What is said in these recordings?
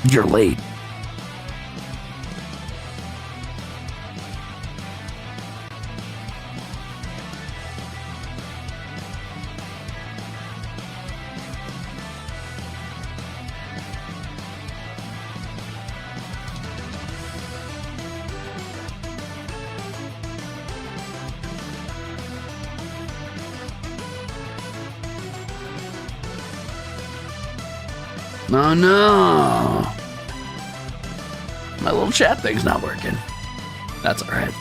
You're late. Oh no! My little chat thing's not working. That's alright.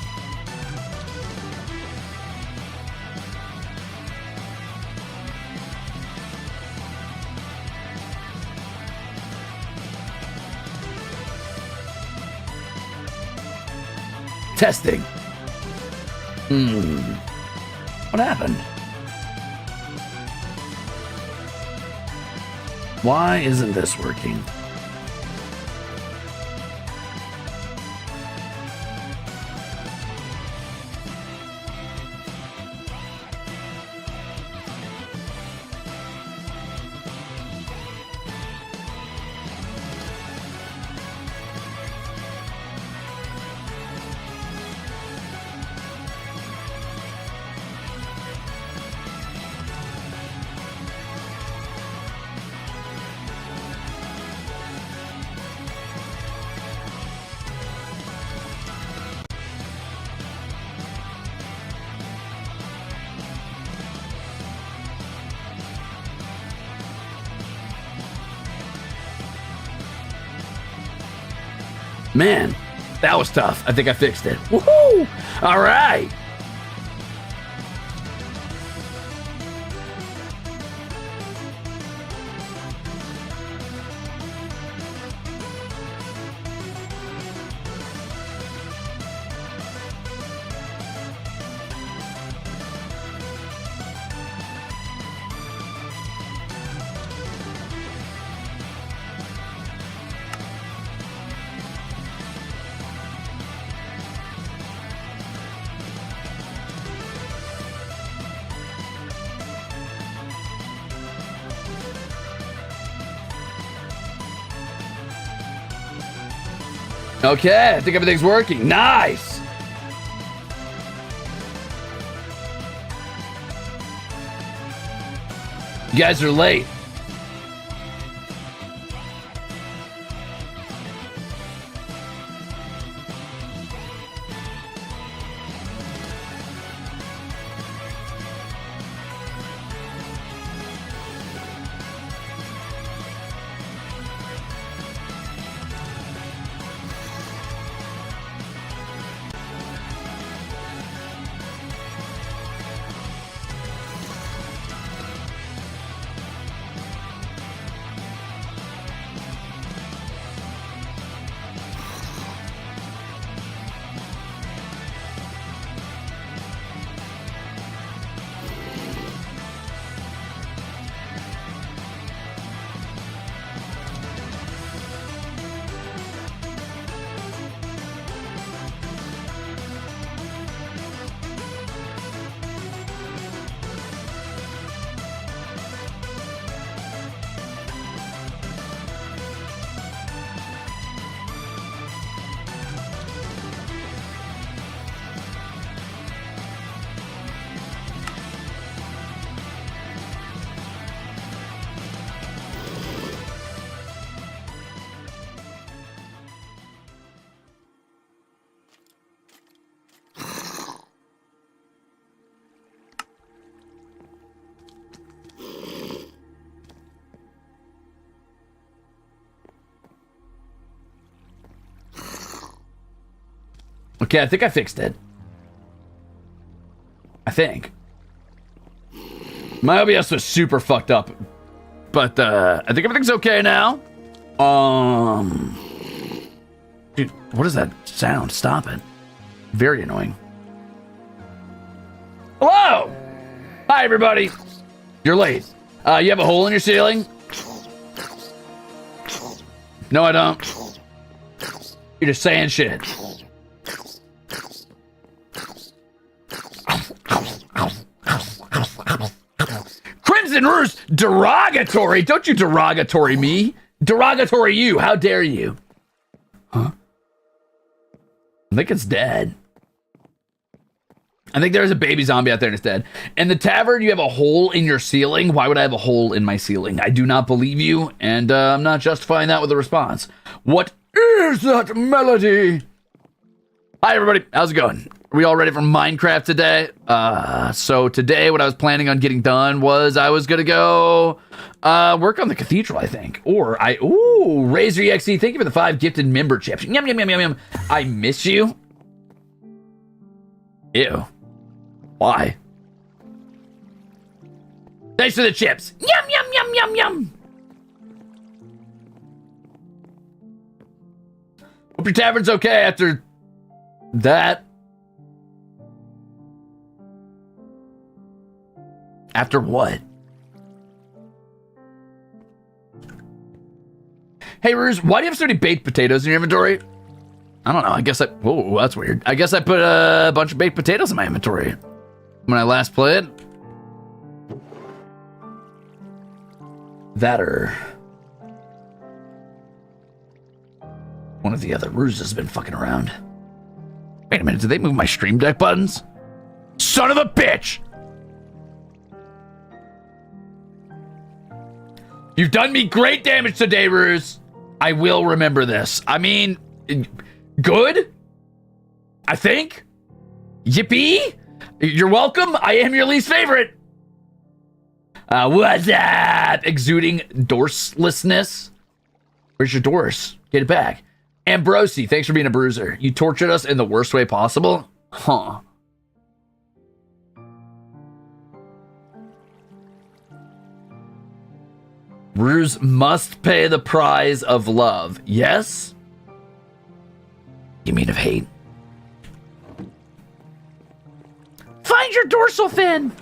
Testing. What happened? Why isn't this working? Man, that was tough. I think I fixed it. Woohoo! All right. Okay, I think everything's working. Nice! You guys are late. Okay, I think I fixed it. I think. My OBS was super fucked up. But, I think everything's okay now. Dude, what is that sound? Stop it. Very annoying. Hello! Hi, everybody. You're late. You have a hole in your ceiling? No, I don't. You're just saying shit. Crimzon Rulez, derogatory. Don't you derogatory me. Derogatory you. How dare you? Huh? I think it's dead. I think there's a baby zombie out there and it's dead. In the tavern, you have a hole in your ceiling. Why would I have a hole in my ceiling? I do not believe you, and I'm not justifying that with a response. What is that melody? Hi, everybody. How's it going? Are we all ready for Minecraft today? So today, what I was planning on getting done was I was going to go work on the cathedral, I think. Or Razor EXE, thank you for the 5 gifted member chips. Yum, yum, yum, yum, yum. I miss you. Ew. Why? Thanks for the chips. Yum, yum, yum, yum, yum. Hope your tavern's okay after that. After what? Hey, Ruze, why do you have so many baked potatoes in your inventory? I don't know. I guess whoa, that's weird. I guess I put a bunch of baked potatoes in my inventory when I last played. That or one of the other Ruze has been fucking around. Wait a minute, did they move my stream deck buttons? Son of a bitch! You've done me great damage today, Ruze. I will remember this. I mean, good? I think? Yippee? You're welcome. I am your least favorite. What's up? Exuding dorselessness. Where's your dorse? Get it back. Ambrosi, thanks for being a bruiser. You tortured us in the worst way possible? Huh. Ruze must pay the price of love. Yes? You mean of hate? Find your dorsal fin!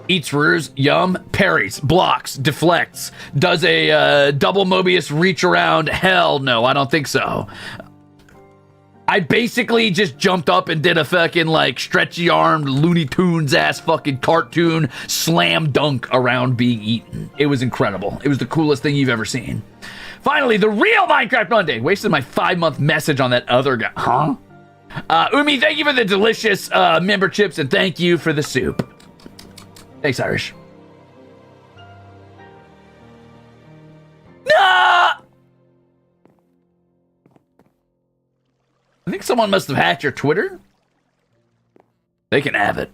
Eats Ruze, yum, parries, blocks, deflects, does a double Mobius reach around. Hell no, I don't think so. I basically just jumped up and did a fucking like stretchy armed Looney Tunes ass fucking cartoon slam dunk around being eaten. It was incredible. It was the coolest thing you've ever seen. Finally, the real Minecraft Monday. Wasted my 5-month message on that other guy. Huh? Umi, thank you for the delicious member chips and thank you for the soup. Thanks, Irish. Nah! I think someone must have hacked your Twitter. They can have it.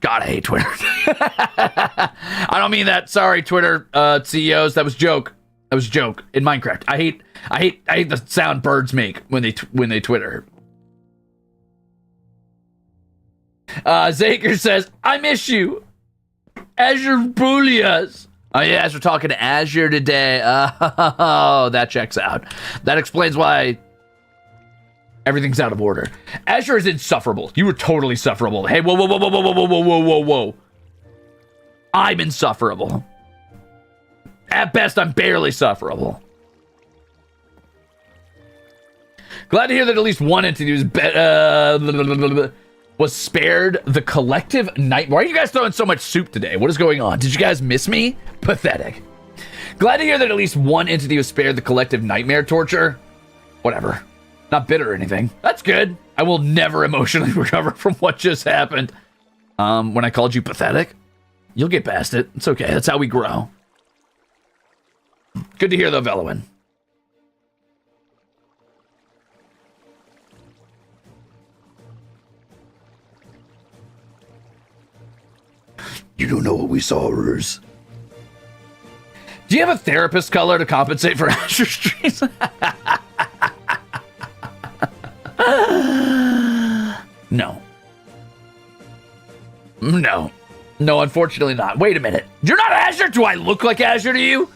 God, I hate Twitter. I don't mean that. Sorry, Twitter CEOs. That was a joke. That was a joke in Minecraft. I hate the sound birds make when they Twitter. Zaker says, I miss you. Azure Booleas. Oh yeah, as we're talking to Azure today. Oh, that checks out. That explains why everything's out of order. Azure is insufferable. You were totally sufferable. Hey, whoa, whoa, whoa, whoa, whoa, whoa, whoa, whoa, whoa, whoa. I'm insufferable. At best, I'm barely sufferable. Glad to hear that at least one entity was spared the collective night. Why are you guys throwing so much soup today? What is going on? Did you guys miss me? Pathetic. Glad to hear that at least one entity was spared the collective nightmare torture. Whatever. Not bitter or anything. That's good. I will never emotionally recover from what just happened. When I called you pathetic, you'll get past it. It's okay. That's how we grow. Good to hear though, Veloin. You don't know what we saw, Ruze. Do you have a therapist color to compensate for Azure streams? No. No. No, unfortunately not. Wait a minute. You're not Azure? Do I look like Azure to you?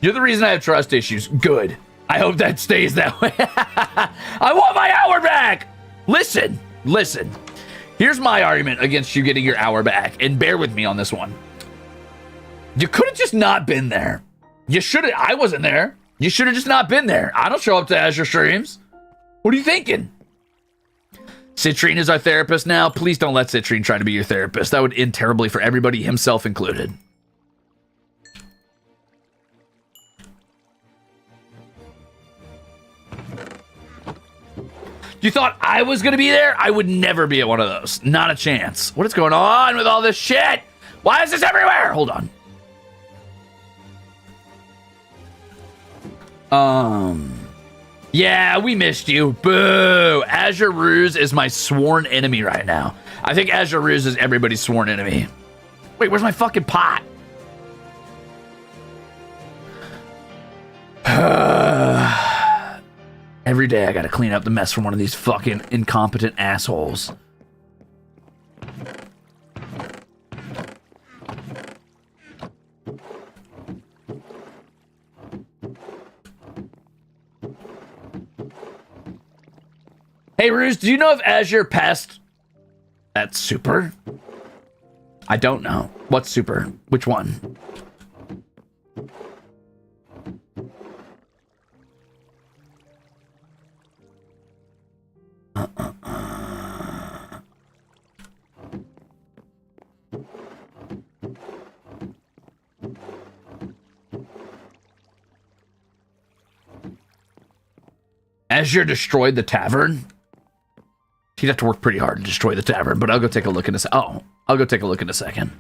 You're the reason I have trust issues. Good. I hope that stays that way. I want my hour back! Listen. Here's my argument against you getting your hour back, and bear with me on this one. You could have just not been there. You should have. I wasn't there. You should have just not been there. I don't show up to Azure streams. What are you thinking? Citrine is our therapist now. Please don't let Citrine try to be your therapist. That would end terribly for everybody, himself included. You thought I was going to be there? I would never be at one of those. Not a chance. What is going on with all this shit? Why is this everywhere? Hold on. Yeah, we missed you. Boo. Azure Ruze is my sworn enemy right now. I think Azure Ruze is everybody's sworn enemy. Wait, where's my fucking pot? Every day I gotta clean up the mess from one of these fucking incompetent assholes. Hey, Ruze, do you know if Azure passed that super? I don't know. What's super? Which one? Azure destroyed the tavern? He'd have to work pretty hard to destroy the tavern, but I'll go take a look in a second. Oh, I'll go take a look in a second.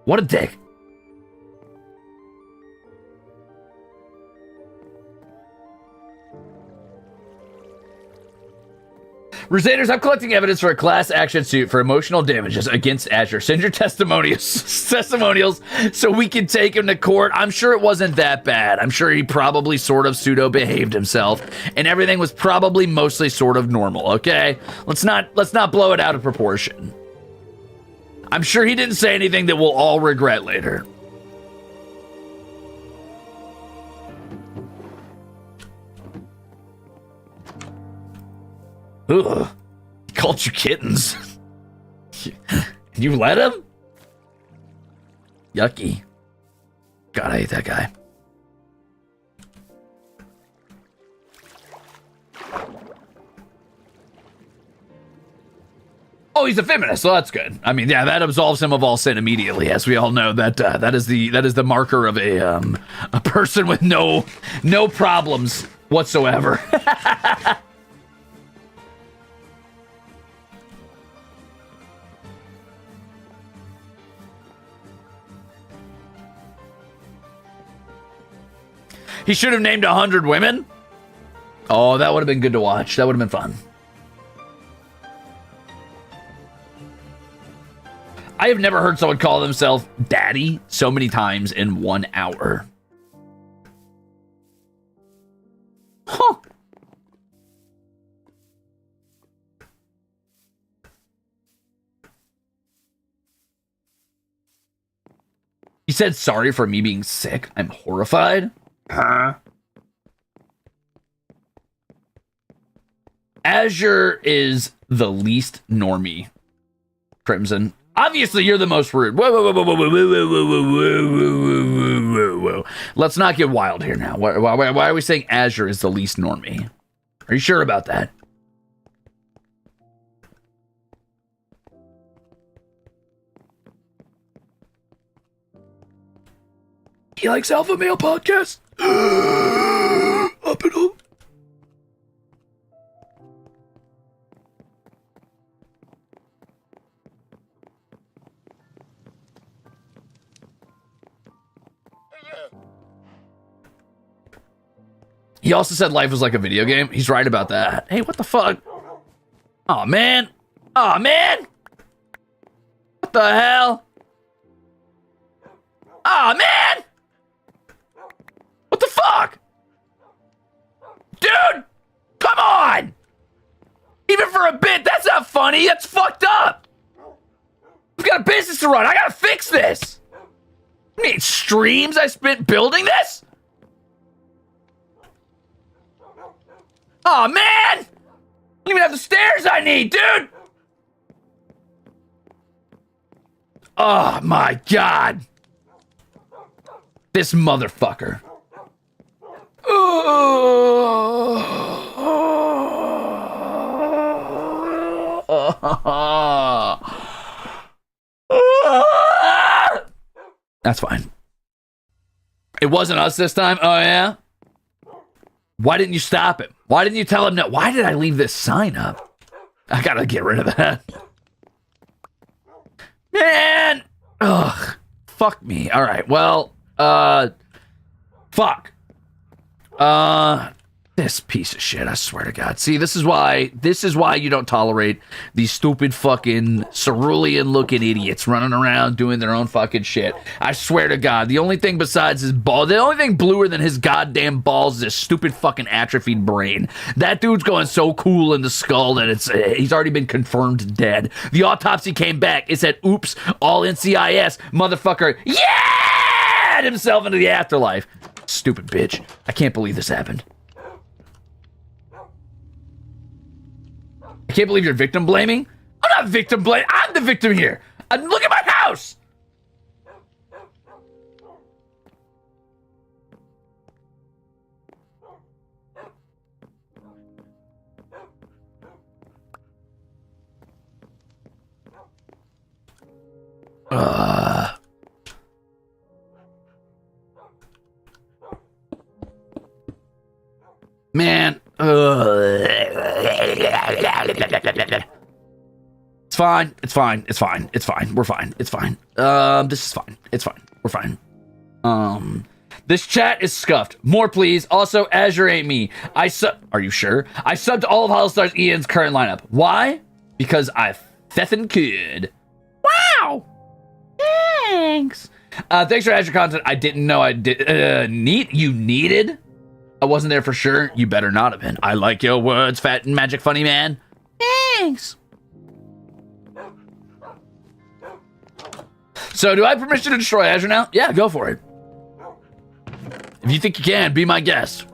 What a dick. Rusaders, I'm collecting evidence for a class action suit for emotional damages against Azure. Send your testimonials so we can take him to court. I'm sure it wasn't that bad. I'm sure he probably sort of pseudo-behaved himself, and everything was probably mostly sort of normal, okay? Let's not blow it out of proportion. I'm sure he didn't say anything that we'll all regret later. Ugh. He called you kittens. You let him? Yucky. God, I hate that guy. Oh, he's a feminist, so that's good. I mean, yeah, that absolves him of all sin immediately, as we all know. That is the marker of a person with no problems whatsoever. He should have named 100 women. Oh, that would have been good to watch. That would have been fun. I have never heard someone call themselves daddy so many times in 1 hour. Huh. He said sorry for me being sick. I'm horrified. Huh? Azure is the least normie. Crimzon. Obviously, you're the most rude. Whoa, whoa, whoa, whoa, whoa, whoa, whoa, whoa, whoa, whoa, whoa, whoa. Let's not get wild here now. Why are we saying Azure is the least normie? Are you sure about that? He likes alpha male podcasts. Up and up. He also said life was like a video game. He's right about that. Hey, what the fuck? Oh man. Oh man. What the hell? Oh man. What the fuck? Dude, come on! Even for a bit, that's not funny. That's fucked up. I've got a business to run. I gotta fix this. I mean, streams I spent building this? Oh man! I don't even have the stairs I need, dude! Oh my god. This motherfucker. That's fine. It wasn't us this time? Oh, yeah? Why didn't you stop him? Why didn't you tell him no? Why did I leave this sign up? I gotta get rid of that. Man! Ugh. Fuck me. Alright, well, fuck. This piece of shit, I swear to God. See, this is why you don't tolerate these stupid fucking cerulean-looking idiots running around doing their own fucking shit. I swear to God, the only thing besides his ball, the only thing bluer than his goddamn balls is his stupid fucking atrophied brain. That dude's going so cool in the skull that he's already been confirmed dead. The autopsy came back. It said, oops, all NCIS, motherfucker, yeah! Himself into the afterlife. Stupid bitch. I can't believe this happened. I can't believe you're victim blaming. I'm not victim blaming. I'm the victim here. Look at my house. Man. It's fine. It's fine. It's fine. It's fine. We're fine. It's fine. This is fine. It's fine. We're fine. This chat is scuffed. More, please. Also, Azure ain't me. Are you sure? I subbed all of HOLOSTARS-EN's current lineup. Why? Because I feffin' could. Wow. Thanks. Thanks for Azure content. I didn't know I did. You needed? I wasn't there for sure. You better not have been. I like your words, fat and magic funny man. Thanks. So, do I have permission to destroy Azure now? Yeah, go for it. If you think you can, be my guest.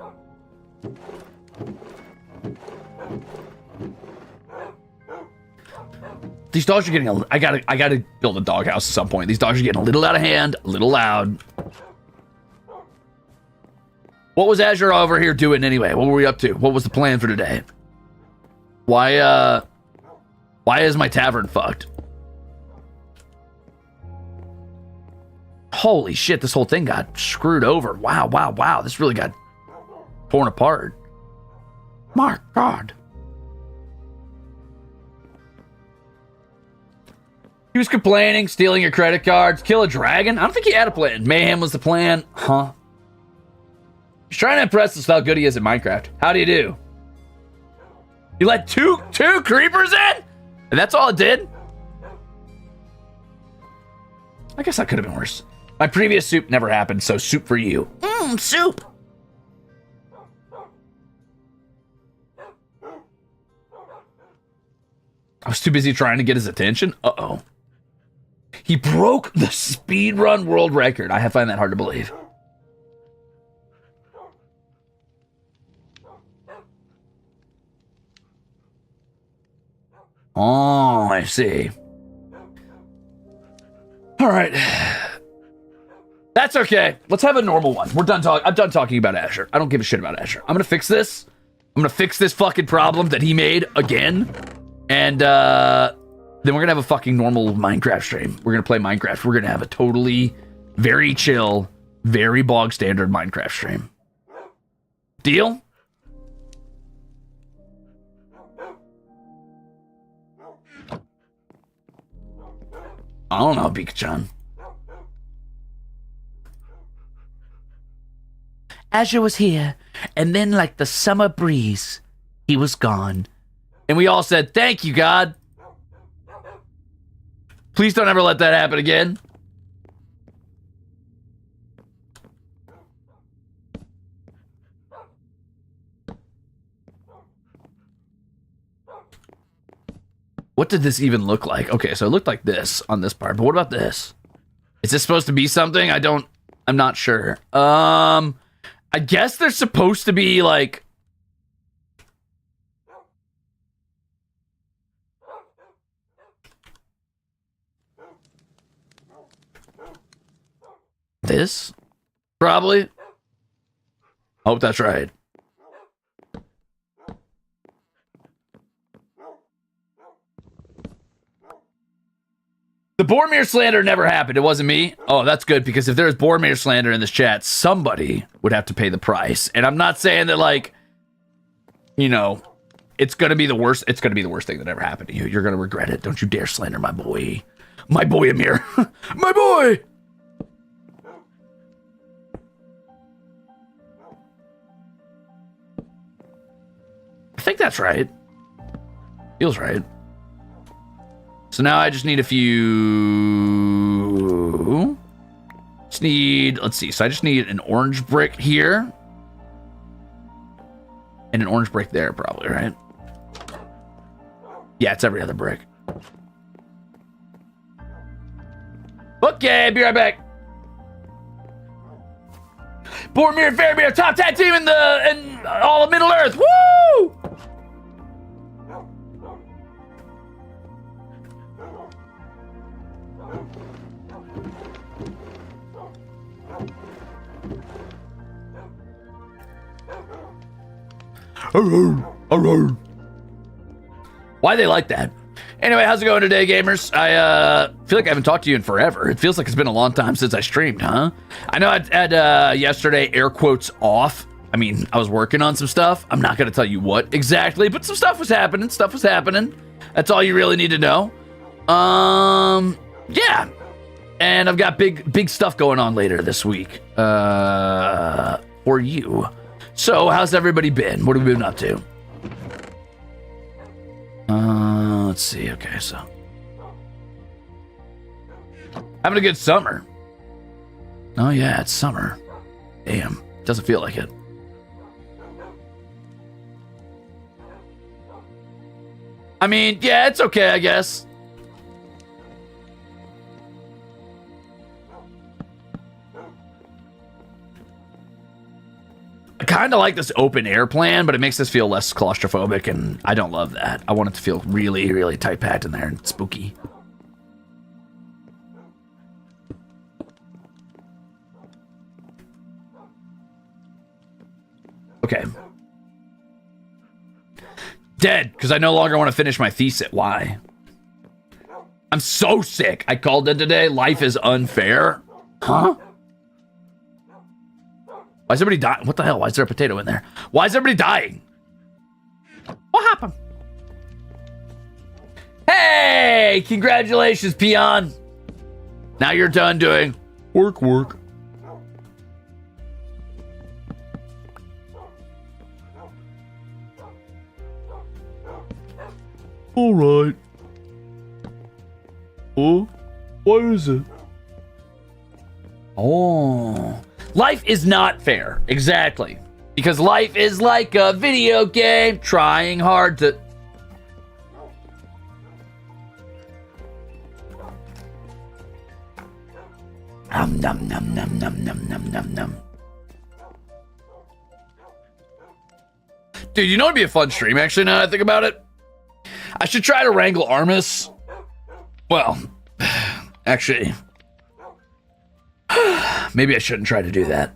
These dogs are getting I gotta build a doghouse at some point. These dogs are getting a little out of hand, a little loud. What was Azure over here doing anyway? What were we up to? What was the plan for today? Why is my tavern fucked? Holy shit, this whole thing got screwed over. Wow, wow, wow. This really got torn apart. My God. He was complaining, stealing your credit cards, kill a dragon. I don't think he had a plan. Mayhem was the plan. Huh? He's trying to impress us how good he is at Minecraft. How do you do? You let two creepers in? And that's all it did? I guess that could have been worse. My previous soup never happened, so soup for you. Soup! I was too busy trying to get his attention. Uh-oh. He broke the speedrun world record. I find that hard to believe. Oh, I see. All right. That's okay. Let's have a normal one. We're done talking. I'm done talking about Azure. I don't give a shit about Azure. I'm gonna fix this. I'm gonna fix this fucking problem that he made again. And then we're gonna have a fucking normal Minecraft stream. We're gonna play Minecraft. We're gonna have a totally very chill, very bog standard Minecraft stream. Deal? I don't know, Pikachu. Azure was here, and then like the summer breeze, he was gone. And we all said, thank you, God. Please don't ever let that happen again. What did this even look like? Okay, so it looked like this on this part, but what about this? Is this supposed to be something? I'm not sure. I guess they're supposed to be like... This? Probably. I hope that's right. The Boromir slander never happened. It wasn't me. Oh, that's good, because if there's Boromir slander in this chat, somebody would have to pay the price. And I'm not saying that, like, you know, it's going to be the worst. It's going to be the worst thing that ever happened to you. You're going to regret it. Don't you dare slander my boy. My boy Amir. My boy. I think that's right. Feels right. So now I just need a few... let's see. So I just need an orange brick here. And an orange brick there, probably, right? Yeah, it's every other brick. Okay, be right back. Boromir and Faramir, top 10 team in all of Middle Earth. Woo! Why they like that? Anyway, how's it going today, gamers? I feel like I haven't talked to you in forever. It feels like it's been a long time since I streamed, huh? I know I had yesterday air quotes off. I mean, I was working on some stuff. I'm not going to tell you what exactly, but some stuff was happening. Stuff was happening. That's all you really need to know. Yeah. And I've got big stuff going on later this week for you. So, how's everybody been? What have we been up to? Let's see. Okay, so having a good summer. Oh yeah, it's summer. Damn, doesn't feel like it. I mean, yeah, it's okay, I guess. I kind of like this open air plan, but it makes us feel less claustrophobic, and I don't love that. I want it to feel really, really tight packed in there and spooky. Okay. Dead, because I no longer want to finish my thesis. Why? I'm so sick. I called in today. Life is unfair. Huh? Why is everybody dying? What the hell? Why is there a potato in there? Why is everybody dying? What happened? Hey! Congratulations, peon. Now you're done doing work. All right. Oh, what is it? Oh. Life is not fair. Exactly. Because life is like a video game, trying hard to... Nom nom nom nom nom nom nom nom nom. Dude, you know it'd be a fun stream, actually, now that I think about it? I should try to wrangle Armis. Well, actually... maybe I shouldn't try to do that.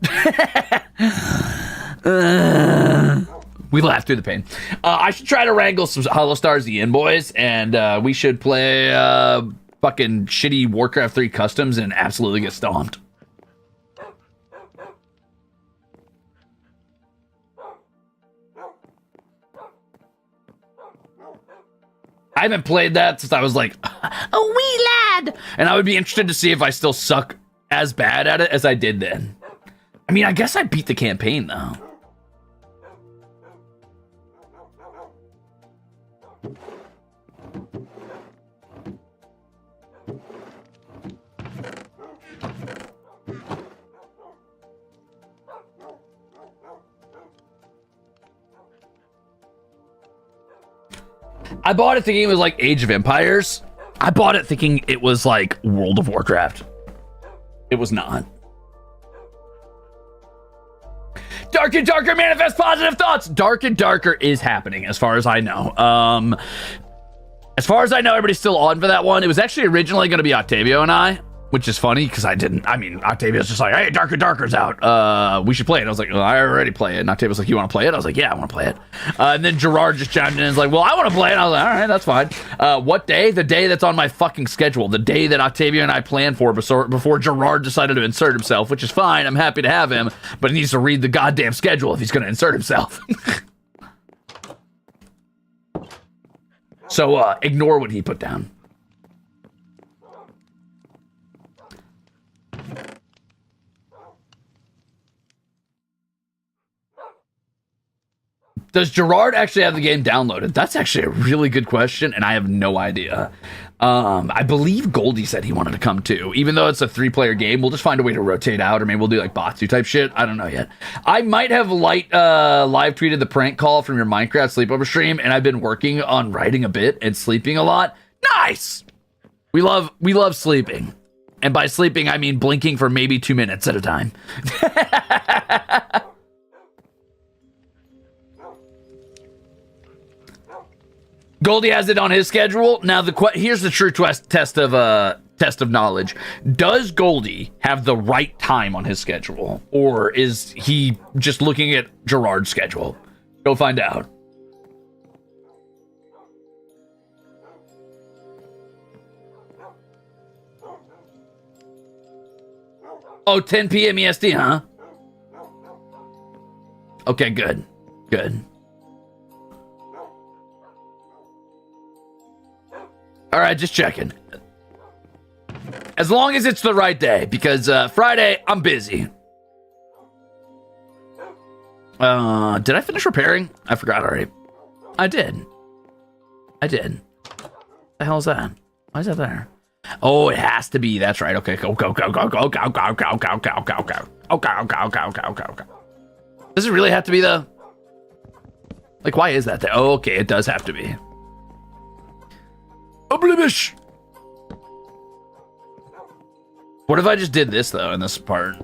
We laughed through the pain. I should try to wrangle some HOLOSTARS-EN boys, and we should play fucking shitty Warcraft 3 customs and absolutely get stomped. I haven't played that since I was like a wee lad, and I would be interested to see if I still suck as bad at it as I did then. I mean, I guess I beat the campaign, though. I bought it thinking it was like Age of Empires. I bought it thinking it was like World of Warcraft. It was not. Dark and Darker manifest positive thoughts. Dark and Darker is happening, as far as I know. As far as I know, everybody's still on for that one. It was actually originally going to be Octavio and I. which is funny because Octavia's just like, hey, Darker's out. We should play it. I was like, well, I already play it. And Octavia's like, you want to play it? I was like, yeah, I want to play it. And then Gerard just chimed in and was like, well, I want to play it. And I was like, all right, that's fine. What day? The day that's on my fucking schedule. The day that Octavia and I planned for before Gerard decided to insert himself, which is fine. I'm happy to have him, but he needs to read the goddamn schedule if he's going to insert himself. So ignore what he put down. Does Gerard actually have the game downloaded? That's actually a really good question, and I have no idea. I believe Goldie said he wanted to come too. Even though it's a 3-player game, we'll just find a way to rotate out, or maybe we'll do like Batsu type shit. I don't know yet. I might have live tweeted the prank call from your Minecraft sleepover stream, and I've been working on writing a bit and sleeping a lot. Nice! We love sleeping. And by sleeping, I mean blinking for maybe 2 minutes at a time. Goldie has it on his schedule. Now, here's the true test of knowledge. Does Goldie have the right time on his schedule? Or is he just looking at Gerard's schedule? Go find out. Oh, 10 p.m. EST, huh? Okay, good. Good. All right, just checking. As long as it's the right day, because Friday, I'm busy. Did I finish repairing? I forgot already. I did. What the hell is that? Why is that there? Oh, it has to be. That's right. Okay, go. Does it really have to be, though? Like, why is that there? Oh, okay, it does have to be. Oblivious. What if I just did this though in this part?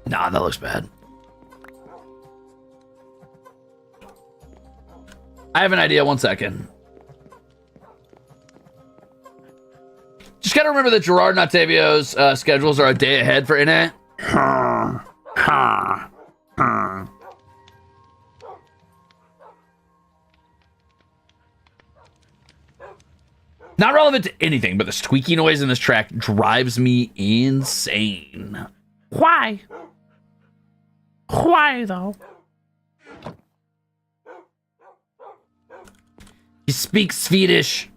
Nah, that looks bad. I have an idea. 1 second. Just gotta remember that Gerard and Octavio's schedules are a day ahead for NA. Not relevant to anything, but the squeaky noise in this track drives me insane. Why? Why, though? He speaks Swedish.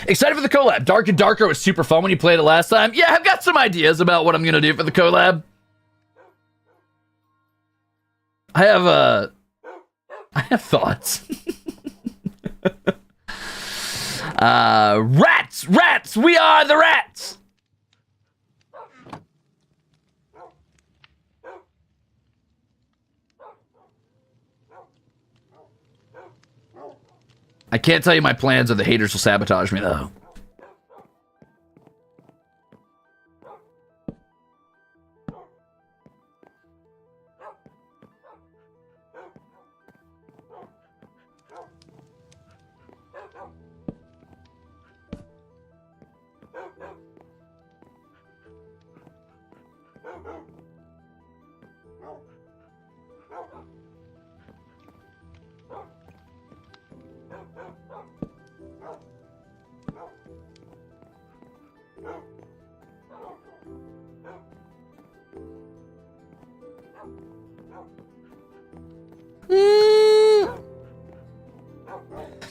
Excited for the collab. Dark and Darker was super fun when you played it last time. Yeah, I've got some ideas about what I'm going to do for the collab. I have thoughts. Rats! We are the rats! I can't tell you my plans or the haters will sabotage me, though.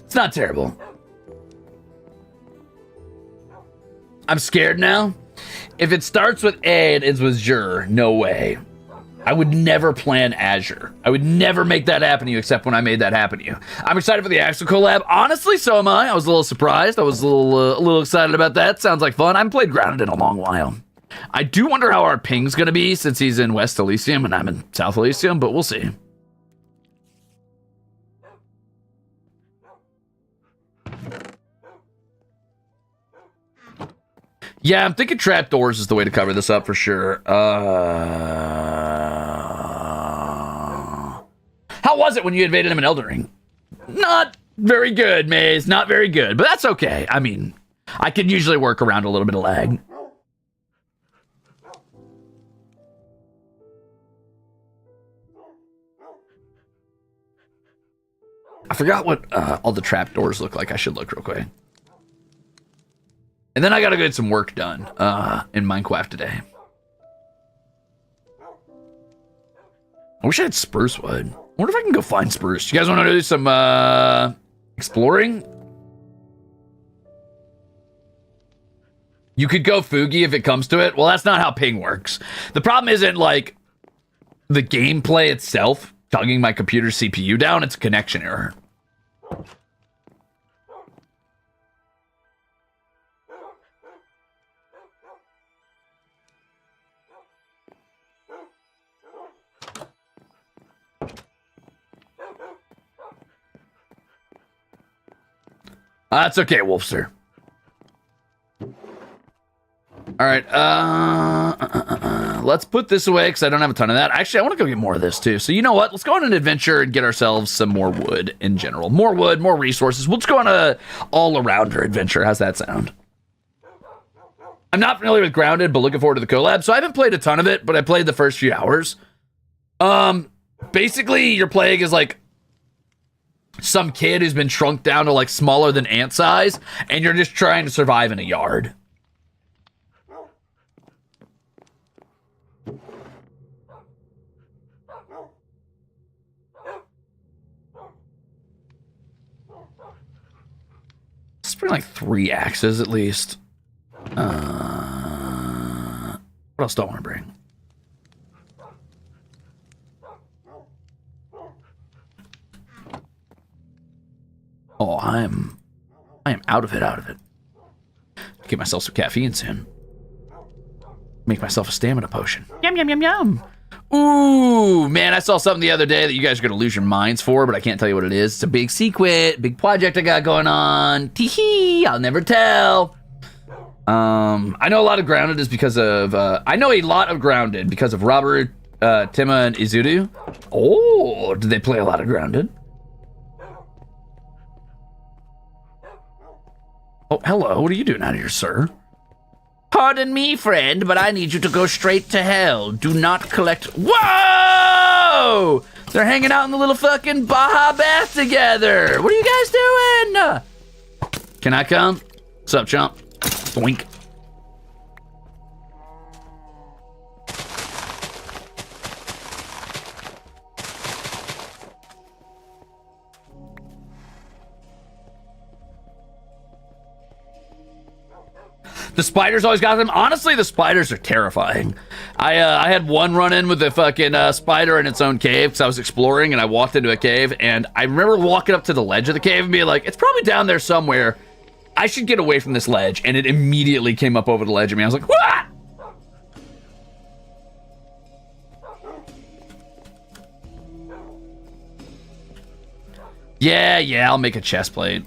It's not terrible. I'm scared now. If it starts with A and ends with Azure, no way. I would never plan Azure. I would never make that happen to you except when I made that happen to you. I'm excited for the Axel collab. Honestly, so am I. I was a little surprised. I was a little excited about that. Sounds like fun. I haven't played Grounded in a long while. I do wonder how our ping's going to be since he's in West Elysium and I'm in South Elysium, but we'll see. Yeah, I'm thinking trapdoors is the way to cover this up for sure. How was it when you invaded him in Elden Ring? Not very good, Maze. Not very good, but that's okay. I mean, I can usually work around a little bit of lag. I forgot what all the trapdoors look like. I should look real quick. And then I gotta get some work done in Minecraft today. I wish I had spruce wood. I wonder if I can go find spruce. You guys want to do some exploring? You could go Fugi if it comes to it. Well, that's not how ping works. The problem isn't like the gameplay itself tugging my computer's CPU down. It's a connection error. That's okay, Wolfster. All right, let's put this away because I don't have a ton of that. Actually, I want to go get more of this too. So you know what? Let's go on an adventure and get ourselves some more wood in general. More wood, more resources. We'll just go on a all-arounder adventure. How's that sound? I'm not familiar with Grounded, but looking forward to the collab. So I haven't played a ton of it, but I played the first few hours. Basically, you're playing as like some kid who's been shrunk down to like smaller than ant size, and you're just trying to survive in a yard. Let's bring like 3 axes at least. What else do I want to bring? Oh, I am out of it. Get myself some caffeine soon. Make myself a stamina potion. Yum, yum, yum, yum. Ooh, man, I saw something the other day that you guys are going to lose your minds for, but I can't tell you what it is. It's a big secret, big project I got going on. Tee-hee, I'll never tell. I know a lot of Grounded is because of, I know a lot of Grounded because of Robert, Tima, and Izudu. Oh, did they play a lot of Grounded? Oh, hello. What are you doing out here, sir? Pardon me, friend, but I need you to go straight to hell. Do not collect... Whoa! They're hanging out in the little fucking Baja bath together. What are you guys doing? Can I come? What's up, chump? Boink. The spiders always got them. Honestly, the spiders are terrifying. I had one run-in with a fucking spider in its own cave because I was exploring and I walked into a cave and I remember walking up to the ledge of the cave and being like, it's probably down there somewhere. I should get away from this ledge. And it immediately came up over the ledge of me. I was like, what? Yeah, I'll make a chest plate.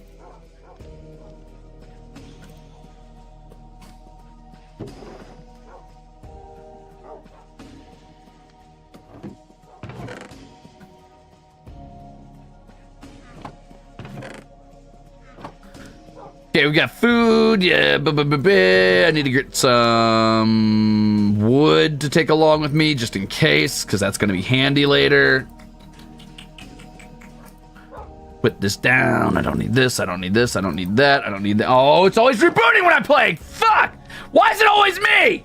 Okay, we got food. Yeah, I need to get some wood to take along with me just in case, because that's going to be handy later. Put this down. I don't need this. I don't need this. I don't need that. I don't need that. Oh, it's always rebooting when I'm playing. Fuck! Why is it always me?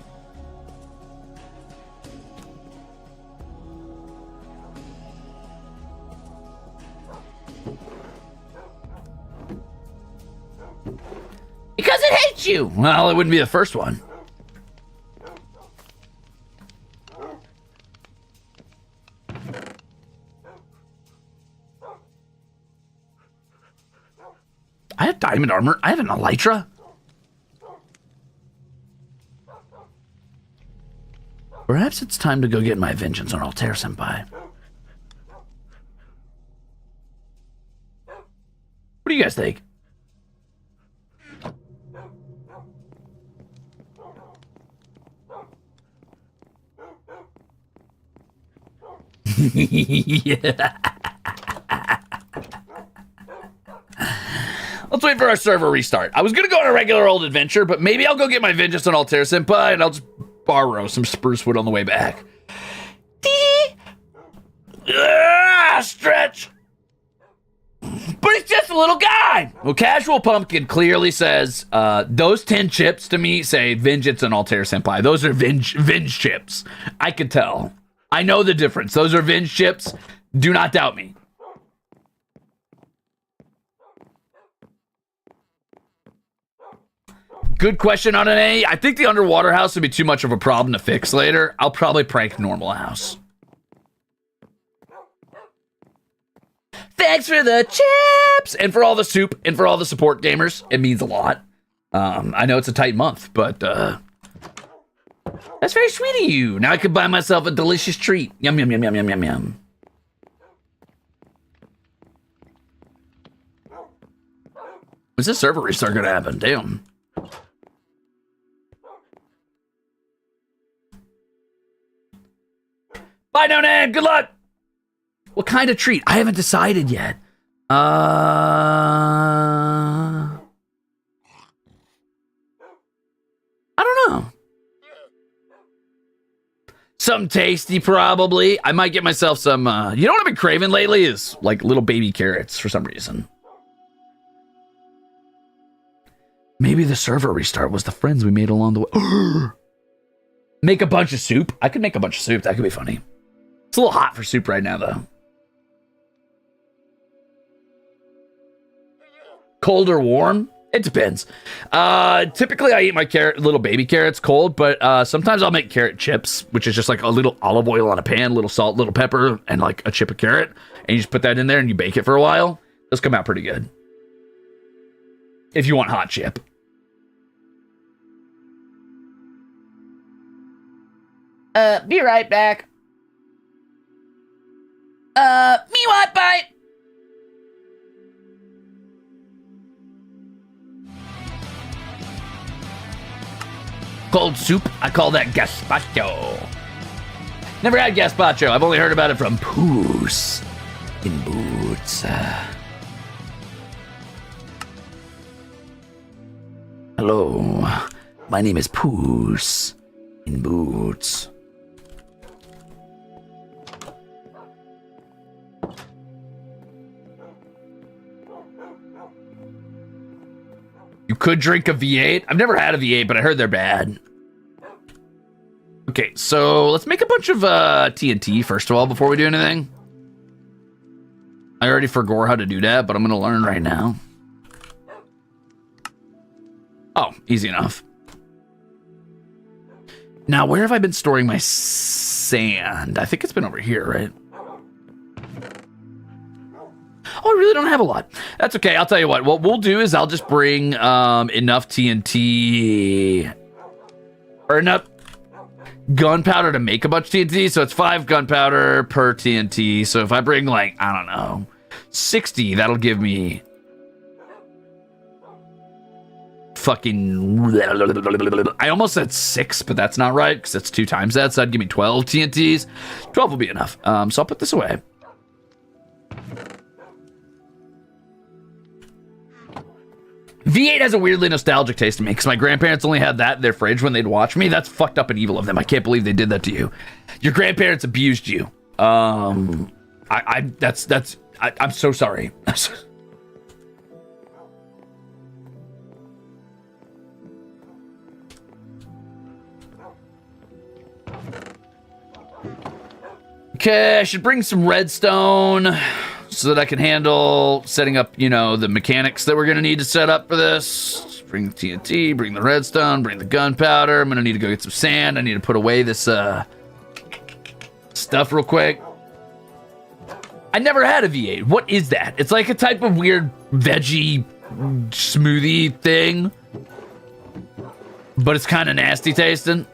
Because it hates you. Well, it wouldn't be the first one. I have diamond armor. I have an elytra. Perhaps it's time to go get my vengeance on Altair Senpai. What do you guys think? Yeah. Let's wait for our server restart. I was gonna go on a regular old adventure, but maybe I'll go get my vengeance on Altair Senpai and I'll just borrow some spruce wood on the way back. Stretch. But it's just a little guy. Well, Casual Pumpkin clearly says, those 10 chips to me say vengeance on Altair Senpai. Those are venge chips. I could tell. I know the difference. Those are venge chips. Do not doubt me. Good question on an A. I think the underwater house would be too much of a problem to fix later. I'll probably prank normal house. Thanks for the chips and for all the soup and for all the support gamers. It means a lot. I know it's a tight month, but that's very sweet of you. Now I could buy myself a delicious treat. Yum, yum, yum, yum, yum, yum, yum. When's this server restart gonna happen? Damn. Bye, No Name. Good luck. What kind of treat? I haven't decided yet. I don't know. Something tasty, probably. I might get myself some, you know what I've been craving lately is like little baby carrots for some reason. Maybe the server restart was the friends we made along the way. Make a bunch of soup. I could make a bunch of soup. That could be funny. It's a little hot for soup right now, though. Cold or warm? It depends. Typically, I eat my little baby carrots cold, but sometimes I'll make carrot chips, which is just like a little olive oil on a pan, little salt, little pepper, and like a chip of carrot. And you just put that in there and you bake it for a while. Those come out pretty good. If you want hot chip. Be right back. Me what bite? Cold soup, I call that gazpacho. Never had gazpacho, I've only heard about it from Poos in Boots. Hello, my name is Poos in Boots. You could drink a V8. I've never had a V8, but I heard they're bad. Okay, so let's make a bunch of TNT first of all before we do anything. I already forgot how to do that, but I'm going to learn right now. Oh, easy enough. Now, where have I been storing my sand? I think it's been over here, right? Oh, I really don't have a lot. That's okay. I'll tell you what we'll do is I'll just bring enough TNT or enough gunpowder to make a bunch of TNT. So it's 5 gunpowder per TNT. So if I bring like, I don't know, 60, that'll give me fucking, I almost said 6, but that's not right because it's 2 times that. So that'd give me 12 TNTs. 12 will be enough. So I'll put this away. V8 has a weirdly nostalgic taste to me because my grandparents only had that in their fridge when they'd watch me. That's fucked up and evil of them. I can't believe they did that to you. Your grandparents abused you. I'm so sorry. Okay, I should bring some redstone so that I can handle setting up, you know, the mechanics that we're going to need to set up for this. Just bring the TNT, bring the redstone, bring the gunpowder. I'm going to need to go get some sand. I need to put away this stuff real quick. I never had a V8. What is that? It's like a type of weird veggie smoothie thing, but it's kind of nasty tasting.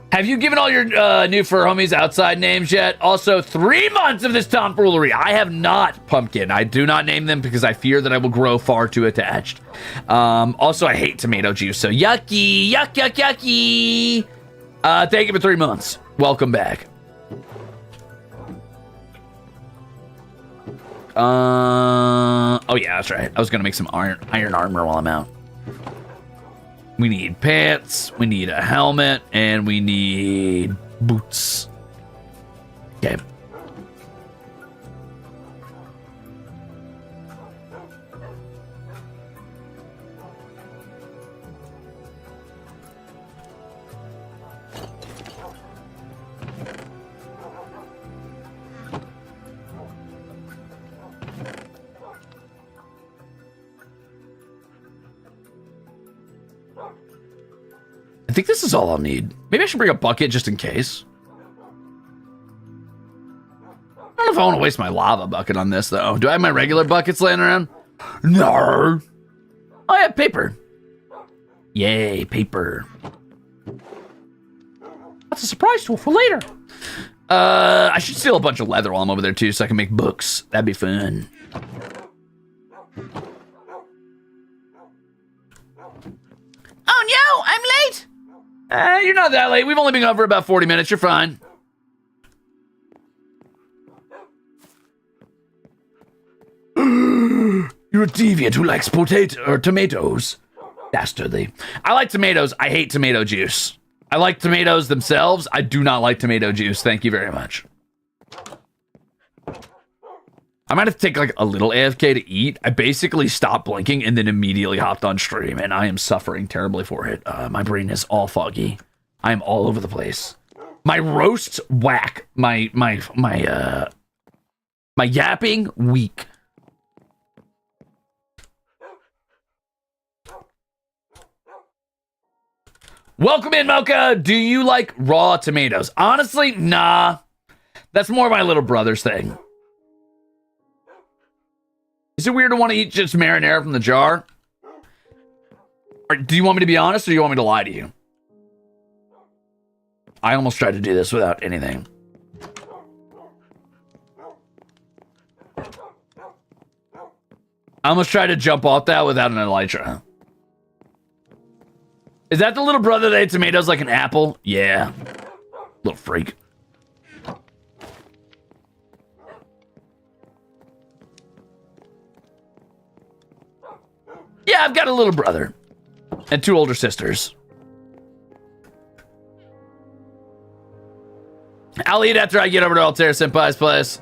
Have have you given all your new fur homies outside names yet? Also, 3 months of this tomfoolery. I have not, Pumpkin. I do not name them because I fear that I will grow far too attached. Also, I hate tomato juice, so yucky, yuck, yuck, yucky. Thank you for 3 months. Welcome back. Oh yeah, that's right. I was gonna make some iron armor while I'm out. We need pants, we need a helmet, and we need boots. Okay. I think this is all I'll need. Maybe I should bring a bucket just in case. I don't know if I want to waste my lava bucket on this, though. Do I have my regular buckets laying around? No. I have paper. Yay, paper. That's a surprise tool for later. I should steal a bunch of leather while I'm over there, too, so I can make books. That'd be fun. Oh, no, I'm late. You're not that late. We've only been gone for about 40 minutes. You're fine. You're a deviant who likes tomatoes. Dastardly. I like tomatoes. I hate tomato juice. I like tomatoes themselves. I do not like tomato juice. Thank you very much. I might have to take like a little AFK to eat. I basically stopped blinking and then immediately hopped on stream, and I am suffering terribly for it. My brain is all foggy. I am all over the place. My roasts whack. My yapping weak. Welcome in, Mocha. Do you like raw tomatoes? Honestly, nah. That's more my little brother's thing. Is it weird to want to eat just marinara from the jar? Or do you want me to be honest, or do you want me to lie to you? I almost tried to do this without anything. I almost tried to jump off that without an elytra. Is that the little brother that ate tomatoes like an apple? Yeah. Little freak. Yeah, I've got a little brother. And 2 older sisters. I'll eat after I get over to Altair Senpai's place.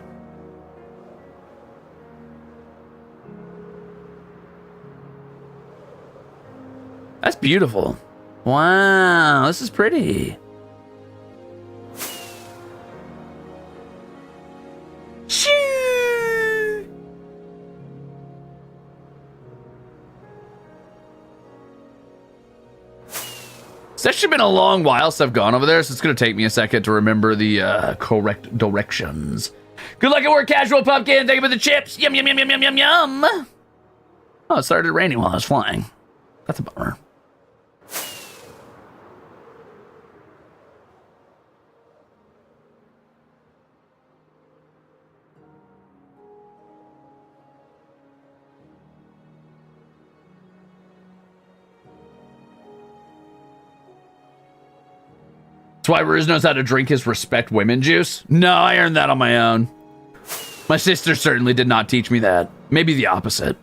That's beautiful. Wow, this is pretty. It's actually been a long while since I've gone over there, so it's going to take me a second to remember the correct directions. Good luck at work, Casual Pumpkin. Thank you for the chips. Yum, yum, yum, yum, yum, yum, yum. Oh, it started raining while I was flying. That's a bummer. That's why Ruze knows how to drink his respect women juice. No, I earned that on my own. My sister certainly did not teach me that. Maybe the opposite.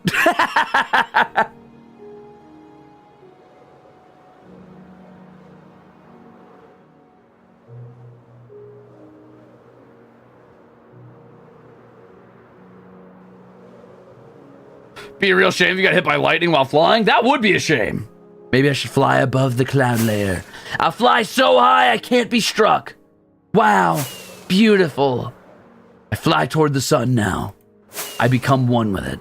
Be a real shame if you got hit by lightning while flying. That would be a shame. Maybe I should fly above the cloud layer. I'll fly so high I can't be struck. Wow, beautiful. I fly toward the sun now. I become one with it.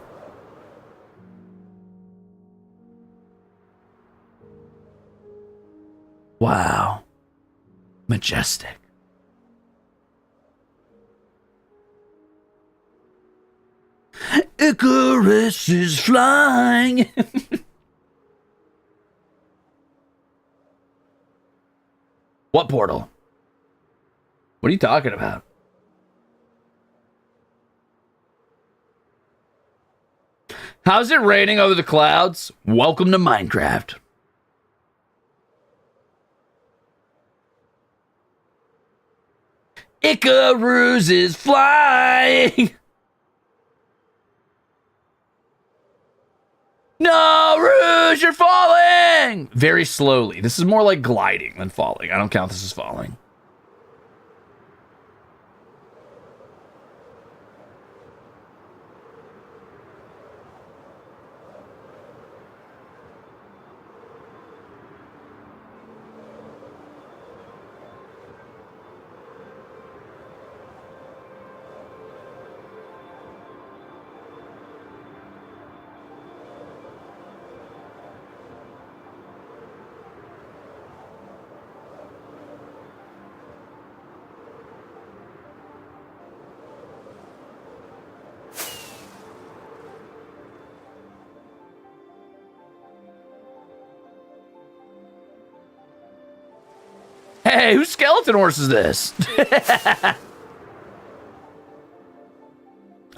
Wow, majestic. Icarus is flying. What portal? What are you talking about? How's it raining over the clouds? Welcome to Minecraft. Icarus is flying. No, Ruze, you're falling! Very slowly. This is more like gliding than falling. I don't count this as falling. Hey, whose skeleton horse is this?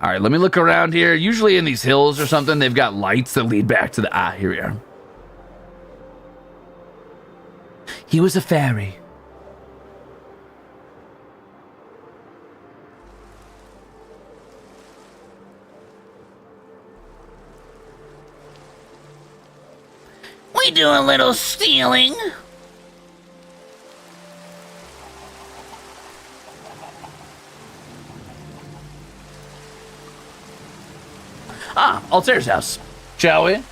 All right, let me look around here. Usually in these hills or something, they've got lights that lead back to the... Ah, here we are. He was a fairy. We do a little stealing. Ah, Altair's house. Shall we?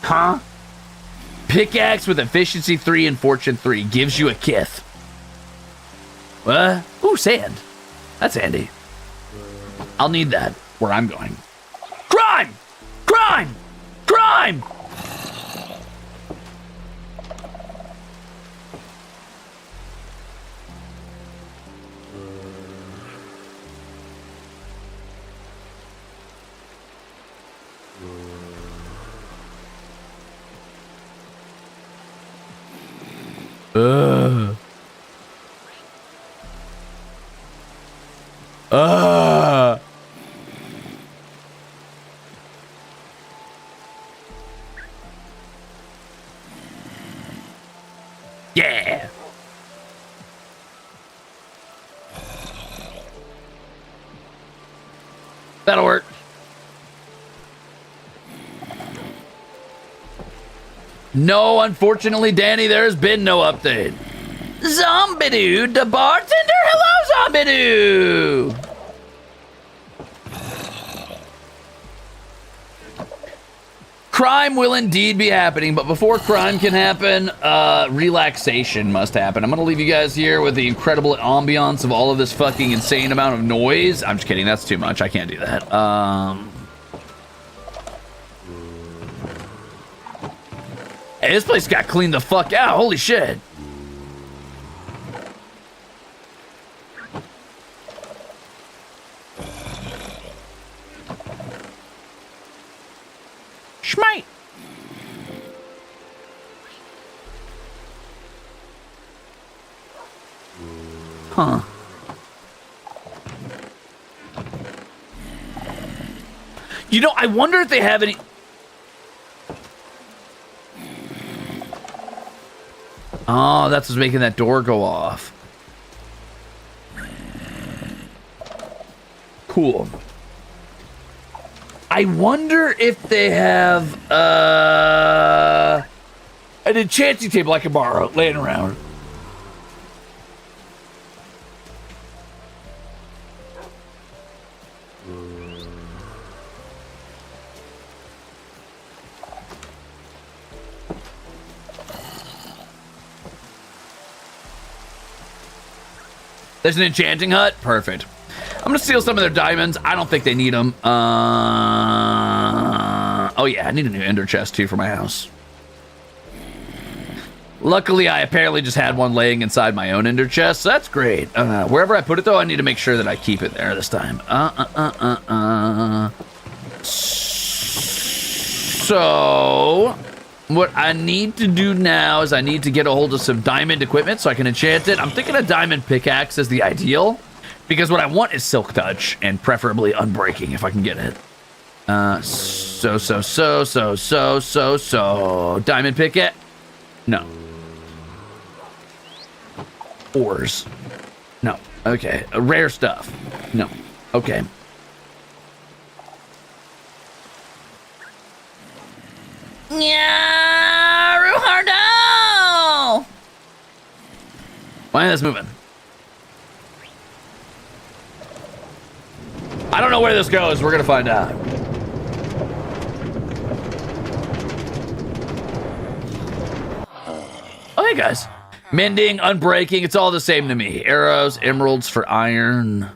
Huh? Pickaxe with efficiency 3 and fortune 3 gives you a kith. What? Ooh, sand. That's handy. I'll need that where I'm going. Crime! Crime! Crime! Yeah. That'll work. No, unfortunately, Danny, there's been no update. Zombidoo, the bartender. Hello, Zombidoo. Crime will indeed be happening, but before crime can happen, relaxation must happen. I'm going to leave you guys here with the incredible ambiance of all of this fucking insane amount of noise. I'm just kidding. That's too much. I can't do that. Hey, this place got cleaned the fuck out. Holy shit. Schmite. Huh. You know, I wonder if they have any... Oh, that's what's making that door go off. Cool. I wonder if they have an enchanting table I can borrow laying around. There's an enchanting hut? Perfect. I'm going to steal some of their diamonds. I don't think they need them. Oh, yeah. I need a new ender chest, too, for my house. Luckily, I apparently just had one laying inside my own ender chest, so that's great. Wherever I put it, though, I need to make sure that I keep it there this time. So, what I need to do now is I need to get a hold of some diamond equipment so I can enchant it. I'm thinking a diamond pickaxe is the ideal, because what I want is silk touch, and preferably unbreaking if I can get it. Diamond pickaxe? No. Ores. No. Okay. Rare stuff. No. Okay. Yeah, Ruhardo! Why is this moving? I don't know where this goes. We're gonna find out. Oh, hey guys. Mending, unbreaking, it's all the same to me. Arrows, emeralds for iron.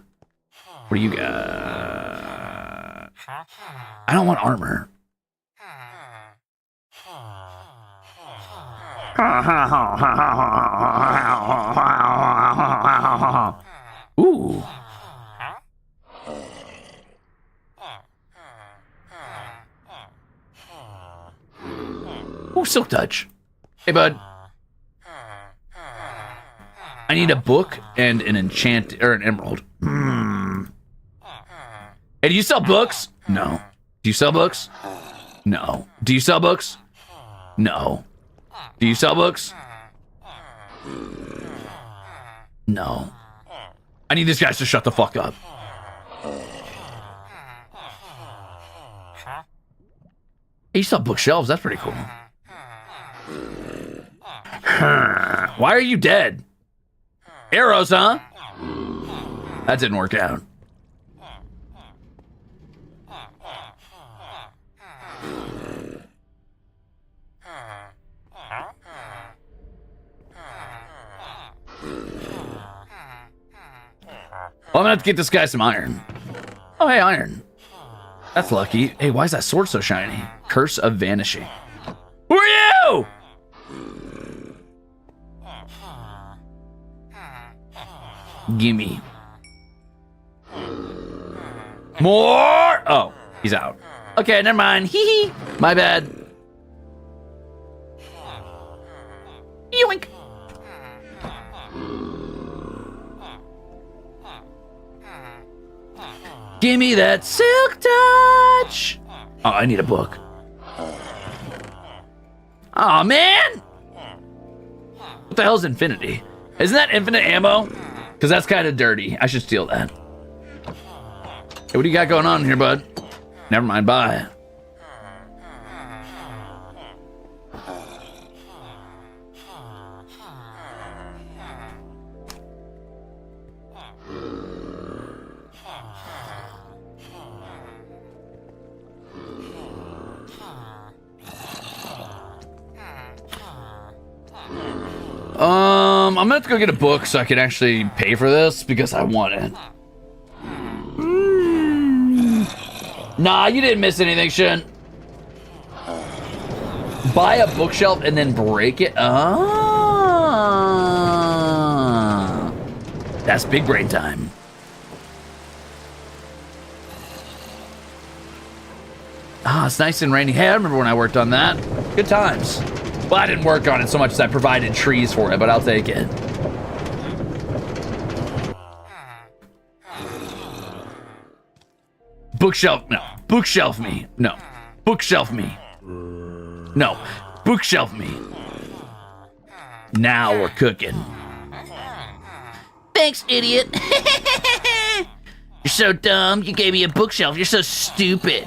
What do you got? I don't want armor. Ooh. Ooh, silk touch. Hey, bud. I need a book and an enchant or an emerald. Hey, do you sell books? No. Do you sell books? No. Do you sell books? No. Do you sell books? No. I need these guys to shut the fuck up. Hey, you sell bookshelves? That's pretty cool. Why are you dead? Arrows, huh? That didn't work out. Well, I'm gonna have to get this guy some iron. Oh, hey, iron. That's lucky. Hey, why is that sword so shiny? Curse of Vanishing. Who are you? Gimme. More? Oh, he's out. Okay, never mind. Hee hee. My bad. Yoink. Gimme that silk touch. Oh, I need a book. Oh man. What the hell's infinity? Isn't that infinite ammo? Because that's kind of dirty. I should steal that. Hey, what do you got going on here, bud? Never mind, bye. I'm gonna have to go get a book so I can actually pay for this because I want it. Nah, you didn't miss anything, Shin. Buy a bookshelf and then break it. Ah, that's big brain time. Ah, it's nice and rainy. Hey, I remember when I worked on that. Good times. Well, I didn't work on it so much as I provided trees for it, but I'll take it. Bookshelf, no. Bookshelf me, no. Bookshelf me. No. Bookshelf me. Now we're cooking. Thanks, idiot. You're so dumb. You gave me a bookshelf. You're so stupid.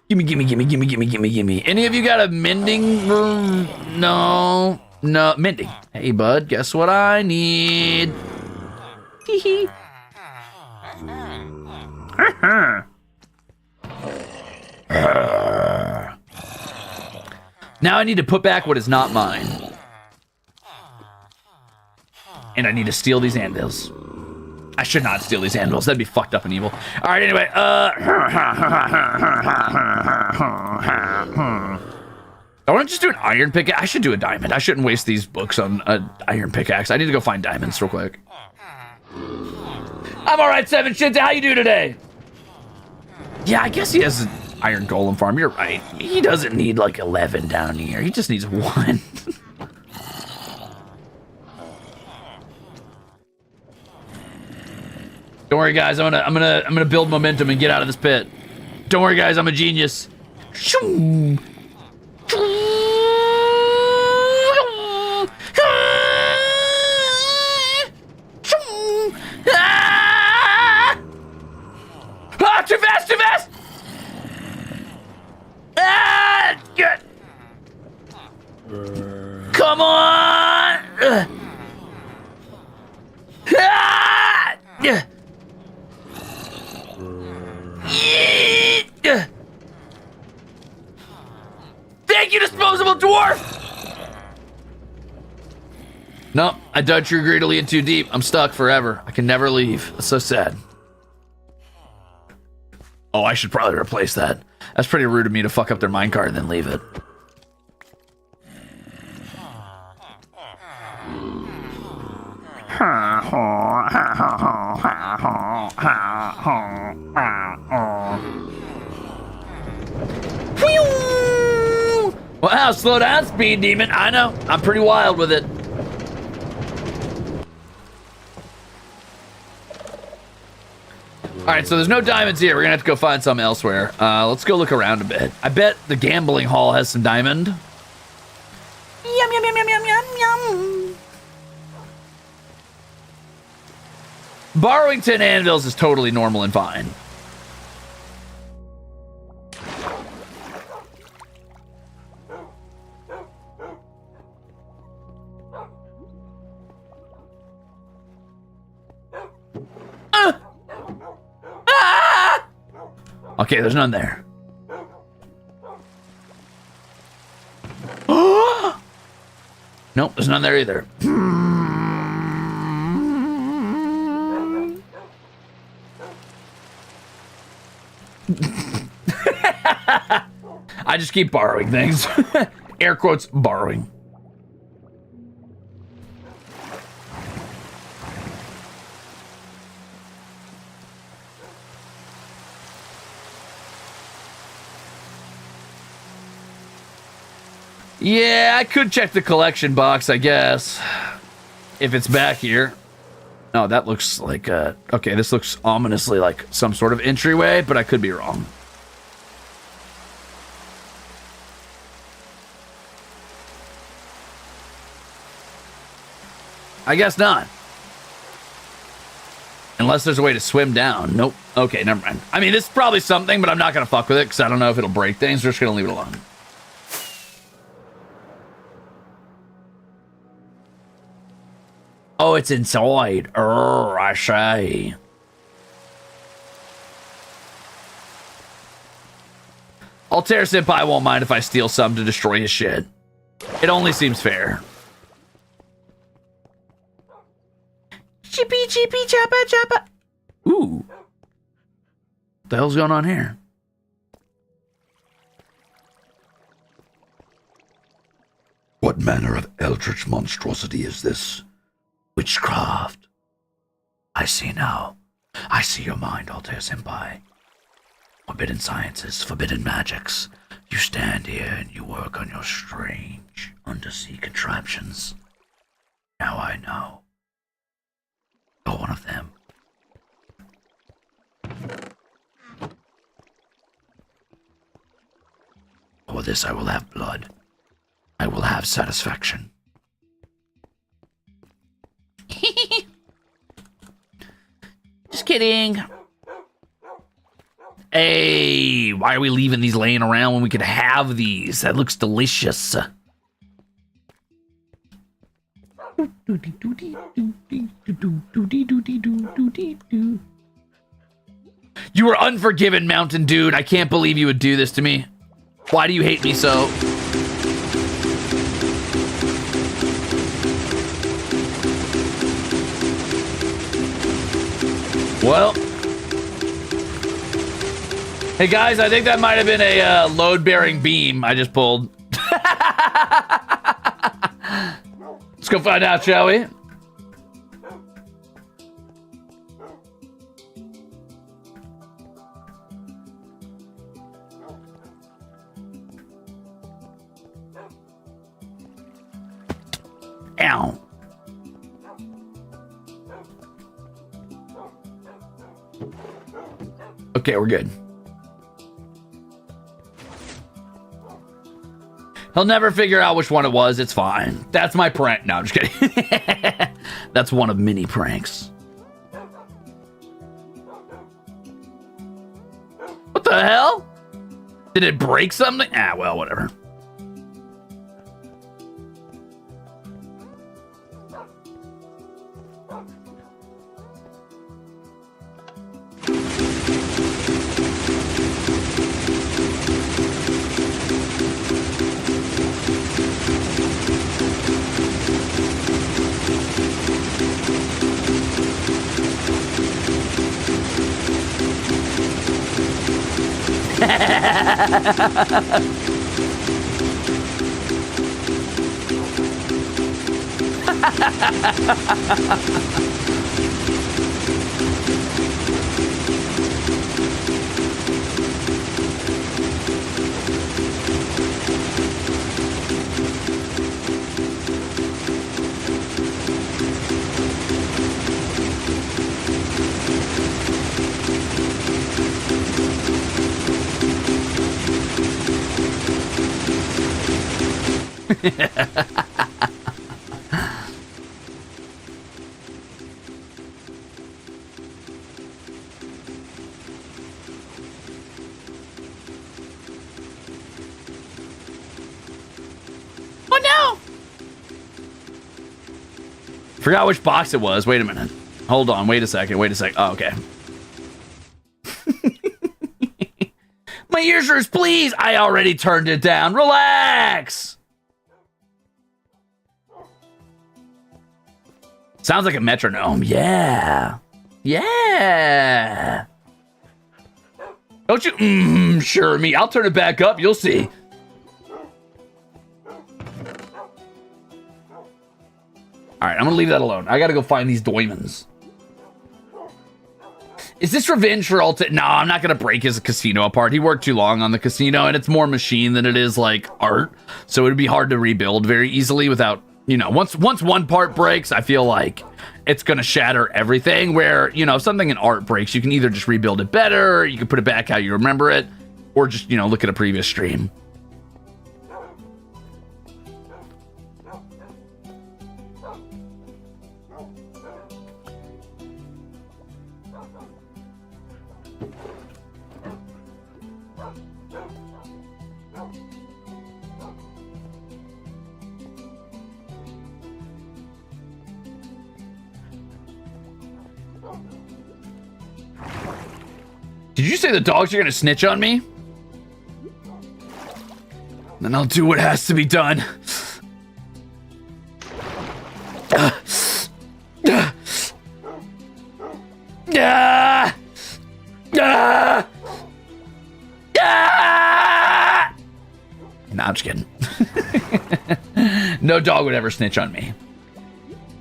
Gimme. Any of you got a mending room? No. Mending. Hey, bud, guess what I need? Hee. Now I need to put back what is not mine. And I need to steal these anvils. I should not steal these anvils. That'd be fucked up and evil. All right, anyway. I want to just do an iron pickaxe. I should do a diamond. I shouldn't waste these books on an iron pickaxe. I need to go find diamonds real quick. I'm all right, Seven Shits. How you do today? Yeah, I guess he has an iron golem farm. You're right. He doesn't need like 11 down here. He just needs 1. Don't worry, guys. I'm gonna build momentum and get out of this pit. Don't worry, guys. I'm a genius. Shoo. Ah, too fast, too fast! Ah, good. Come on! Ah! Thank you, disposable dwarf! No, I dug too greedily and too deep. I'm stuck forever. I can never leave. That's so sad. Oh, I should probably replace that. That's pretty rude of me to fuck up their minecart and then leave it. Wow, slow down, speed demon. I know. I'm pretty wild with it. All right, so there's no diamonds here. We're gonna have to go find some elsewhere. Let's go look around a bit. I bet the gambling hall has some diamond. Yum, yum, yum, yum, yum, yum, yum. Borrowing 10 anvils is totally normal and fine. Okay, there's none there. Nope, there's none there either. I just keep borrowing things. Air quotes, borrowing. Yeah, I could check the collection box, I guess. If it's back here. Oh, that looks like okay, this looks ominously like some sort of entryway, but I could be wrong. I guess not. Unless there's a way to swim down. Nope. Okay, never mind. I mean, this is probably something, but I'm not going to fuck with it because I don't know if it'll break things. We're just going to leave it alone. Oh, it's inside. I say. Altair Senpai won't mind if I steal some to destroy his shit. It only seems fair. Chippy, chippy, choppa, choppa. Ooh. What the hell's going on here? What manner of eldritch monstrosity is this? Witchcraft. I see now. I see your mind, Altair Senpai. Forbidden sciences, forbidden magics. You stand here and you work on your strange undersea contraptions. Now I know. You're one of them. For this I will have blood. I will have satisfaction. Just kidding. Hey, why are we leaving these laying around when we could have these? That looks delicious. You were unforgiven, Mountain Dude. I can't believe you would do this to me. Why do you hate me so? Well. Hey guys, I think that might have been a load-bearing beam I just pulled. Let's go find out, shall we? Ow. Okay, we're good. He'll never figure out which one it was. It's fine. That's my prank. No, I'm just kidding. That's one of many pranks. What the hell? Did it break something? Ah, well, whatever. Oh no! Forgot which box it was. Wait a minute. Hold on. Wait a second. Wait a second. Oh, okay. My ears hurts, please. I already turned it down. Relax. Sounds like a metronome. Yeah. Yeah. Don't you sure me. I'll turn it back up. You'll see. All right, I'm going to leave that alone. I got to go find these diamonds. Is this revenge for Alta? No, I'm not going to break his casino apart. He worked too long on the casino, and it's more machine than it is, like, art. So it would be hard to rebuild very easily without, you know, once one part breaks, I feel like it's going to shatter everything. Where, you know, if something in art breaks, you can either just rebuild it better, you can put it back how you remember it, or just, you know, look at a previous stream. Did you say the dogs are gonna snitch on me? Then I'll do what has to be done. Nah, I'm just kidding. No dog would ever snitch on me.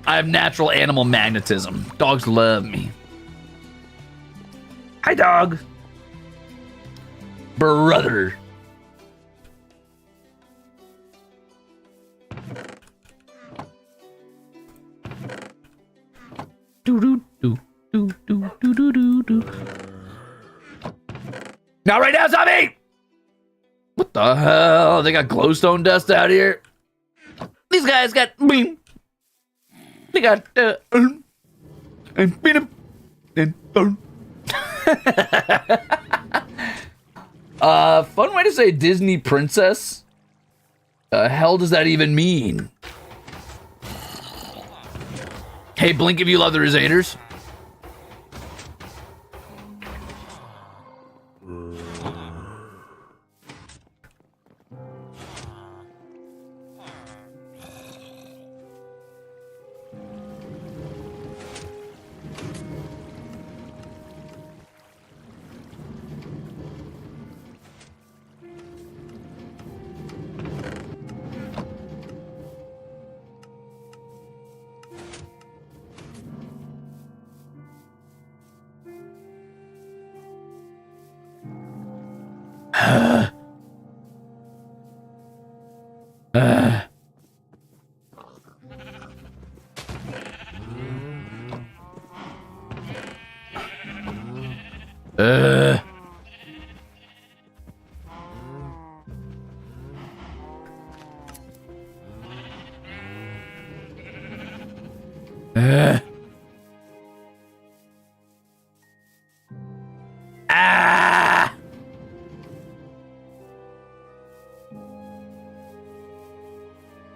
I have natural animal magnetism. Dogs love me. Hi, dog. Brother. Do do do do do do do do do. Not right now, zombie! What the hell? They got glowstone dust out here. These guys got boom. They got and beat him and boom. Fun way to say Disney princess. Hell does that even mean? Hey, blink if you love the Ruzeators. Ah!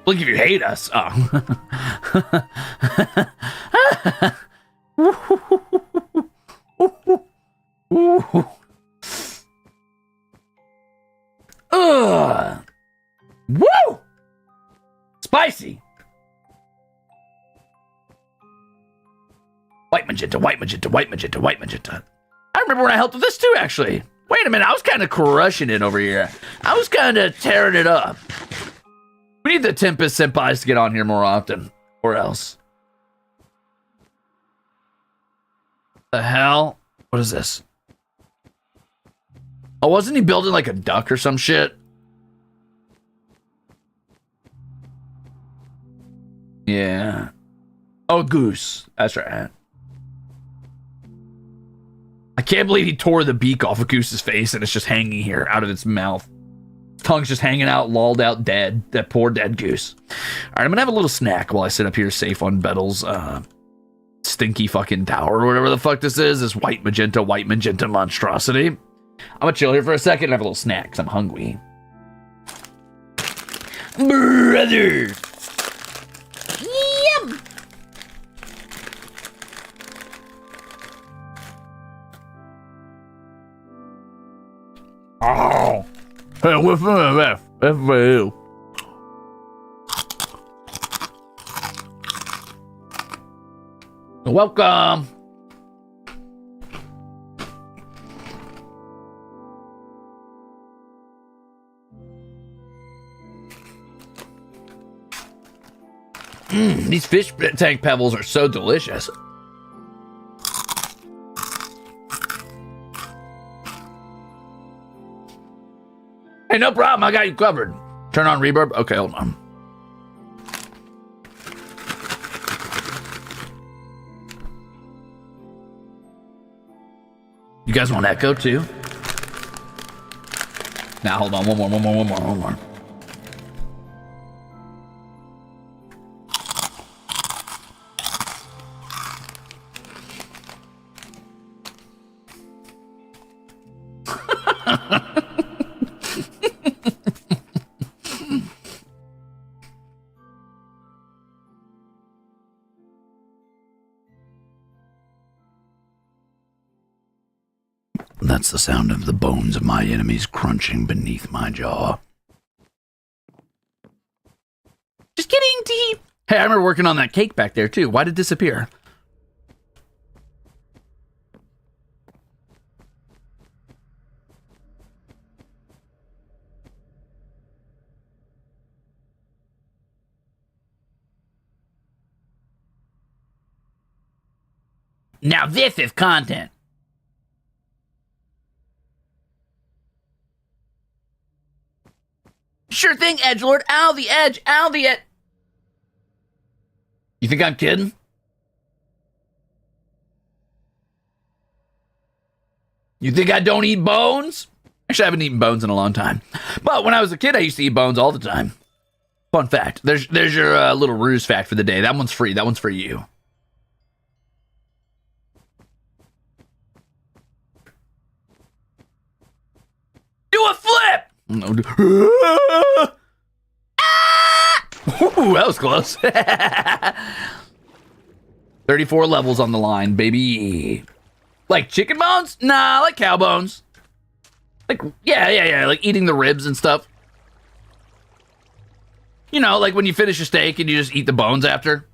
Look, if you hate us. Oh. Ugh. Woo! Spicy. White magenta, white magenta, white magenta, white magenta. I remember when I helped with this too, actually. Wait a minute, I was kind of crushing it over here. I was kind of tearing it up. We need the Tempest Senpais to get on here more often, or else. The hell? What is this? Oh, wasn't he building like a duck or some shit? Yeah. Oh, goose. That's right. I can't believe he tore the beak off of Goose's face and it's just hanging here out of its mouth. Tongue's just hanging out, lolled out, dead. That poor dead goose. All right, I'm gonna have a little snack while I sit up here safe on Bettle's stinky fucking tower or whatever the fuck this is. This white magenta monstrosity. I'm gonna chill here for a second and have a little snack because I'm hungry. Brother! Yum! Oh! Hey, what's that? That's for you. Welcome. These fish tank pebbles are so delicious. Hey, no problem. I got you covered. Turn on reverb. Okay, hold on. You guys want echo too? Now hold on. One more. That's the sound of the bones of my enemies crunching beneath my jaw. Just kidding, T. Hey, I remember working on that cake back there too. Why did it disappear? Now this is content. Sure thing, edgelord. Ow, the edge. Ow, the edge. You think I'm kidding? You think I don't eat bones? Actually, I haven't eaten bones in a long time. But when I was a kid, I used to eat bones all the time. Fun fact. There's your little Ruze fact for the day. That one's free. That one's for you. Do a flip! Ah! Ooh, that was close. 34 levels on the line, baby. Like chicken bones? Nah, like cow bones. Like, yeah. Like eating the ribs and stuff. You know, like when you finish a steak and you just eat the bones after.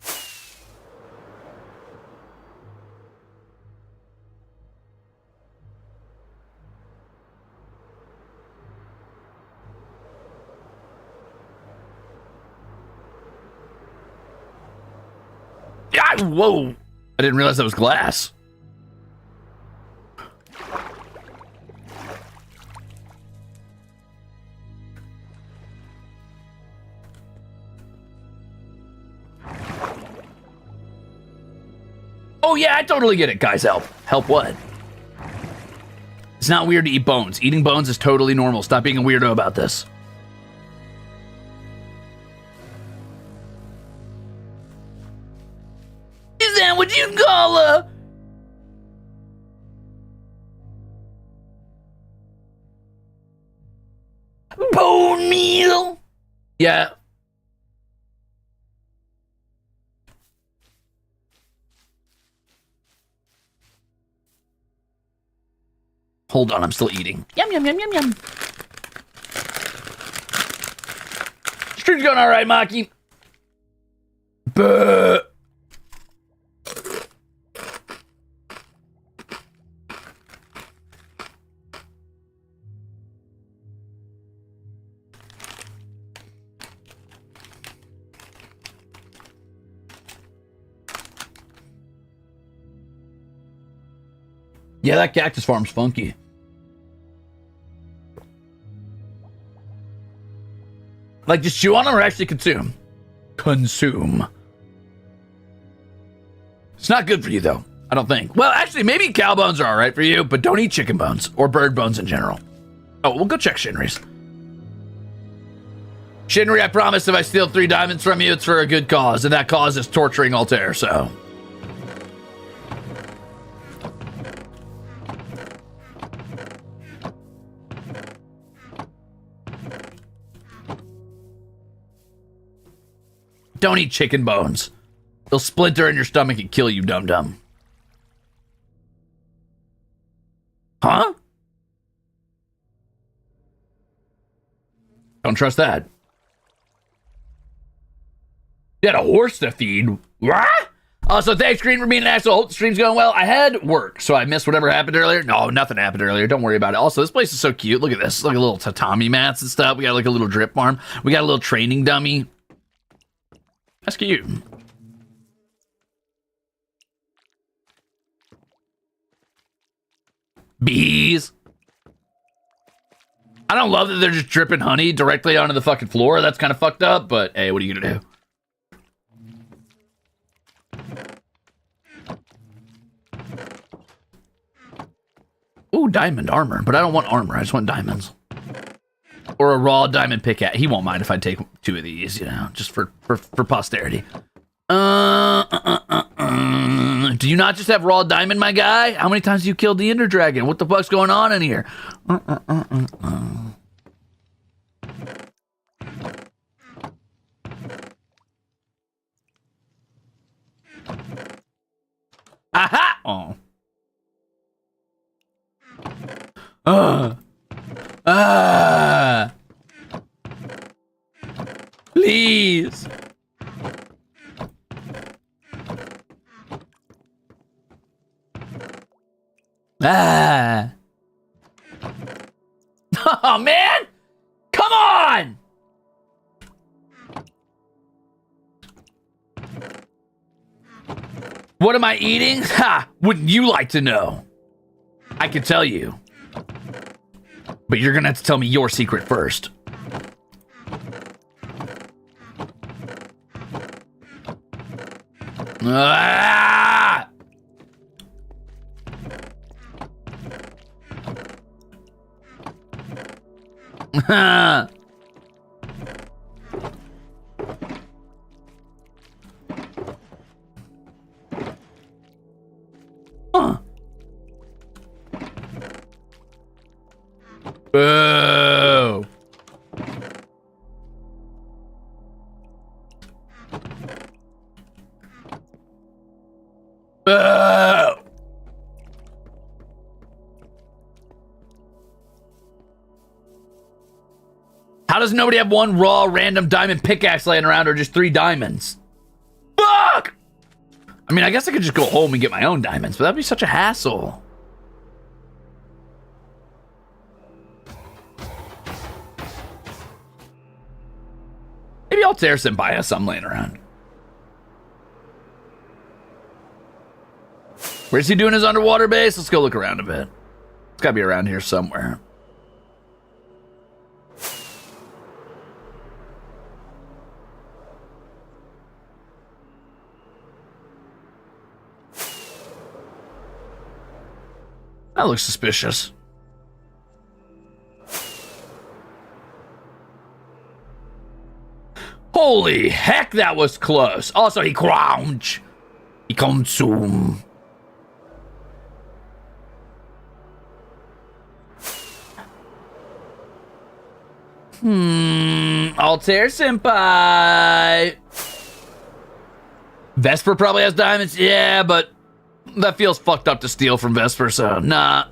Whoa. I didn't realize that was glass. Oh, yeah, I totally get it. Guys, help. Help what? It's not weird to eat bones. Eating bones is totally normal. Stop being a weirdo about this. Is that what you call a... bone meal? Yeah. Hold on, I'm still eating. Yum, yum, yum, yum, yum. Stream's going all right, Maki. Buh. Yeah, that cactus farm's funky. Like, just chew on them or actually consume? Consume. It's not good for you, though. I don't think. Well, actually, maybe cow bones are all right for you, but don't eat chicken bones or bird bones in general. Oh, we'll go check Shinri's. Shinri, I promise if I steal 3 diamonds from you, it's for a good cause, and that cause is torturing Altair, so... Don't eat chicken bones. They'll splinter in your stomach and kill you, dum-dum. Huh? Don't trust that. You had a horse to feed. What? Also, thanks, Green, for being an asshole. Hope the stream's going well. I had work, so I missed whatever happened earlier. No, nothing happened earlier. Don't worry about it. Also, this place is so cute. Look at this. Like a little tatami mats and stuff. We got like a little drip farm. We got a little training dummy. That's cute. Bees. I don't love that they're just dripping honey directly onto the fucking floor. That's kind of fucked up, but hey, what are you gonna do? Ooh, diamond armor, but I don't want armor. I just want diamonds. Or a raw diamond pickaxe. He won't mind if I take 2 of these, you know, just for posterity. Do you not just have raw diamond, my guy? How many times have you killed the Ender Dragon? What the fuck's going on in here? Aha! Oh. Please. Oh, man. Come on. What am I eating? Ha! Wouldn't you like to know? I can tell you. But you're gonna have to tell me your secret first. Ah! Huh. Boo. Boo. How does nobody have 1 raw random diamond pickaxe laying around or just 3 diamonds? Fuck! I mean, I guess I could just go home and get my own diamonds, but that'd be such a hassle. Maybe I'll tear some buy us some laying around. Where's he doing his underwater base? Let's go look around a bit. It's gotta be around here somewhere. That looks suspicious. Holy heck, that was close. Also, he crouch. He consume. Altair Senpai. Vesper probably has diamonds. Yeah, but that feels fucked up to steal from Vesper, so nah.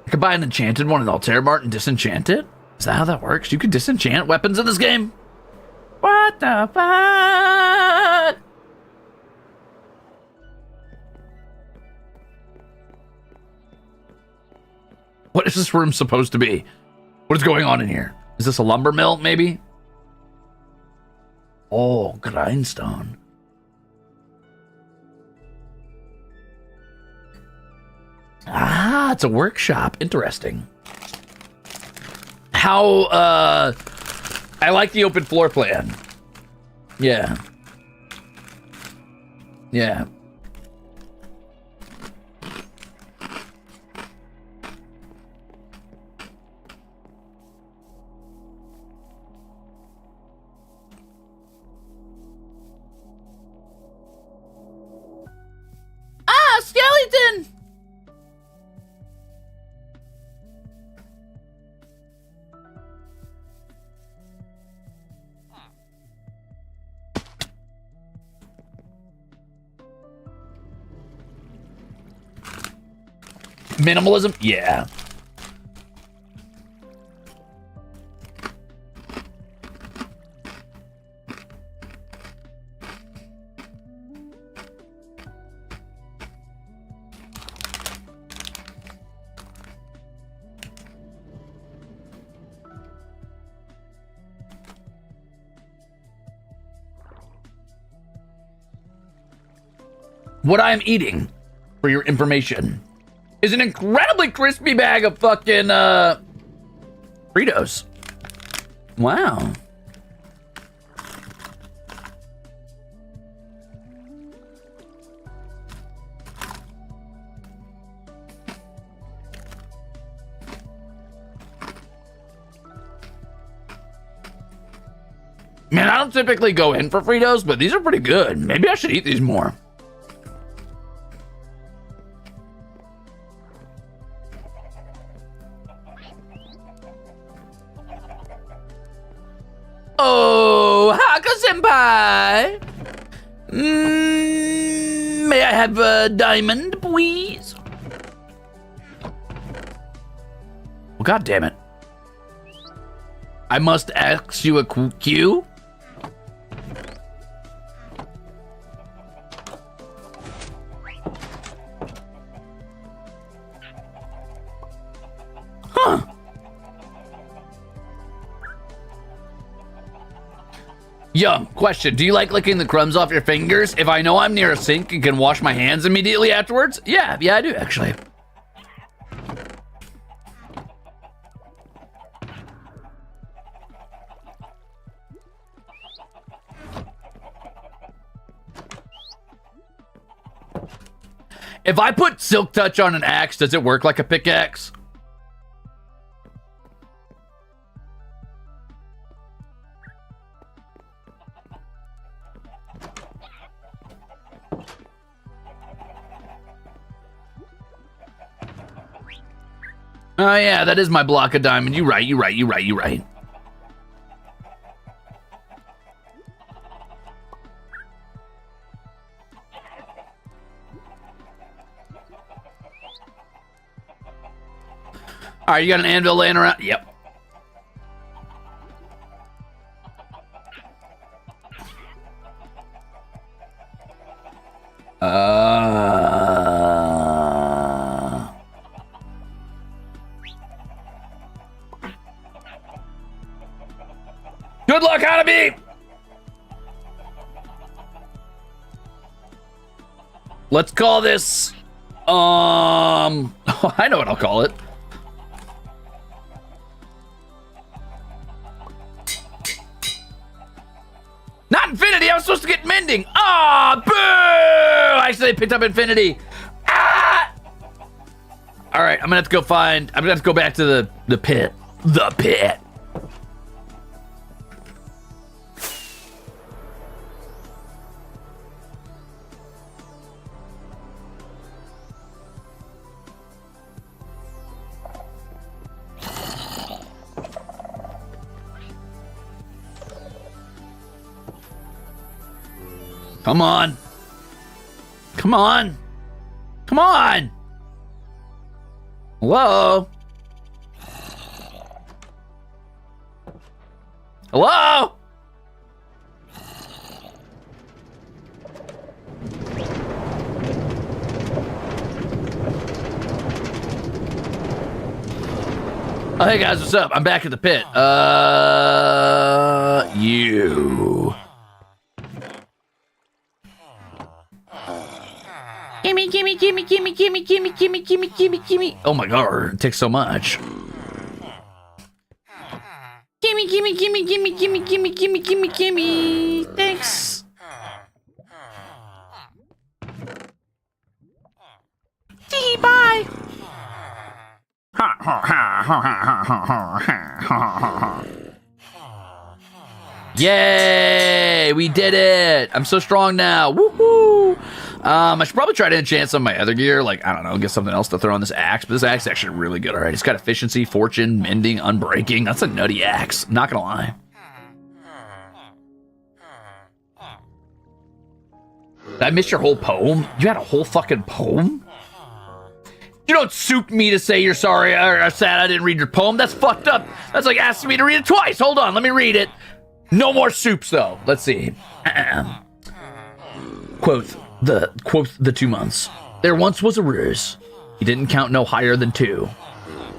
I could buy an enchanted one in Altair Mart and disenchant it? Is that how that works? You can disenchant weapons in this game? What the fuck? What is this room supposed to be? What is going on in here? Is this a lumber mill, maybe? Oh, grindstone. Ah, it's a workshop. Interesting. How, I like the open floor plan. Yeah. Yeah. Ah, skeleton! Minimalism? Yeah. What I am eating, for your information, is an incredibly crispy bag of fucking Fritos. Wow. Man, I don't typically go in for Fritos, but these are pretty good. Maybe I should eat these more. Oh, Haka-senpai! May I have a diamond, please? Well, God damn it. I must ask you a cue? Huh. Yo, question. Do you like licking the crumbs off your fingers? If I know I'm near a sink and can wash my hands immediately afterwards? Yeah, I do, actually. If I put Silk Touch on an axe, does it work like a pickaxe? Oh yeah, that is my block of diamond. You right. All right, you got an anvil laying around? Yep. Good luck, Hanabi! Let's call this, I know what I'll call it. Not infinity, I was supposed to get mending. Ah, boo! I accidentally picked up infinity. Ah! All right, I'm gonna have to go find. I'm gonna have to go back to the pit. The pit. Come on. Come on. Come on. Hello? Hello? Oh, hey guys, what's up? I'm back at the pit. You. Gimme, gimme, gimme, gimme, gimme, gimme, gimme, gimme, gimme, gimme. Oh my god, it takes so much. Gimme, gimme, gimme, gimme, gimme, gimme, gimme, gimme, gimme. Thanks. See, bye. Yay! We did it! I'm so strong now. Woohoo! I should probably try to enchant some of my other gear, like, I don't know, get something else to throw on this axe, but this axe is actually really good, alright? It's got efficiency, fortune, mending, unbreaking. That's a nutty axe, not gonna lie. Did I miss your whole poem? You had a whole fucking poem? You don't soup me to say you're sorry or sad I didn't read your poem. That's fucked up. That's like asking me to read it twice. Hold on, let me read it. No more soups, though. Let's see. Quoth the 2 months. There once was a Ruze. He didn't count no higher than 2.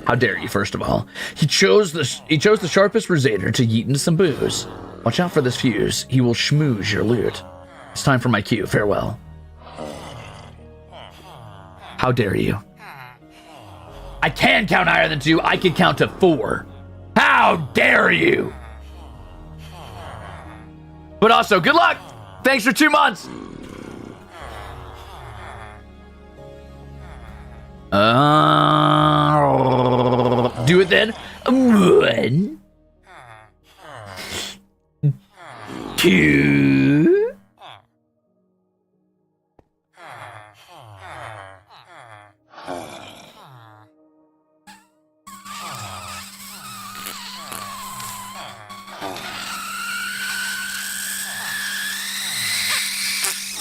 How dare you, first of all. He chose the sharpest Ruzader to yeet into some booze. Watch out for this fuse. He will schmooze your loot. It's time for my cue. Farewell. How dare you. I can count higher than 2. I can count to 4. How dare you. But also, good luck. Thanks for 2 months. Do it then. 1, 2.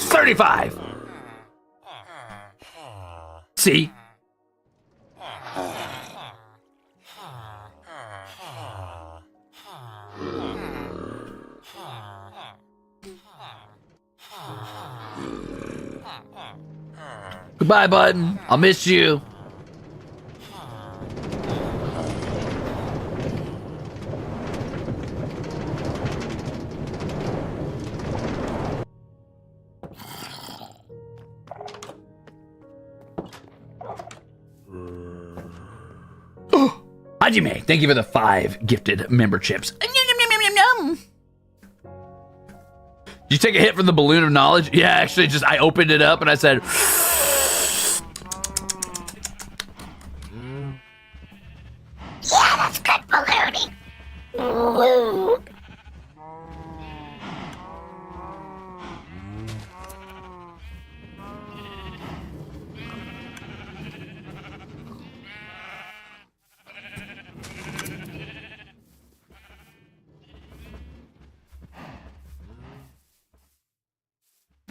$35. See? Goodbye, button. I'll miss you. Hajime, thank you for the 5 gifted member chips. Did you take a hit from the balloon of knowledge? Yeah, actually, I opened it up and I said... Yeah, that's good ballooning. Woo.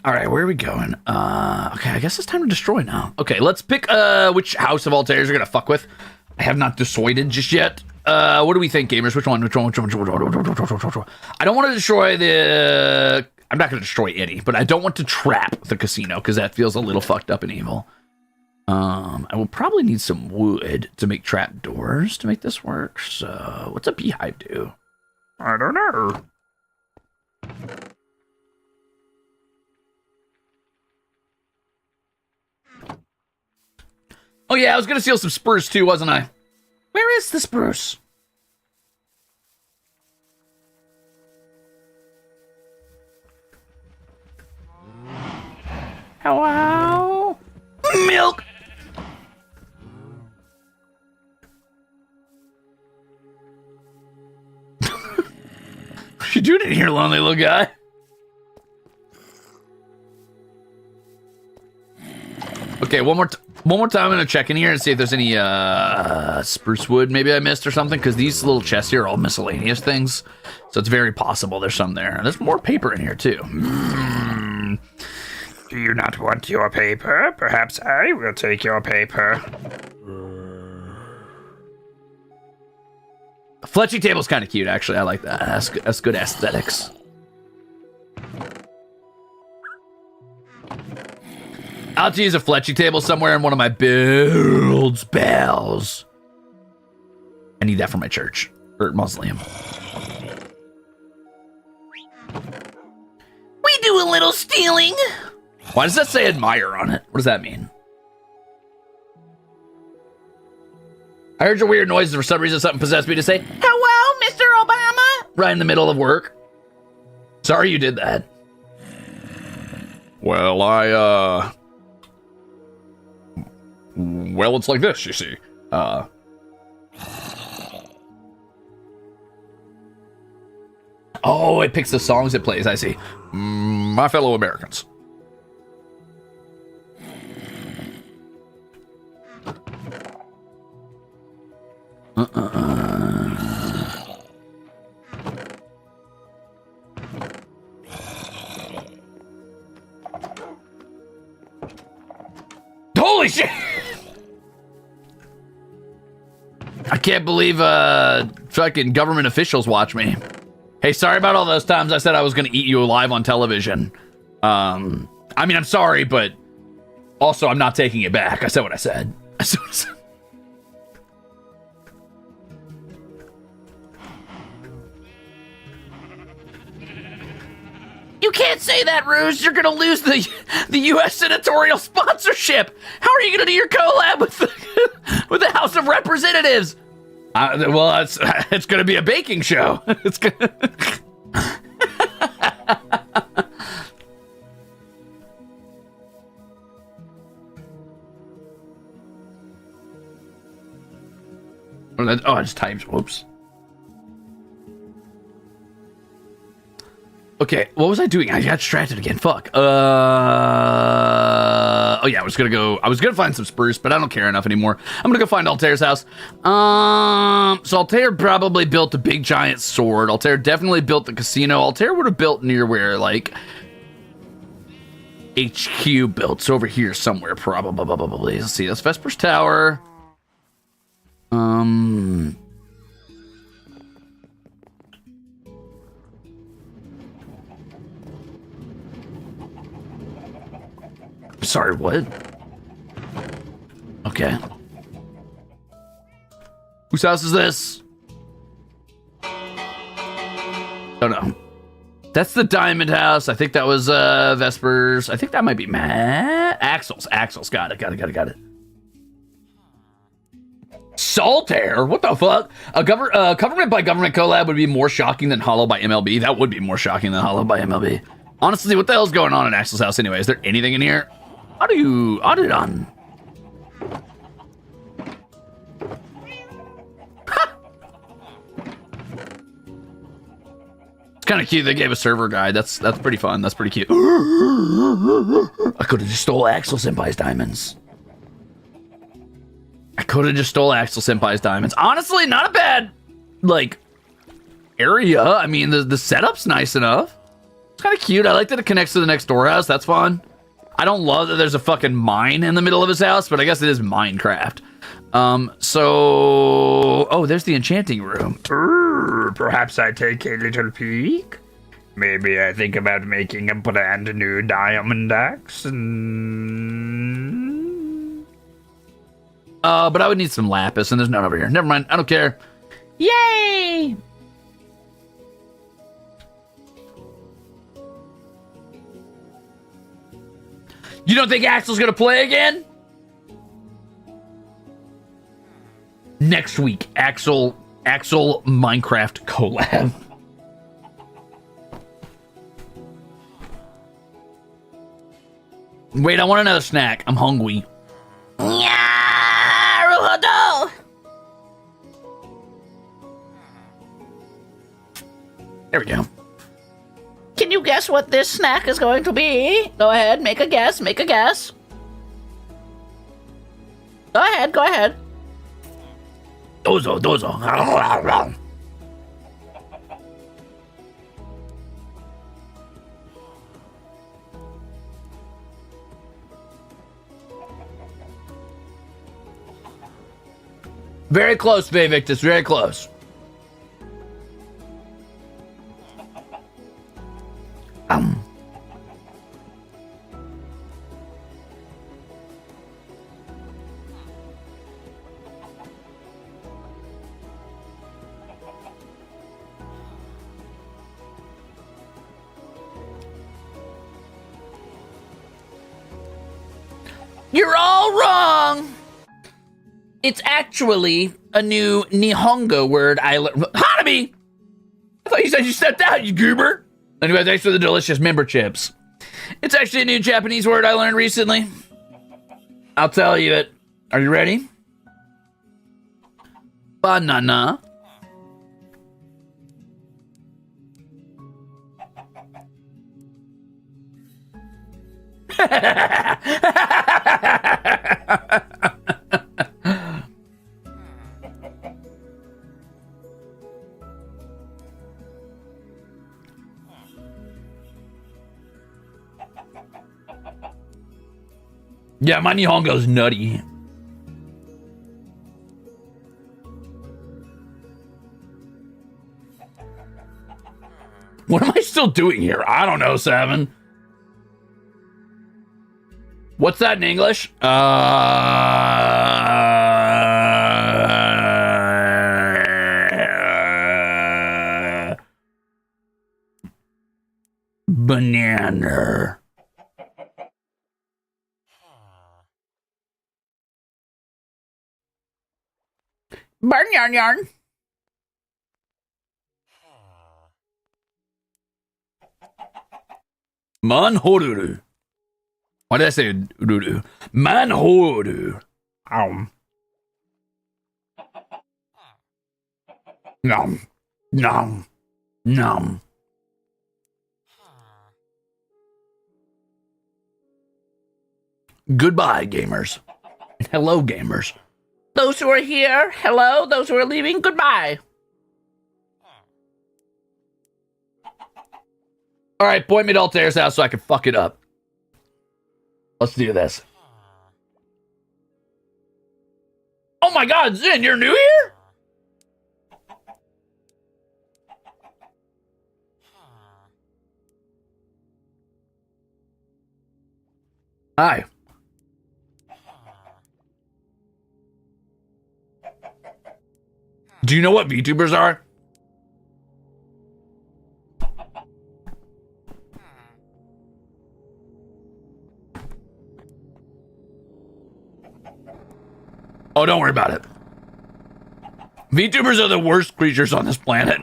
All right, where are we going? Okay, I guess it's time to destroy now. Okay, let's pick which house of Altair's are gonna fuck with. I have not decided just yet. What do we think, gamers? Which one? I don't want to destroy the... I'm not gonna destroy any, but I don't want to trap the casino because that feels a little fucked up and evil. I will probably need some wood to make trap doors to make this work. So, what's a beehive do? I don't know. Oh yeah, I was gonna steal some spruce too, wasn't I? Where is the spruce? Hello? Milk! you doing in here, lonely little guy? Okay, one more time. I'm gonna check in here and see if there's any spruce wood maybe I missed or something, because these little chests here are all miscellaneous things, so it's very possible there's some there. And there's more paper in here too. Do you not want your paper? Perhaps I will take your paper. A fletchy table's kind of cute, actually. I like that. That's good aesthetics. I'll have to use a fletchy table somewhere in one of my builds bells. I need that for my church or mausoleum. We do a little stealing. Why does that say admire on it? What does that mean? I heard your weird noises. For some reason, something possessed me to say, hello, Mr. Obama, right in the middle of work. Sorry you did that. Well, well, it's like this, you see. Oh, it picks the songs it plays, I see. My fellow Americans. Holy shit! I can't believe fucking government officials watch me. Hey, sorry about all those times I said I was gonna eat you alive on television. I mean, I'm sorry, but also I'm not taking it back. I said what I said. I said what I said. You can't say that, Ruze. You're gonna lose the U.S. senatorial sponsorship. How are you gonna do your collab with with the House of Representatives? Well, it's gonna be a baking show. It's gonna. Oh, I just typed. Whoops. Okay, what was I doing? I got distracted again. Fuck. Oh yeah, I was gonna find some spruce, but I don't care enough anymore. I'm gonna go find Altair's house. So Altair probably built a big giant sword. Altair definitely built the casino. Altair would have built near where, like, HQ built. So over here somewhere, probably. Let's see, that's Vesper's Tower. Sorry, what? Okay. Whose house is this? Oh no. That's the Diamond House. I think that was Vesper's. I think that might be Axel's. Got it. Saltaire? What the fuck? A government by government collab would be more shocking than Holo by MLB. That would be more shocking than Holo by MLB. Honestly, what the hell's going on in Axel's house anyway? Is there anything in here? How do you audit on? It's kind of cute. They gave a server guide. That's pretty fun. That's pretty cute. I could have just stole Axel Senpai's diamonds. Honestly, not a bad, like, area. I mean, the setup's nice enough. It's kind of cute. I like that it connects to the next door house. That's fun. I don't love that there's a fucking mine in the middle of his house, but I guess it is Minecraft. Oh, there's the enchanting room. Perhaps I take a little peek. Maybe I think about making a brand new diamond axe. But I would need some lapis, and there's none over here. Never mind. I don't care. Yay! You don't think Axel's gonna play again? Next week, Axel Minecraft collab. Wait, I want another snack. I'm hungry. There we go. guess what this snack is going to be? Go ahead, make a guess, make a guess. Go ahead, go ahead. Dozo, dozo. Very close, Vivictus, very close. You're all wrong. It's actually a new Nihongo word I learned. Hanami! I thought you said you stepped out, you goober. Anyway, thanks for the delicious member chips. It's actually a new Japanese word I learned recently. I'll tell you it. Are you ready? Banana. Yeah, my Nihongo's nutty. What am I still doing here? I don't know, Seven. What's that in English? Banana. Barn yarn yarn. Manhoruru. Why did I say Ruru? Manhoruru. Nom. Nom. Nom. Goodbye, gamers. Hello, gamers. Those who are here, hello. Those who are leaving, goodbye. All right, point me to Altair's house so I can fuck it up. Let's do this. Oh my god, Zin, you're new here? Hi. Do you know what VTubers are? Oh, don't worry about it. VTubers are the worst creatures on this planet.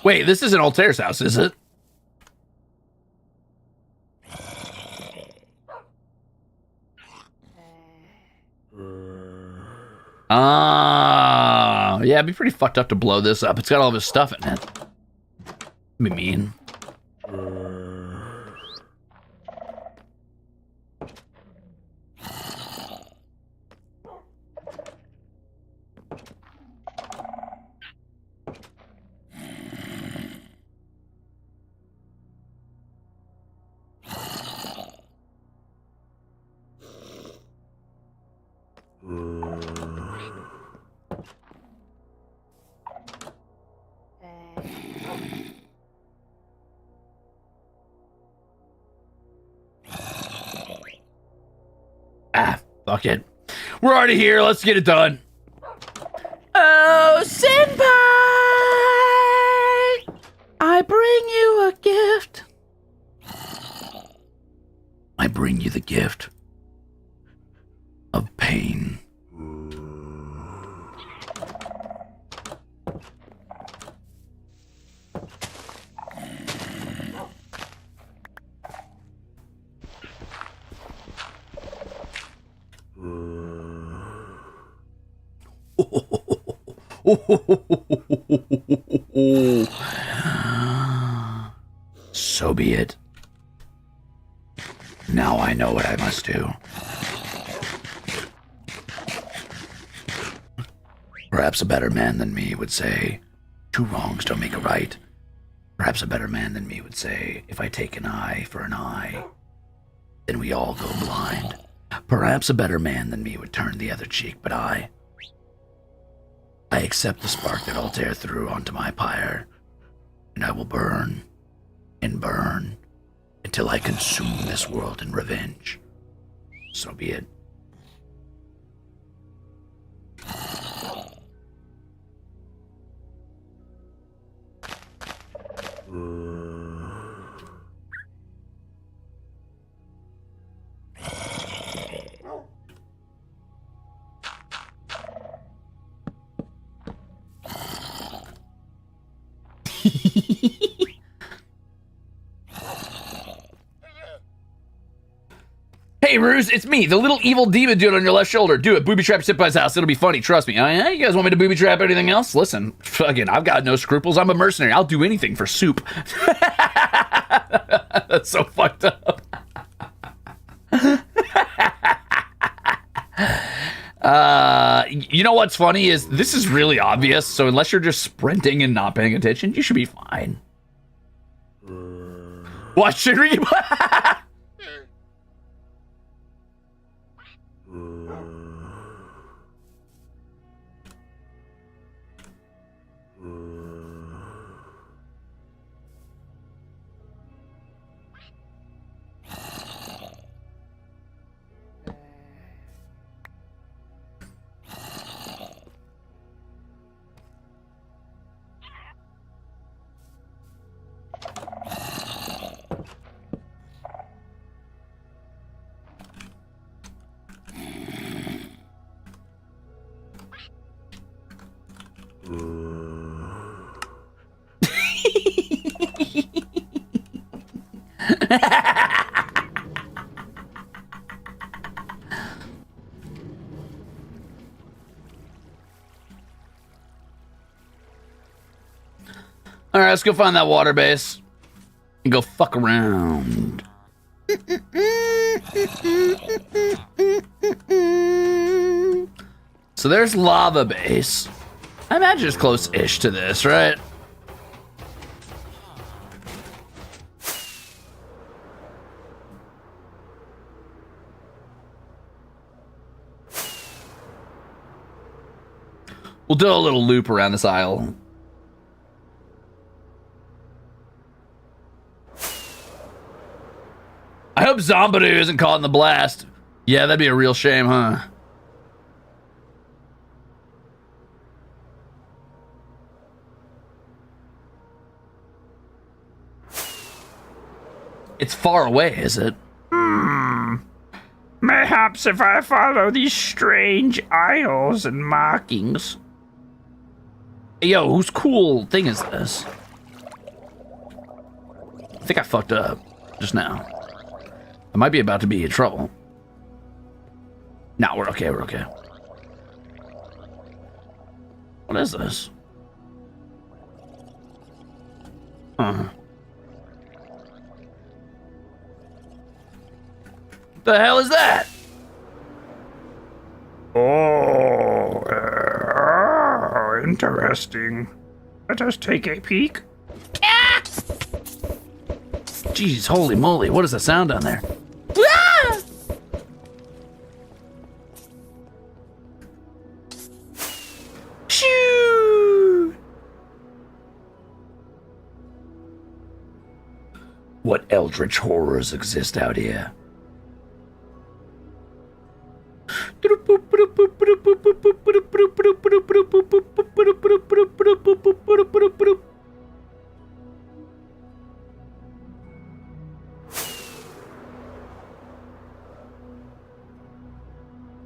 Wait, this isn't Altair's house, is it? Ah, yeah, it'd be pretty fucked up to blow this up. It's got all of his stuff in it. Be mean. Fuck it. We're already here. Let's get it done. Oh, Senpai! I bring you a gift. I bring you the gift of pain. So be it. Now I know what I must do. Perhaps a better man than me would say, 2 wrongs don't make a right. Perhaps a better man than me would say, if I take an eye for an eye, then we all go blind. Perhaps a better man than me would turn the other cheek, but I accept the spark that Altair threw onto my pyre, and I will burn and burn until I consume this world in revenge. So be it. Hey, Ruze, it's me, the little evil demon dude on your left shoulder. Do it. Booby trap Senpai's house. It'll be funny. Trust me. Oh, yeah? You guys want me to booby trap anything else? Listen, fucking, I've got no scruples. I'm a mercenary. I'll do anything for soup. That's so fucked up. You know what's funny is this is really obvious. So unless you're just sprinting and not paying attention, you should be fine. What should we? All right, let's go find that water base and go fuck around. So there's lava base. I imagine it's close-ish to this, right? We'll do a little loop around this isle. I hope Zombaroo isn't caught in the blast. Yeah, that'd be a real shame, huh? It's far away, is it? Mayhaps if I follow these strange aisles and markings. Hey, yo, whose cool thing is this? I think I fucked up just now. I might be about to be in trouble. No, we're okay, we're okay. What is this? Huh. The hell is that? Oh, interesting. Let us take a peek. Jeez, holy moly, what is the sound down there? Shoo! What eldritch horrors exist out here?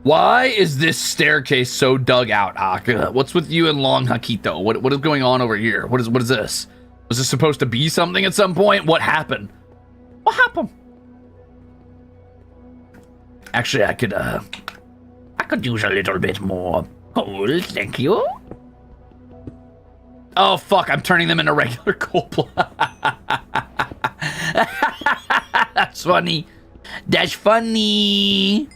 Why is this staircase so dug out, Haka? What's with you and Long Hakito? What is going on over here? What is this? Was this supposed to be something at some point? What happened? What happened? Actually, I could use a little bit more coal, thank you. Oh, fuck, I'm turning them into regular coal blocks. That's funny. That's funny.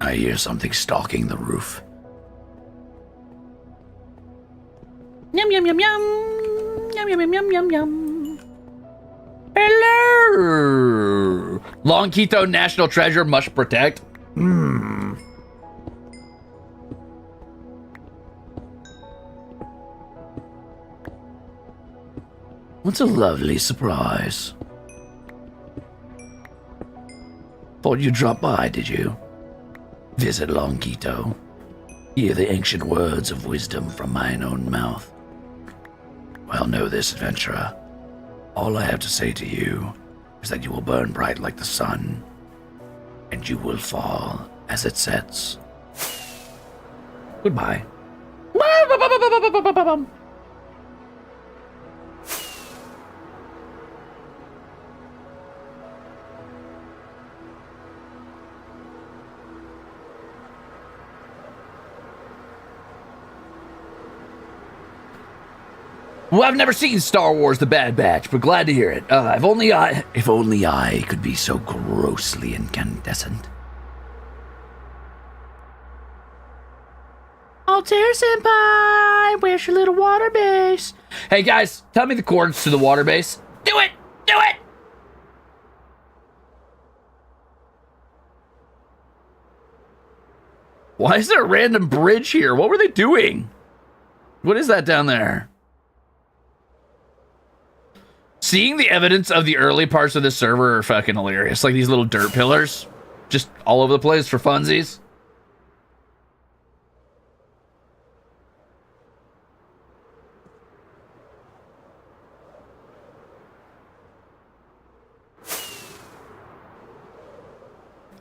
I hear something stalking the roof. Yum yum yum yum. Yum yum yum yum yum yum. Hello. Long Quito National Treasure must protect. What's a lovely surprise. Thought you'd drop by, did you? Visit Long Quito. Hear the ancient words of wisdom from mine own mouth. Well, know this, adventurer. All I have to say to you is that you will burn bright like the sun, and you will fall as it sets. Goodbye. Well, I've never seen Star Wars: The Bad Batch, but glad to hear it. If only I could be so grossly incandescent. Altair Senpai, where's your little water base? Hey guys, tell me the coordinates to the water base. Do it! Do it! Why is there a random bridge here? What were they doing? What is that down there? Seeing the evidence of the early parts of this server are fucking hilarious. Like these little dirt pillars, just all over the place for funsies.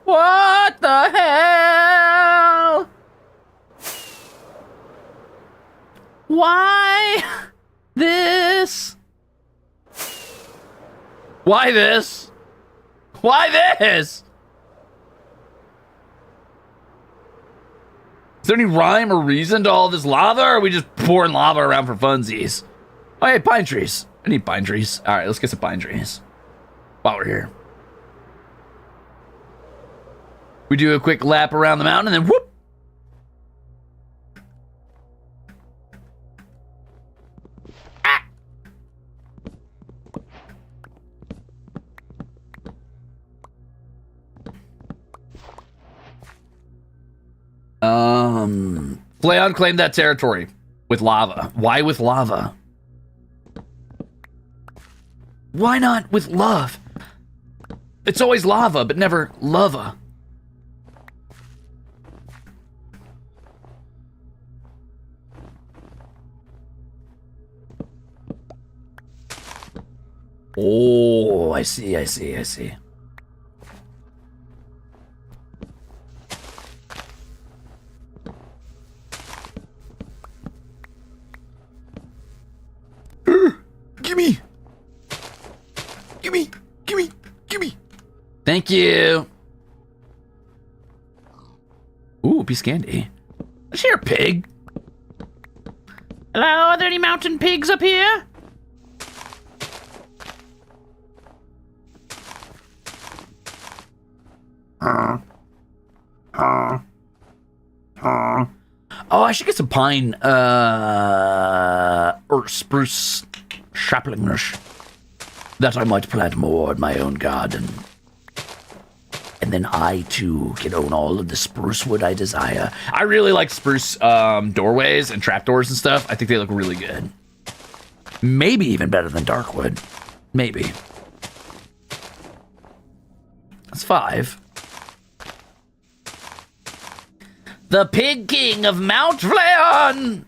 What the hell? Why this? Why this? Why this? Is there any rhyme or reason to all this lava, or are we just pouring lava around for funsies? Oh, hey, pine trees. I need pine trees. All right, let's get some pine trees while we're here. We do a quick lap around the mountain and then whoop. Flayon claimed that territory with lava. Why with lava? Why not with love? It's always lava, but never lava. Oh, I see. Gimme. Thank you. Ooh, piece of candy. I hear a pig. Hello, are there any mountain pigs up here? Oh, I should get some pine, or spruce saplingers that I might plant more in my own garden. And then I, too, can own all of the spruce wood I desire. I really like spruce doorways and trapdoors and stuff. I think they look really good. Maybe even better than dark wood. Maybe. That's 5. The Pig King of Mount Flayon!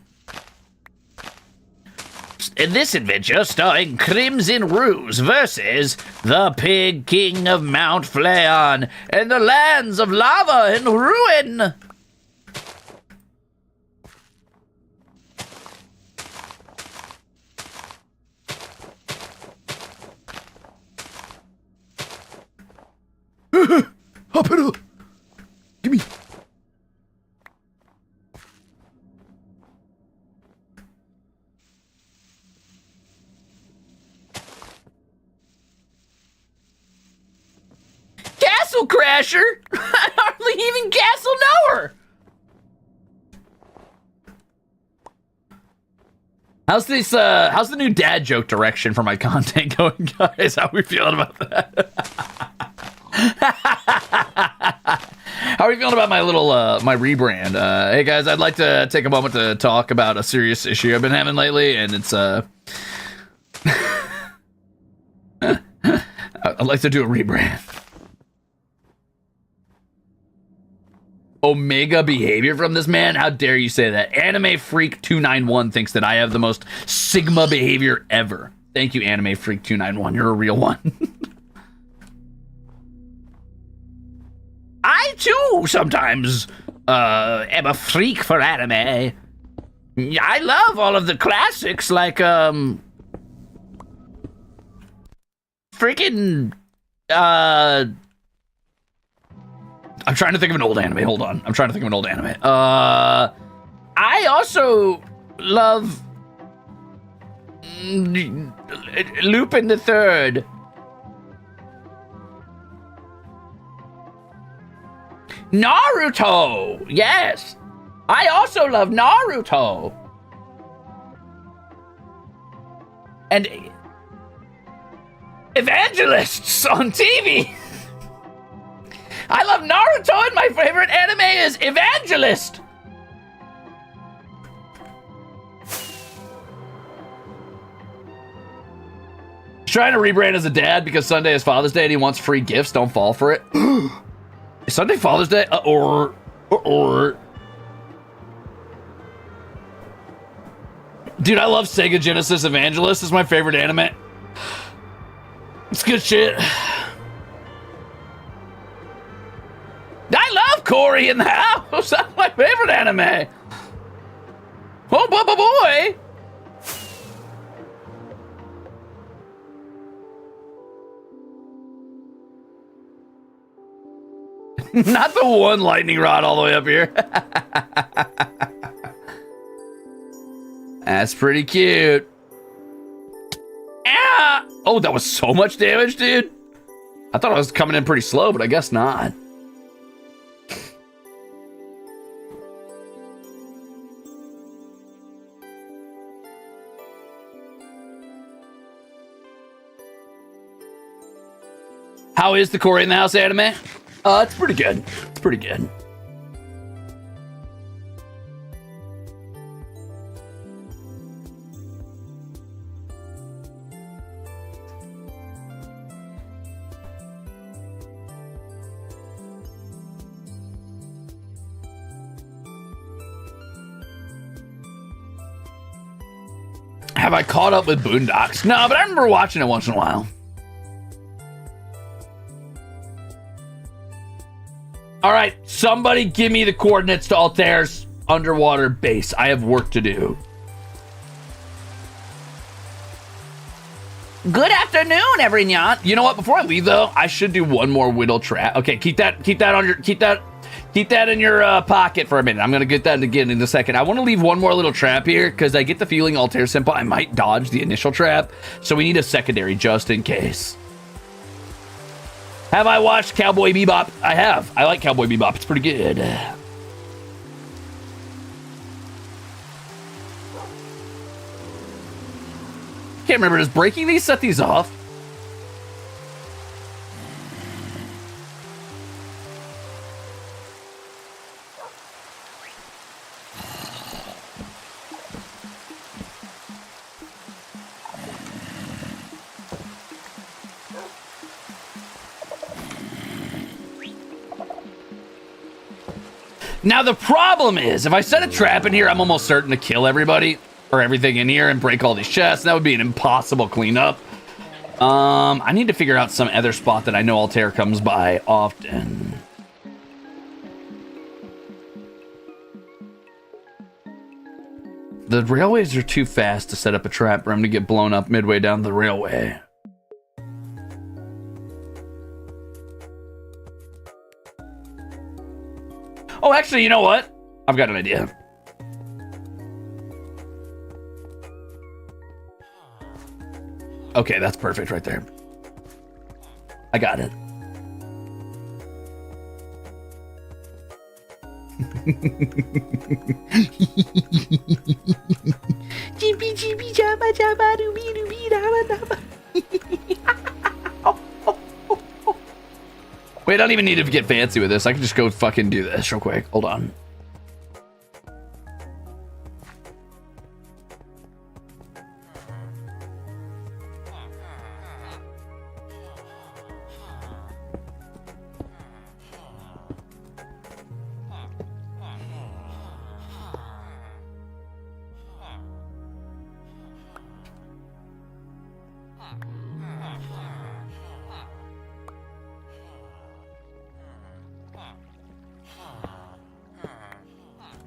In this adventure, starring Crimzon Rulez versus the Pig King of Mount Flayon and the lands of lava and ruin! Hop it up. Give me. Castle Crasher! I hardly even castle know her! How's the new dad joke direction for my content going, guys? How are we feeling about that? How are we feeling about my little, my rebrand? Hey guys, I'd like to take a moment to talk about a serious issue I've been having lately, and it's, I'd like to do a rebrand. Omega behavior from this man? How dare you say that? Anime Freak 291 thinks that I have the most Sigma behavior ever. Thank you, Anime Freak 291. You're a real one. I too sometimes am a freak for anime. I love all of the classics like freaking I'm trying to think of an old anime. Hold on. I'm trying to think of an old anime. I also love Lupin the Third. Naruto. Yes. I also love Naruto. And evangelists on TV. I love Naruto, and my favorite anime is Evangelist. He's trying to rebrand as a dad because Sunday is Father's Day and he wants free gifts. Don't fall for it. Is Sunday Father's Day? Dude, I love Sega Genesis Evangelist. It's my favorite anime. It's good shit. I love Corey in the house. That's my favorite anime. Oh, boy. Not the one lightning rod all the way up here. That's pretty cute. Ah! Oh, that was so much damage, dude. I thought I was coming in pretty slow, but I guess not. How is the Corey in the House anime? It's pretty good. It's pretty good. Have I caught up with Boondocks? No, but I remember watching it once in a while. All right, somebody give me the coordinates to Altair's underwater base. I have work to do. Good afternoon, everyone. You know what? Before I leave, though, I should do one more whittle trap. Okay, keep that in your pocket for a minute. I'm gonna get that again in a second. I want to leave one more little trap here because I get the feeling Altair Senpai might dodge the initial trap, so we need a secondary just in case. Have I watched Cowboy Bebop? I have. I like Cowboy Bebop. It's pretty good. Can't remember. Does breaking these set these off? Now the problem is, if I set a trap in here, I'm almost certain to kill everybody or everything in here and break all these chests. That would be an impossible cleanup. I need to figure out some other spot that I know Altair comes by often. The railways are too fast to set up a trap for him to get blown up midway down the railway. Oh, actually, you know what? I've got an idea. Okay, that's perfect right there. I got it. Wait, I don't even need to get fancy with this. I can just go fucking do this real quick. Hold on.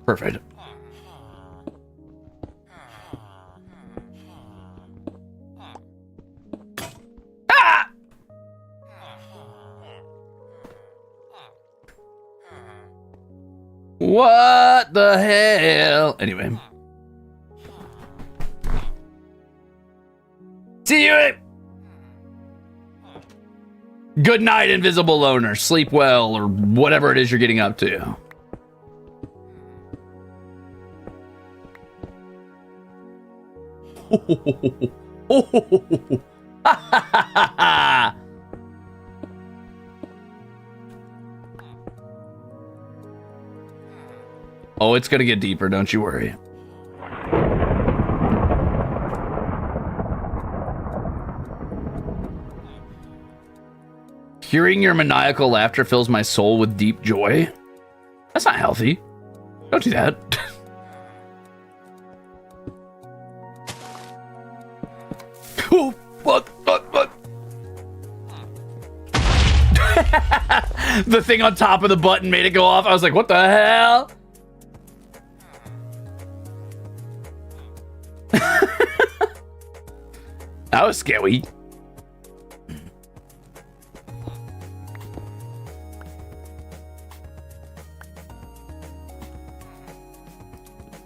Perfect. Ah! What the hell? Anyway. See you. Good night, invisible loner. Sleep well, or whatever it is you're getting up to. Oh, it's gonna get deeper, don't you worry. Hearing your maniacal laughter fills my soul with deep joy. That's not healthy. Don't do that. Oh, what? The thing on top of the button made it go off. I was like, what the hell? That was scary.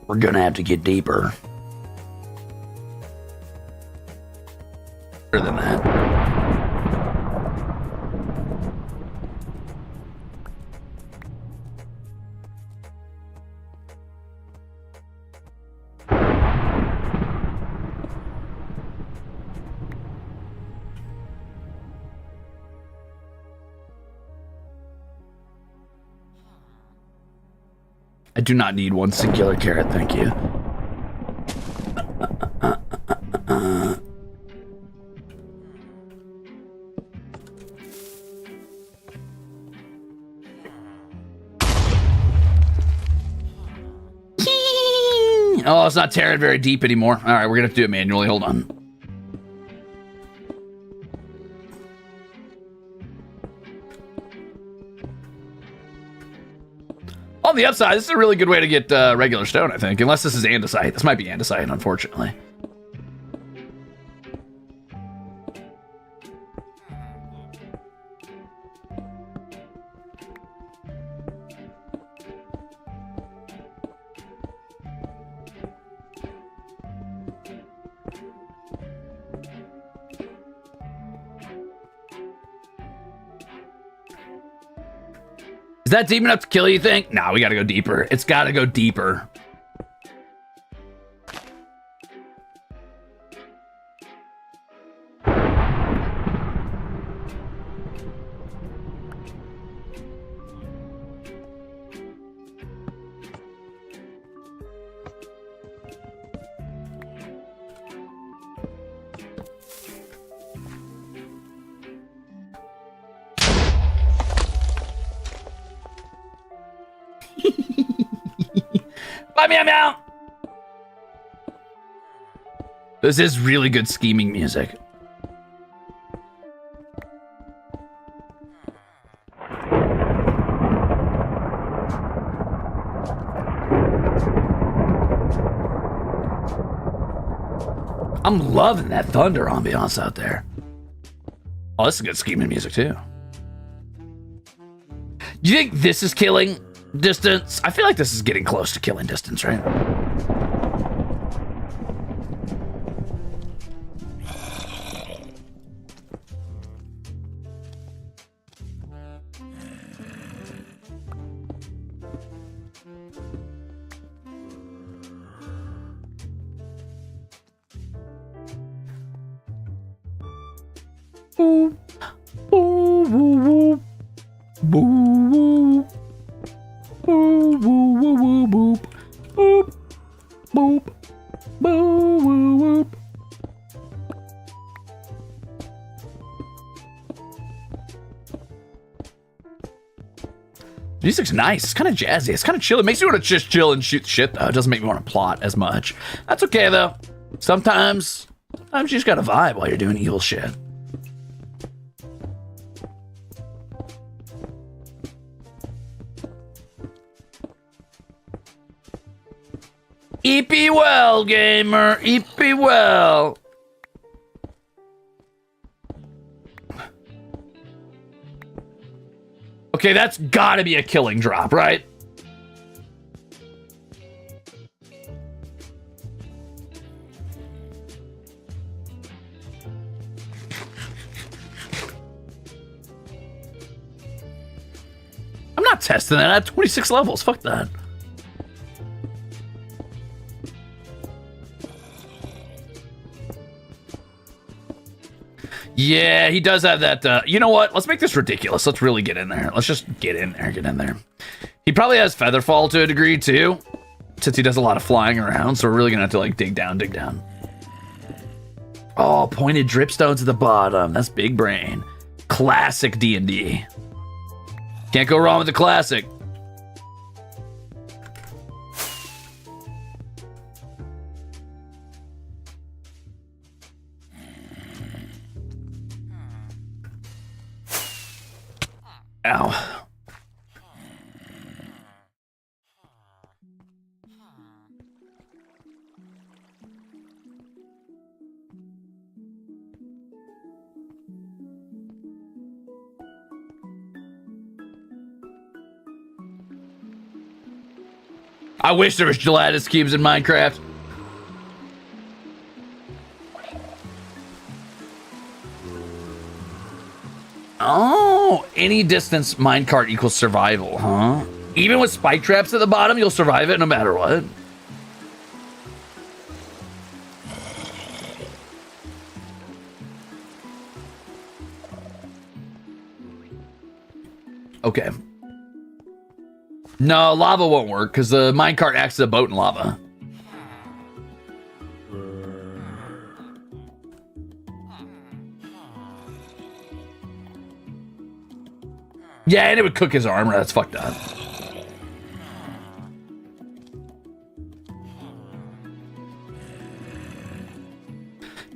We're gonna have to get deeper. Than that. I do not need one singular carrot, thank you. Oh, it's not tearing very deep anymore. All right, we're gonna have to do it manually. Hold on. On the upside, this is a really good way to get regular stone, I think. Unless this is andesite. This might be andesite, unfortunately. Is that deep enough to kill you think? Nah, we gotta go deeper. It's gotta go deeper. Meow meow. This is really good scheming music. I'm loving that thunder ambiance out there. Oh, this is good scheming music too. Do you think this is killing? Distance. I feel like this is getting close to killing distance, right? Boop. Boop, boop, boop. Boop. Boop, boop, boop, boop, boop, boop, boop, boop. Music's nice. It's kind of jazzy. It's kind of chill. It makes you want to just chill and shoot shit, though. It doesn't make me want to plot as much. That's okay, though. Sometimes you just gotta vibe while you're doing evil shit. Eat be well, gamer. Eat be well. Okay, that's gotta be a killing drop, right? I'm not testing that. I have 26 levels. Fuck that. Yeah, he does have that. You know what? Let's make this ridiculous. Let's really get in there. Let's just get in there. Get in there. He probably has Featherfall to a degree, too. Since he does a lot of flying around. So we're really going to have to, like, dig down, dig down. Oh, pointed dripstones at the bottom. That's big brain. Classic D&D. Can't go wrong with the classic. Ow. I wish there was gelatinous cubes in Minecraft. Oh, any distance minecart equals survival, huh? Even with spike traps at the bottom, you'll survive it no matter what. Okay. No, lava won't work because the minecart acts as a boat in lava. Yeah, and it would cook his armor. That's fucked up.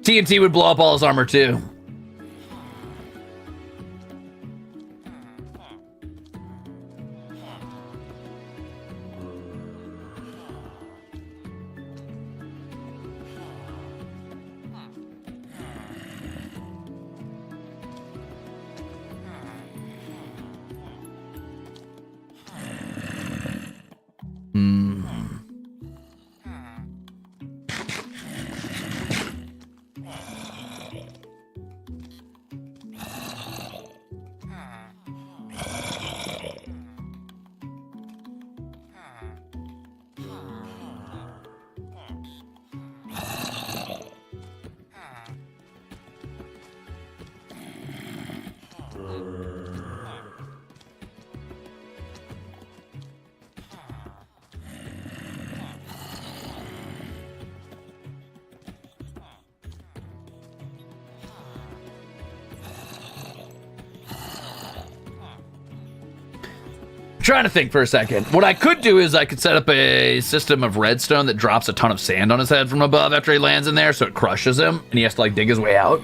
TNT would blow up all his armor too. Trying to think for a second. What I could do is I could set up a system of redstone that drops a ton of sand on his head from above after he lands in there, so it crushes him and he has to like dig his way out.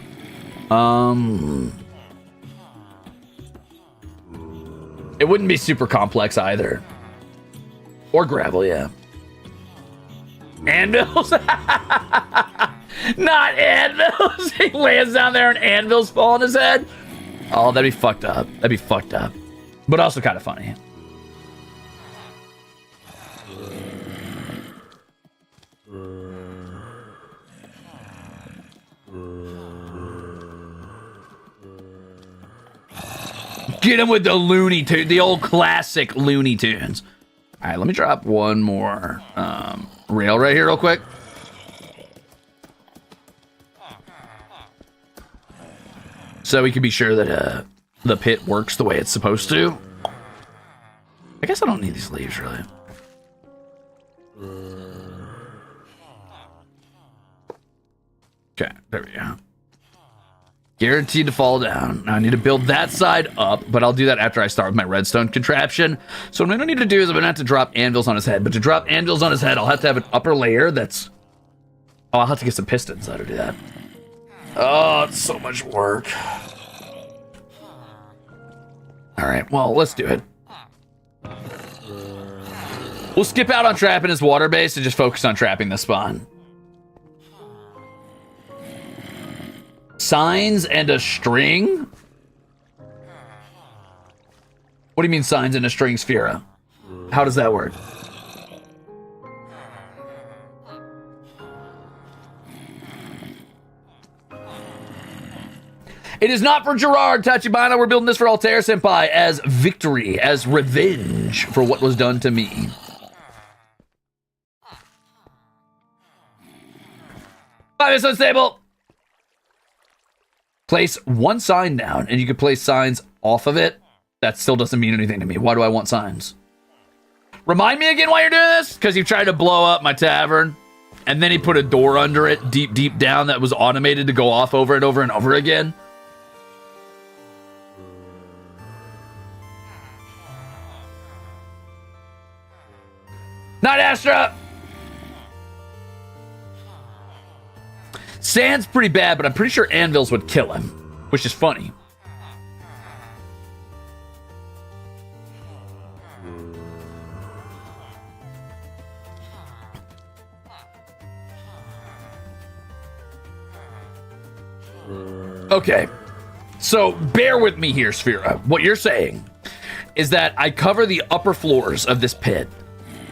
It wouldn't be super complex either. Or gravel, yeah. Anvils? Not anvils. He lands down there and anvils fall on his head. Oh, that'd be fucked up. That'd be fucked up. But also kind of funny. Get him with the Looney Tunes, the old classic Looney Tunes. All right, let me drop one more rail right here real quick. So we can be sure that the pit works the way it's supposed to. I guess I don't need these leaves, really. Okay, there we go. Guaranteed to fall down. Now I need to build that side up, but I'll do that after I start with my redstone contraption. So what I'm gonna need to do is I'm gonna have to drop anvils on his head, but to drop anvils on his head, I'll have to have an upper layer that's... Oh, I'll have to get some pistons though to do that. Oh, it's so much work. All right, well, let's do it. We'll skip out on trapping his water base and just focus on trapping the spawn. Signs and a string? What do you mean signs and a string, Sphera? How does that work? It is not for Gerard Tachibana. We're building this for Altair Senpai as victory, as revenge for what was done to me. Bye, Miss Unstable. Place one sign down, and you can place signs off of it. That still doesn't mean anything to me. Why do I want signs? Remind me again why you're doing this? Because you tried to blow up my tavern, and then he put a door under it deep, deep down that was automated to go off over and over and over again. Night Astra! Sand's pretty bad, but I'm pretty sure anvils would kill him, which is funny. Okay, so bear with me here, Sphera. What you're saying is that I cover the upper floors of this pit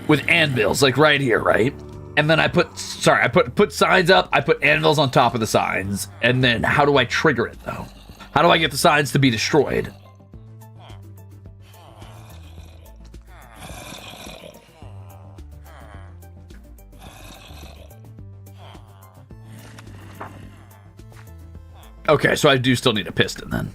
with anvils, like right here, right? And then I put signs up, I put anvils on top of the signs, and then how do I trigger it, though? How do I get the signs to be destroyed? Okay, so I do still need a piston, then.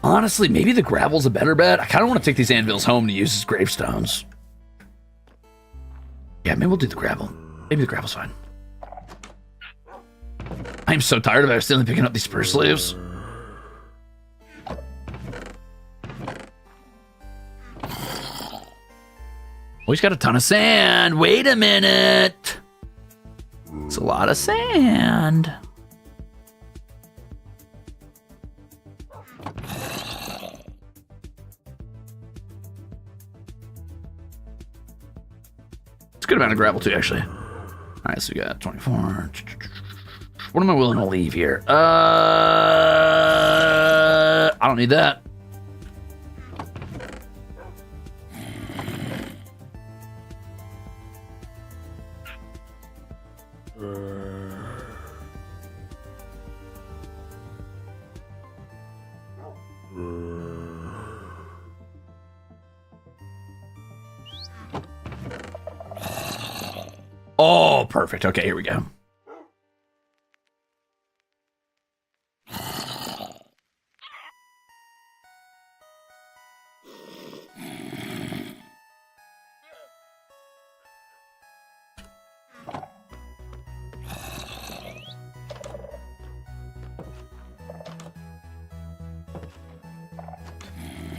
Honestly, maybe the gravel's a better bet. I kind of want to take these anvils home to use as gravestones. Yeah, maybe we'll do the gravel. Maybe the gravel's fine. I'm so tired of accidentally picking up these spruce leaves. Oh, he's got a ton of sand. Wait a minute. It's a lot of sand. Good amount of gravel too, actually. All right, so we got 24. What am I willing to leave here? I don't need that. Oh, perfect. Okay, here we go.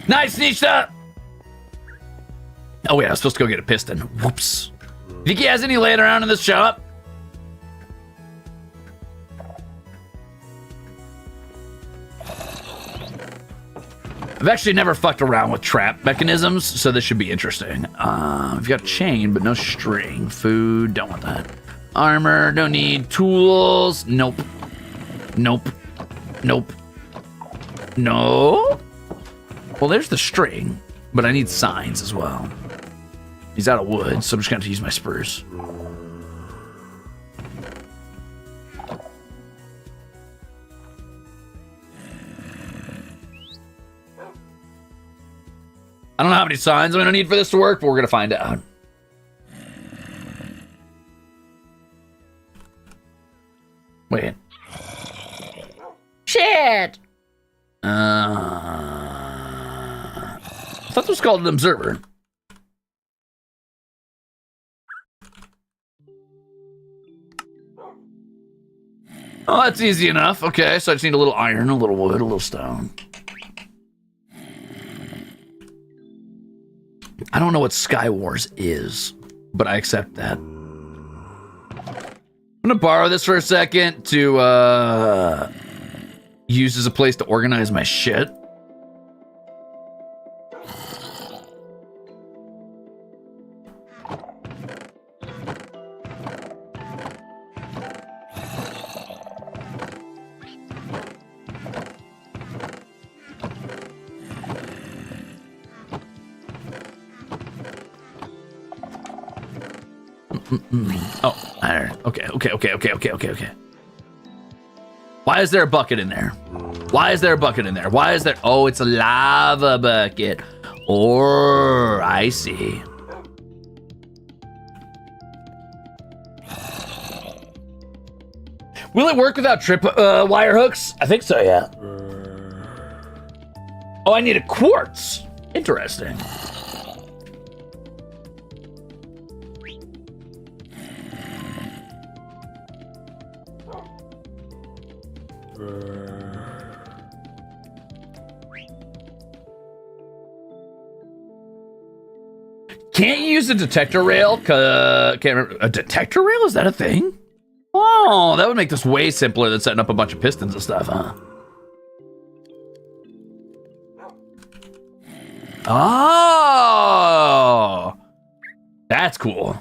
Nice, Nisha! Oh, wait, I was supposed to go get a piston. Whoops. Think he has any laying around in this shop? I've actually never fucked around with trap mechanisms, so this should be interesting. We've got chain, but no string. Food, don't want that. Armor, don't need. Tools, nope. Nope. Nope. No? Well, there's the string, but I need signs as well. He's out of wood, so I'm just going to use my spurs. I don't know how many signs I'm going to need for this to work, but we're going to find out. Wait. Shit! I thought this was called an observer. Oh, that's easy enough. Okay, so I just need a little iron, a little wood, a little stone. I don't know what Sky Wars is, but I accept that. I'm gonna borrow this for a second to use as a place to organize my shit. Oh, iron. Okay. Why is there a bucket in there? Why is there a bucket in there? Why is there? Oh, it's a lava bucket. Or I see. Will it work without trip wire hooks? I think so, yeah. Oh, I need a quartz. Interesting. Can't you use a detector rail? Can't remember. A detector rail? Is that a thing? Oh, that would make this way simpler than setting up a bunch of pistons and stuff, huh? Oh, that's cool.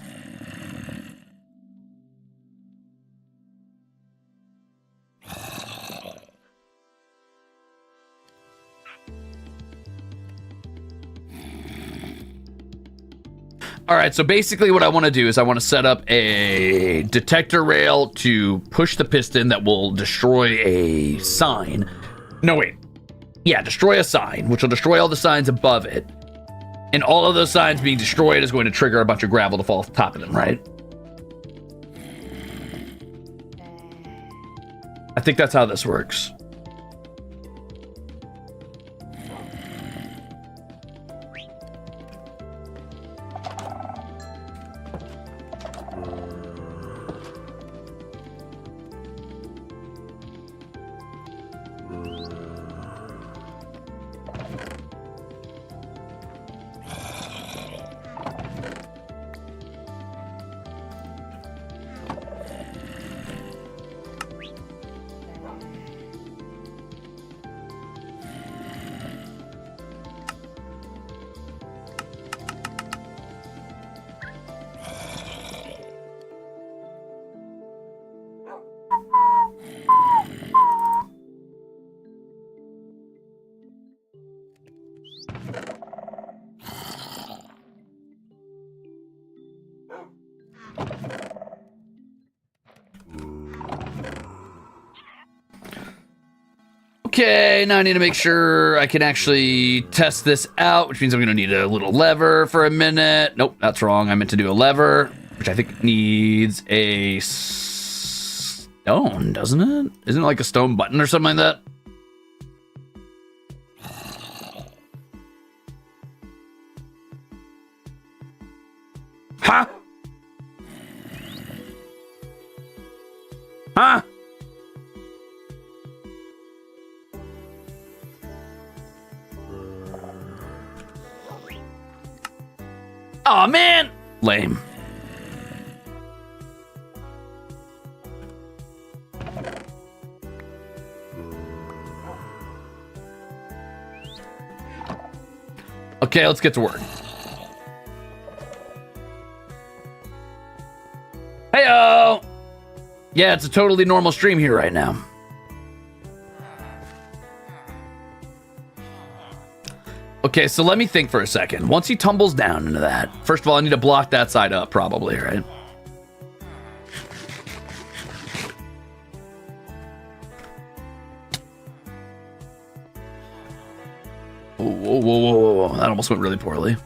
All right, so basically what I want to do is I want to set up a detector rail to push the piston that will destroy a sign. No, wait. Yeah, destroy a sign, which will destroy all the signs above it. And all of those signs being destroyed is going to trigger a bunch of gravel to fall off the top of them, right? I think that's how this works. Okay, now I need to make sure I can actually test this out, which means I'm going to need a little lever for a minute. Nope, that's wrong. I meant to do a lever, which I think needs a stone, doesn't it? Isn't it like a stone button or something like that? Huh? Huh? Aw, man! Lame. Okay, let's get to work. Heyo! Yeah, it's a totally normal stream here right now. Okay, so let me think for a second. Once he tumbles down into that, first of all, I need to block that side up, probably, right? Whoa, whoa, whoa, whoa, whoa. That almost went really poorly.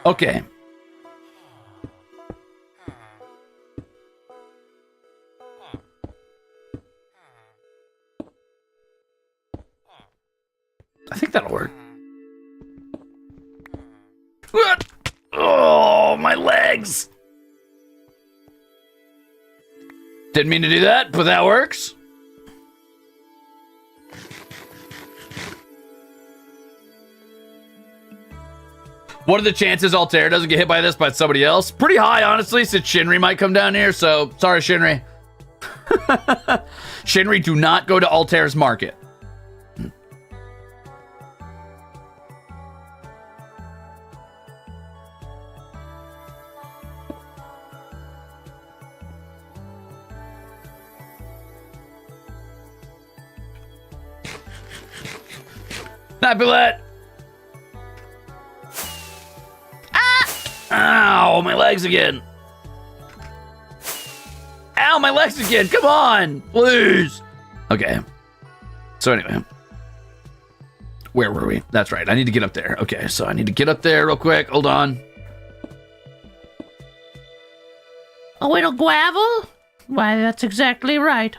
Okay. I think that'll work. Oh, my legs. Didn't mean to do that, but that works. What are the chances Altair doesn't get hit by this by somebody else? Pretty high, honestly, since Shinri might come down here, so sorry, Shinri. Shinri, do not go to Altair's market. Napulet! Ow, my legs again. Ow, my legs again. Come on, please. Okay. So anyway, where were we? That's right. I need to get up there. Okay, so I need to get up there real quick. Hold on. A little gravel? Why, that's exactly right.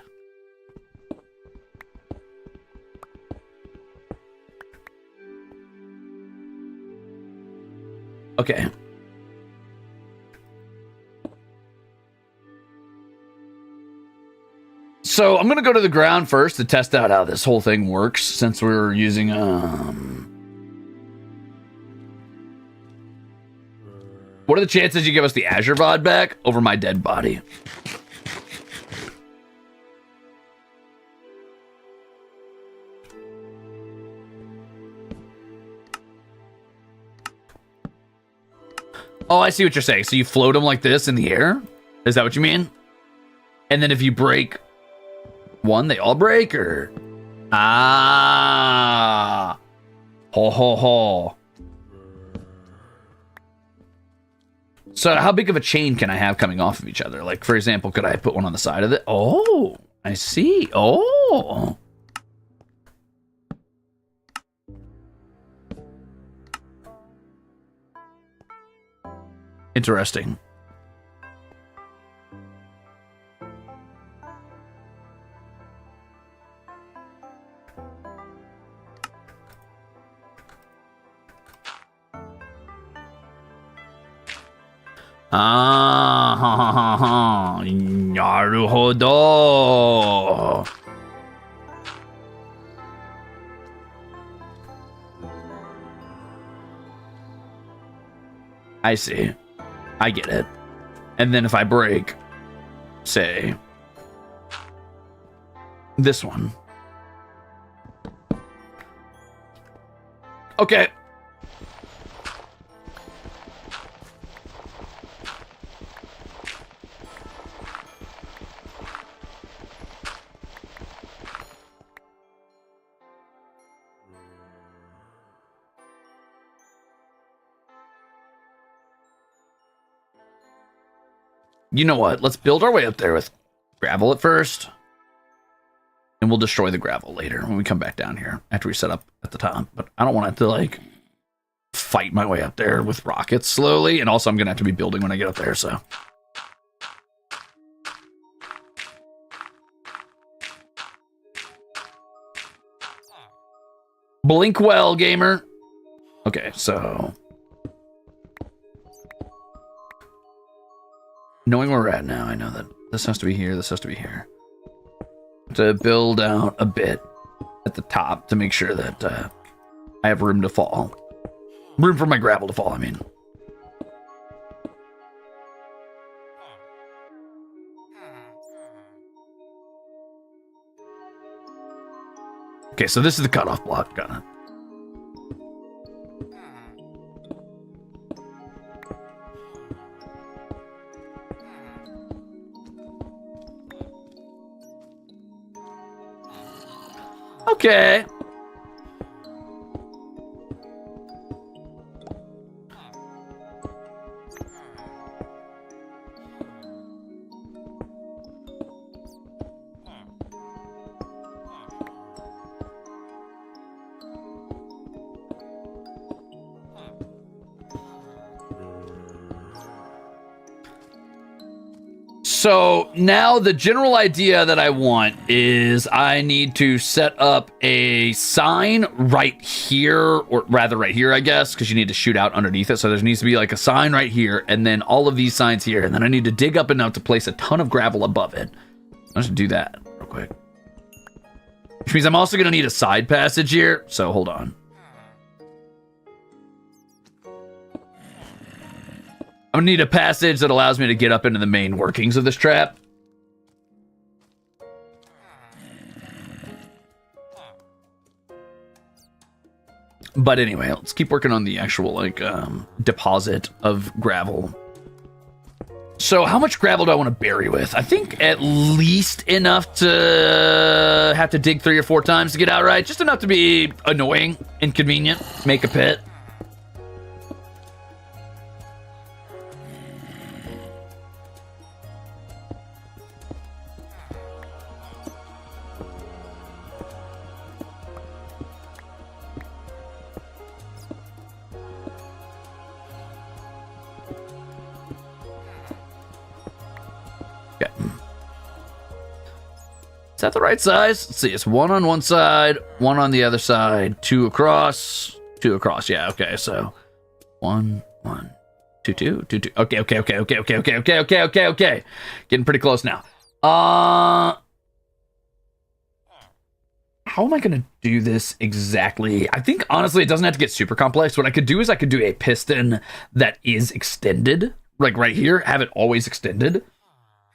Okay. So I'm going to go to the ground first to test out how this whole thing works, since we're using, What are the chances you give us the Azure VOD back over my dead body? Oh, I see what you're saying. So you float them like this in the air? Is that what you mean? And then if you break one, they all break, or? Ah. Ho, ho, ho. So how big of a chain can I have coming off of each other? Like, for example, could I put one on the side of it? Oh, I see. Oh. Interesting. Ah, ha, ha, ha, ha. Naruhodo. I see. I get it. And then if I break, say, this one. Okay. You know what? Let's build our way up there with gravel at first. And we'll destroy the gravel later when we come back down here after we set up at the top. But I don't want to like fight my way up there with rockets slowly. And also I'm going to have to be building when I get up there, so. Blink well, gamer. Okay, so. Knowing where we're at now, I know that this has to be here, this has to be here. to build out a bit at the top to make sure that I have room to fall. Room for my gravel to fall, I mean. Okay, so this is the cutoff block. Got it. Okay. So now the general idea that I want is I need to set up a sign right here, or rather right here, I guess, because you need to shoot out underneath it. So there needs to be like a sign right here, and then all of these signs here, and then I need to dig up enough to place a ton of gravel above it. Let's do that real quick. Which means I'm also going to need a side passage here, so hold on. I'm gonna need a passage that allows me to get up into the main workings of this trap. But anyway, let's keep working on the actual like deposit of gravel. So how much gravel do I want to bury with? I think at least enough to have to dig 3 or 4 times to get out right. Just enough to be annoying, inconvenient, make a pit. Is that the right size? Let's see. It's 1 on one side, 1 on the other side, 2 across, 2 across. Yeah. Okay. So 1, 1, 2, 2, 2, 2. Okay. Getting pretty close now. How am I going to do this exactly? I think honestly, it doesn't have to get super complex. What I could do is I could do a piston that is extended, like right here, have it always extended,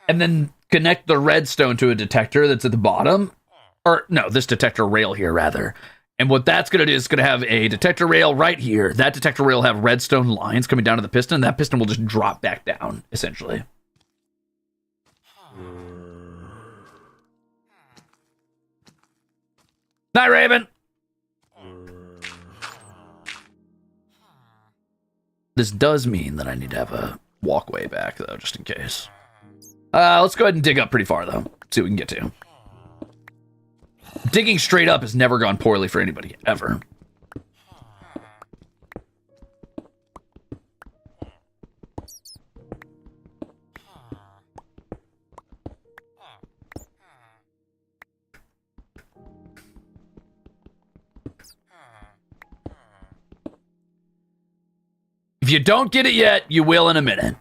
and then connect the redstone to a detector that's at the bottom. Or no, this detector rail here, rather. And what that's going to do is going to have a detector rail right here. That detector rail will have redstone lines coming down to the piston. That piston will just drop back down, essentially. Night, Raven! This does mean that I need to have a walkway back, though, just in case. Let's go ahead and dig up pretty far, though. See what we can get to. Digging straight up has never gone poorly for anybody, ever. If you don't get it yet, you will in a minute.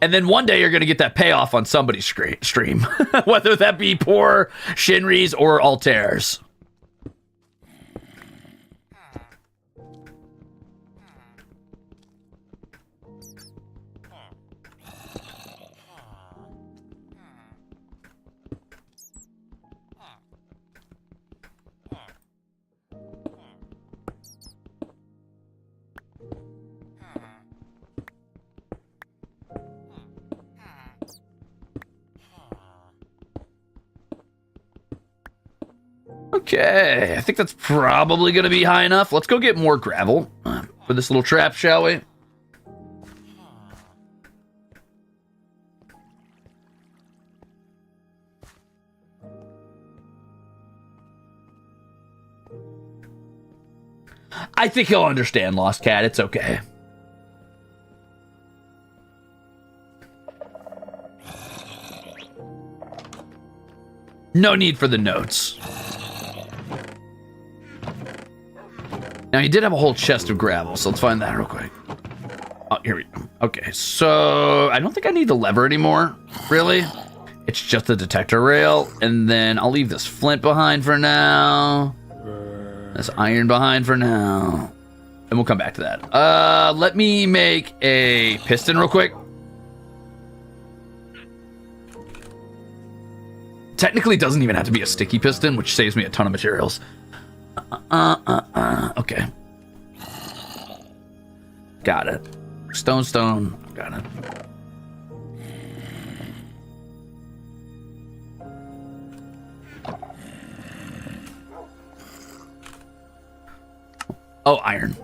And then one day you're going to get that payoff on somebody's stream. Whether that be poor Shinri's or Altairs. Okay, I think that's probably going to be high enough. Let's go get more gravel for this little trap, shall we? I think he'll understand, Lost Cat. It's okay. No need for the notes. Now, he did have a whole chest of gravel, so let's find that real quick. Oh, here we go. Okay, so I don't think I need the lever anymore, really. It's just a detector rail, and then I'll leave this flint behind for now. This iron behind for now. And we'll come back to that. Let me make a piston real quick. Technically, it doesn't even have to be a sticky piston, which saves me a ton of materials. Okay. Got it. Stone. Got it. Oh, iron.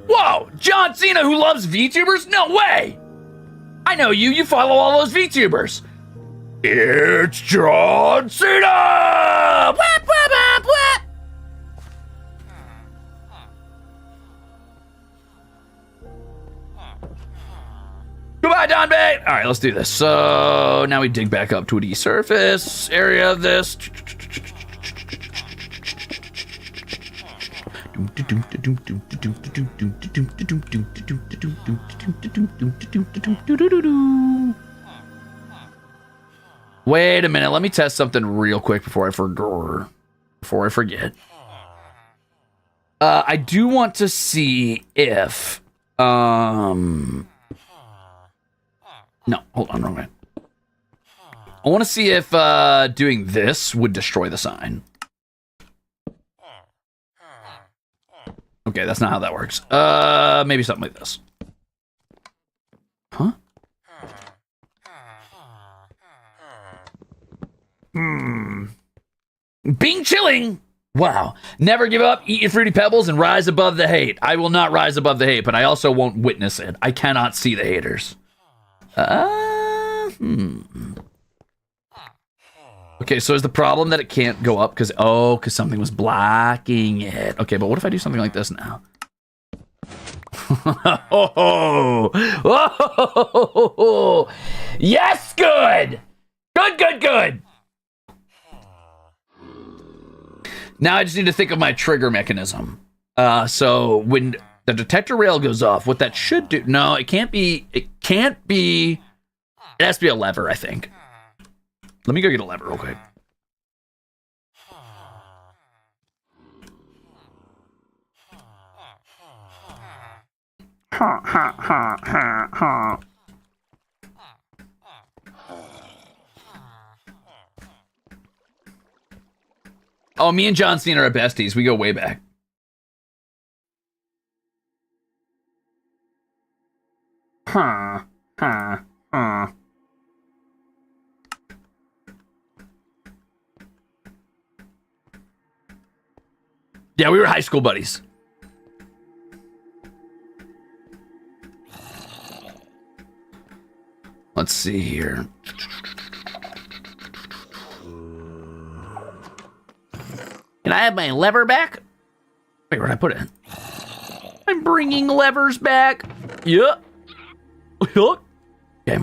Whoa! John Cena who loves VTubers? No way! I know you. You follow all those VTubers. It's John Cena! Whap, whap, whap, whap. Goodbye, Don Bait! All right, let's do this. So now we dig back up to the surface area of this. Wait a minute, let me test something real quick before I forget. I do want to see if no, hold on, wrong way. I want to see if doing this would destroy the sign. Okay, that's not how that works. Maybe something like this. Huh? Being chilling. Wow. Never give up, eat your fruity pebbles, and rise above the hate. I will not rise above the hate, but I also won't witness it. I cannot see the haters. Okay, so is the problem that it can't go up because something was blocking it. Okay, but what if I do something like this now? Oh, yes, good. Good. Now I just need to think of my trigger mechanism. So when the detector rail goes off, what that should do, no, it can't be, it has to be a lever, I think. Let me go get a lever real quick. Oh, me and John Cena are besties. We go way back. Yeah, we were high school buddies. Let's see here. Can I have my lever back? Wait, where'd I put it? I'm bringing levers back. Yup. Okay.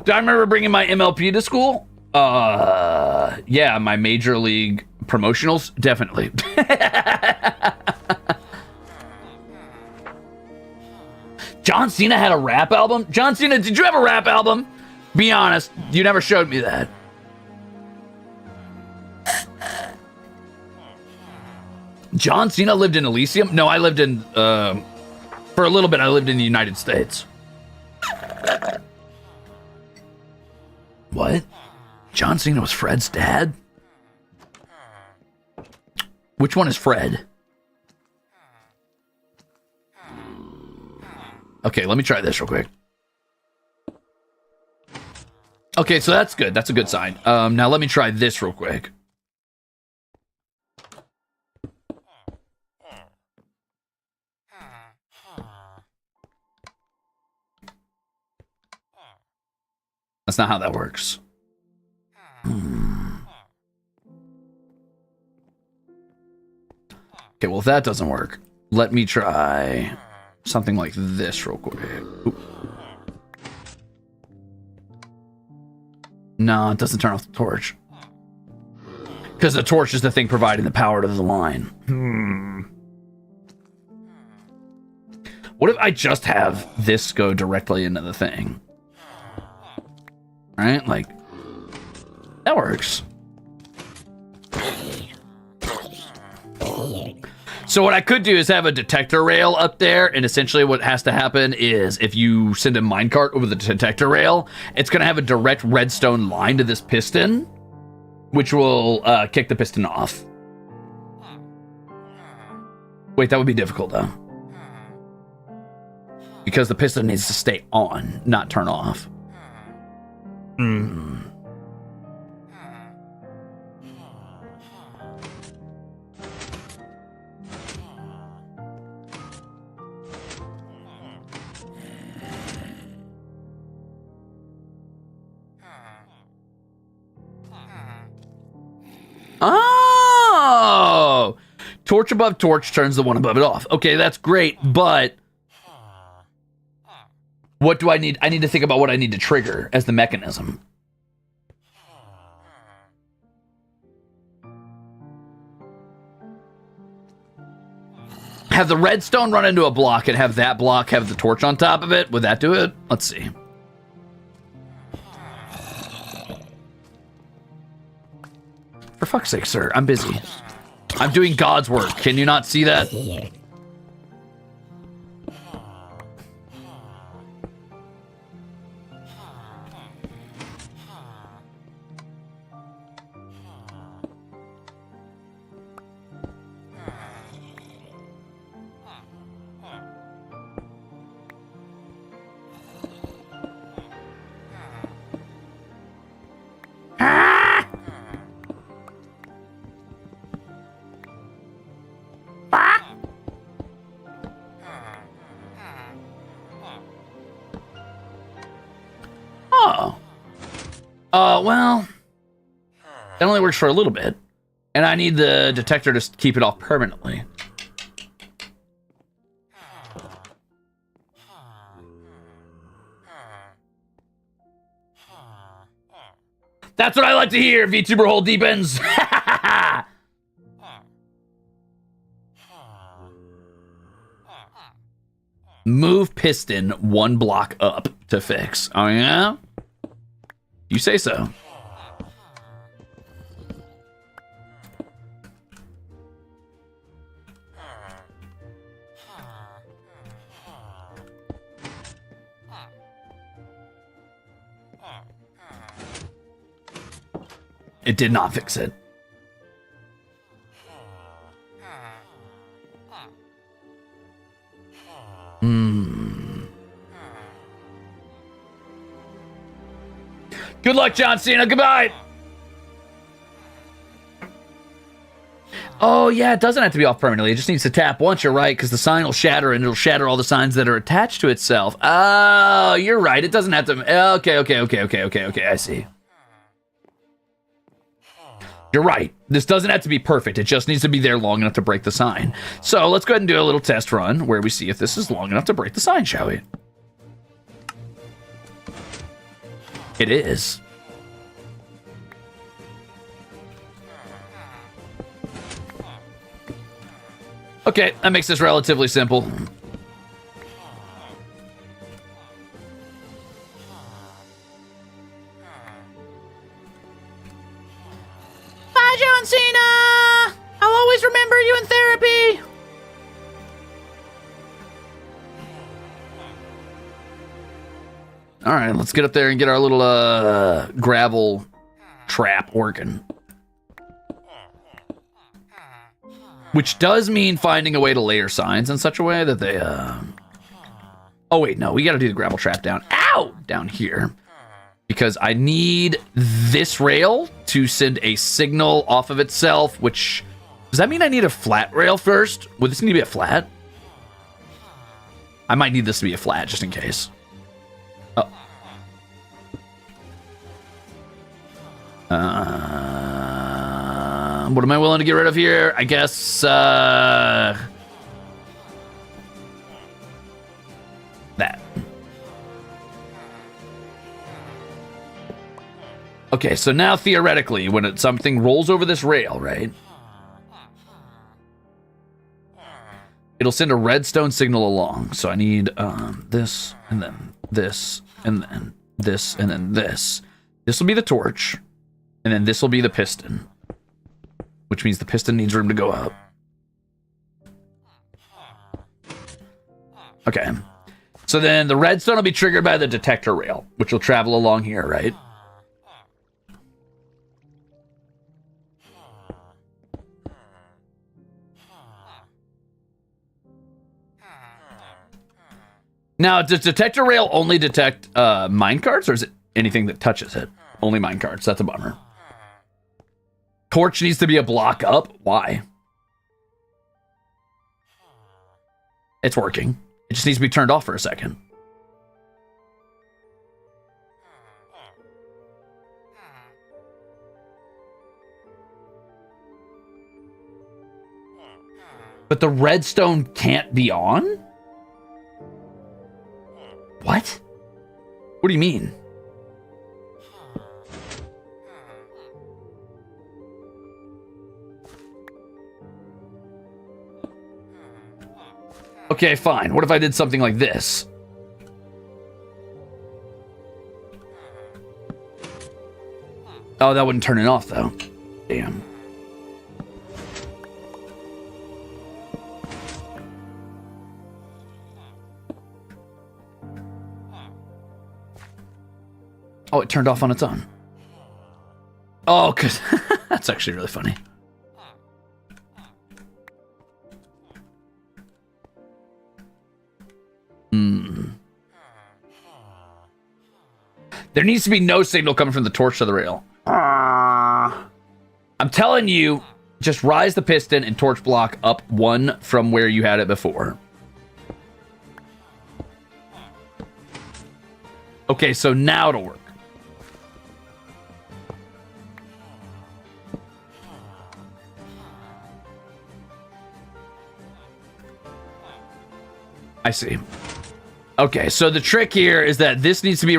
Do I remember bringing my MLP to school? Yeah, my major league promotionals, definitely. John Cena had a rap album? John Cena, did you have a rap album? Be honest, you never showed me that. John Cena lived in Elysium? No, I lived in, for a little bit, I lived in the United States. What? John Cena was Fred's dad? Which one is Fred? Okay, let me try this real quick. Okay, so that's good. That's a good sign. Now let me try this real quick. That's not how that works. Okay, well, if that doesn't work, let me try something like this real quick. Oop. No, it doesn't turn off the torch. Because the torch is the thing providing the power to the line. What if I just have this go directly into the thing? Right? Like, that works. So what I could do is have a detector rail up there, and essentially what has to happen is if you send a minecart over the detector rail, it's going to have a direct redstone line to this piston, which will kick the piston off. Wait, that would be difficult, though. Because the piston needs to stay on, not turn off. Oh! Torch above torch turns the one above it off. Okay, that's great, but what do I need? I need to think about what I need to trigger as the mechanism. Have the redstone run into a block and have that block have the torch on top of it? Would that do it? Let's see. For fuck's sake, sir, I'm busy. I'm doing God's work. Can you not see that? Well, that only works for a little bit. And I need the detector to keep it off permanently. That's what I like to hear, VTuber Hole Deep Ends. Move piston one block up to fix. Oh, yeah? You say so. It did not fix it. Good luck, John Cena. Goodbye. Oh, yeah, it doesn't have to be off permanently. It just needs to tap once, you're right, because the sign will shatter, and it'll shatter all the signs that are attached to itself. Oh, you're right. It doesn't have to... Okay, I see. You're right. This doesn't have to be perfect. It just needs to be there long enough to break the sign. So let's go ahead and do a little test run where we see if this is long enough to break the sign, shall we? It is. Okay, that makes this relatively simple. Bye, John Cena! I'll always remember you in therapy! Alright, let's get up there and get our little gravel trap working. Which does mean finding a way to layer signs in such a way that they, Oh, wait, no, we gotta do the gravel trap down. Ow! Down here. Because I need this rail to send a signal off of itself, which... Does that mean I need a flat rail first? Would this need to be a flat? I might need this to be a flat, just in case. Oh. What am I willing to get rid of here? I guess, that. Okay, so now theoretically, when something rolls over this rail, right? It'll send a redstone signal along. So I need this, and then this, and then this, and then this. This will be the torch, and then this will be the piston, which means the piston needs room to go up. Okay. So then the redstone will be triggered by the detector rail, which will travel along here, right? Now, does detector rail only detect minecarts, or is it anything that touches it? Only minecarts. That's a bummer. Torch needs to be a block up. Why? It's working. It just needs to be turned off for a second. But the redstone can't be on? What? What do you mean? Okay, fine. What if I did something like this? Oh, that wouldn't turn it off, though. Damn. Oh, it turned off on its own. Oh, cause that's actually really funny. There needs to be no signal coming from the torch to the rail. I'm telling you, just rise the piston and torch block up one from where you had it before. Okay, so now it'll work. I see. Okay, so the trick here is that this needs to be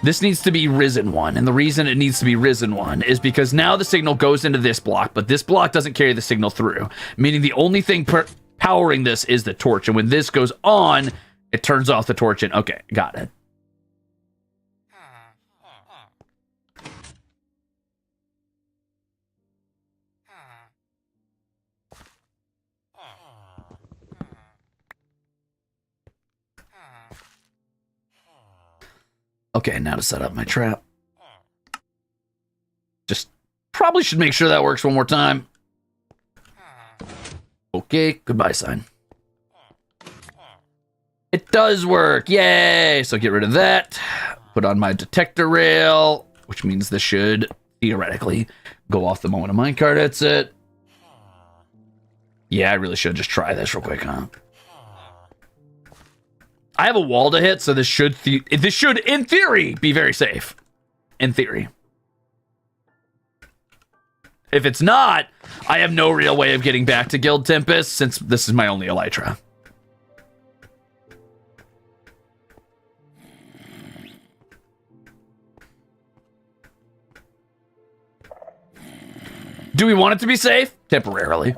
this needs to be risen one, and the reason it needs to be risen one is because now the signal goes into this block, but this block doesn't carry the signal through, meaning the only thing powering this is the torch, and when this goes on, it turns off the torch. And okay, got it. Okay, now to set up my trap. Just probably should make sure that works one more time. Okay, goodbye sign. It does work, yay! So get rid of that. Put on my detector rail, which means this should theoretically go off the moment a minecart hits it. Yeah, I really should just try this real quick, huh? I have a wall to hit, so this should, in theory, be very safe. In theory. If it's not, I have no real way of getting back to Guild Tempest, since this is my only elytra. Do we want it to be safe? Temporarily.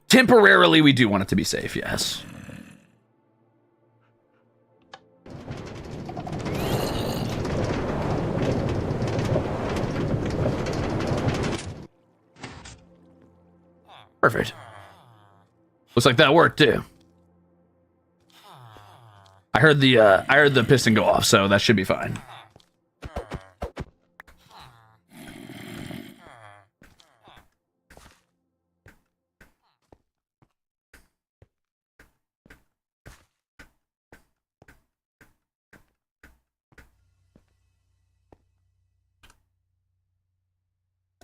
Temporarily, we do want it to be safe, yes. Perfect. Looks like that worked too. I heard the piston go off, so that should be fine.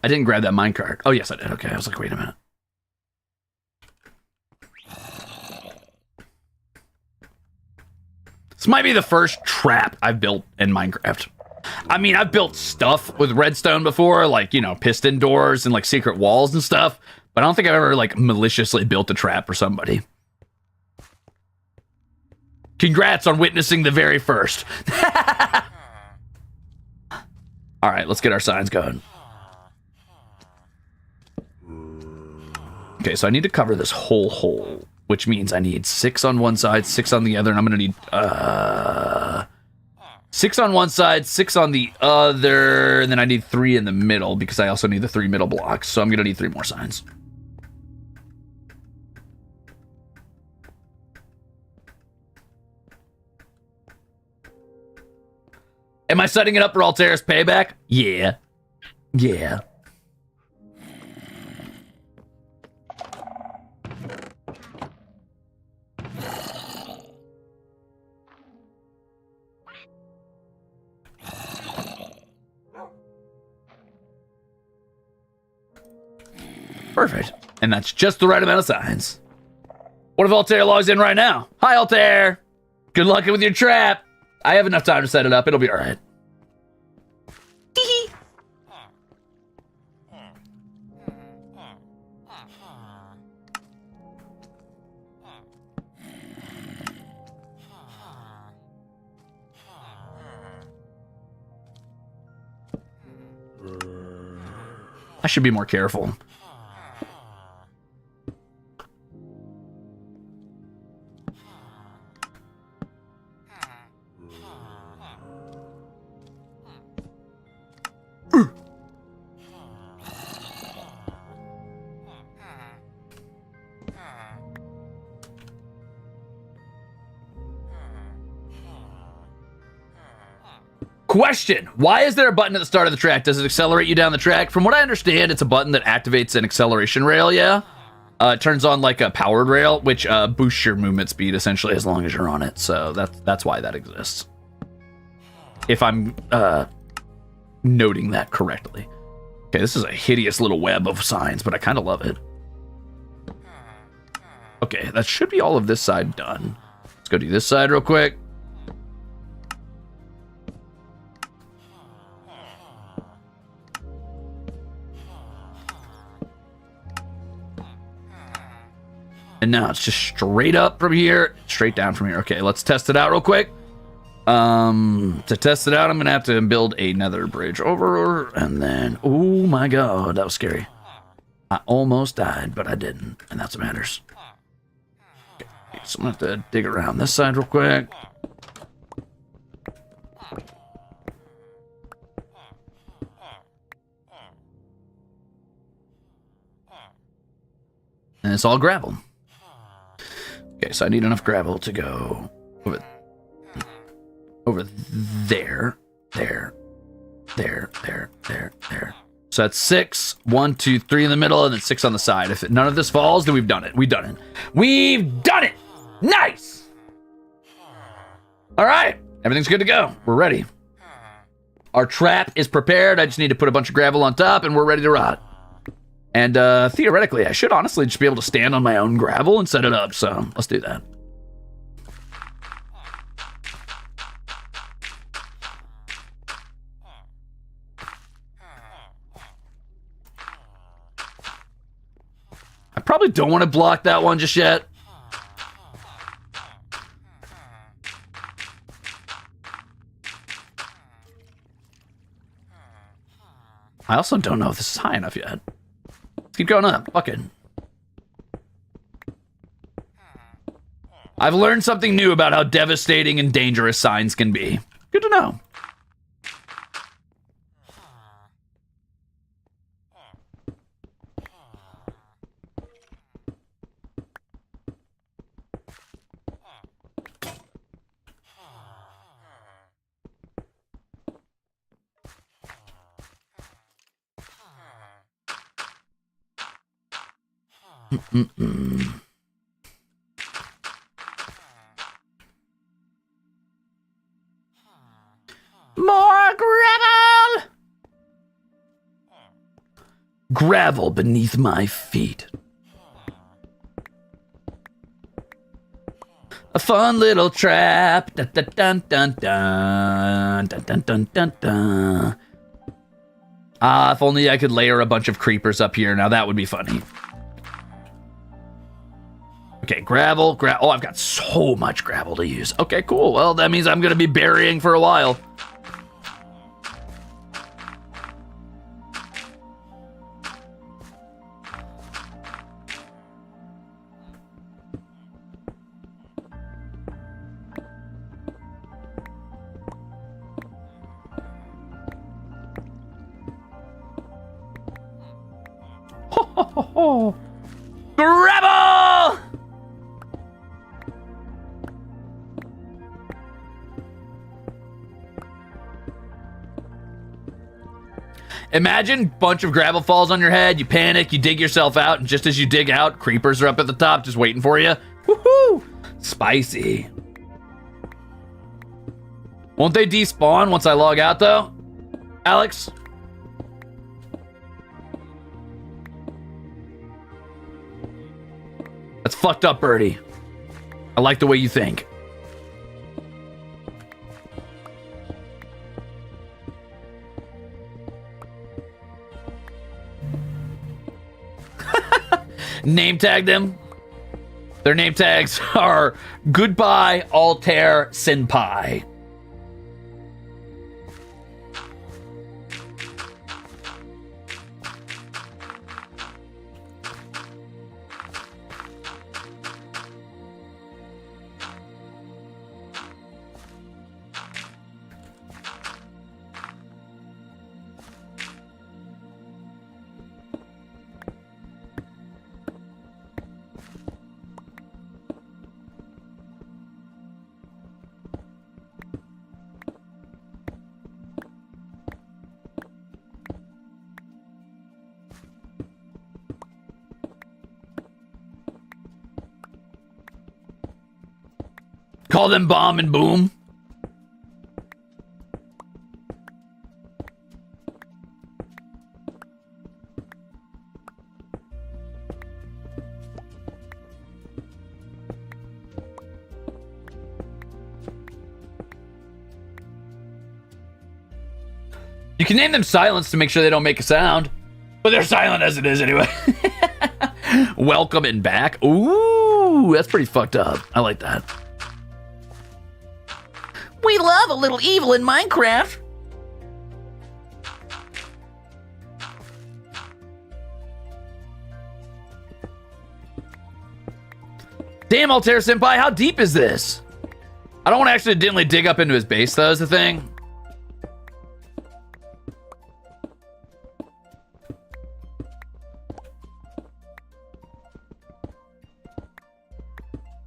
I didn't grab that minecart. Oh, yes, I did. Okay, I was like, wait a minute. This might be the first trap I've built in Minecraft. I mean, I've built stuff with redstone before, like, you know, piston doors and like secret walls and stuff, but I don't think I've ever like maliciously built a trap for somebody. Congrats on witnessing the very first. All right, let's get our signs going. Okay, so I need to cover this whole hole, which means I need 6 on one side, 6 on the other, and I'm gonna need 6 on one side, 6 on the other, and then I need 3 in the middle because I also need the 3 middle blocks. So I'm gonna need 3 more signs. Am I setting it up for Altair's payback? Yeah. Yeah. Perfect. And that's just the right amount of signs. What if Altair logs in right now? Hi, Altair. Good luck with your trap. I have enough time to set it up. It'll be all right. I should be more careful. Question, why is there a button at the start of the track? Does it accelerate you down the track? From what I understand, it's a button that activates an acceleration rail, yeah? It turns on like a powered rail, which boosts your movement speed essentially as long as you're on it. So that's why that exists. If I'm noting that correctly. Okay, this is a hideous little web of signs, but I kind of love it. Okay, that should be all of this side done. Let's go do this side real quick. And now it's just straight up from here, straight down from here. Okay, let's test it out real quick. To test it out, I'm gonna have to build another bridge over, and then, oh my god, that was scary. I almost died, but I didn't, and that's what matters. Okay, so I'm gonna have to dig around this side real quick. And it's all gravel. Okay, so I need enough gravel to go over there. So that's 6, 1, 2, 3 in the middle, and then 6 on the side. If none of this falls, then we've done it. We've done it. We've done it! Nice! All right, everything's good to go. We're ready. Our trap is prepared. I just need to put a bunch of gravel on top, and we're ready to rot. And theoretically, I should honestly just be able to stand on my own gravel and set it up. So let's do that. I probably don't want to block that one just yet. I also don't know if this is high enough yet. Keep going up. Fuck it. I've learned something new about how devastating and dangerous signs can be. Good to know. More gravel! Gravel beneath my feet. A fun little trap. Dun, dun, dun, dun, dun, dun, dun, dun, dun, dun. If only I could layer a bunch of creepers up here. Now that would be funny. Okay, gravel. Oh, I've got so much gravel to use. Okay, cool. Well, that means I'm going to be burying for a while. Gravel! Imagine a bunch of gravel falls on your head, you panic, you dig yourself out, and just as you dig out, creepers are up at the top just waiting for you. Woohoo! Spicy. Won't they despawn once I log out, though? Alex? That's fucked up, Birdie. I like the way you think. Name tag them. Their name tags are Goodbye Altair Senpai. Call them Bomb and Boom. You can name them Silence to make sure they don't make a sound, but they're silent as it is anyway. Welcome and back. Ooh, that's pretty fucked up. I like that. We love a little evil in Minecraft. Damn, Altair Senpai, how deep is this? I don't want to accidentally dig up into his base, though, is the thing.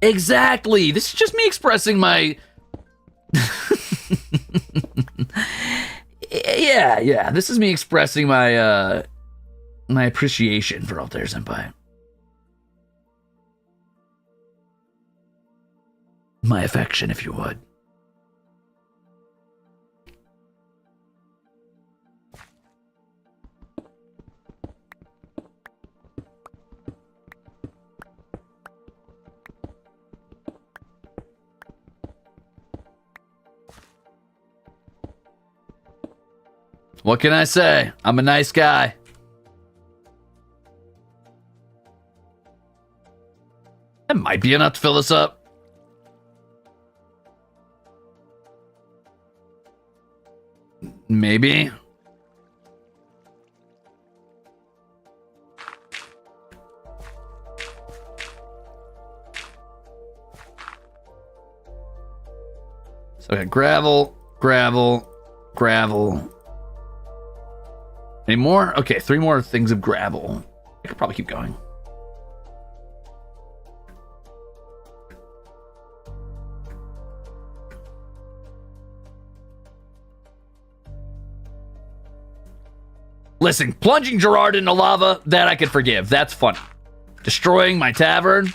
Exactly. This is just me expressing my... yeah. This is me expressing my my appreciation for Altair Senpai. My affection, if you would. What can I say? I'm a nice guy. That might be enough to fill this up. Maybe. So I got gravel, gravel, gravel. Any more? Okay, 3 more things of gravel. I could probably keep going. Listen, plunging Gerard into lava, that I could forgive. That's funny. Destroying my tavern?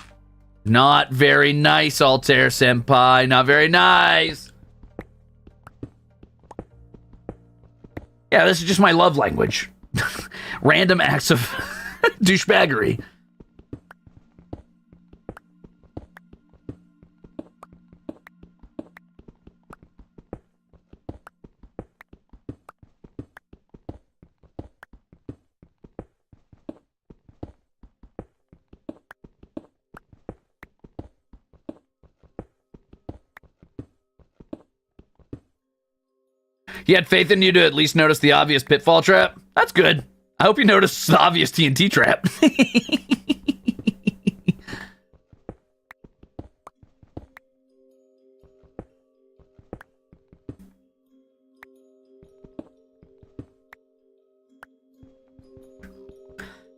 Not very nice, Altair Senpai. Not very nice. Yeah, this is just my love language. Random acts of douchebaggery. He had faith in you to at least notice the obvious pitfall trap. That's good. I hope you noticed the obvious TNT trap.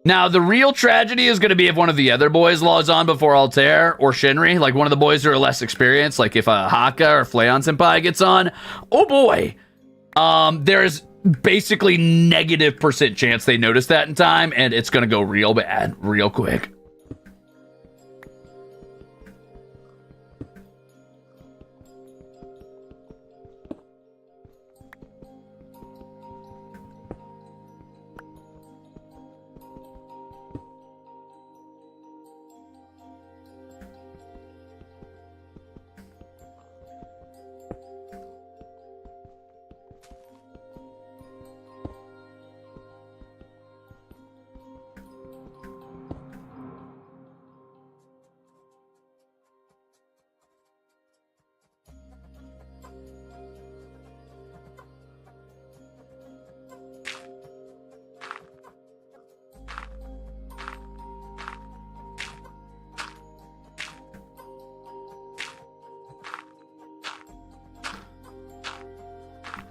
Now, the real tragedy is going to be if one of the other boys logs on before Altair or Shinri, like one of the boys who are less experienced, like if a Haka or Flayon Senpai gets on. Oh boy. There's basically -% chance they notice that in time, and it's going to go real bad, real quick.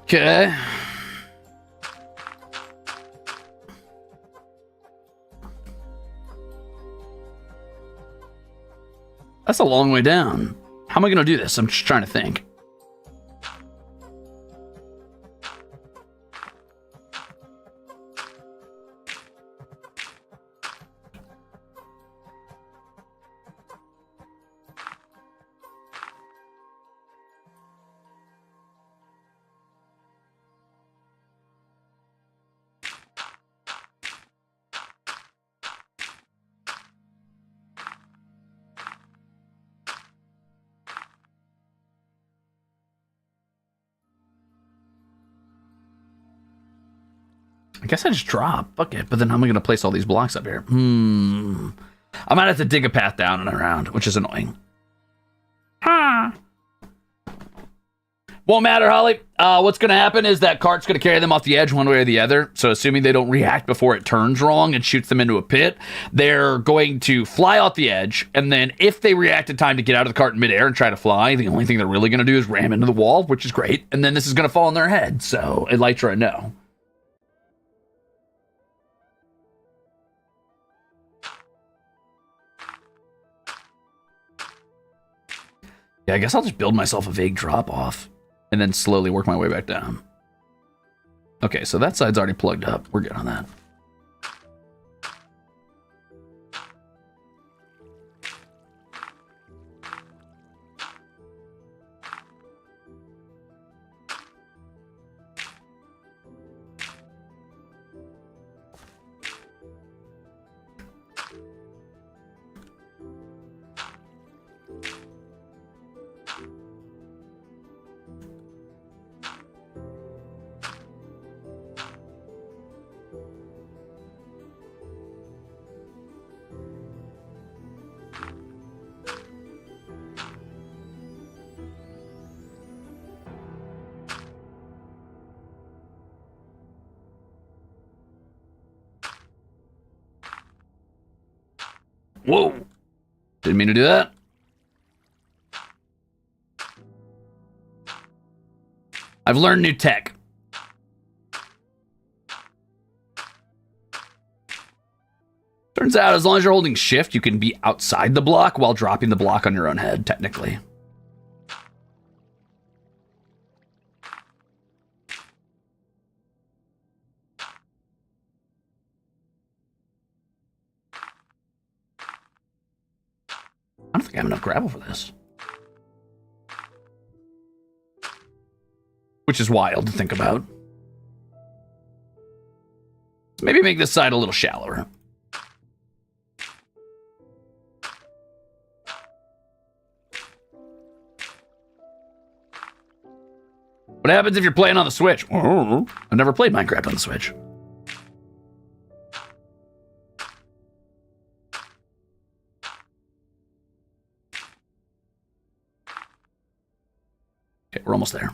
Okay. That's a long way down. How am I going to do this? I'm just trying to think. I guess I just drop. Fuck it. But then how am I going to place all these blocks up here? I might have to dig a path down and around, which is annoying. Won't matter, Holly. What's going to happen is that cart's going to carry them off the edge one way or the other. So assuming they don't react before it turns wrong and shoots them into a pit, they're going to fly off the edge. And then if they react in time to get out of the cart in midair and try to fly, the only thing they're really going to do is ram into the wall, which is great. And then this is going to fall on their head. So Elytra, no. Yeah, I guess I'll just build myself a vague drop-off and then slowly work my way back down. Okay, so that side's already plugged up. We're good on that. Whoa! Didn't mean to do that. I've learned new tech. Turns out, as long as you're holding shift, you can be outside the block while dropping the block on your own head, technically. I don't think I have enough gravel for this. Which is wild to think about. Maybe make this side a little shallower. What happens if you're playing on the Switch? I've never played Minecraft on the Switch. Okay, we're almost there.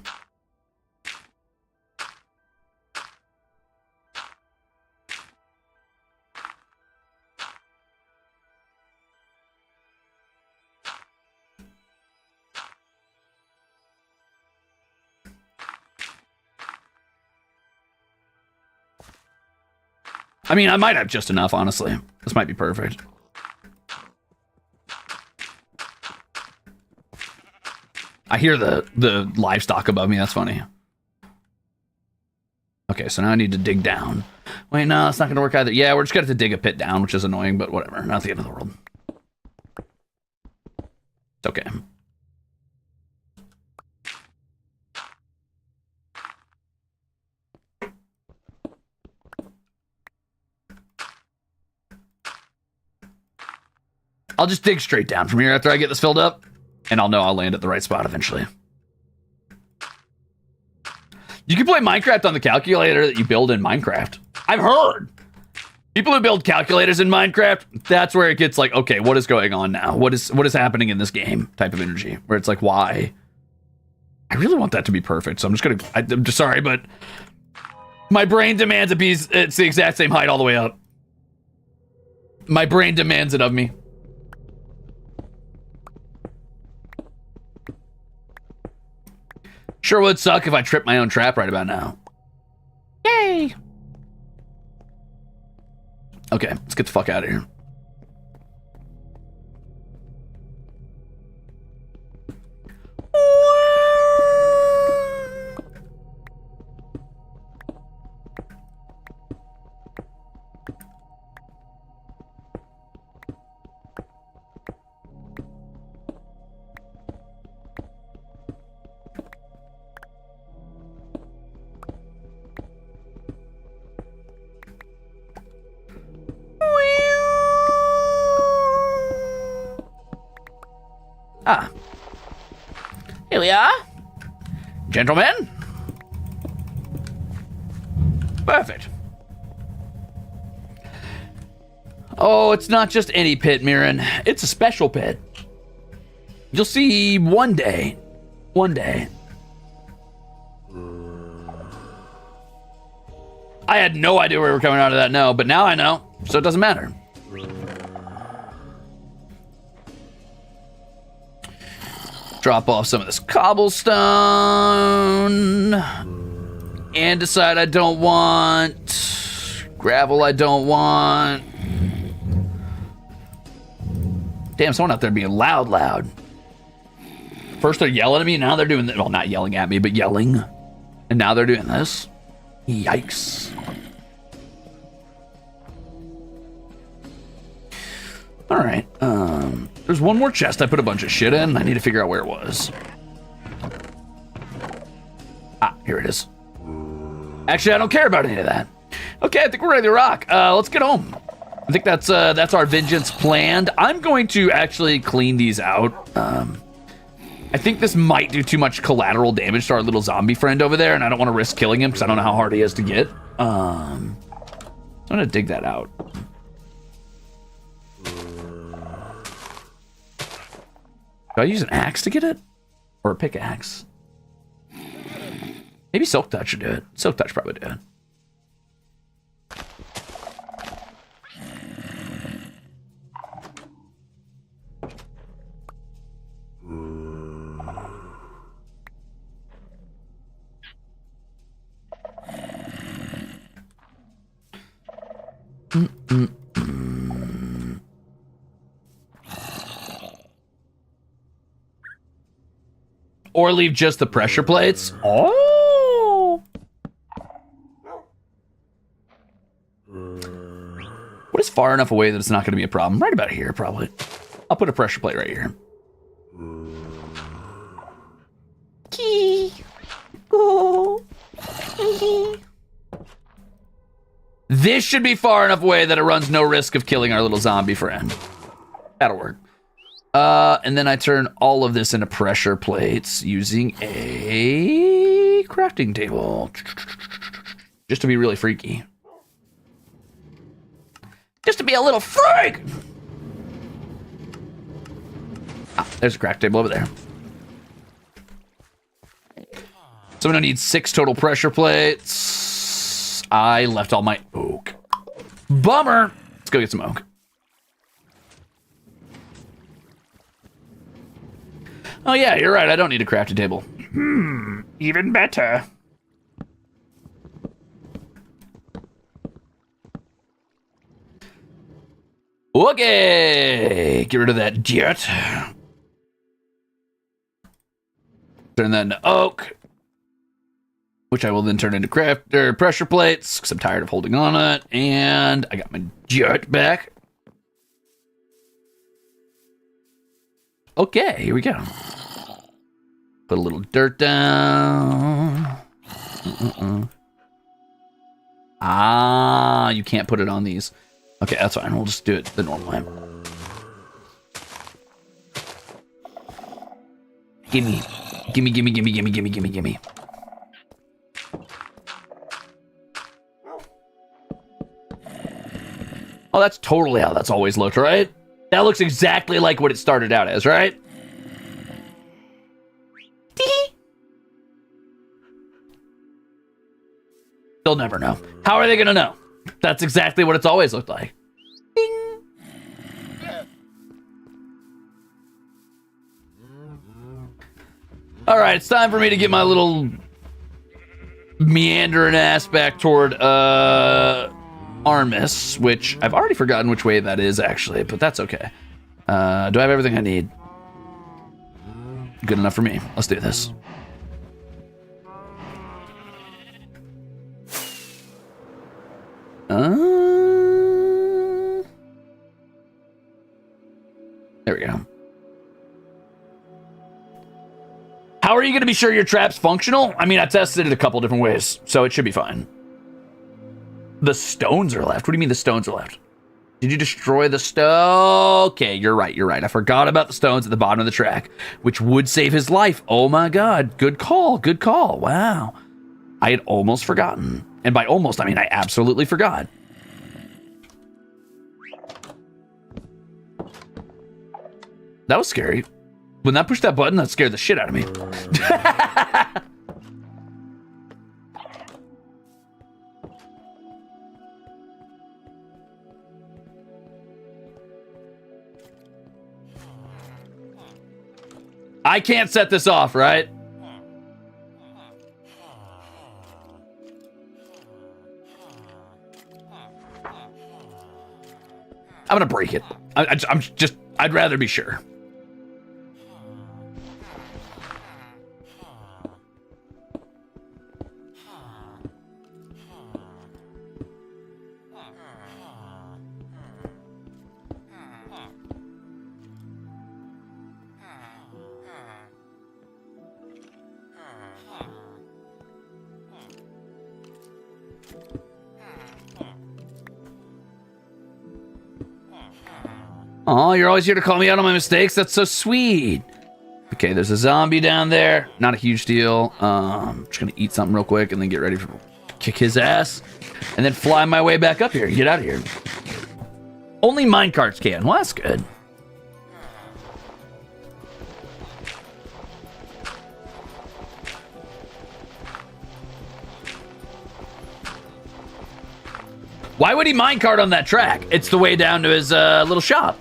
I mean, I might have just enough, honestly. This might be perfect. I hear the livestock above me. That's funny. Okay, so now I need to dig down. Wait, no, it's not going to work either. Yeah, we're just going to have to dig a pit down, which is annoying, but whatever. Not the end of the world. It's okay. I'll just dig straight down from here after I get this filled up, and I'll know I'll land at the right spot eventually. You can play Minecraft on the calculator that you build in Minecraft. I've heard. People who build calculators in Minecraft, that's where it gets like, okay, what is going on now? What is happening in this game type of energy? Where it's like, why? I really want that to be perfect, so I'm just sorry, but my brain demands it be, it's the exact same height all the way up. My brain demands it of me. Sure would suck if I tripped my own trap right about now. Yay! Okay, let's get the fuck out of here. Ah. Here we are. Gentlemen. Perfect. Oh, it's not just any pit, Mirren. It's a special pit. You'll see one day. One day. I had no idea where we were coming out of that, no, but now I know, so it doesn't matter. Drop off some of this cobblestone. Andesite I don't want. Gravel I don't want. Damn, someone out there being loud. First they're yelling at me, now they're doing, well, not yelling at me, but yelling. And now they're doing this. Yikes. All right, there's one more chest I put a bunch of shit in. I need to figure out where it was. Ah, here it is. Actually, I don't care about any of that. Okay, I think we're ready to rock. Let's get home. I think that's our vengeance planned. I'm going to actually clean these out. I think this might do too much collateral damage to our little zombie friend over there, and I don't want to risk killing him because I don't know how hard he is to get. So I'm gonna dig that out. Do I use an axe to get it? Or a pickaxe? Maybe Silk Touch should do it. Silk Touch probably do it. Or leave just the pressure plates. Oh! What is far enough away that it's not going to be a problem? Right about here, probably. I'll put a pressure plate right here. This should be far enough away that it runs no risk of killing our little zombie friend. That'll work. And then I turn all of this into pressure plates using a crafting table. Just to be really freaky. Just to be a little freak! Ah, there's a craft table over there. So I'm gonna need 6 total pressure plates. I left all my oak. Bummer! Let's go get some oak. Oh yeah, you're right. I don't need a crafting table. Even better. Okay, get rid of that jet. Turn that into oak, which I will then turn into pressure plates because I'm tired of holding on to it. And I got my jet back. Okay, here we go. Put a little dirt down. Ah, you can't put it on these. Okay, that's fine. We'll just do it the normal way. Gimme. Gimme, gimme, gimme, gimme, gimme, gimme, gimme. Oh, that's totally how that's always looked, right? That looks exactly like what it started out as, right? They'll never know. How are they gonna know? That's exactly what it's always looked like. Ding. All right, it's time for me to get my little meandering ass back toward Armis, which I've already forgotten which way that is actually, but that's okay. Do I have everything I need? Good enough for me. Let's do this. There we go. How are you going to be sure your trap's functional? I mean, I tested it a couple different ways, so it should be fine. The stones are left. What do you mean the stones are left? Did you destroy the stone? Okay, you're right. You're right. I forgot about the stones at the bottom of the track, which would save his life. Oh my God. Good call. Good call. Wow. I had almost forgotten. And by almost, I mean I absolutely forgot. That was scary. When that pushed that button, that scared the shit out of me. I can't set this off, right? I'm gonna break it. I'd rather be sure. Oh, you're always here to call me out on my mistakes. That's so sweet. Okay, there's a zombie down there. Not a huge deal. Just gonna eat something real quick and then get ready to kick his ass. And then fly my way back up here. Get out of here. Only minecarts can. Well, that's good. Why would he minecart on that track? It's the way down to his little shop.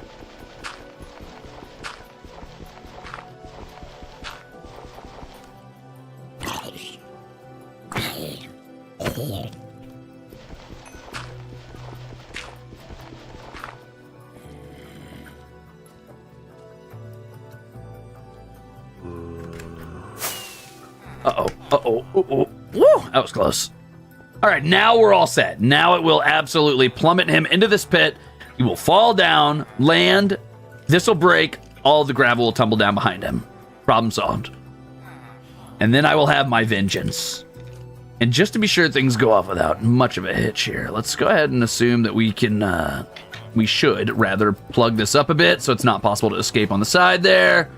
Uh-oh. Uh-oh. Uh-oh. Woo! That was close. All right, now we're all set. Now it will absolutely plummet him into this pit. He will fall down, land. This will break. All of the gravel will tumble down behind him. Problem solved. And then I will have my vengeance. And just to be sure things go off without much of a hitch here, let's go ahead and assume that we can, we should rather plug this up a bit so it's not possible to escape on the side there.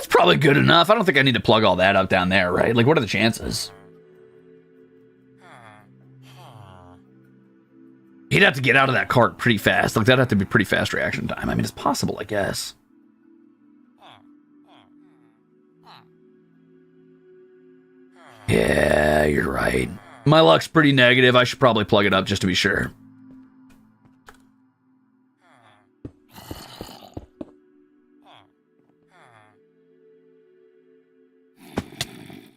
Probably good enough. I don't think I need to plug all that up down there, right? Like, what are the chances? He'd have to get out of that cart pretty fast. Like, that'd have to be pretty fast reaction time. I mean, it's possible, I guess. Yeah, you're right. My luck's pretty negative. I should probably plug it up just to be sure.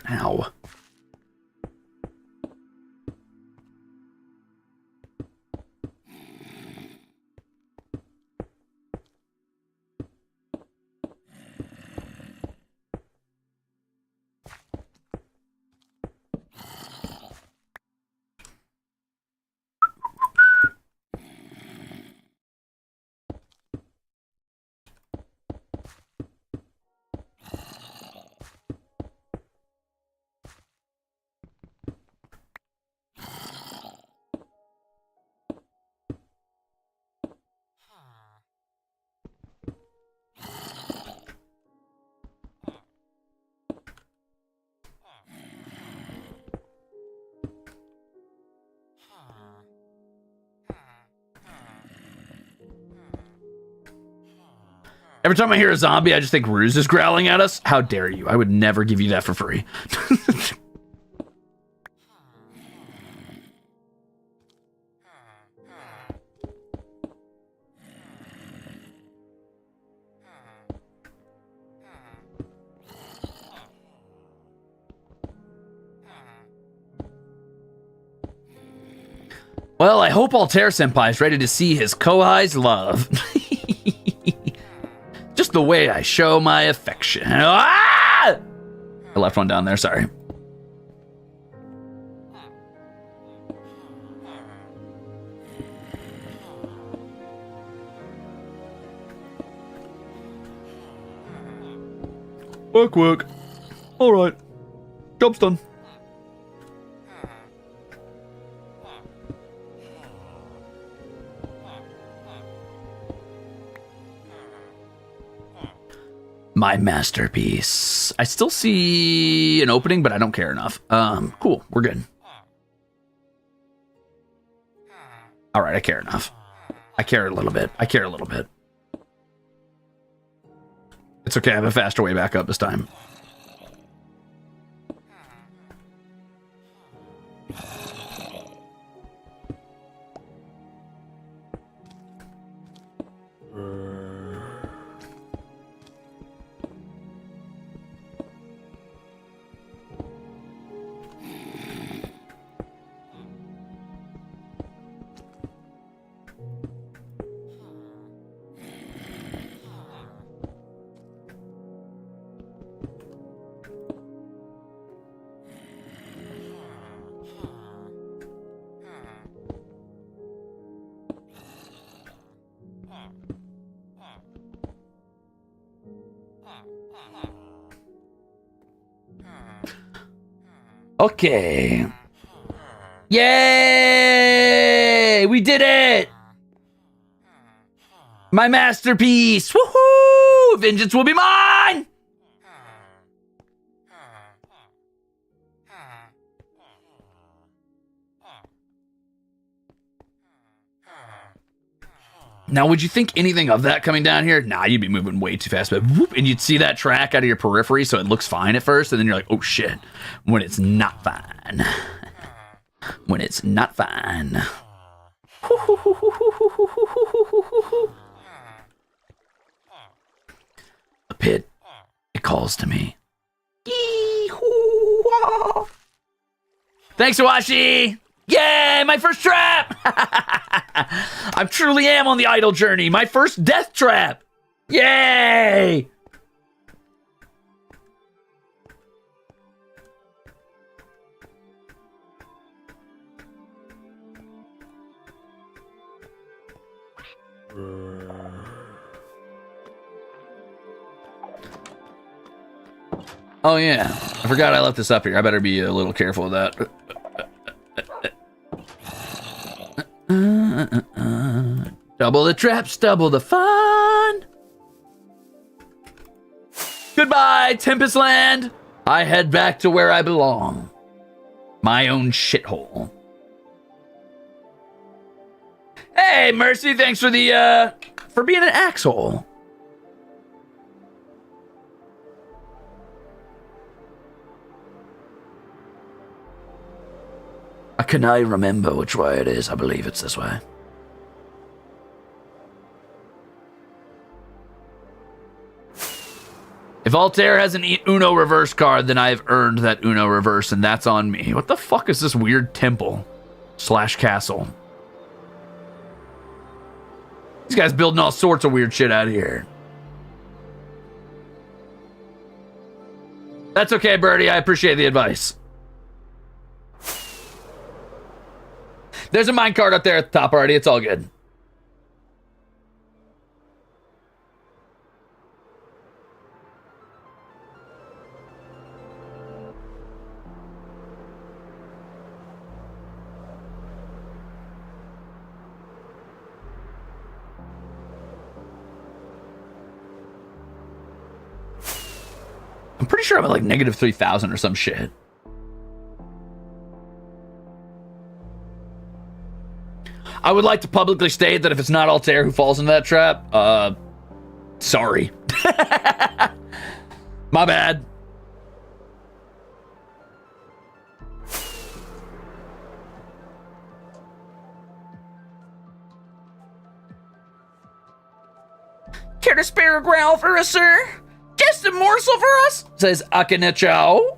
Ow. Every time I hear a zombie, I just think Ruze is growling at us. How dare you? I would never give you that for free. Well, I hope Altair Senpai is ready to see his Kohai's love. Just the way I show my affection. Ah! I left one down there, sorry. Work. All right. Job's done. My masterpiece. I still see an opening, but I don't care enough. Cool. We're good. All right, I care enough. I care a little bit. It's okay. I have a faster way back up this time. Okay. Yay! We did it! My masterpiece! Woohoo! Vengeance will be mine! Now, would you think anything of that coming down here? Nah, you'd be moving way too fast, but whoop, and you'd see that track out of your periphery, so it looks fine at first, and then you're like, oh shit, when it's not fine. When it's not fine. A pit, it calls to me. Thanks, Washi! Yay, my first trap! I truly am on the idle journey. My first death trap. Yay! Oh yeah, I forgot I left this up here. I better be a little careful of that. Double the traps, double the fun. Goodbye, Tempest Land. I head back to where I belong. My own shithole. Hey, Mercy, thanks for the, for being an axhole. Can I remember which way it is? I believe it's this way. If Altair has an Uno reverse card, then I've earned that Uno reverse, and that's on me. What the fuck is this weird temple / castle? These guys building all sorts of weird shit out here. That's okay, Birdie. I appreciate the advice. There's a minecart up there at the top already. It's all good. I'm pretty sure I'm at like negative 3,000 or some shit. I would like to publicly state that if it's not Altair who falls into that trap, sorry. My bad. Care to spare a growl for us, sir? Just a morsel for us? Says Akinacho.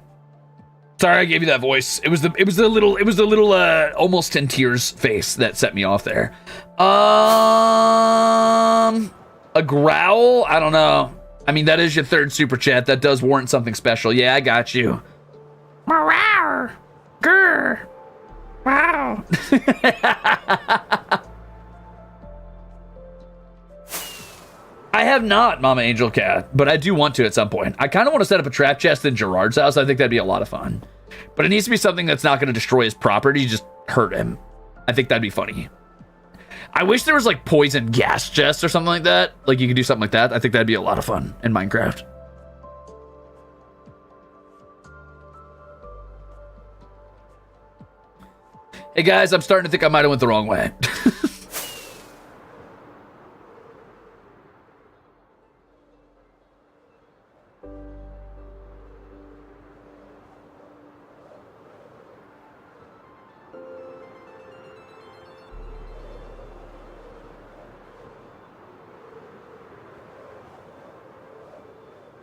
Sorry, I gave you that voice. It was the little almost in tears face that set me off there. A growl? I don't know. I mean, that is your third super chat. That does warrant something special. Yeah, I got you. Wow. Grr. Wow. I have not, Mama Angel Cat, but I do want to at some point. I kind of want to set up a trap chest in Gerard's house. I think that'd be a lot of fun. But it needs to be something that's not going to destroy his property, just hurt him. I think that'd be funny. I wish there was like poison gas chests or something like that. Like you could do something like that. I think that'd be a lot of fun in Minecraft. Hey guys, I'm starting to think I might have went the wrong way.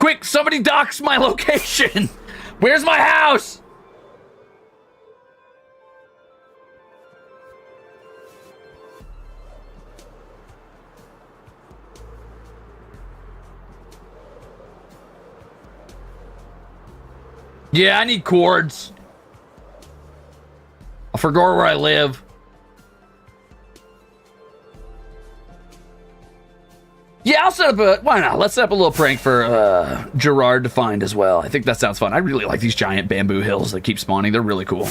Quick, somebody dox my location. Where's my house? Yeah, I need cords. I forgot where I live. Yeah, I'll set up a... Why not? Let's set up a little prank for Gerard to find as well. I think that sounds fun. I really like these giant bamboo hills that keep spawning. They're really cool.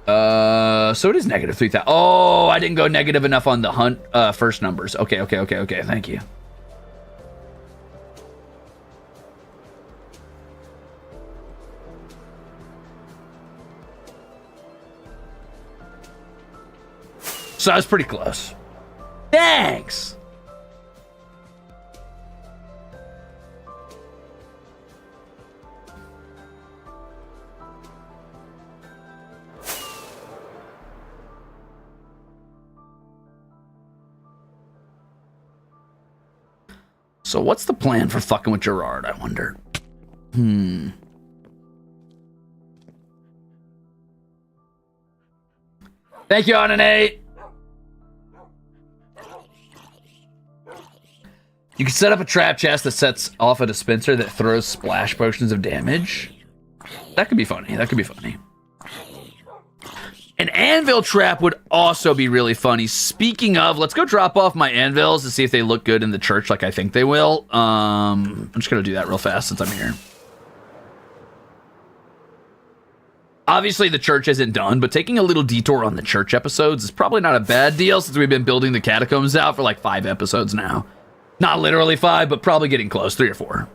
So it is negative 3,000. Oh, I didn't go negative enough on the hunt first numbers. Okay. Thank you. So I was pretty close. Thanks. So what's the plan for fucking with Gerard, I wonder? Thank you, Anane. You can set up a trap chest that sets off a dispenser that throws splash potions of damage. That could be funny. An anvil trap would also be really funny. Speaking of, let's go drop off my anvils to see if they look good in the church like I think they will. I'm just going to do that real fast since I'm here. Obviously, the church isn't done, but taking a little detour on the church episodes is probably not a bad deal since we've been building the catacombs out for like 5 episodes now. Not literally 5, but probably getting close, 3 or 4.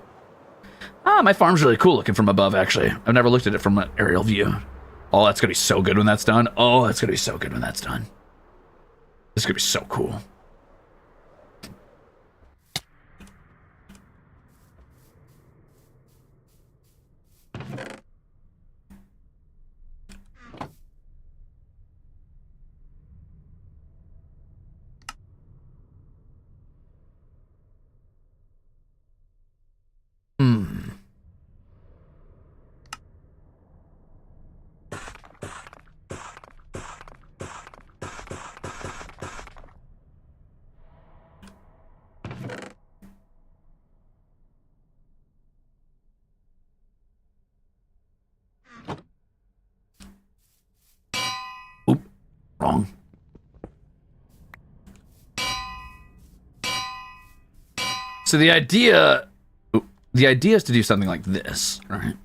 Ah, my farm's really cool looking from above, actually. I've never looked at it from an aerial view. Oh, that's going to be so good when that's done. Oh, that's going to be so good when that's done. This is going to be so cool. Oop, wrong. So the idea is to do something like this, right?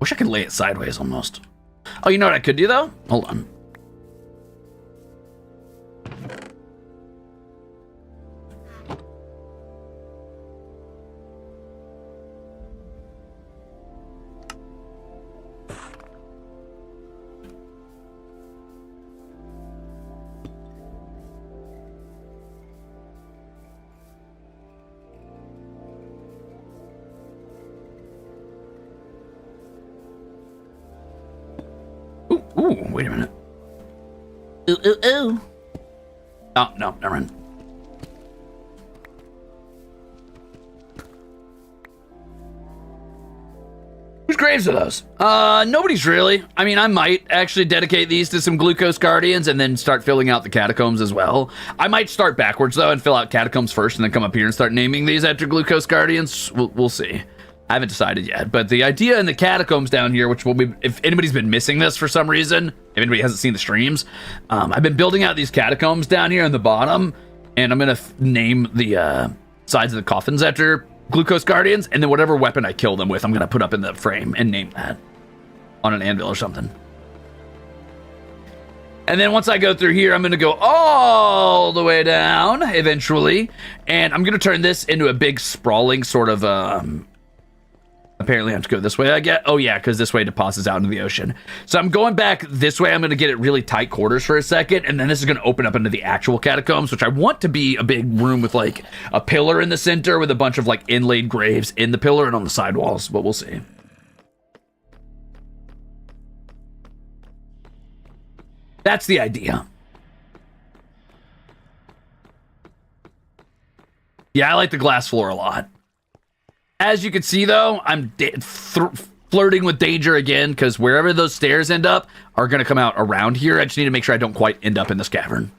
Wish I could lay it sideways almost. Oh, you know what I could do though? Hold on. Ooh, wait a minute. Ooh, ooh, ooh. Oh, no, never mind. Whose graves are those? Nobody's really. I mean, I might actually dedicate these to some Glucose Guardians and then start filling out the catacombs as well. I might start backwards, though, and fill out catacombs first and then come up here and start naming these after Glucose Guardians. We'll see. I haven't decided yet, but the idea in the catacombs down here, which will be, if anybody's been missing this for some reason, if anybody hasn't seen the streams, I've been building out these catacombs down here on the bottom, and I'm going to name the sides of the coffins after Glucose Guardians, and then whatever weapon I kill them with, I'm going to put up in the frame and name that on an anvil or something. And then once I go through here, I'm going to go all the way down eventually, and I'm going to turn this into a big sprawling sort of... Apparently I have to go this way, I get. Oh yeah, because this way deposits out into the ocean. So I'm going back this way. I'm going to get it really tight quarters for a second, and then this is going to open up into the actual catacombs, which I want to be a big room with like a pillar in the center with a bunch of like inlaid graves in the pillar and on the side walls, but we'll see. That's the idea. Yeah, I like the glass floor a lot. As you can see, though, I'm flirting with danger again, because wherever those stairs end up are going to come out around here. I just need to make sure I don't quite end up in this cavern.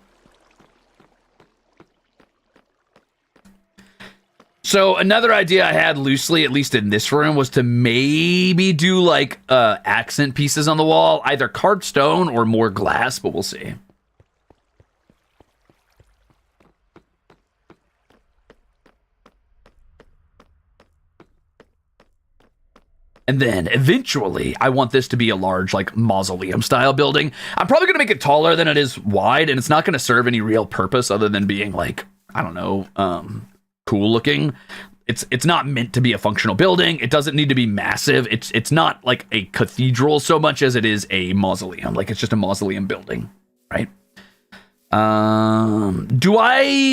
So another idea I had loosely, at least in this room, was to maybe do like accent pieces on the wall, either carved stone or more glass, but we'll see. And then eventually I want this to be a large like mausoleum style building. I'm probably going to make it taller than it is wide, and it's not going to serve any real purpose other than being like, I don't know, cool looking. It's not meant to be a functional building. It doesn't need to be massive. It's not like a cathedral so much as it is a mausoleum. Like it's just a mausoleum building, right? Do we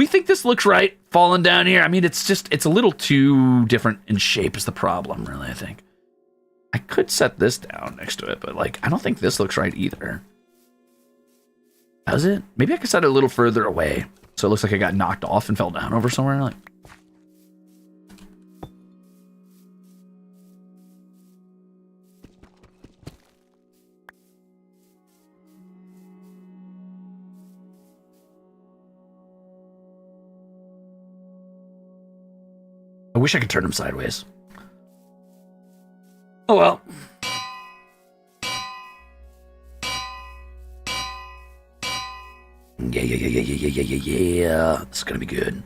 think this looks right falling down here? I mean, it's a little too different in shape is the problem, really, I think. I could set this down next to it, but like, I don't think this looks right either. Does it? Maybe I could set it a little further away. So it looks like I got knocked off and fell down over somewhere. Like, I wish I could turn him sideways. Oh well. Yeah. It's gonna be good.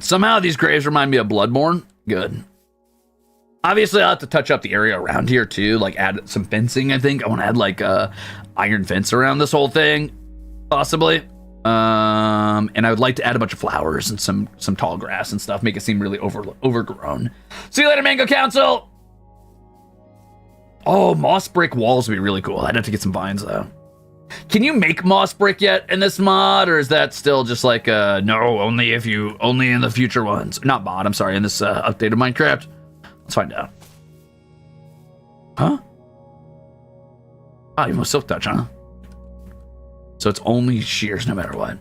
Somehow these graves remind me of Bloodborne. Good. Obviously, I'll have to touch up the area around here too, like add some fencing, I think. I want to add like a iron fence around this whole thing, possibly. And I would like to add a bunch of flowers and some tall grass and stuff, make it seem really overgrown. See you later, Mango Council! Oh, moss brick walls would be really cool. I'd have to get some vines though. Can you make moss brick yet in this mod, or is that still just like no, only in the future ones? Not mod, I'm sorry, in this updated Minecraft. Let's find out. Huh? Oh, you must silk touch, huh? So it's only shears no matter what.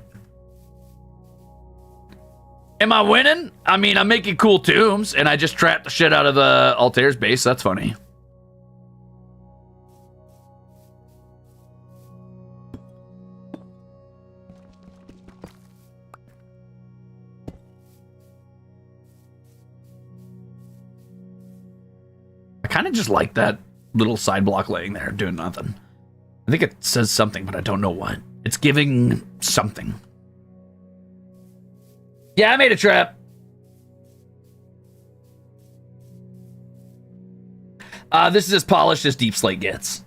Am I winning? I mean, I'm making cool tombs, and I just trapped the shit out of Altair's base. That's funny. I kind of just like that little side block laying there, doing nothing. I think it says something, but I don't know what. It's giving something. Yeah, I made a trap. This is as polished as Deep Slate gets.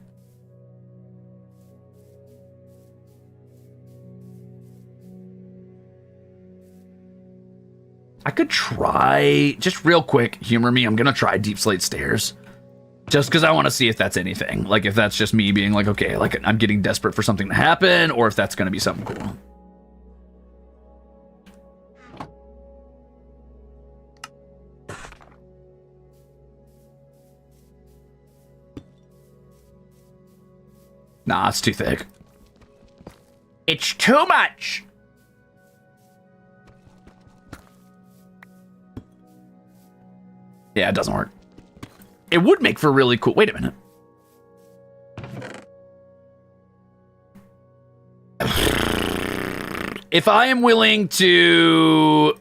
I could try, just real quick, humor me. I'm gonna try Deep Slate Stairs. Just because I want to see if that's anything. Like, if that's just me being like, okay, like, I'm getting desperate for something to happen, or if that's going to be something cool. Nah, it's too thick. It's too much! Yeah, it doesn't work. It would make for really cool... Wait a minute. If I am willing to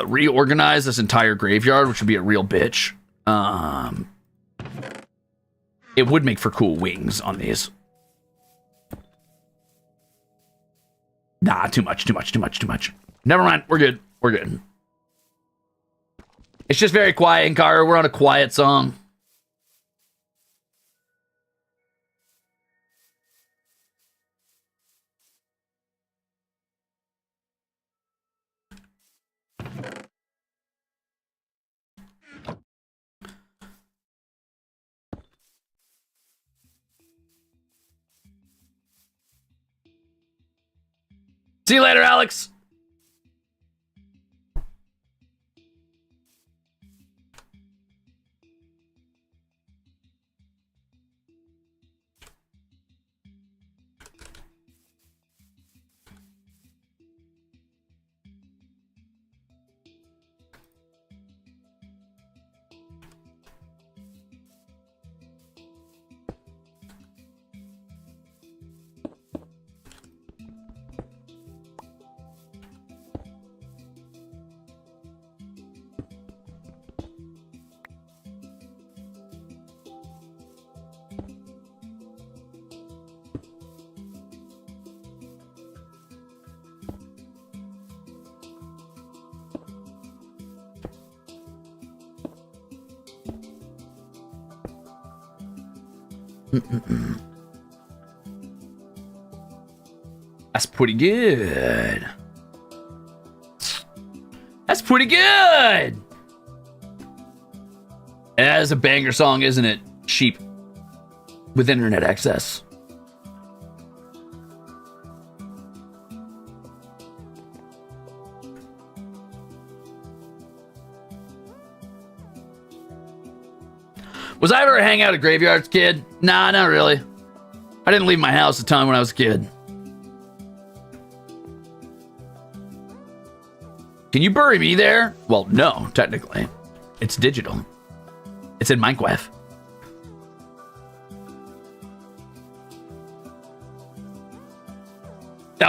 reorganize this entire graveyard, which would be a real bitch, it would make for cool wings on these. Nah, too much. Never mind. We're good. It's just very quiet in Kara. We're on a quiet song. See you later, Alex. That's pretty good. That's pretty good. That is a banger song, isn't it? Cheap. With internet access. Was I ever a hangout at graveyards kid? Nah, not really. I didn't leave my house a ton when I was a kid. Can you bury me there? Well, no, technically. It's digital. It's in Minecraft.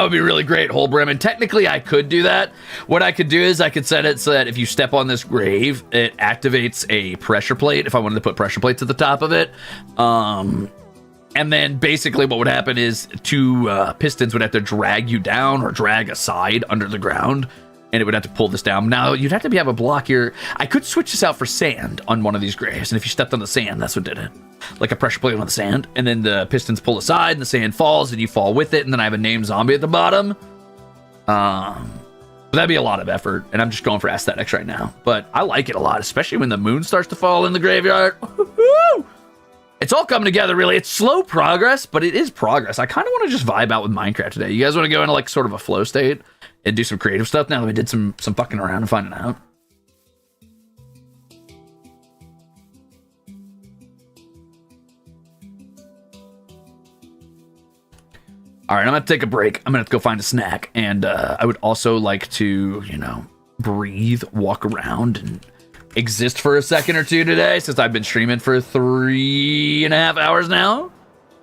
would be really great, whole brim. And technically, I could do that. What I could do is I could set it so that if you step on this grave, it activates a pressure plate. If I wanted to put pressure plates at the top of it, and then basically what would happen is two pistons would have to drag you down or drag aside under the ground, and it would have to pull this down. Now, you'd have to have a block here. I could switch this out for sand on one of these graves, and if you stepped on the sand, that's what did it. Like a pressure plate on the sand, and then the pistons pull aside, and the sand falls, and you fall with it, and then I have a named zombie at the bottom. But that'd be a lot of effort, and I'm just going for aesthetics right now. But I like it a lot, especially when the moon starts to fall in the graveyard. Woo-hoo! It's all coming together, really. It's slow progress, but it is progress. I kind of want to just vibe out with Minecraft today. You guys want to go into like sort of a flow state and do some creative stuff now that we did some fucking around and finding out? All right, I'm going to take a break. I'm going to have to go find a snack. And I would also like to, you know, breathe, walk around, and exist for a second or two today, since I've been streaming for 3.5 hours now.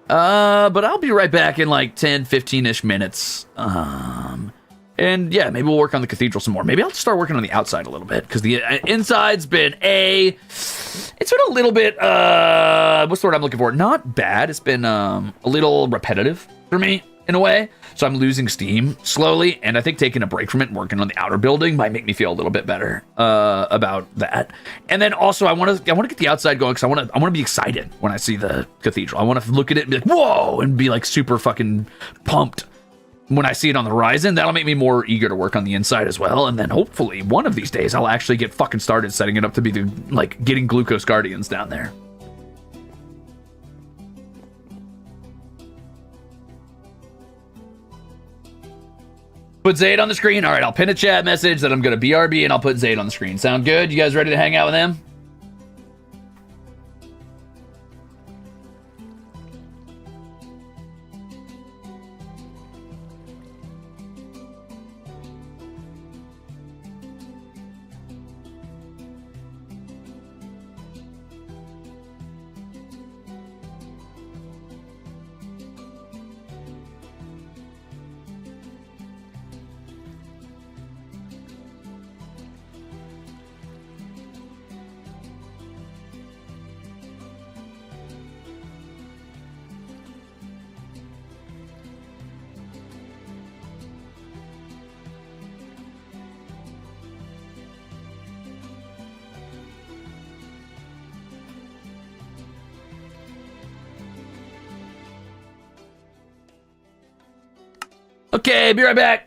But I'll be right back in like 10, 15-ish minutes. And yeah, maybe we'll work on the cathedral some more. Maybe I'll start working on the outside a little bit, because the inside's been it's been a little bit, what's the word I'm looking for? Not bad. It's been a little repetitive for me in a way. So I'm losing steam slowly, and I think taking a break from it and working on the outer building might make me feel a little bit better about that. And then also I want to get the outside going, because I want to be excited when I see the cathedral. I want to look at it and be like, whoa, and be like super fucking pumped when I see it on the horizon. That'll make me more eager to work on the inside as well. And then hopefully one of these days I'll actually get fucking started setting it up to be the, like, getting glucose guardians down there. Put Zayd on the screen. All right, I'll pin a chat message that I'm going to BRB, and I'll put Zayd on the screen. Sound good? You guys ready to hang out with him? Okay, be right back.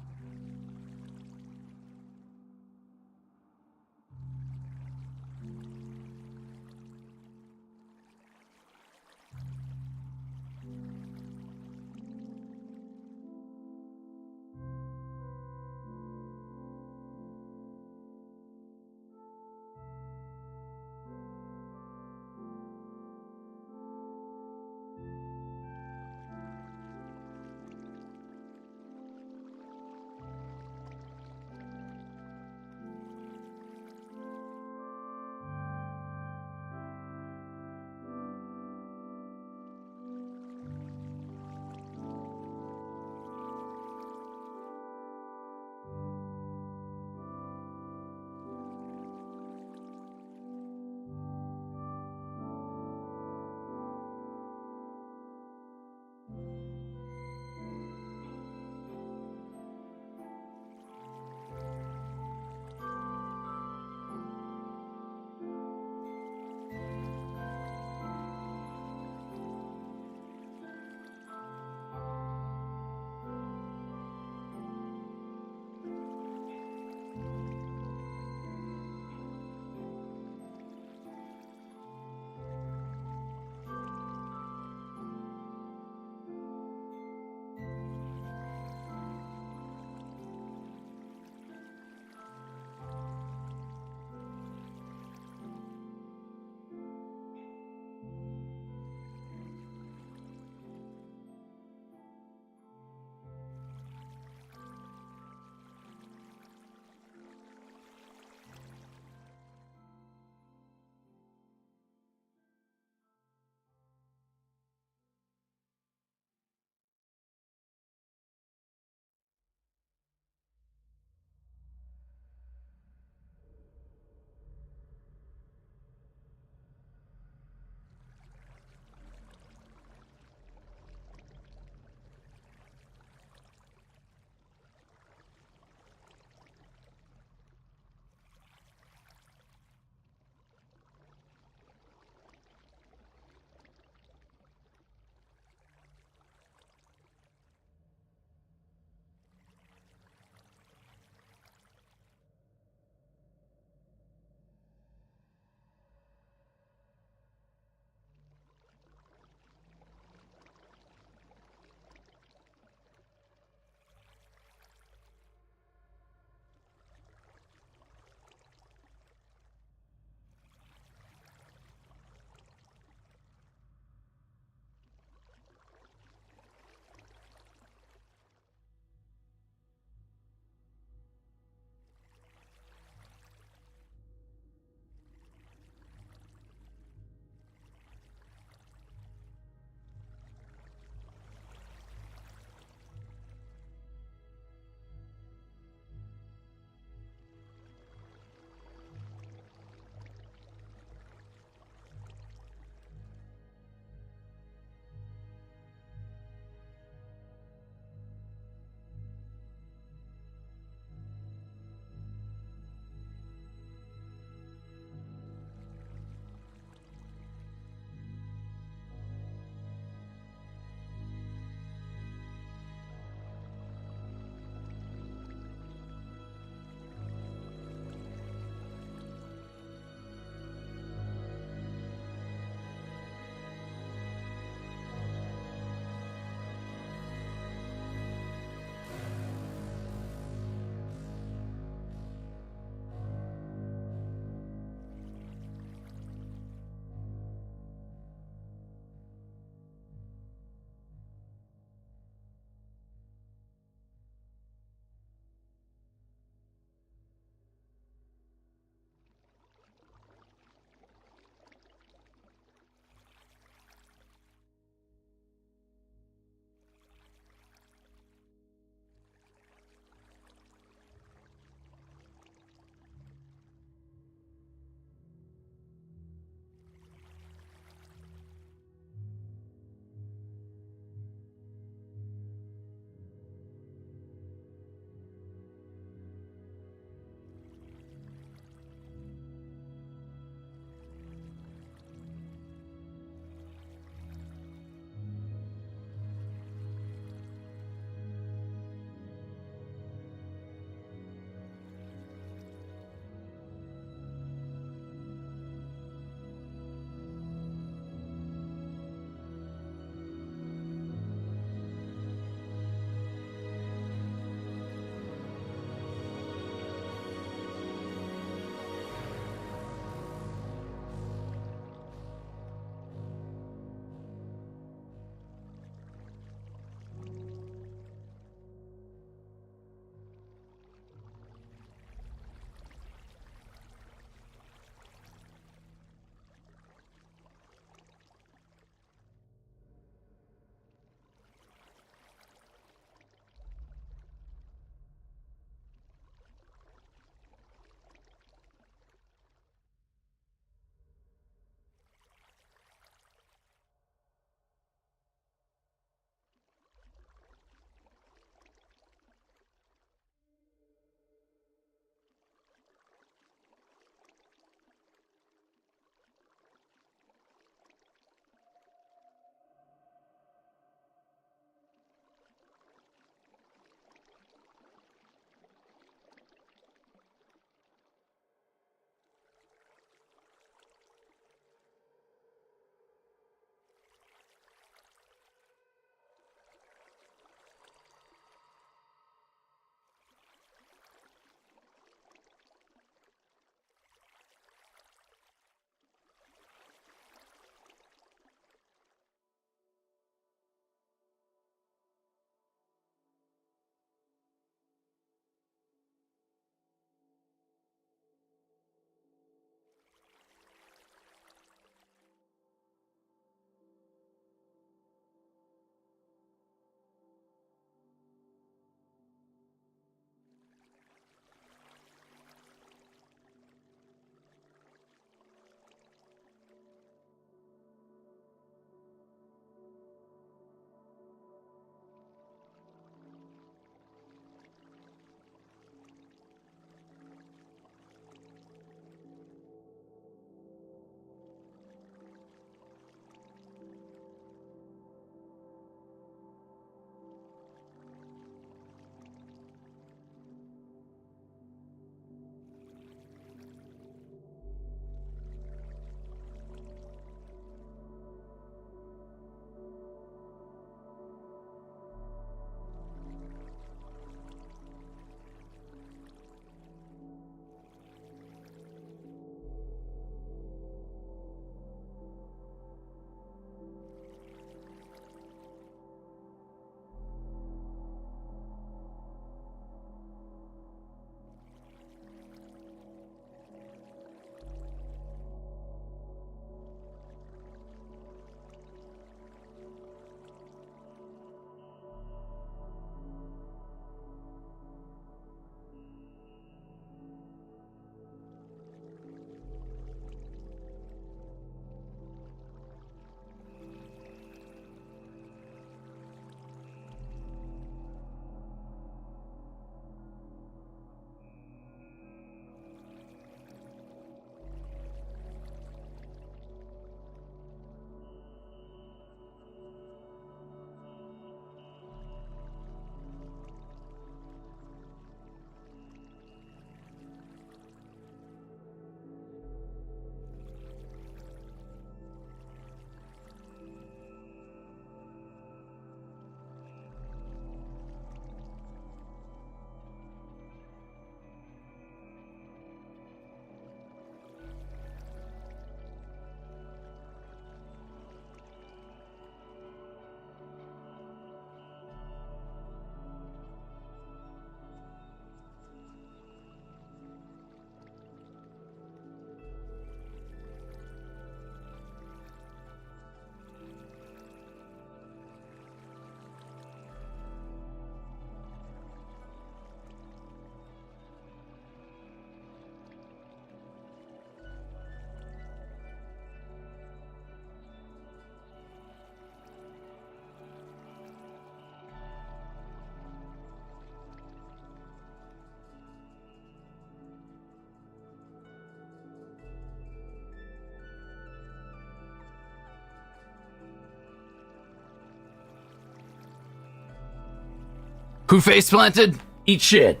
Who face planted? Eat shit.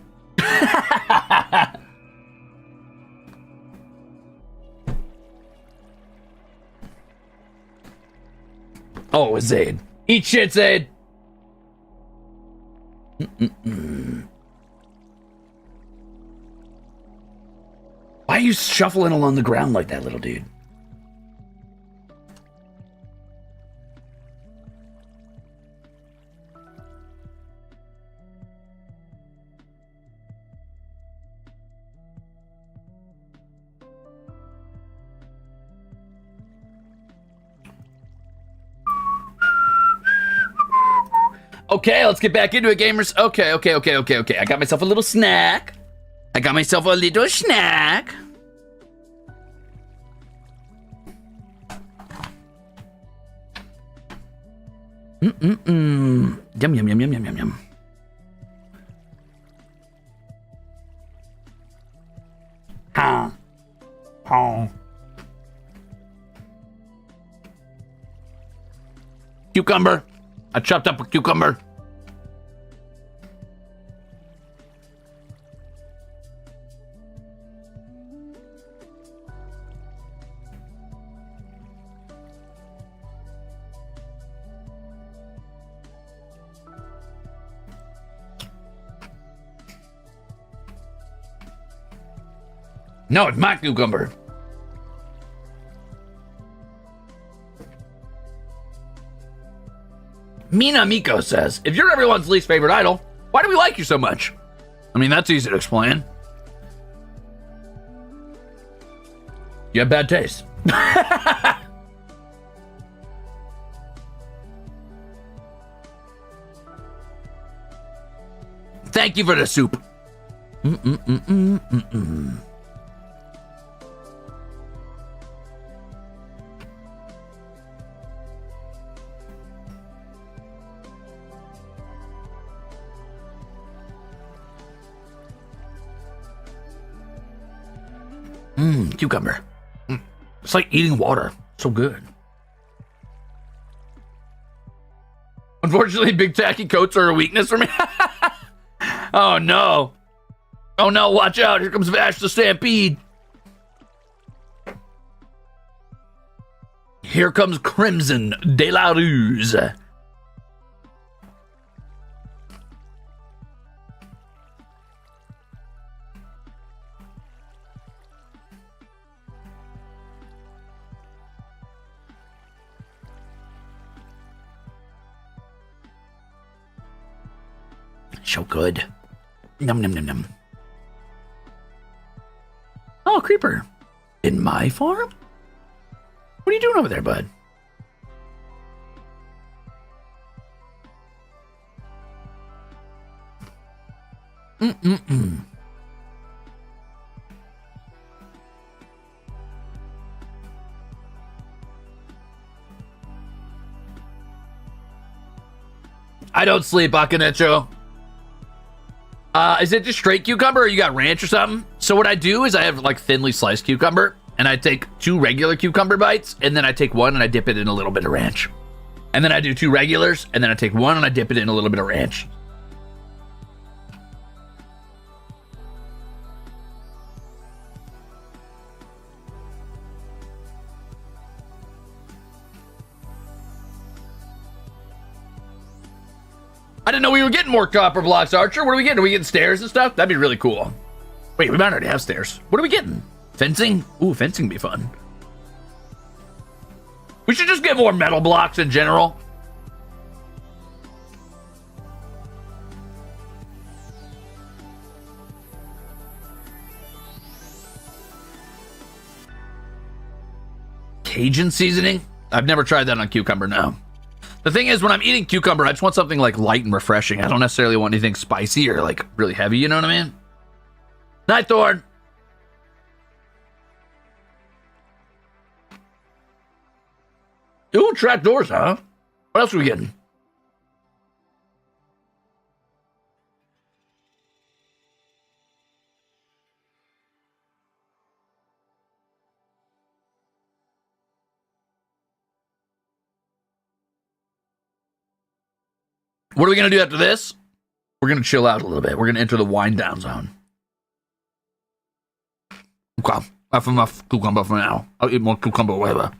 Oh, it was Zaid. Eat shit, Zaid. Why are you shuffling along the ground like that, little dude? Okay, let's get back into it, gamers. Okay. I got myself a little snack. Yum. Cucumber. I chopped up a cucumber. No, it's my cucumber. Mina Miko says, if you're everyone's least favorite idol, why do we like you so much? I mean, that's easy to explain. You have bad taste. Thank you for the soup. Cucumber. It's like eating water. So good. Unfortunately, big tacky coats are a weakness for me. Oh no. Oh no, watch out. Here comes Vash the Stampede. Here comes Crimzon Rulez. So good. Num. Oh, creeper. In my farm? What are you doing over there, bud? I don't sleep, Akanecho. Is it just straight cucumber or you got ranch or something? So what I do is I have like thinly sliced cucumber and I take 2 regular cucumber bites and then I take one and I dip it in a little bit of ranch. And then I do 2 regulars and then I take one and I dip it in a little bit of ranch. I didn't know we were getting more copper blocks, Archer. What are we getting? Are we getting stairs and stuff? That'd be really cool. Wait, we might already have stairs. What are we getting? Fencing? Ooh, fencing would be fun. We should just get more metal blocks in general. Cajun seasoning? I've never tried that on cucumber, no. The thing is, when I'm eating cucumber, I just want something like light and refreshing. I don't necessarily want anything spicy or like really heavy, you know what I mean? Night Thorn. Ooh, trap doors, huh? What else are we getting? What are we gonna do after this? We're going to chill out a little bit. We're going to enter the wind down zone. Okay. That's enough cucumber for now. I'll eat more cucumber later.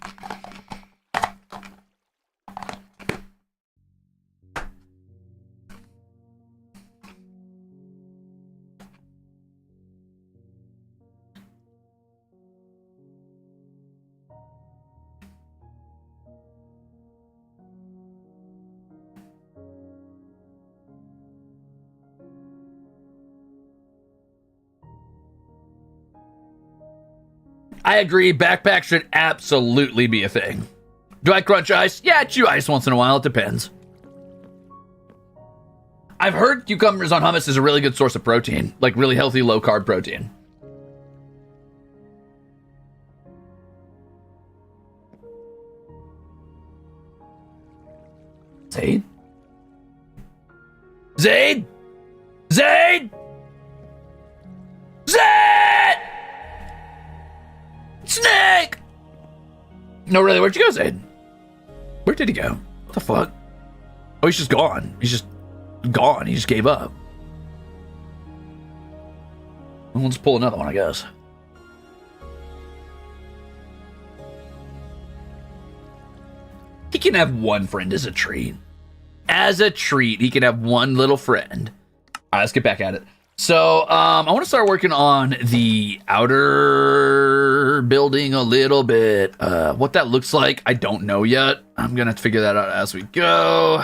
I agree. Backpack should absolutely be a thing. Do I crunch ice? Yeah, I chew ice once in a while. It depends. I've heard cucumbers on hummus is a really good source of protein, like really healthy, low-carb protein. Zaid? Zaid? Zaid? Zaid! Snake! No, really, where'd you go, Zaid? Where did he go? What the fuck? Oh, he's just gone. He's just gone. He just gave up. Well, let's pull another one, I guess. He can have one friend as a treat. As a treat, he can have one little friend. All right, let's get back at it. So, I want to start working on the outer building a little bit. What that looks like, I don't know yet. I'm going to figure that out as we go.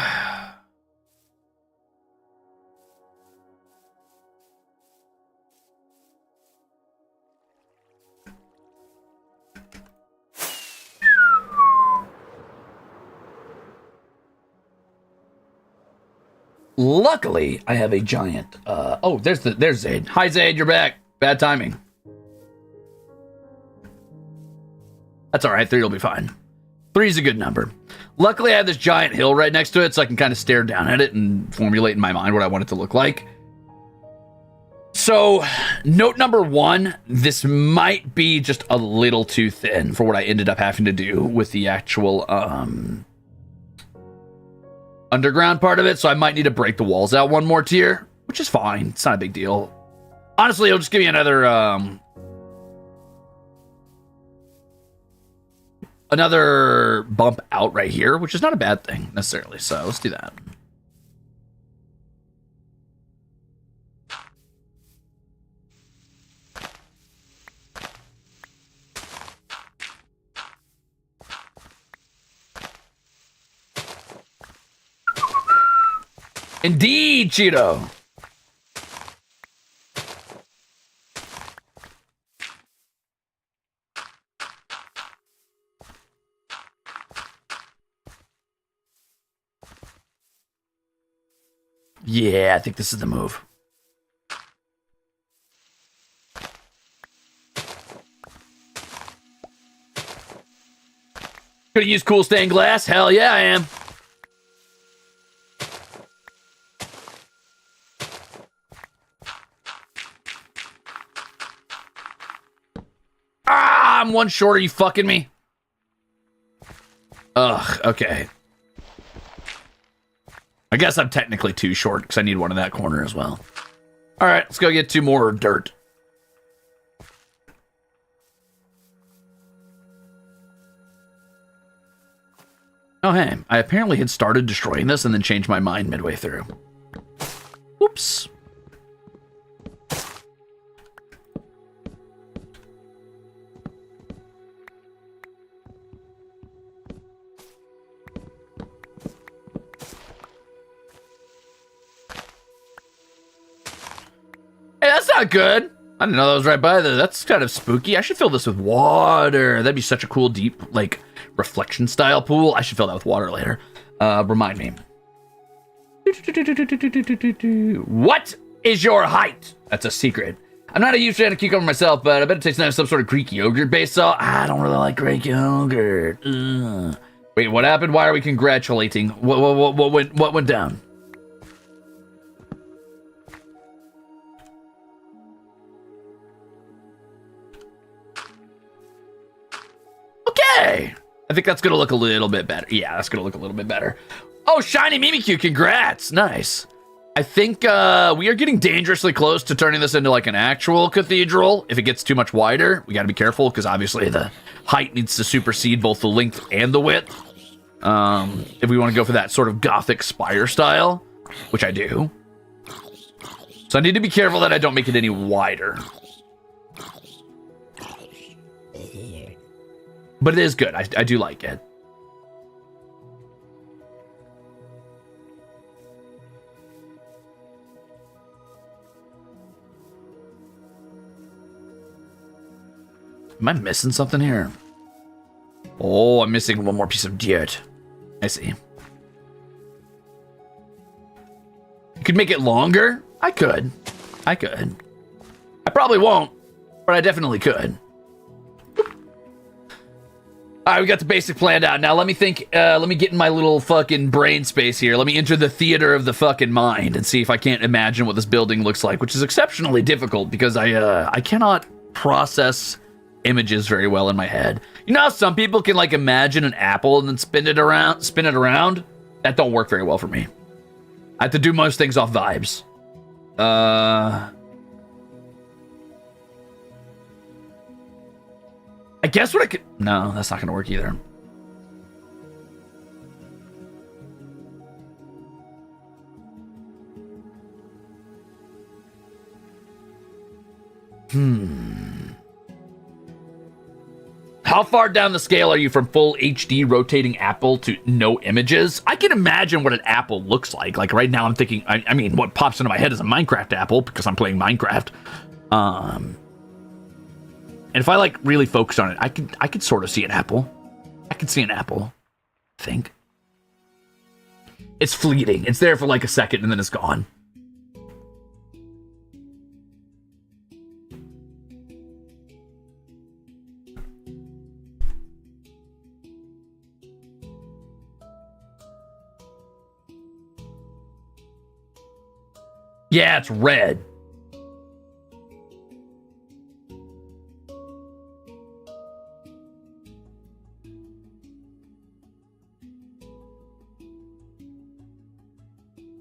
Luckily, I have a giant. Oh, there's Zaid. Hi, Zaid, you're back. Bad timing. That's all right. 3 will be fine. 3 is a good number. Luckily, I have this giant hill right next to it, so I can kind of stare down at it and formulate in my mind what I want it to look like. So, note number 1, this might be just a little too thin for what I ended up having to do with the actual, underground part of it, so I might need to break the walls out one more tier, which is fine. It's not a big deal. Honestly, it'll just give me another bump out right here, which is not a bad thing necessarily. So let's do that. Indeed, Cheeto. Yeah, I think this is the move. Gonna use cool stained glass? Hell yeah, I am. I'm one short. Are you fucking me? Ugh, okay. I guess I'm technically 2 short because I need one in that corner as well. All right, let's go get 2 more dirt. Oh, hey, I apparently had started destroying this and then changed my mind midway through. Whoops. Hey, that's not good. I didn't know that was right by there. That's kind of spooky. I should fill this with water. That'd be such a cool, deep, like, reflection style pool. I should fill that with water later. Remind me. What is your height? That's a secret. I'm not a huge fan of cucumber myself, but I bet it tastes nice, some sort of Greek yogurt based sauce. I don't really like Greek yogurt. Ugh. Wait, what happened? Why are we congratulating? What went down? Okay. I think that's going to look a little bit better. Yeah, that's going to look a little bit better. Oh, shiny Mimikyu. Congrats. Nice. I think we are getting dangerously close to turning this into like an actual cathedral. If it gets too much wider, we got to be careful because obviously the height needs to supersede both the length and the width. If we want to go for that sort of Gothic spire style, which I do. So I need to be careful that I don't make it any wider. But it is good. I do like it. Am I missing something here? Oh, I'm missing one more piece of dirt. I see. You could make it longer? I could. I probably won't, but I definitely could. All right, we got the basic planned out. Now let me think. Let me get in my little fucking brain space here. Let me enter the theater of the fucking mind and see if I can't imagine what this building looks like, which is exceptionally difficult because I cannot process images very well in my head. You know how some people can like imagine an apple and then spin it around? That don't work very well for me. I have to do most things off vibes. I guess what I could... No, that's not going to work either. How far down the scale are you from full HD rotating apple to no images? I can imagine what an apple looks like. Like right now I'm thinking, I mean, what pops into my head is a Minecraft apple because I'm playing Minecraft. And if I like really focus on it, I could sort of see an apple. I could see an apple, I think. It's fleeting. It's there for like a second and then it's gone. Yeah, it's red.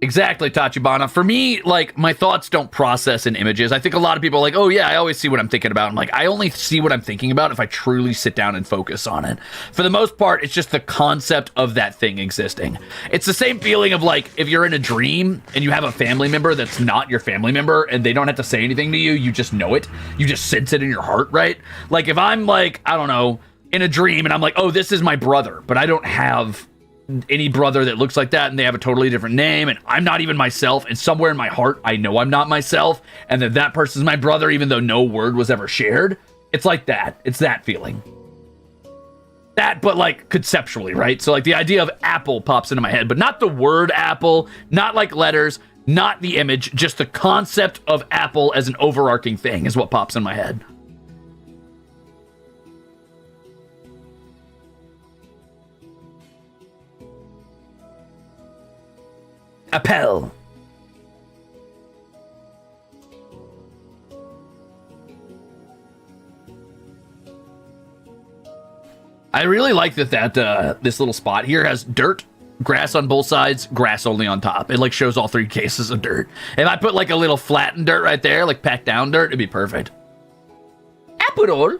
Exactly, Tachibana. For me, like, my thoughts don't process in images. I think a lot of people are like, oh yeah, I always see what I'm thinking about. I'm like, I only see what I'm thinking about if I truly sit down and focus on it. For the most part, it's just the concept of that thing existing. It's the same feeling of like, if you're in a dream and you have a family member that's not your family member and they don't have to say anything to you, you just know it. You just sense it in your heart, right? Like if I'm like, I don't know, in a dream and I'm like, oh, this is my brother, but I don't have any brother that looks like that and they have a totally different name and I'm not even myself, and somewhere in my heart I know I'm not myself and that person's my brother even though no word was ever shared. It's like that. It's that feeling. That, but like conceptually, right? So like the idea of apple pops into my head, but not the word apple, not like letters, not the image, just the concept of apple as an overarching thing is what pops in my head. Appel. I really like that this little spot here has dirt, grass on both sides, grass only on top. It like shows all three cases of dirt. If I put like a little flattened dirt right there, like packed down dirt, it'd be perfect. Apple.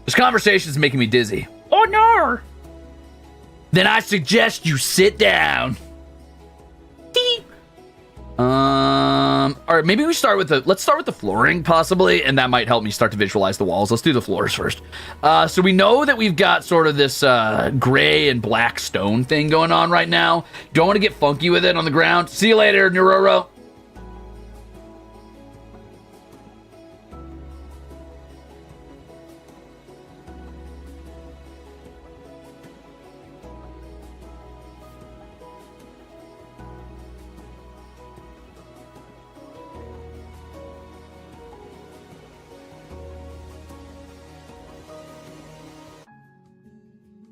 This conversation is making me dizzy. Oh no! Then I suggest you sit down. All right, maybe we start with let's start with the flooring possibly, and that might help me start to visualize the walls. Let's do the floors first. So we know that we've got sort of this gray and black stone thing going on right now. Don't want to get funky with it on the ground. See you later, Neroro.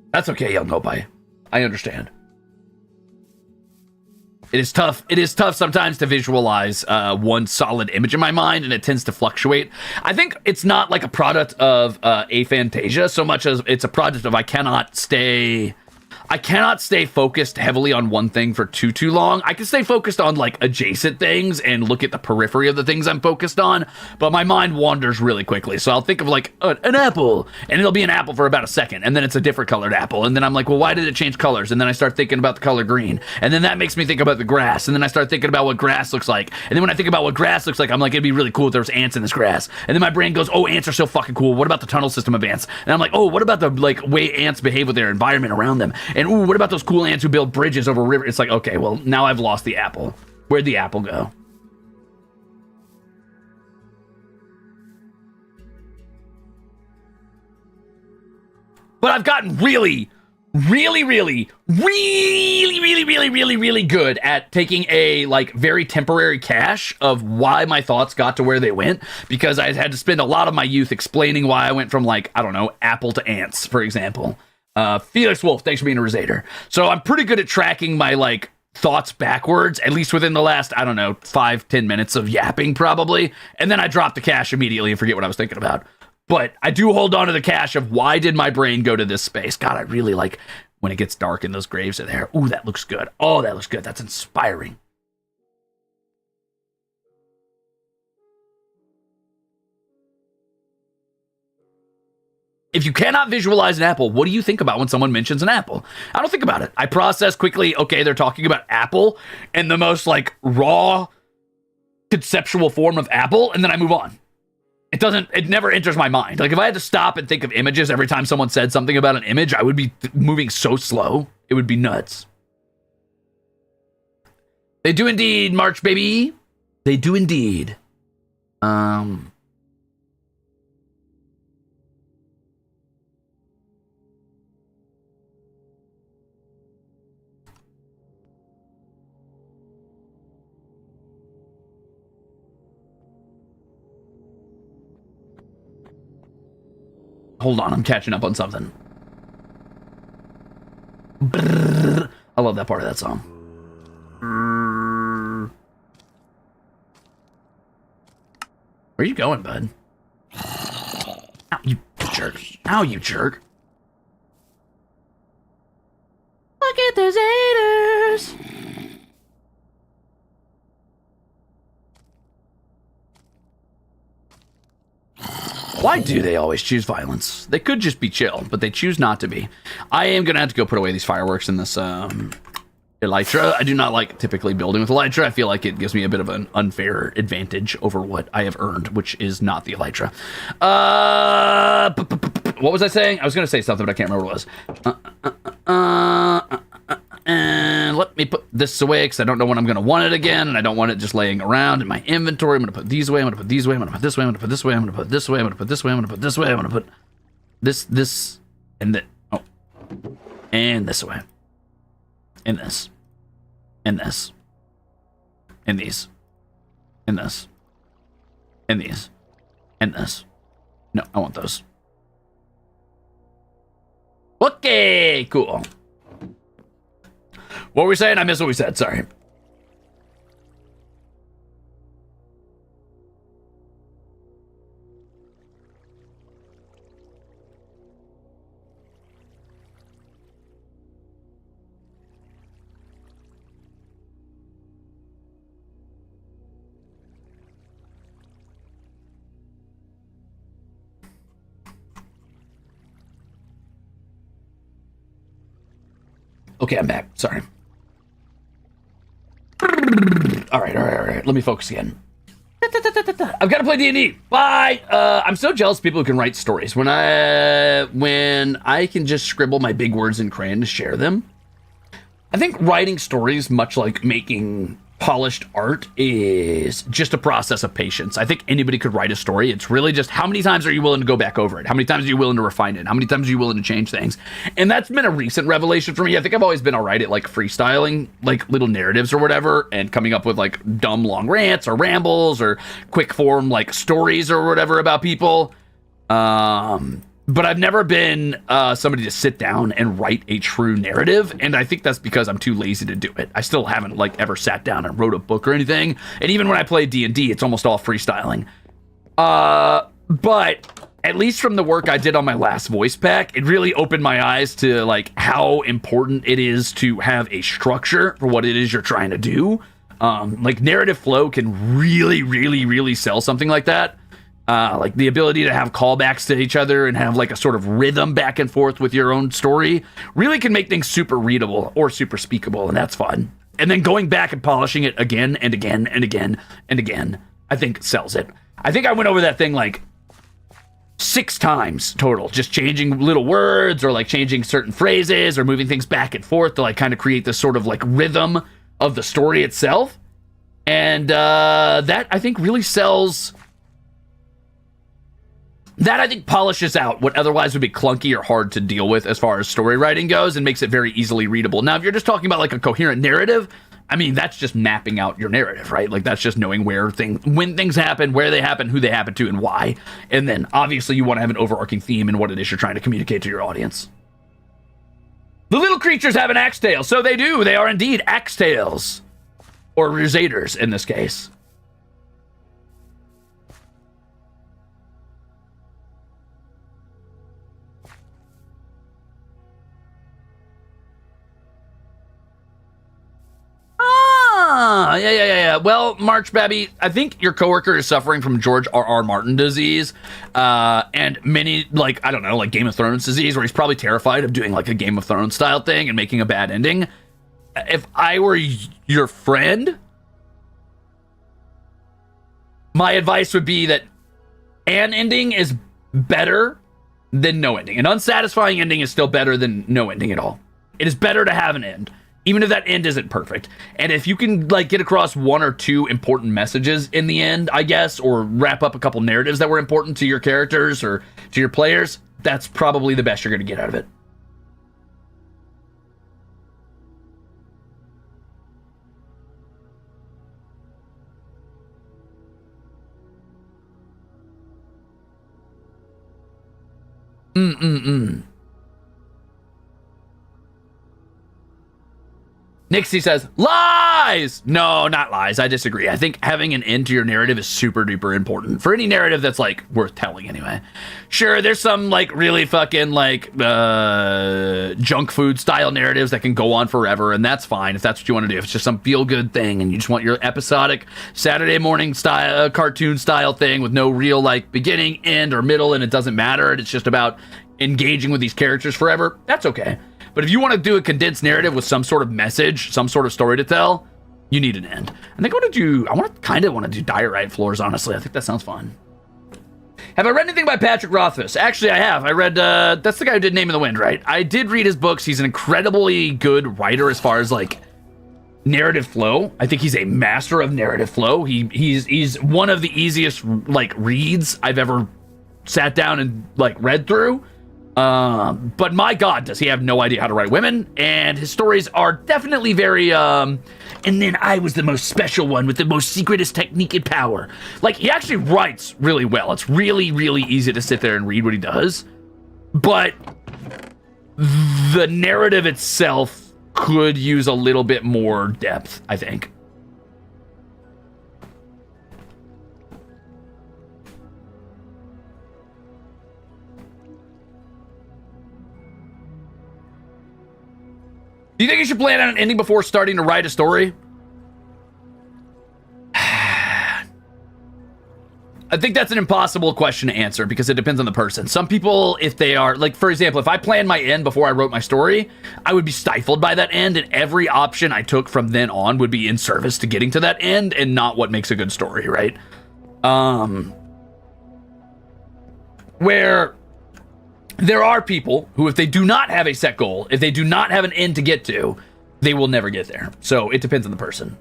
That's okay, young Opie. I understand. It is tough. It is tough sometimes to visualize one solid image in my mind, and it tends to fluctuate. I think it's not like a product of aphantasia so much as it's a product of I cannot stay focused heavily on one thing for too long. I can stay focused on like adjacent things and look at the periphery of the things I'm focused on, but my mind wanders really quickly. So I'll think of like an apple, and it'll be an apple for about a second, and then it's a different colored apple, and then I'm like, well, why did it change colors? And then I start thinking about the color green, and then that makes me think about the grass, and then I start thinking about what grass looks like, and then when I think about what grass looks like, I'm like, it'd be really cool if there was ants in this grass, and then my brain goes, oh, ants are so fucking cool. What about the tunnel system of ants? And I'm like, oh, what about the like way ants behave with their environment around them? And ooh, what about those cool ants who build bridges over rivers? It's like, okay, well, now I've lost the apple. Where'd the apple go? But I've gotten really good at taking a like very temporary cache of why my thoughts got to where they went, because I had to spend a lot of my youth explaining why I went from like, I don't know, apple to ants, for example. Felix Wolf, thanks for being a Ruzader. So I'm pretty good at tracking my like thoughts backwards, at least within the last, I don't know, 5-10 minutes of yapping probably. And then I drop the cache immediately and forget what I was thinking about. But I do hold on to the cache of why did my brain go to this space? God, I really like when it gets dark and those graves are there. Ooh, that looks good. Oh, that looks good. That's inspiring. If you cannot visualize an apple, what do you think about when someone mentions an apple? I don't think about it. I process quickly, okay, they're talking about apple and the most like raw conceptual form of apple, and then I move on. It never enters my mind. Like if I had to stop and think of images every time someone said something about an image, I would be moving so slow. It would be nuts. They do indeed, March baby. They do indeed. Hold on, I'm catching up on something. Brrr. I love that part of that song. Where are you going, bud? Ow, you jerk. Ow, you jerk. Look at those haters. Why do they always choose violence? They could just be chill, but they choose not to be. I am going to have to go put away these fireworks in this elytra. I do not like typically building with elytra. I feel like it gives me a bit of an unfair advantage over what I have earned, which is not the elytra. What was I saying? I was going to say something, but I can't remember what it was. And let me put this away because I don't know when I'm going to want it again, and I don't want it just laying around in my inventory. I'm going to put these away. I'm going to put these away. I'm going to put this way. I'm going to put this way. I'm going to put this way. I'm going to put this way. I'm going to put this way. I'm going to put this, and that. Oh, and this away. And this. And this. And these. And this. And these. And this. No, I want those. Okay, cool. What were we saying? I missed what we said. Sorry. Okay, I'm back. Sorry. All right. Let me focus again. I've got to play D&D. Bye. I'm so jealous of people who can write stories. When I can just scribble my big words in crayon to share them. I think writing stories, much like making polished art, is just a process of patience. I think anybody could write a story. It's really just how many times are you willing to go back over it? How many times are you willing to refine it? How many times are you willing to change things? And that's been a recent revelation for me. I think I've always been all right at like freestyling, like little narratives or whatever, and coming up with like dumb long rants or rambles or quick form like stories or whatever about people. but I've never been somebody to sit down and write a true narrative, and I think that's because I'm too lazy to do it. I still haven't like ever sat down and wrote a book or anything, and even when I play D&D, it's almost all freestyling. But at least from the work I did on my last voice pack, it really opened my eyes to like how important it is to have a structure for what it is you're trying to do. Like narrative flow can really sell something like that. Like the ability to have callbacks to each other and have like a sort of rhythm back and forth with your own story really can make things super readable or super speakable, and that's fun. And then going back and polishing it again and again and again and again, I think sells it. I think I went over that thing like 6 times total, just changing little words or like changing certain phrases or moving things back and forth to like kind of create this sort of like rhythm of the story itself. And that I think really sells. That I think polishes out what otherwise would be clunky or hard to deal with as far as story writing goes and makes it very easily readable. Now, if you're just talking about like a coherent narrative, I mean, that's just mapping out your narrative, right? Like that's just knowing when things happen, where they happen, who they happen to, and why. And then obviously you want to have an overarching theme and what it is you're trying to communicate to your audience. The little creatures have an axe tail. So they do. They are indeed axe tails. Or Ruzeters in this case. Yeah. Well, March Babby, I think your coworker is suffering from George R.R. Martin disease, and many, like, I don't know, like Game of Thrones disease, where he's probably terrified of doing like a Game of Thrones style thing and making a bad ending. If I were your friend, my advice would be that an ending is better than no ending. An unsatisfying ending is still better than no ending at all. It is better to have an end, even if that end isn't perfect. And if you can like get across 1 or 2 important messages in the end, I guess, or wrap up a couple narratives that were important to your characters or to your players, that's probably the best you're going to get out of it. Nixie says, lies! No, not lies. I disagree. I think having an end to your narrative is super duper important for any narrative that's like worth telling anyway. Sure, there's some like really fucking like junk food style narratives that can go on forever, and that's fine if that's what you want to do. If it's just some feel good thing and you just want your episodic Saturday morning style cartoon style thing with no real like beginning, end, or middle, and it doesn't matter, and it's just about engaging with these characters forever, that's okay. But if you want to do a condensed narrative with some sort of message, some sort of story to tell, you need an end. I think I kind of want to do diorite floors, honestly. I think that sounds fun. Have I read anything by Patrick Rothfuss? Actually, I have. I read, that's the guy who did Name of the Wind, right? I did read his books. He's an incredibly good writer as far as, like, narrative flow. I think he's a master of narrative flow. He's one of the easiest, like, reads I've ever sat down and, like, read through. But my God, does he have no idea how to write women, and his stories are definitely very, and then I was the most special one with the most secretest technique and power. Like, he actually writes really well. It's really, really easy to sit there and read what he does, but the narrative itself could use a little bit more depth, I think. Do you think you should plan on an ending before starting to write a story? I think that's an impossible question to answer because it depends on the person. Some people, if they are, like, for example, if I planned my end before I wrote my story, I would be stifled by that end, and every option I took from then on would be in service to getting to that end and not what makes a good story, right? Where there are people who, if they do not have a set goal, if they do not have an end to get to, they will never get there. So it depends on the person.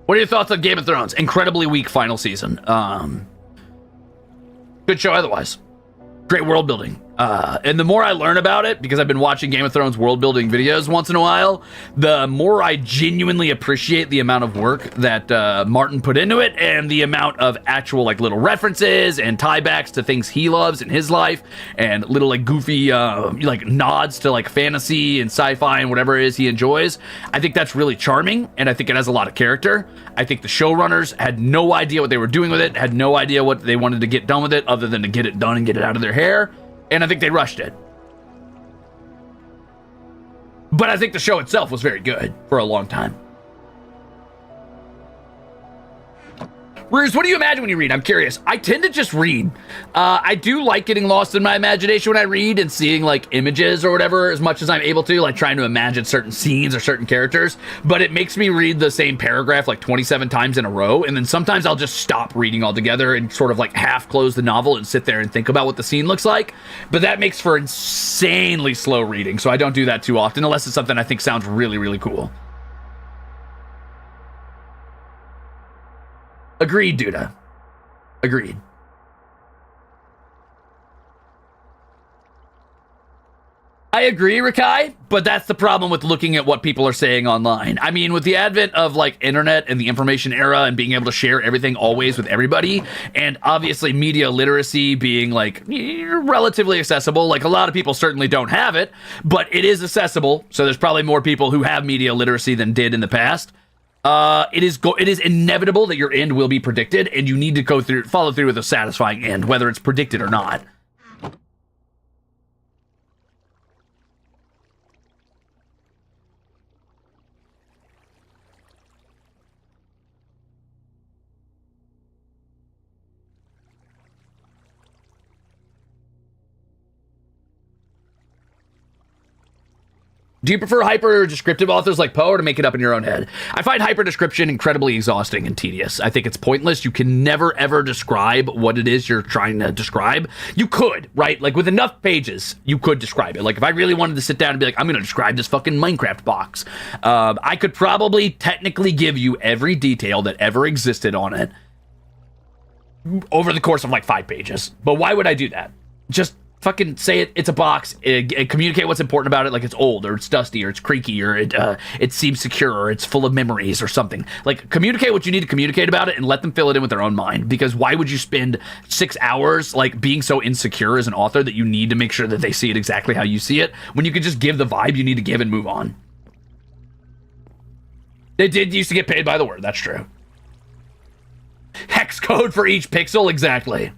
What are your thoughts on Game of Thrones? Incredibly weak final season. Good show otherwise. Great world building. And the more I learn about it, because I've been watching Game of Thrones world building videos once in a while, the more I genuinely appreciate the amount of work that Martin put into it, and the amount of actual like little references and tiebacks to things he loves in his life, and little like goofy like nods to like fantasy and sci-fi and whatever it is he enjoys. I think that's really charming, and I think it has a lot of character. I think the showrunners had no idea what they were doing with it, had no idea what they wanted to get done with it, other than to get it done and get it out of their hair. And I think they rushed it. But I think the show itself was very good for a long time. Ruze, what do you imagine when you read? I'm curious. I tend to just read. I do like getting lost in my imagination when I read and seeing like images or whatever as much as I'm able to, like trying to imagine certain scenes or certain characters. But it makes me read the same paragraph like 27 times in a row. And then sometimes I'll just stop reading altogether and sort of like half close the novel and sit there and think about what the scene looks like. But that makes for insanely slow reading. So I don't do that too often unless it's something I think sounds really, really cool. Agreed, Duda. Agreed. I agree, Rikai, but that's the problem with looking at what people are saying online. I mean, with the advent of like internet and the information era and being able to share everything always with everybody, and obviously media literacy being like relatively accessible, like a lot of people certainly don't have it, but it is accessible. So there's probably more people who have media literacy than did in the past. It is inevitable that your end will be predicted, and you need to follow through with a satisfying end, whether it's predicted or not. Do you prefer hyper-descriptive authors like Poe, or to make it up in your own head? I find hyper-description incredibly exhausting and tedious. I think it's pointless. You can never, ever describe what it is you're trying to describe. You could, right? Like, with enough pages, you could describe it. Like, if I really wanted to sit down and be like, I'm going to describe this fucking Minecraft box, I could probably technically give you every detail that ever existed on it over the course of, like, 5 pages. But why would I do that? Just fucking say it's a box, communicate what's important about it, like it's old, or it's dusty, or it's creaky, or it seems secure, or it's full of memories, or something. Like, communicate what you need to communicate about it, and let them fill it in with their own mind. Because why would you spend 6 hours, like, being so insecure as an author that you need to make sure that they see it exactly how you see it, when you could just give the vibe you need to give and move on? They did used to get paid by the word, that's true. Hex code for each pixel, exactly.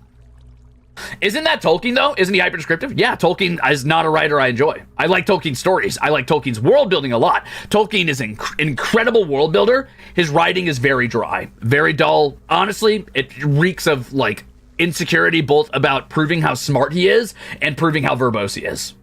Isn't that Tolkien, though? Isn't he hyper-descriptive? Yeah, Tolkien is not a writer I enjoy. I like Tolkien's stories. I like Tolkien's world building a lot. Tolkien is an incredible world builder. His writing is very dry, very dull. Honestly, it reeks of, like, insecurity, both about proving how smart he is and proving how verbose he is.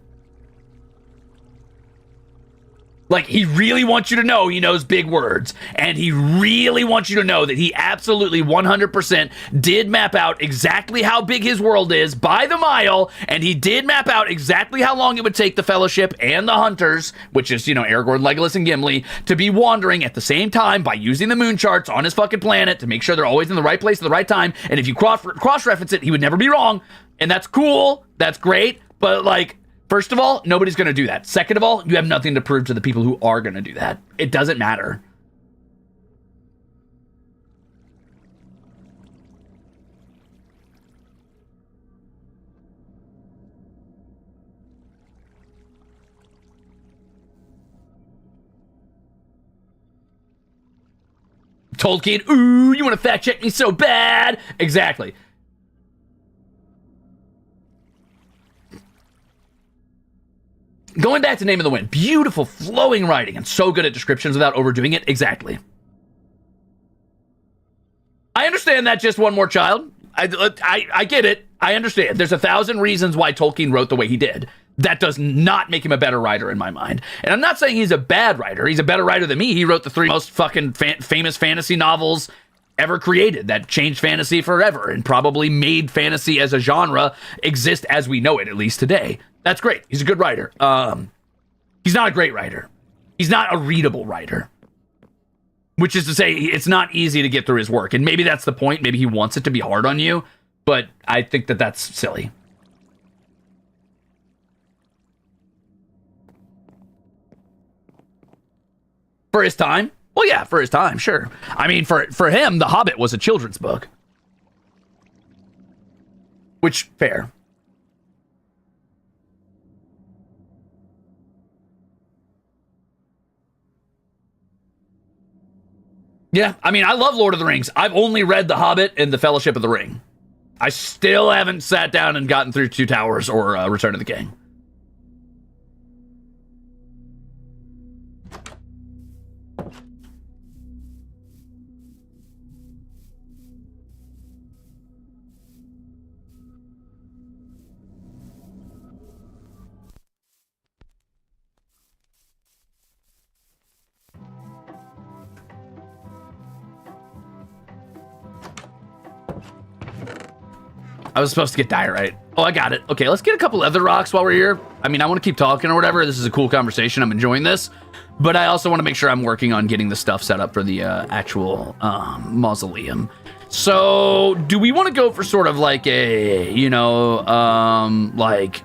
Like, he really wants you to know he knows big words, and he really wants you to know that he absolutely 100% did map out exactly how big his world is by the mile, and he did map out exactly how long it would take the Fellowship and the Hunters, which is, you know, Aragorn, Legolas, and Gimli, to be wandering at the same time by using the moon charts on his fucking planet to make sure they're always in the right place at the right time, and if you cross-reference it, he would never be wrong, and that's cool, that's great, but, like, first of all, nobody's going to do that. Second of all, you have nothing to prove to the people who are going to do that. It doesn't matter. Tolkien, ooh, you want to fact check me so bad? Exactly. Going back to Name of the Wind, beautiful flowing writing and so good at descriptions without overdoing it. Exactly. I understand that, just one more child. I get it. I understand. There's 1,000 reasons why Tolkien wrote the way he did. That does not make him a better writer in my mind. And I'm not saying he's a bad writer. He's a better writer than me. He wrote the 3 most fucking famous fantasy novels ever created that changed fantasy forever and probably made fantasy as a genre exist as we know it, at least today. That's great. He's a good writer. He's not a great writer. He's not a readable writer. Which is to say, it's not easy to get through his work. And maybe that's the point. Maybe he wants it to be hard on you. But I think that that's silly. For his time? Well, yeah, for his time, sure. I mean, for him, The Hobbit was a children's book. Which, fair. Yeah, I mean, I love Lord of the Rings. I've only read The Hobbit and The Fellowship of the Ring. I still haven't sat down and gotten through Two Towers or Return of the King. I was supposed to get diorite. Oh, I got it. Okay, let's get a couple other rocks while we're here. I mean, I want to keep talking or whatever. This is a cool conversation. I'm enjoying this. But I also want to make sure I'm working on getting the stuff set up for the actual mausoleum. So, do we want to go for sort of like a, you know, like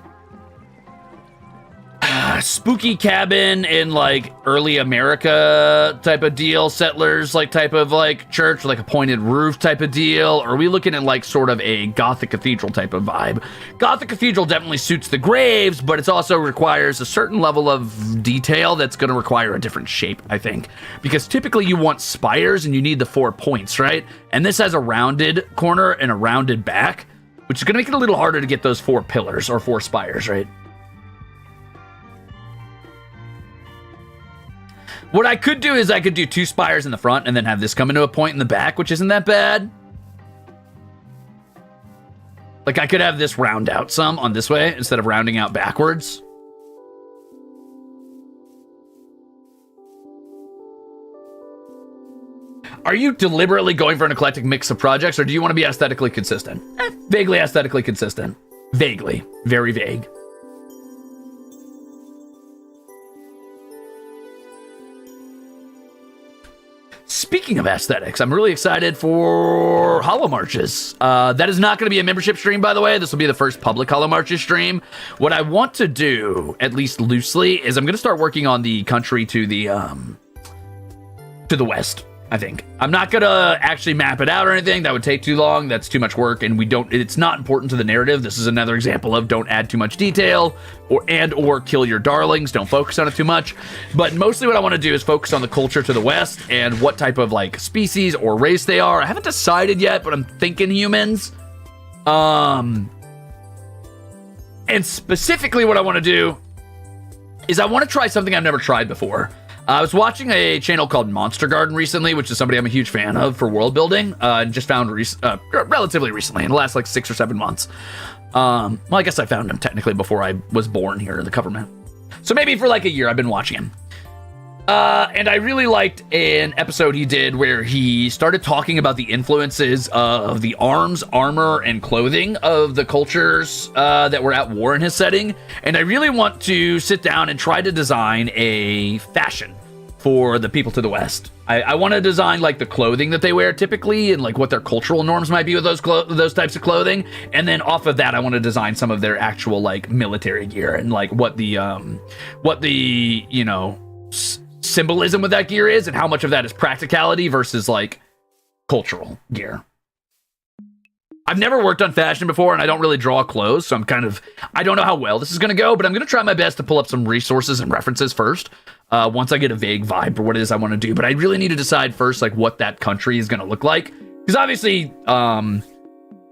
spooky cabin in like early America type of deal, settlers like type of like church, like a pointed roof type of deal? Or are we looking at like sort of a Gothic cathedral type of vibe? Gothic cathedral definitely suits the graves, but it also requires a certain level of detail that's going to require a different shape, I think. Because typically you want spires and you need the 4 points, right? And this has a rounded corner and a rounded back, which is going to make it a little harder to get those 4 pillars or 4 spires, right? What I could do is I could do 2 spires in the front and then have this come into a point in the back, which isn't that bad. Like I could have this round out some on this way instead of rounding out backwards. Are you deliberately going for an eclectic mix of projects, or do you want to be aesthetically consistent? Vaguely aesthetically consistent. Vaguely. Very vague. Speaking of aesthetics, I'm really excited for Hollow Marches. That is not going to be a membership stream, by the way. This will be the first public Hollow Marches stream. What I want to do, at least loosely, is I'm going to start working on the country to the west, I think. I'm not going to actually map it out or anything. That would take too long. That's too much work, and it's not important to the narrative. This is another example of don't add too much detail or kill your darlings. Don't focus on it too much. But mostly what I want to do is focus on the culture to the west and what type of like species or race they are. I haven't decided yet, but I'm thinking humans. And specifically what I want to do is I want to try something I've never tried before. I was watching a channel called Monster Garden recently, which is somebody I'm a huge fan of for world building, and just found relatively recently, in the last like 6 or 7 months. Well, I guess I found him technically before I was born here in the government. So maybe for like a year I've been watching him. And I really liked an episode he did where he started talking about the influences of the arms, armor, and clothing of the cultures that were at war in his setting. And I really want to sit down and try to design a fashion for the people to the west. I want to design like the clothing that they wear typically and like what their cultural norms might be with those types of clothing. And then off of that, I want to design some of their actual like military gear and like what the you know, symbolism with that gear is and how much of that is practicality versus like cultural gear. I've never worked on fashion before and I don't really draw clothes, so I don't know how well this is going to go, but I'm going to try my best to pull up some resources and references first once I get a vague vibe for what it is I want to do. But I really need to decide first like what that country is going to look like, because obviously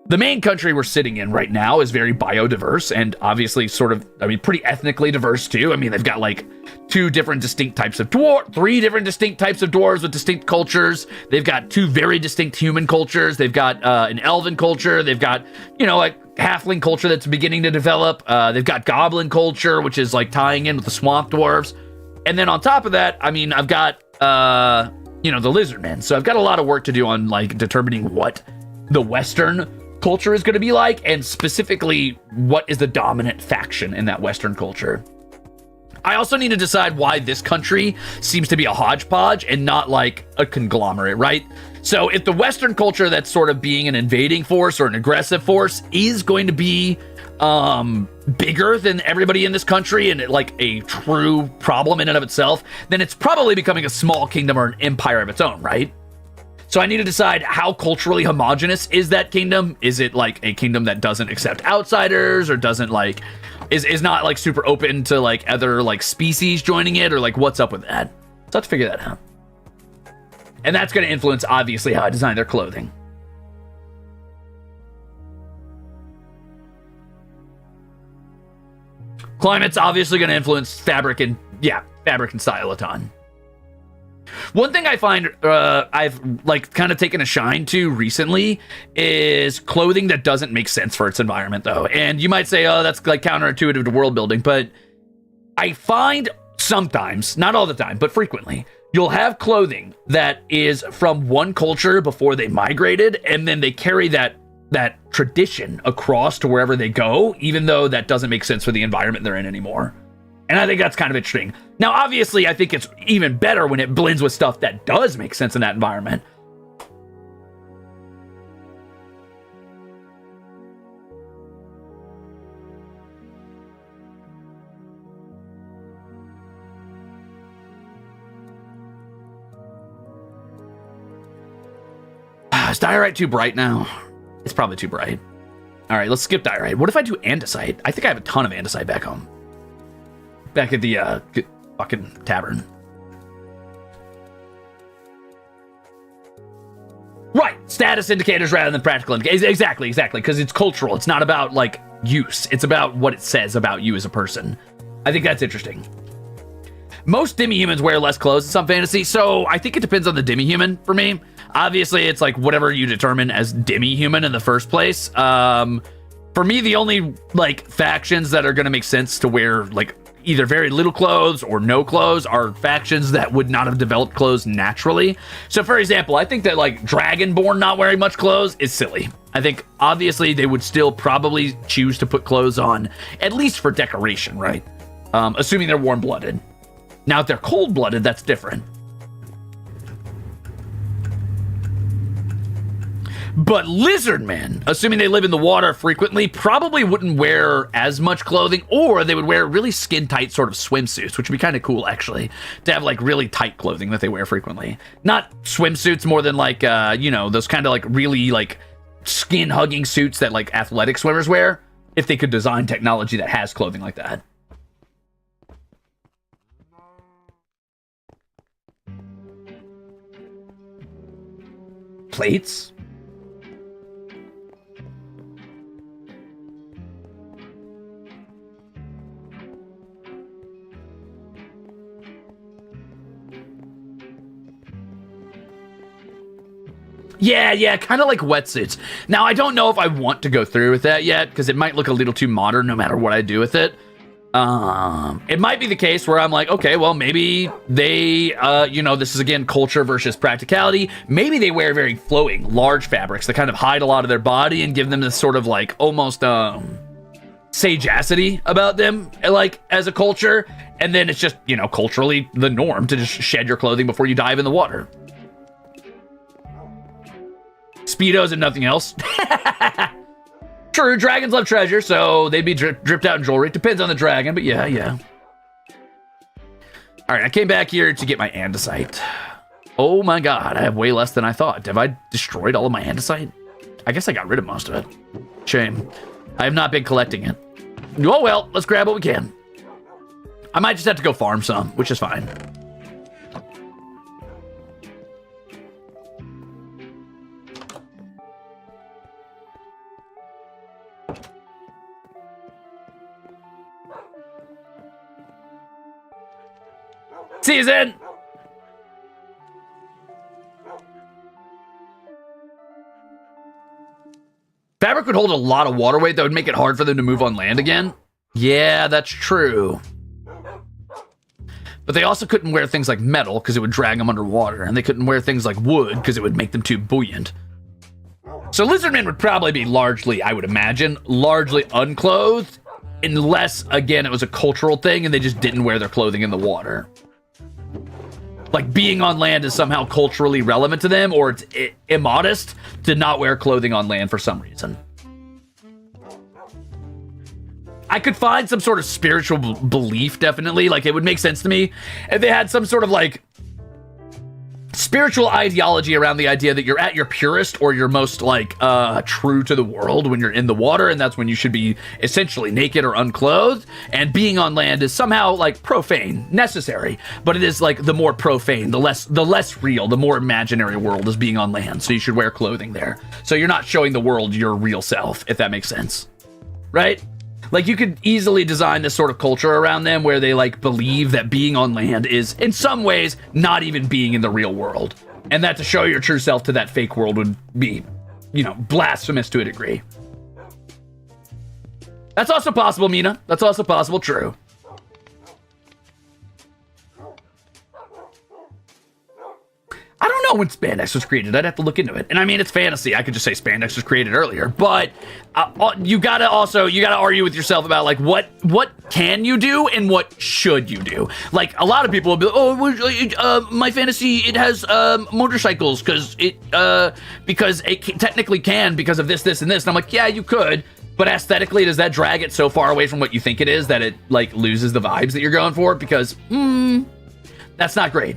the main country we're sitting in right now is very biodiverse and obviously sort of, I mean, pretty ethnically diverse too. I mean, they've got like 2 different distinct types of 3 different distinct types of dwarves with distinct cultures. They've got 2 very distinct human cultures. They've got an elven culture. They've got, you know, like halfling culture that's beginning to develop. They've got goblin culture, which is like tying in with the swamp dwarves. And then on top of that, I mean, I've got, you know, the lizard men. So I've got a lot of work to do on like determining what the Western culture is going to be like, and specifically what is the dominant faction in that Western culture. I also need to decide why this country seems to be a hodgepodge and not like a conglomerate, right? So if the Western culture that's sort of being an invading force or an aggressive force is going to be bigger than everybody in this country and like a true problem in and of itself, then it's probably becoming a small kingdom or an empire of its own, right? So I need to decide how culturally homogenous is that kingdom. Is it like a kingdom that doesn't accept outsiders or doesn't like is not like super open to like other like species joining it, or like what's up with that? So I have to figure that out. And that's going to influence obviously how I design their clothing. Climate's obviously going to influence fabric and style a ton. One thing I find I've like kind of taken a shine to recently is clothing that doesn't make sense for its environment, though. And you might say, oh, that's like counterintuitive to world building, but I find sometimes, not all the time, but frequently, you'll have clothing that is from one culture before they migrated, and then they carry that tradition across to wherever they go, even though that doesn't make sense for the environment they're in anymore. And I think that's kind of interesting. Now, obviously, I think it's even better when it blends with stuff that does make sense in that environment. Is diorite too bright now? It's probably too bright. All right, let's skip diorite. What if I do andesite? I think I have a ton of andesite back home. Back at the fucking tavern. Right, status indicators rather than practical indicators. Exactly, because it's cultural. It's not about like use. It's about what it says about you as a person. I think that's interesting. Most demi-humans wear less clothes in some fantasy, so I think it depends on the demi-human for me. Obviously, it's like whatever you determine as demi-human in the first place. For me, the only like factions that are going to make sense to wear like either very little clothes or no clothes are factions that would not have developed clothes naturally. So for example, I think that like Dragonborn not wearing much clothes is silly. I think obviously they would still probably choose to put clothes on, at least for decoration, right? Assuming they're warm-blooded. Now, if they're cold-blooded, that's different. But lizardmen, assuming they live in the water frequently, probably wouldn't wear as much clothing, or they would wear really skin-tight sort of swimsuits, which would be kind of cool, actually, to have, like, really tight clothing that they wear frequently. Not swimsuits more than, like, those kind of, like, really, like, skin-hugging suits that, like, athletic swimmers wear, if they could design technology that has clothing like that. Plates? Yeah, kind of like wetsuits. Now, I don't know if I want to go through with that yet, because it might look a little too modern no matter what I do with it. It might be the case where I'm like, okay, well, maybe they, this is again culture versus practicality. Maybe they wear very flowing, large fabrics that kind of hide a lot of their body and give them this sort of like almost sagacity about them, like as a culture. And then it's just, culturally the norm to just shed your clothing before you dive in the water. Speedos and nothing else. True, dragons love treasure, so they'd be dripped out in jewelry. Depends on the dragon, but yeah. All right, I came back here to get my andesite. Oh my god, I have way less than I thought. Have I destroyed all of my andesite? I guess I got rid of most of it. Shame. I have not been collecting it. Oh well, let's grab what we can. I might just have to go farm some, which is fine. Season! Fabric would hold a lot of water weight that would make it hard for them to move on land again. Yeah, that's true. But they also couldn't wear things like metal because it would drag them underwater, and they couldn't wear things like wood because it would make them too buoyant. So lizardmen would probably be largely, I would imagine, largely unclothed unless, again, it was a cultural thing and they just didn't wear their clothing in the water. Like, being on land is somehow culturally relevant to them, or it's immodest to not wear clothing on land for some reason. I could find some sort of spiritual belief, definitely. Like, it would make sense to me if they had some sort of, like, spiritual ideology around the idea that you're at your purest or your most, like, true to the world when you're in the water, and that's when you should be essentially naked or unclothed, and being on land is somehow, like, profane, necessary, but it is, like, the more profane, the less real, the more imaginary world is being on land, so you should wear clothing there. So you're not showing the world your real self, if that makes sense. Right? Like, you could easily design this sort of culture around them where they, like, believe that being on land is, in some ways, not even being in the real world. And that to show your true self to that fake world would be, you know, blasphemous to a degree. That's also possible, Mina. That's also possible, true. I don't know when spandex was created. I'd have to look into it. And I mean, it's fantasy. I could just say spandex was created earlier. But you gotta argue with yourself about, like, what can you do and what should you do. Like, a lot of people will be like, oh, my fantasy, it has motorcycles because it technically can because of this, and this. And I'm like, yeah, you could. But aesthetically, does that drag it so far away from what you think it is that it, like, loses the vibes that you're going for? Because, that's not great.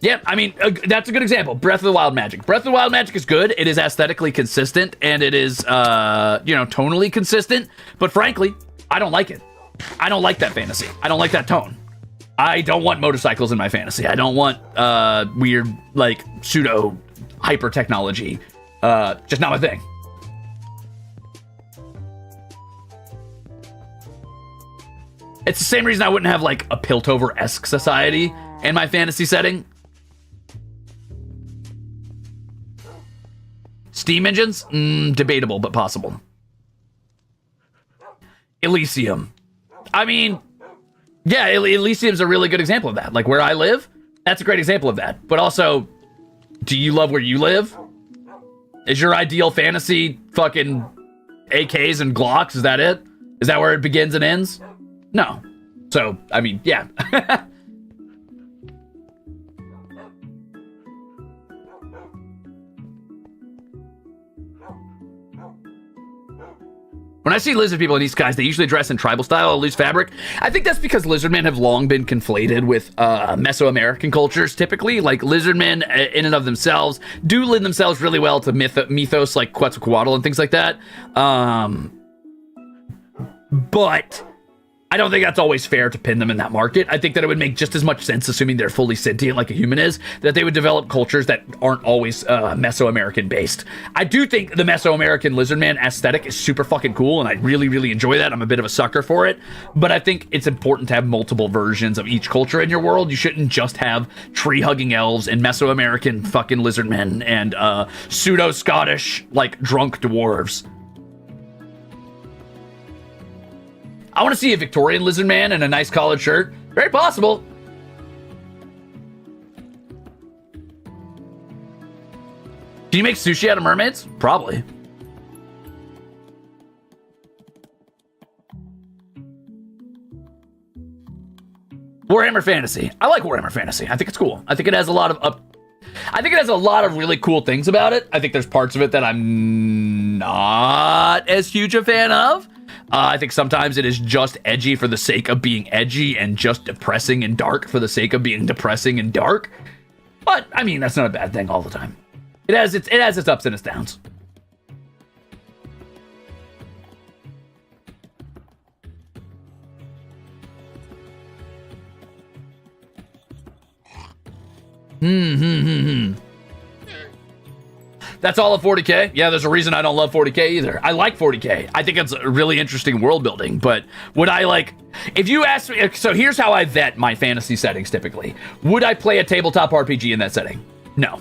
Yeah, I mean, that's a good example. Breath of the Wild magic. Breath of the Wild magic is good. It is aesthetically consistent, and it is, tonally consistent. But frankly, I don't like it. I don't like that fantasy. I don't like that tone. I don't want motorcycles in my fantasy. I don't want weird, like, pseudo hyper technology. Just not my thing. It's the same reason I wouldn't have, like, a Piltover-esque society in my fantasy setting. Steam engines? Debatable, but possible. Elysium. I mean, yeah, Elysium's a really good example of that. Like, where I live, that's a great example of that. But also, do you love where you live? Is your ideal fantasy fucking AKs and Glocks? Is that it? Is that where it begins and ends? No. So, I mean, yeah. When I see lizard people in these guys, they usually dress in tribal style or loose fabric. I think that's because lizardmen have long been conflated with Mesoamerican cultures, typically. Like, lizardmen, in and of themselves, do lend themselves really well to mythos like Quetzalcoatl and things like that. But I don't think that's always fair to pin them in that market. I think that it would make just as much sense, assuming they're fully sentient like a human is, that they would develop cultures that aren't always Mesoamerican based. I do think the Mesoamerican lizardman aesthetic is super fucking cool, and I really, really enjoy that. I'm a bit of a sucker for it, but I think it's important to have multiple versions of each culture in your world. You shouldn't just have tree-hugging elves and Mesoamerican fucking lizardmen and pseudo-Scottish, like, drunk dwarves. I want to see a Victorian lizard man in a nice collared shirt. Very possible. Can you make sushi out of mermaids? Probably. Warhammer Fantasy. I like Warhammer Fantasy. I think it's cool. I think it has a lot of really cool things about it. I think there's parts of it that I'm not as huge a fan of. I think sometimes it is just edgy for the sake of being edgy and just depressing and dark for the sake of being depressing and dark. But, I mean, that's not a bad thing all the time. It has its ups and its downs. That's all of 40k? Yeah, there's a reason I don't love 40k either. I like 40k. I think it's a really interesting world building, but would I like... If you ask me... So here's how I vet my fantasy settings typically. Would I play a tabletop RPG in that setting? No.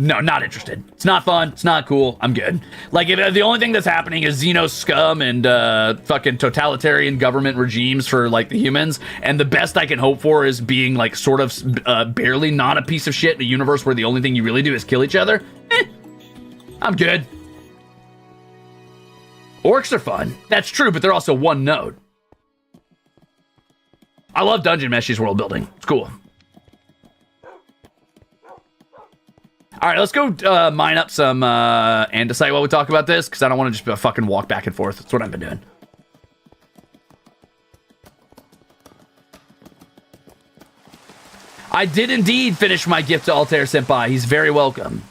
No, not interested. It's not fun. It's not cool. I'm good. Like, if the only thing that's happening is Xeno scum and fucking totalitarian government regimes for, like, the humans, and the best I can hope for is being, like, sort of barely not a piece of shit in a universe where the only thing you really do is kill each other, I'm good. Orcs are fun. That's true, but they're also one node. I love Dungeon Meshes world building. It's cool. All right, let's go mine up some andesite while we talk about this, because I don't want to just fucking walk back and forth. That's what I've been doing. I did indeed finish my gift to Altair Senpai. He's very welcome.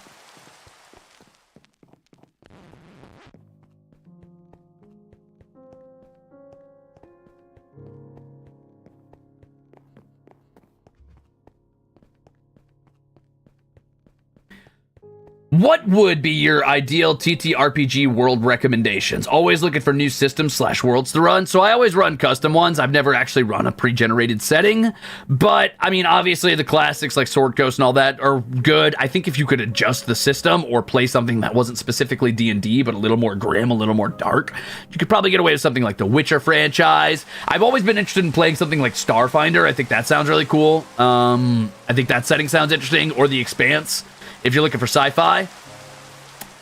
What would be your ideal TTRPG world recommendations? Always looking for new systems / worlds to run. So I always run custom ones. I've never actually run a pre-generated setting. But, I mean, obviously the classics like Sword Coast and all that are good. I think if you could adjust the system or play something that wasn't specifically D&D, but a little more grim, a little more dark, you could probably get away with something like the Witcher franchise. I've always been interested in playing something like Starfinder. I think that sounds really cool. I think that setting sounds interesting. Or The Expanse. If you're looking for sci-fi,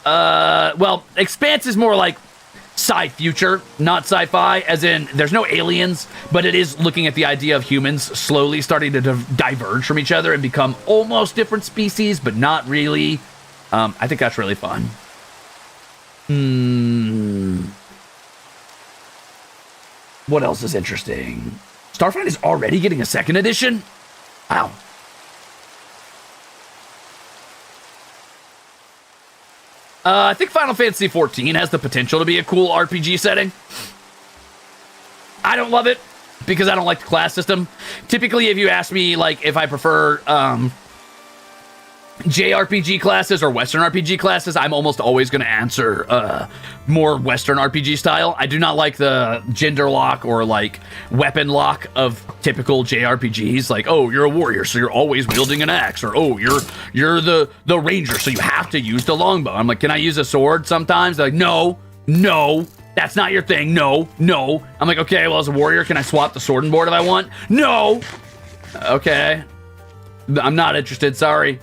well, Expanse is more like sci-future, not sci-fi, as in there's no aliens, but it is looking at the idea of humans slowly starting to diverge from each other and become almost different species, but not really. I think that's really fun. What else is interesting? Starfinder is already getting a second edition? Wow. I think Final Fantasy XIV has the potential to be a cool RPG setting. I don't love it because I don't like the class system. Typically, if you ask me, like, if I prefer JRPG classes or Western RPG classes, I'm almost always going to answer more Western RPG style. I do not like the gender lock or like weapon lock of typical JRPGs. Like, oh, you're a warrior, so you're always wielding an axe, or oh, you're the ranger, so you have to use the longbow. I'm like, can I use a sword sometimes? They're like, no, that's not your thing. No. I'm like, okay, well, as a warrior, can I swap the sword and board if I want? No. Okay. I'm not interested. Sorry.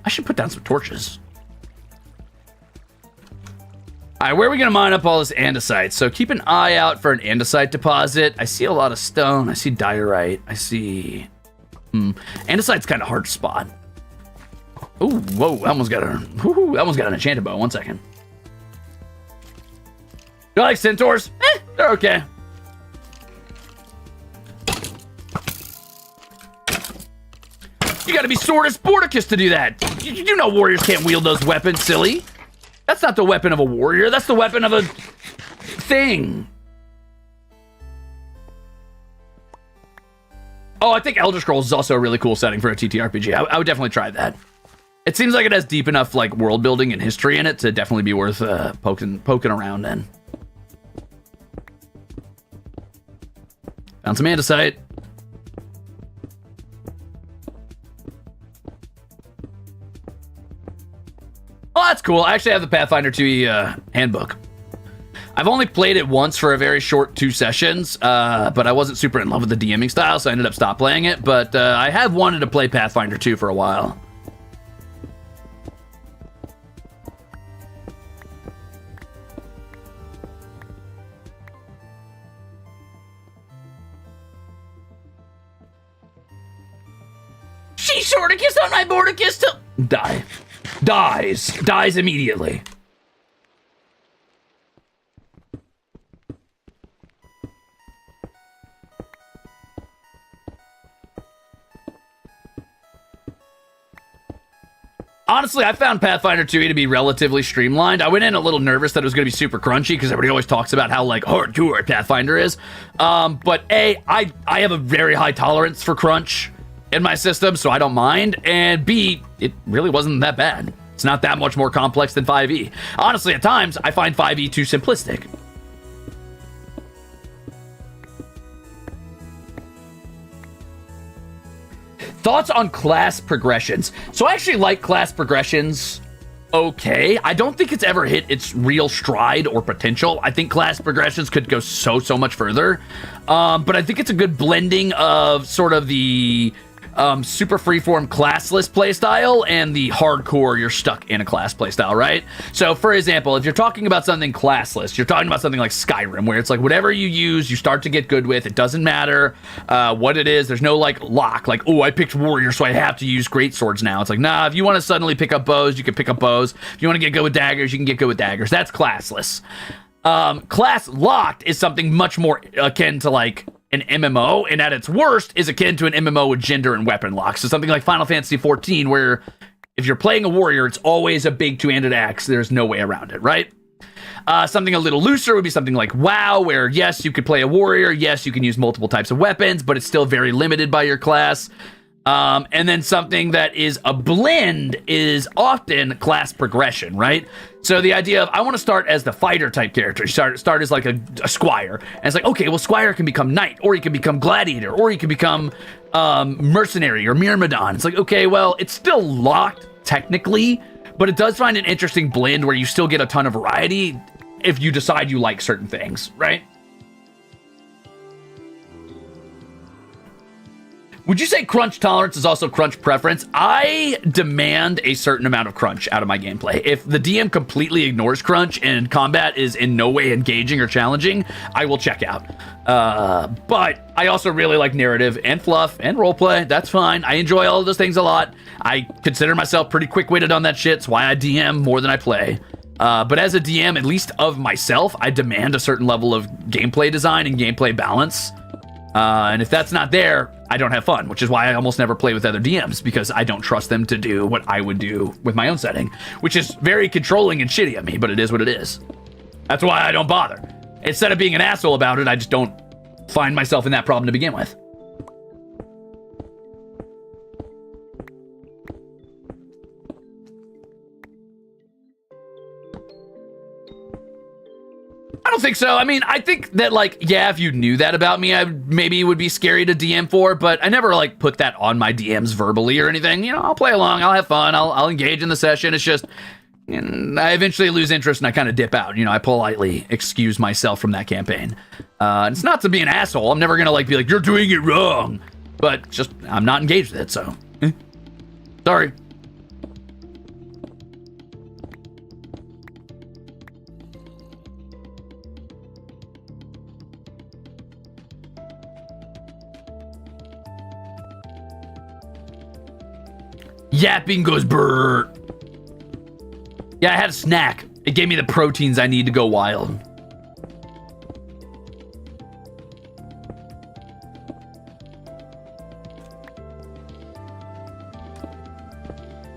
I should put down some torches. All right, where are we going to mine up all this andesite? So keep an eye out for an andesite deposit. I see a lot of stone. I see diorite. I see... Andesite's kind of hard to spot. Ooh, whoa, that one's got an enchanted bow. 1 second. Do I like centaurs? They're okay. You gotta be Swordus Sporticus to do that. You know warriors can't wield those weapons, silly. That's not the weapon of a warrior. That's the weapon of a thing. Oh, I think Elder Scrolls is also a really cool setting for a TTRPG. I would definitely try that. It seems like it has deep enough like world building and history in it to definitely be worth poking around in. Found some andesite. Oh, that's cool. I actually have the Pathfinder 2e handbook. I've only played it once for a very short 2 sessions, but I wasn't super in love with the DMing style, so I ended up stop playing it. But I have wanted to play Pathfinder 2 for a while. She Shorticus on my Borticus till... Die. Dies immediately. Honestly, I found Pathfinder 2e to be relatively streamlined. I went in a little nervous that it was going to be super crunchy because everybody always talks about how like hardcore Pathfinder is. But A, I have a very high tolerance for crunch in my system, so I don't mind. And B, it really wasn't that bad. It's not that much more complex than 5e. Honestly, at times, I find 5e too simplistic. Thoughts on class progressions? So I actually like class progressions okay. I don't think it's ever hit its real stride or potential. I think class progressions could go so much further. But I think it's a good blending of sort of the super freeform classless playstyle and the hardcore you're stuck in a class playstyle, right? So, for example, if you're talking about something classless, you're talking about something like Skyrim, where it's like whatever you use, you start to get good with. It doesn't matter what it is. There's no like lock, like, oh, I picked warrior, so I have to use great swords now. It's like, nah, if you want to suddenly pick up bows, you can pick up bows. If you want to get good with daggers, you can get good with daggers. That's classless. Class locked is something much more akin to like an MMO, and at its worst is akin to an MMO with gender and weapon locks. So something like Final Fantasy XIV, where if you're playing a warrior, it's always a big two-handed axe. There's no way around it, right? Something a little looser would be something like WoW, where yes, you could play a warrior, yes, you can use multiple types of weapons, but it's still very limited by your class. And then something that is a blend is often class progression, right? So the idea of, I want to start as the fighter type character. You start as like a squire. And it's like, okay, well, squire can become knight, or you can become gladiator, or you can become mercenary or myrmidon. It's like, okay, well, it's still locked technically, but it does find an interesting blend where you still get a ton of variety if you decide you like certain things, right? Would you say crunch tolerance is also crunch preference? I demand a certain amount of crunch out of my gameplay. If the DM completely ignores crunch and combat is in no way engaging or challenging, I will check out. But I also really like narrative and fluff and roleplay. That's fine. I enjoy all of those things a lot. I consider myself pretty quick-witted on that shit. It's why I DM more than I play. But as a DM, at least of myself, I demand a certain level of gameplay design and gameplay balance. And if that's not there, I don't have fun, which is why I almost never play with other DMs, because I don't trust them to do what I would do with my own setting, which is very controlling and shitty of me, but it is what it is. That's why I don't bother. Instead of being an asshole about it, I just don't find myself in that problem to begin with. I don't think so. I mean, I think that, like, yeah, if you knew that about me, maybe it would be scary to DM for, but I never, like, put that on my DMs verbally or anything. You know, I'll play along, I'll have fun, I'll engage in the session. It's just, I eventually lose interest and I kind of dip out. You know, I politely excuse myself from that campaign. It's not to be an asshole. I'm never going to, like, be like, you're doing it wrong. But just, I'm not engaged with it, so. Sorry. Yapping goes brrr. Yeah, I had a snack. It gave me the proteins I need to go wild.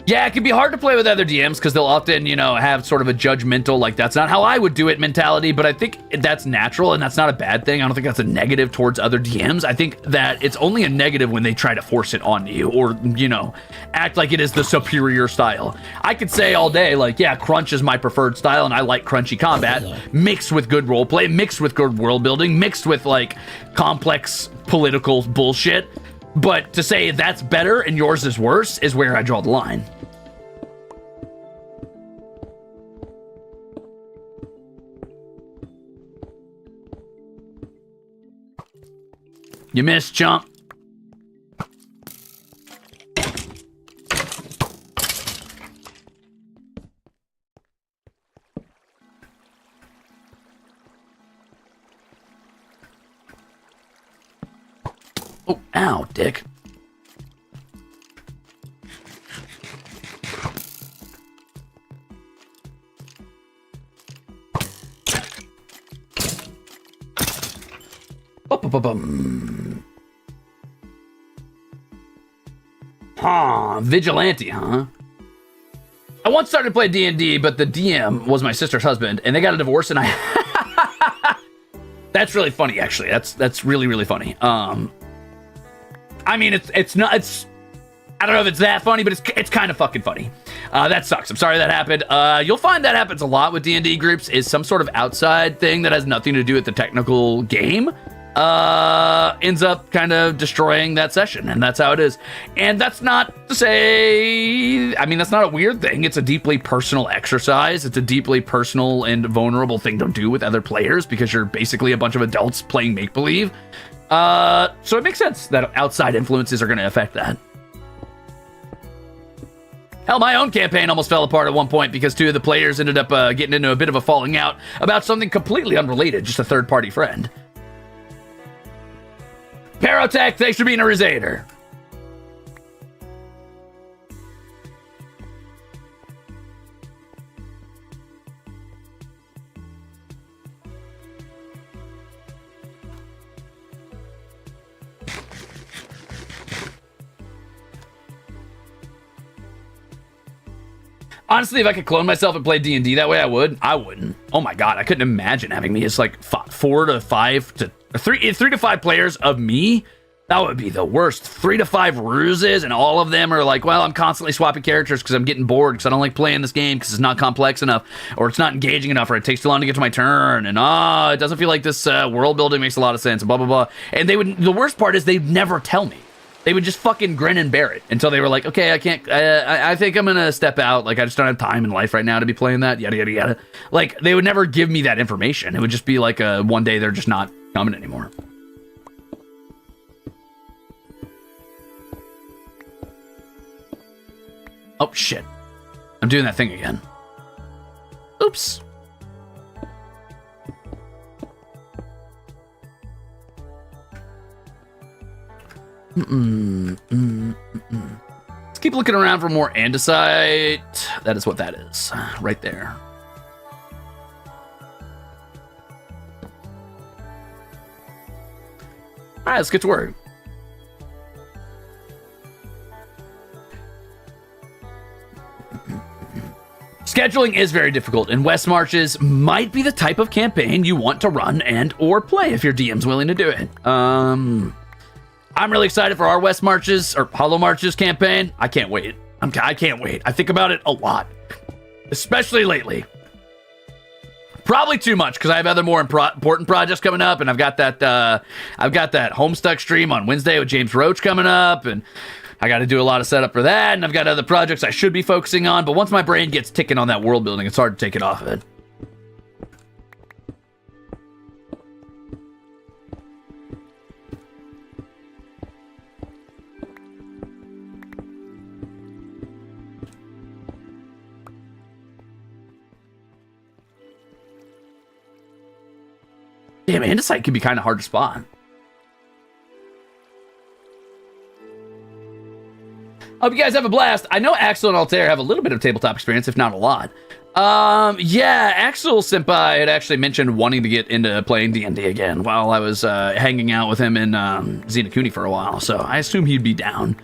Yeah, it can be hard to play with other DMs because they'll often, you know, have sort of a judgmental, like, that's not how I would do it mentality, but I think that's natural and that's not a bad thing. I don't think that's a negative towards other DMs. I think that it's only a negative when they try to force it onto you or, you know, act like it is the superior style. I could say all day, like, yeah, crunch is my preferred style and I like crunchy combat, mixed with good roleplay, mixed with good world building, mixed with, like, complex political bullshit. But to say that's better and yours is worse is where I draw the line. You missed, chump. Oh, ow, dick. Huh, vigilante, huh? I once started to play D&D, but the DM was my sister's husband, and they got a divorce, and I... That's really funny, actually. That's really, really funny. I mean, it's not... I don't know if it's that funny, but it's kind of fucking funny. That sucks. I'm sorry that happened. You'll find that happens a lot with D&D groups, is some sort of outside thing that has nothing to do with the technical game. ends up kind of destroying that session, and that's how it is. And that's not to say, I mean, that's not a weird thing. It's a deeply personal exercise. It's a deeply personal and vulnerable thing to do with other players because you're basically a bunch of adults playing make-believe. So it makes sense that outside influences are going to affect that. Hell, my own campaign almost fell apart at one point because two of the players ended up getting into a bit of a falling out about something completely unrelated, just a third-party friend. Parotech, thanks for being a Ruzader. Honestly, if I could clone myself and play D&D that way, I would. I wouldn't. Oh my god, I couldn't imagine having me as like 4 to 5 to 3 to 5 players of me. That would be the worst. 3 to 5 Ruzes, and all of them are like, well, I'm constantly swapping characters because I'm getting bored because I don't like playing this game because it's not complex enough, or it's not engaging enough, or it takes too long to get to my turn, and it doesn't feel like this world building makes a lot of sense, and blah blah blah. And they would. The worst part is they'd never tell me. They would just fucking grin and bear it until they were like, okay, I can't, I think I'm gonna step out. Like, I just don't have time in life right now to be playing that, yada, yada, yada. Like, they would never give me that information. It would just be like one day they're just not coming anymore. Oh, shit. I'm doing that thing again. Oops. Let's keep looking around for more andesite. That is what that is, right there. All right, let's get to work. Scheduling is very difficult, and West Marches might be the type of campaign you want to run and or play if your DM's willing to do it. I'm really excited for our West Marches, or Hollow Marches campaign. I can't wait. I can't wait. I think about it a lot, especially lately. Probably too much because I have other more important projects coming up, and I've got that Homestuck stream on Wednesday with James Roach coming up, and I got to do a lot of setup for that, and I've got other projects I should be focusing on. But once my brain gets ticking on that world building, it's hard to take it off of it. Damn, andesite can be kind of hard to spot. Hope you guys have a blast. I know Axel and Altair have a little bit of tabletop experience, if not a lot. Yeah, Axel Senpai had actually mentioned wanting to get into playing D&D again while I was hanging out with him in Xenokuni for a while, so I assume he'd be down.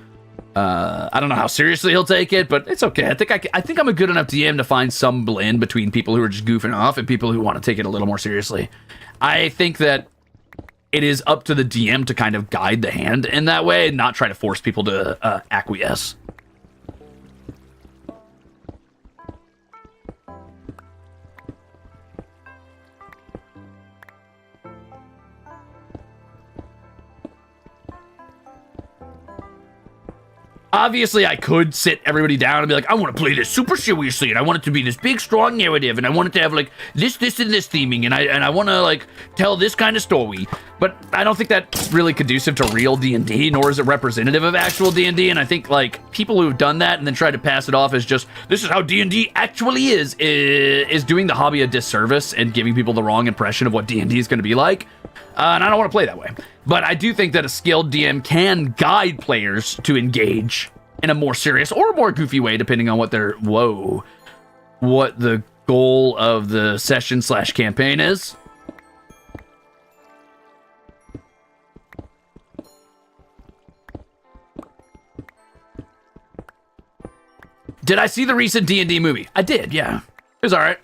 I don't know how seriously he'll take it, but it's okay. I think I'm a good enough DM to find some blend between people who are just goofing off and people who want to take it a little more seriously. I think that it is up to the DM to kind of guide the hand in that way and not try to force people to acquiesce. Obviously, I could sit everybody down and be like, I want to play this super seriously, and I want it to be this big, strong narrative, and I want it to have, like, this, and this theming, and I want to, like, tell this kind of story. But I don't think that's really conducive to real D&D, nor is it representative of actual D&D, and I think, like, people who've done that and then tried to pass it off as just, this is how D&D actually is doing the hobby a disservice and giving people the wrong impression of what D&D is going to be like. And I don't want to play that way. But I do think that a skilled DM can guide players to engage in a more serious or a more goofy way, depending on what what the goal of the session/campaign is. Did I see the recent D&D movie? I did, yeah. It was all right.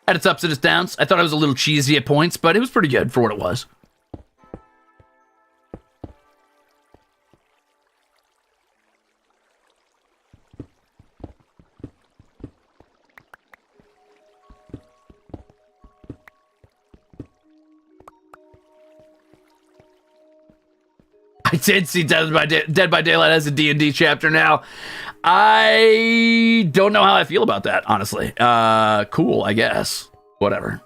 Had its ups and its downs. I thought it was a little cheesy at points, but it was pretty good for what it was. I did see Dead by Daylight as a D&D chapter now. I don't know how I feel about that, honestly. Cool, I guess. Whatever.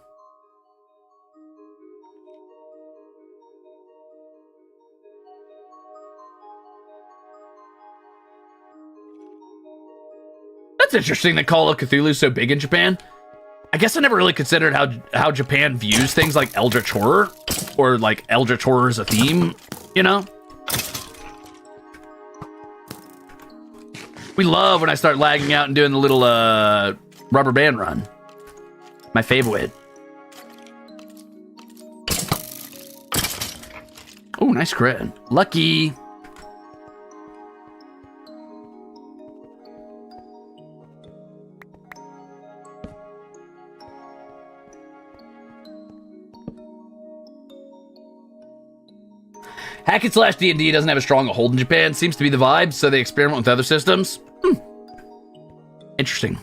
That's interesting that Call of Cthulhu is so big in Japan. I guess I never really considered how Japan views things like Eldritch Horror, or like Eldritch Horror as a theme, you know? We love when I start lagging out and doing the little rubber band run. My favorite. Oh, nice crit. Lucky. Hack and slash D&D doesn't have a strong hold in Japan. Seems to be the vibe, so they experiment with other systems. Interesting.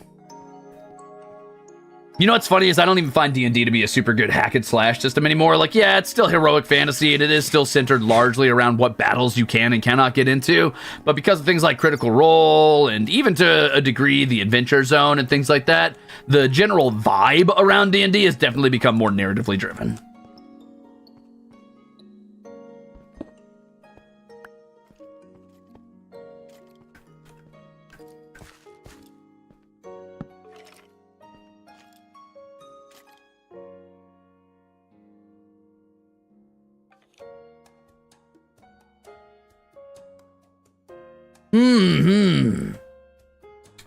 You know what's funny is I don't even find D&D to be a super good hack and slash system anymore. Like, yeah, it's still heroic fantasy, and it is still centered largely around what battles you can and cannot get into. But because of things like Critical Role, and even to a degree the Adventure Zone and things like that, the general vibe around D&D has definitely become more narratively driven.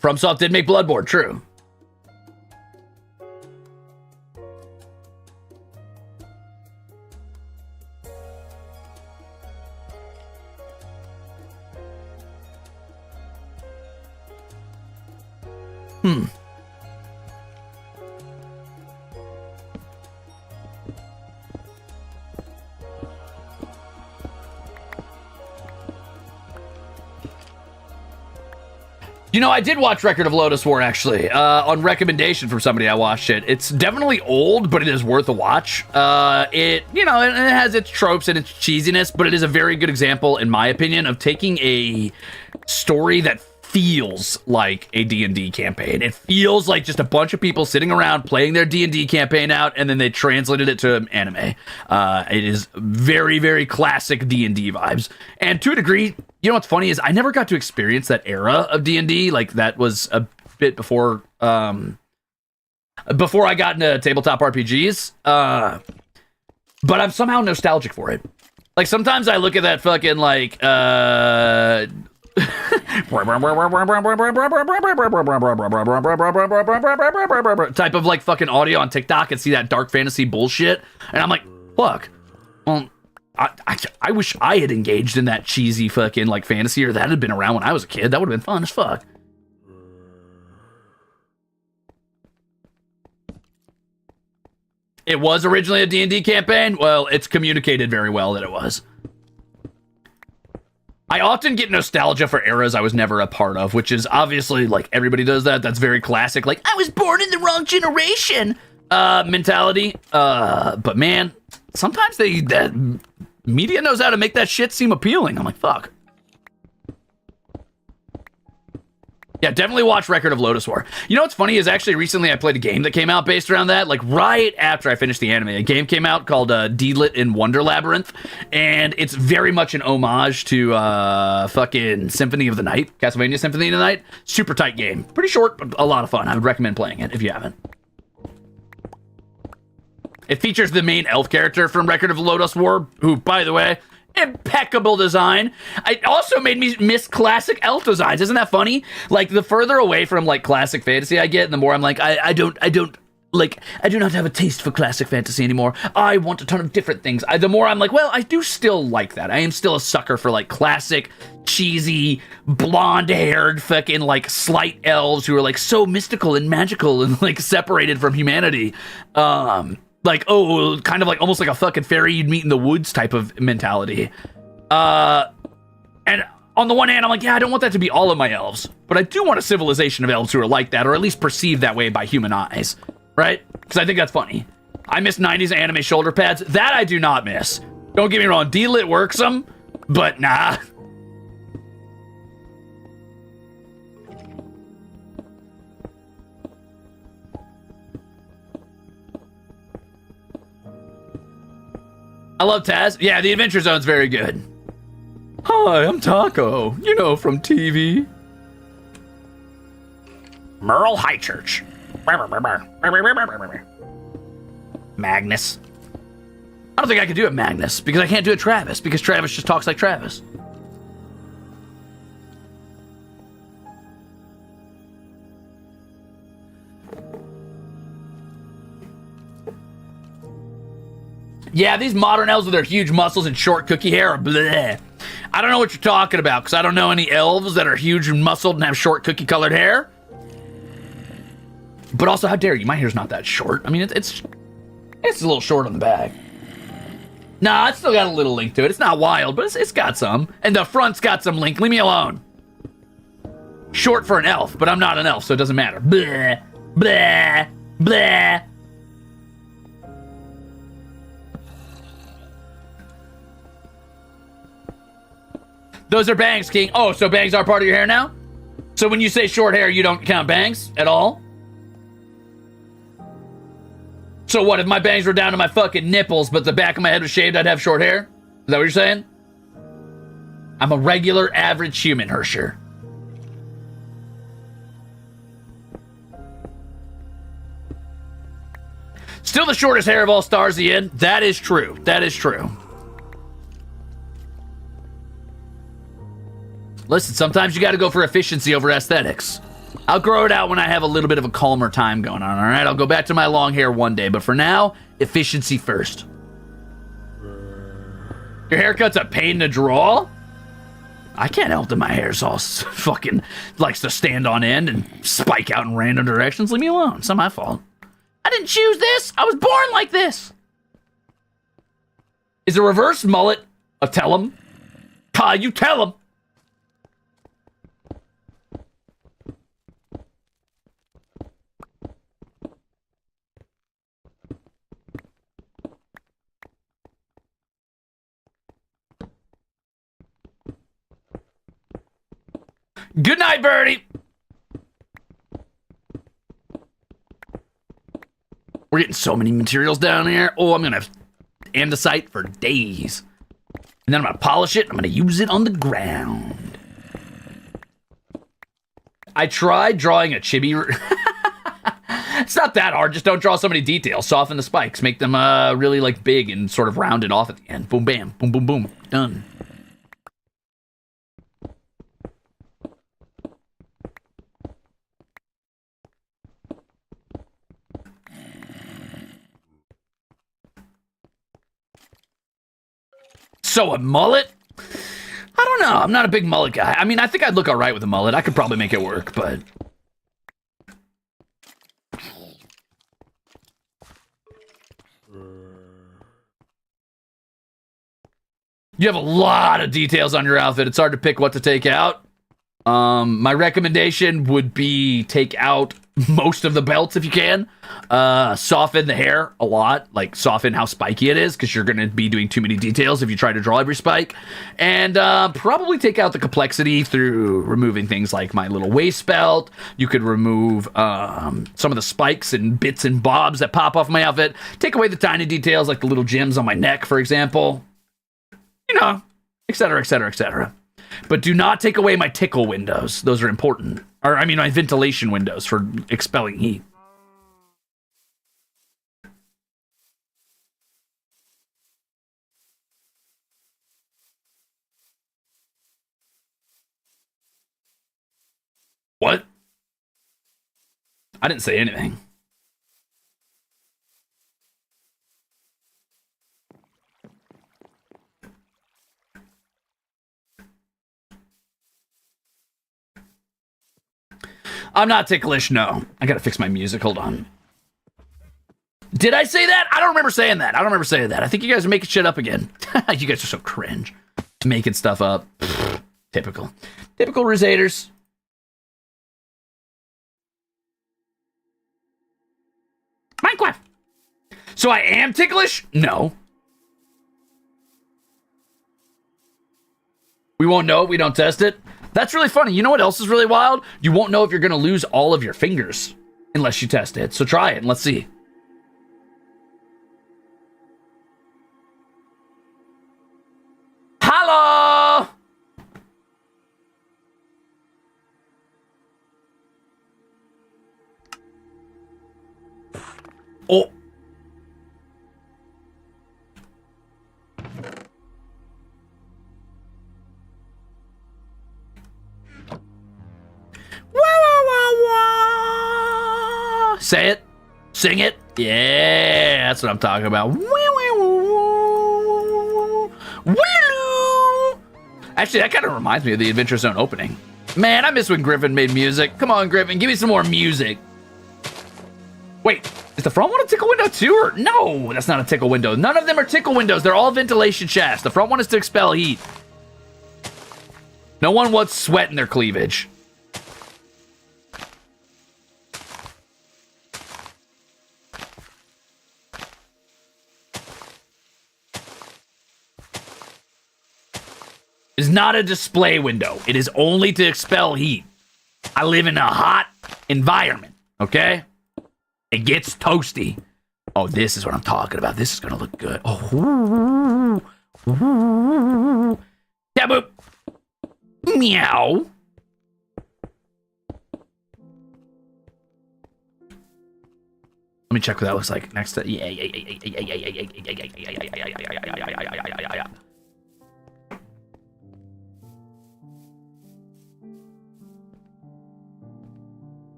FromSoft did make Bloodborne, true. You know, I did watch Record of Lodoss War, actually, on recommendation from somebody. I watched it. It's definitely old, but it is worth a watch. It has its tropes and its cheesiness, but it is a very good example, in my opinion, of taking a story that feels like a D&D campaign. It feels like just a bunch of people sitting around playing their D&D campaign out, and then they translated it to anime. It is very, very classic D&D vibes. And to a degree, you know what's funny is I never got to experience that era of D&D. Like, that was a bit before I got into tabletop RPGs. But I'm somehow nostalgic for it. Like, sometimes I look at that fucking, like, type of, like, fucking audio on TikTok and see that dark fantasy bullshit, and I'm like, fuck. Well, I wish I had engaged in that cheesy fucking, like, fantasy, or that had been around when I was a kid. That would have been fun as fuck. It was originally a D&D campaign. Well, it's communicated very well that it was. I often get nostalgia for eras I was never a part of, which is obviously, like, everybody does that. That's very classic, like, I was born in the wrong generation mentality. But man, sometimes that media knows how to make that shit seem appealing. I'm like, fuck. Yeah, definitely watch Record of Lodoss War. You know what's funny is actually recently I played a game that came out based around that, like right after I finished the anime. A game came out called D-Lit in Wonder Labyrinth, and it's very much an homage to fucking Symphony of the Night, Castlevania Symphony of the Night. Super tight game. Pretty short, but a lot of fun. I would recommend playing it if you haven't. It features the main elf character from Record of Lodoss War, who, by the way, impeccable design. It also made me miss classic elf designs. Isn't that funny? Like, the further away from, like, classic fantasy I get, the more I'm like, I do not have a taste for classic fantasy anymore. I want a ton of different things. The more I'm like, well, I do still like that. I am still a sucker for, like, classic, cheesy, blonde-haired, fucking, like, slight elves who are, like, so mystical and magical and, like, separated from humanity. Like, oh, kind of like almost like a fucking fairy you'd meet in the woods type of mentality. And on the one hand, I'm like, yeah, I don't want that to be all of my elves, but I do want a civilization of elves who are like that, or at least perceived that way by human eyes, right? Because I think that's funny. I miss 90s anime shoulder pads. That I do not miss. Don't get me wrong, D-Lit works them, But nah. I love Taz. Yeah, the Adventure Zone's very good. Hi, I'm Taco. You know, from TV. Merle High Church. Magnus. I don't think I can do it Magnus, because I can't do it Travis, because Travis just talks like Travis. Yeah, these modern elves with their huge muscles and short cookie hair are bleh. I don't know what you're talking about, because I don't know any elves that are huge and muscled and have short cookie colored hair. But also, how dare you? My hair's not that short. I mean, it's a little short on the back. Nah, it's still got a little link to it. It's not wild, but it's got some. And the front's got some link. Leave me alone. Short for an elf, but I'm not an elf, so it doesn't matter. Bleh, bleh, bleh. Those are bangs, King. Oh, so bangs are part of your hair now? So when you say short hair, you don't count bangs at all? So what, if my bangs were down to my fucking nipples, but the back of my head was shaved, I'd have short hair? Is that what you're saying? I'm a regular, average human, Hersher. Still the shortest hair of all stars-en. That is true. That is true. Listen, sometimes you gotta go for efficiency over aesthetics. I'll grow it out when I have a little bit of a calmer time going on, alright? I'll go back to my long hair one day, but for now, efficiency first. Your haircut's a pain to draw? I can't help that my hair's all fucking likes to stand on end and spike out in random directions. Leave me alone. It's not my fault. I didn't choose this. I was born like this. Is a reverse mullet a tell him? Pa, you tell him. Good night, Birdie. We're getting so many materials down here. Oh, I'm going to have andesite for days. And then I'm going to polish it. I'm going to use it on the ground. I tried drawing a chibi. It's not that hard. Just don't draw so many details. Soften the spikes. Make them really like big and sort of rounded off at the end. Boom, bam. Boom, boom, boom. Done. So a mullet? I don't know. I'm not a big mullet guy. I mean, I think I'd look all right with a mullet. I could probably make it work, but... You have a lot of details on your outfit. It's hard to pick what to take out. My recommendation would be take out most of the belts if you can. Soften the hair a lot, like soften how spiky it is, because you're going to be doing too many details if you try to draw every spike. And probably take out the complexity through removing things like my little waist belt. You could remove some of the spikes and bits and bobs that pop off my outfit. Take away the tiny details like the little gems on my neck, for example. You know, etc., etc., etc. But do not take away my tickle windows. Those are important. Or, I mean, my ventilation windows for expelling heat. What? I didn't say anything. I'm not ticklish, no. I gotta fix my music, hold on. Did I say that? I don't remember saying that. I think you guys are making shit up again. You guys are so cringe. Making stuff up. Typical. Typical Ruzeators. Minecraft. So I am ticklish? No. We won't know if we don't test it. That's really funny. You know what else is really wild? You won't know if you're going to lose all of your fingers unless you test it. So try it and let's see. Hello! Oh. Say it. Sing it. Yeah, that's what I'm talking about. Actually, that kind of reminds me of the Adventure Zone opening. Man, I miss when Griffin made music. Come on, Griffin, give me some more music. Wait, is the front one a tickle window too? Or no, that's not a tickle window. None of them are tickle windows. They're all ventilation shafts. The front one is to expel heat. No one wants sweat in their cleavage. Is not a display window. It is only to expel heat. I live in a hot environment, okay? It gets toasty. Oh, this is what I'm talking about. This is gonna look good. Oh. Yeah, boop. Meow. Let me check what that looks like next to yeah.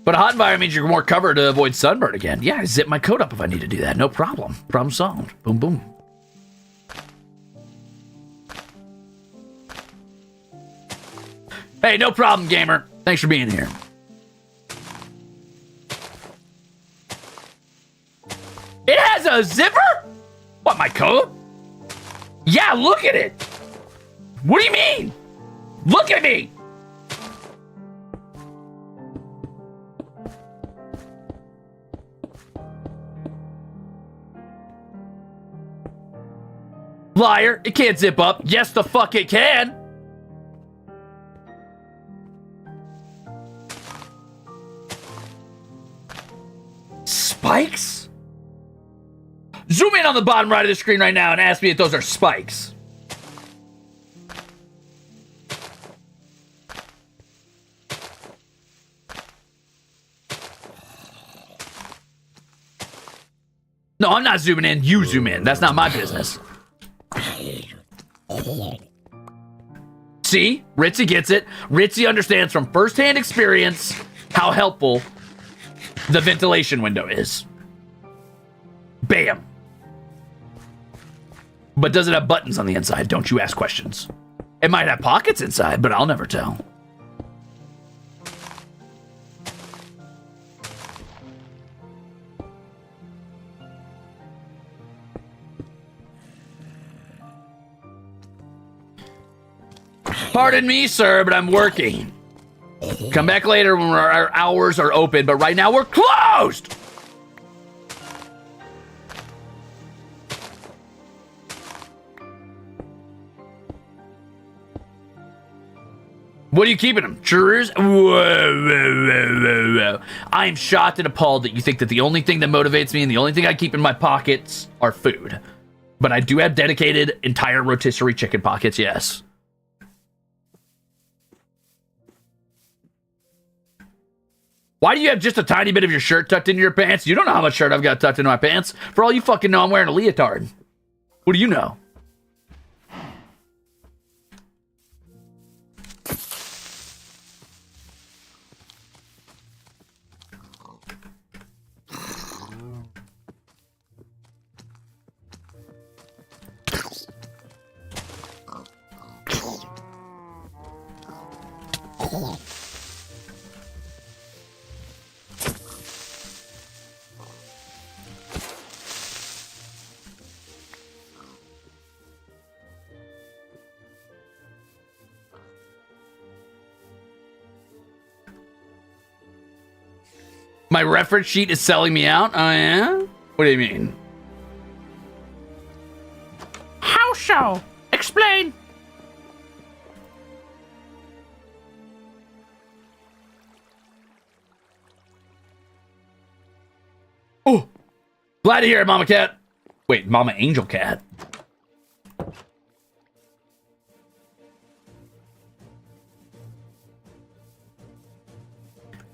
But a hot environment means you're more covered to avoid sunburn again. Yeah, I zip my coat up if I need to do that. No problem. Problem solved. Boom, boom. Hey, no problem, gamer. Thanks for being here. It has a zipper? What, my coat? Yeah, look at it. What do you mean? Look at me. Liar, it can't zip up. Yes, the fuck it can. Spikes? Zoom in on the bottom right of the screen right now and ask me if those are spikes. No, I'm not zooming in. You zoom in. That's not my business. See? Ritzy gets it. Ritzy understands from firsthand experience how helpful the ventilation window is. Bam. But does it have buttons on the inside? Don't you ask questions. It might have pockets inside, but I'll never tell. Pardon me, sir, but I'm working. Come back later when our hours are open, but right now we're closed! What are you keeping them? Churros? Whoa. I am shocked and appalled that you think that the only thing that motivates me and the only thing I keep in my pockets are food. But I do have dedicated entire rotisserie chicken pockets, yes. Why do you have just a tiny bit of your shirt tucked into your pants? You don't know how much shirt I've got tucked into my pants. For all you fucking know, I'm wearing a leotard. What do you know? My reference sheet is selling me out? Oh, yeah? What do you mean? How? Explain. Oh, glad to hear it, Mama Cat. Wait, Mama Angel Cat.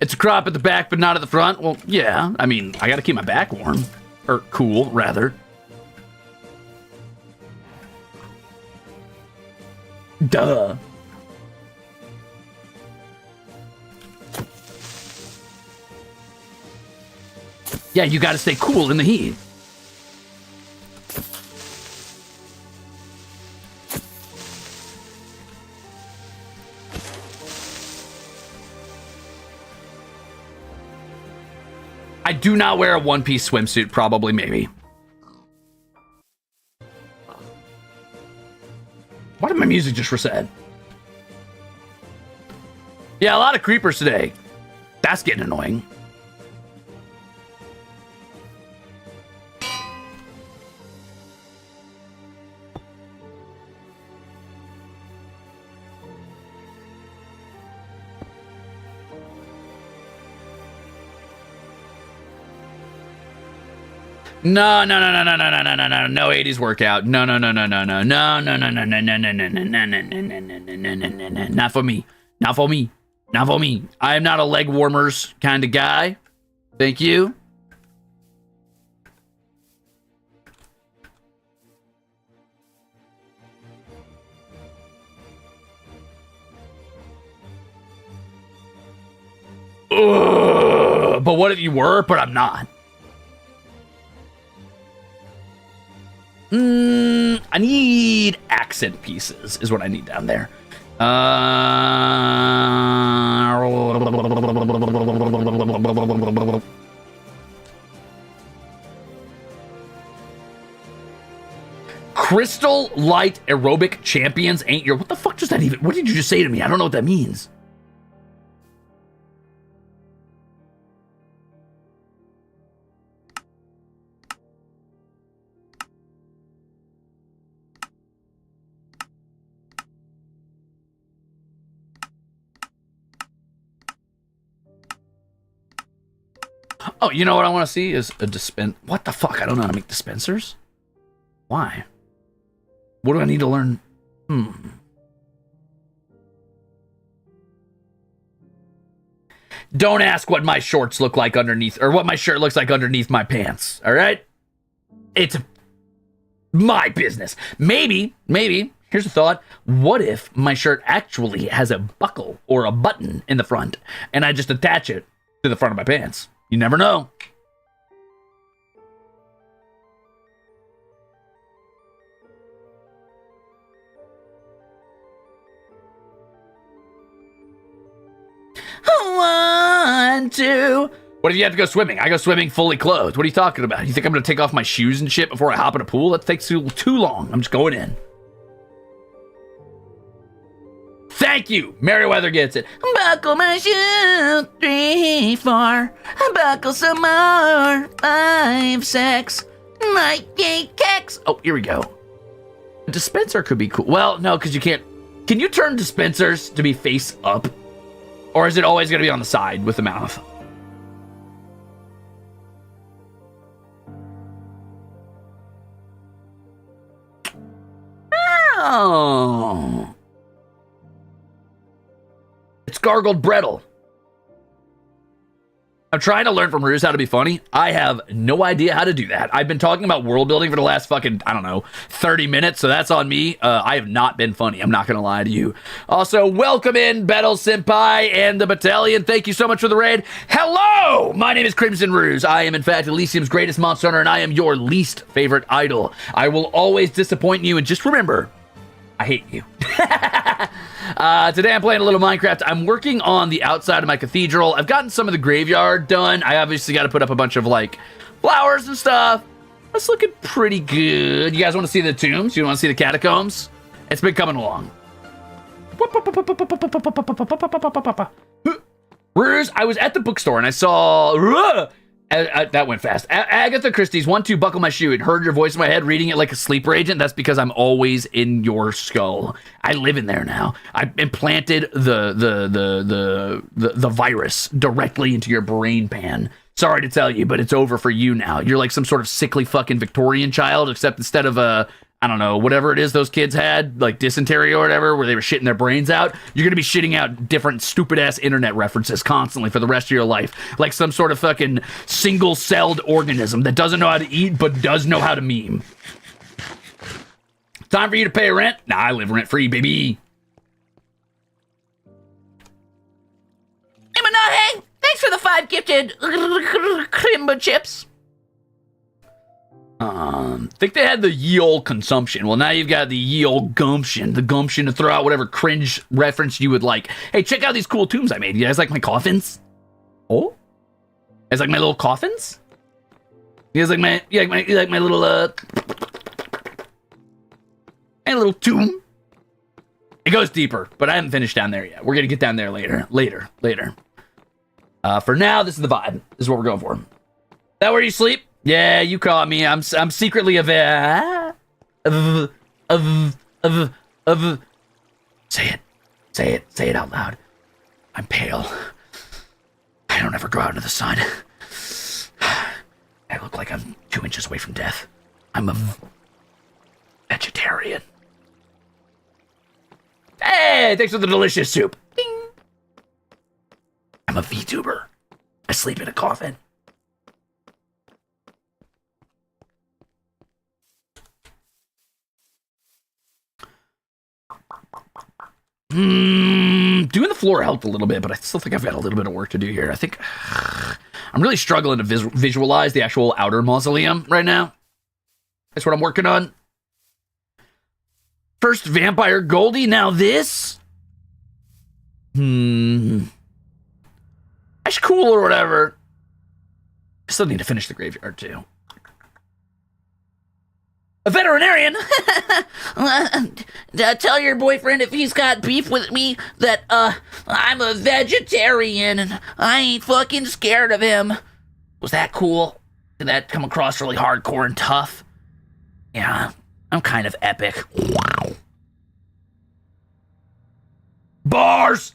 It's a crop at the back, but not at the front. Well, yeah. I mean, I got to keep my back warm. Or cool, rather. Duh. Yeah, you got to stay cool in the heat. I do not wear a one-piece swimsuit, probably, maybe. Why did my music just reset? Yeah, a lot of creepers today. That's getting annoying. No, 80s workout. No. Not for me. I am not a leg warmers kind of guy. Thank you. Ugh, but what if you were? But I'm not. I need accent pieces is what I need down there. Crystal Light Aerobic Champions ain't your... What the fuck does that even... What did you just say to me? I don't know what that means. Oh, you know what I want to see is a dispense. What the fuck? I don't know how to make dispensers. Why? What do I need to learn? Don't ask what my shorts look like underneath, or what my shirt looks like underneath my pants. All right? It's my business. Maybe, here's a thought. What if my shirt actually has a buckle or a button in the front, and I just attach it to the front of my pants? You never know. One, two. What if you have to go swimming? I go swimming fully clothed. What are you talking about? You think I'm going to take off my shoes and shit before I hop in a pool? That takes too long. I'm just going in. Thank you. Merriweather gets it. Buckle my shoe. 3, 4. Buckle some more. 5, 6. My kecks. Oh, here we go. A dispenser could be cool. Well, no, because you can't. Can you turn dispensers to be face up? Or is it always going to be on the side with the mouth? Oh. It's gargled brettle. I'm trying to learn from Ruze how to be funny. I have no idea how to do that. I've been talking about world building for the last fucking, 30 minutes, so that's on me. I have not been funny. I'm not going to lie to you. Also, welcome in Battle Senpai and the Battalion. Thank you so much for the raid. Hello! My name is Crimzon Rulez. I am, in fact, Elysium's greatest monster hunter, and I am your least favorite idol. I will always disappoint you, and just remember, I hate you. Today I'm playing a little Minecraft. I'm working on the outside of my cathedral. I've gotten some of the graveyard done. I obviously got to put up a bunch of flowers and stuff. That's looking pretty good. You guys want to see the tombs? You want to see the catacombs? It's been coming along. Ruze, I was at the bookstore and I saw That went fast. Agatha Christie's 1-2 buckle my shoe. It heard your voice in my head reading it like a sleeper agent. That's because I'm always in your skull. I live in there now. I implanted the virus directly into your brain pan. Sorry to tell you, but it's over for you now. You're like some sort of sickly fucking Victorian child, except instead of I don't know, whatever it is those kids had, like dysentery or whatever, where they were shitting their brains out, you're going to be shitting out different stupid-ass internet references constantly for the rest of your life. Like some sort of fucking single-celled organism that doesn't know how to eat, but does know how to meme. Time for you to pay rent? Nah, I live rent-free, baby. Hey, thanks for the 5 gifted Crimbo chips. Think they had the ye olde consumption. Well, now you've got the ye olde gumption. The gumption to throw out whatever cringe reference you would like. Hey, check out these cool tombs I made. You guys like my coffins? Oh? You guys like my little coffins? You guys like my, you like my little, my little tomb? It goes deeper, but I haven't finished down there yet. We're gonna get down there later. For now, this is the vibe. This is what we're going for. That where you sleep? Yeah, you caught me. I'm secretly Say it out loud. I'm pale. I don't ever go out into the sun. I look like I'm 2 inches away from death. I'm a vegetarian. Hey, thanks for the delicious soup. Ding. I'm a VTuber. I sleep in a coffin. Doing the floor helped a little bit, but I still think I've got a little bit of work to do here. I think I'm really struggling to visualize the actual outer mausoleum right now. That's what I'm working on. First Vampire Goldie, now this? That's cool or whatever. I still need to finish the graveyard too. A veterinarian? Tell your boyfriend if he's got beef with me that, I'm a vegetarian and I ain't fucking scared of him. Was that cool? Did that come across really hardcore and tough? Yeah, I'm kind of epic. Wow. Bars!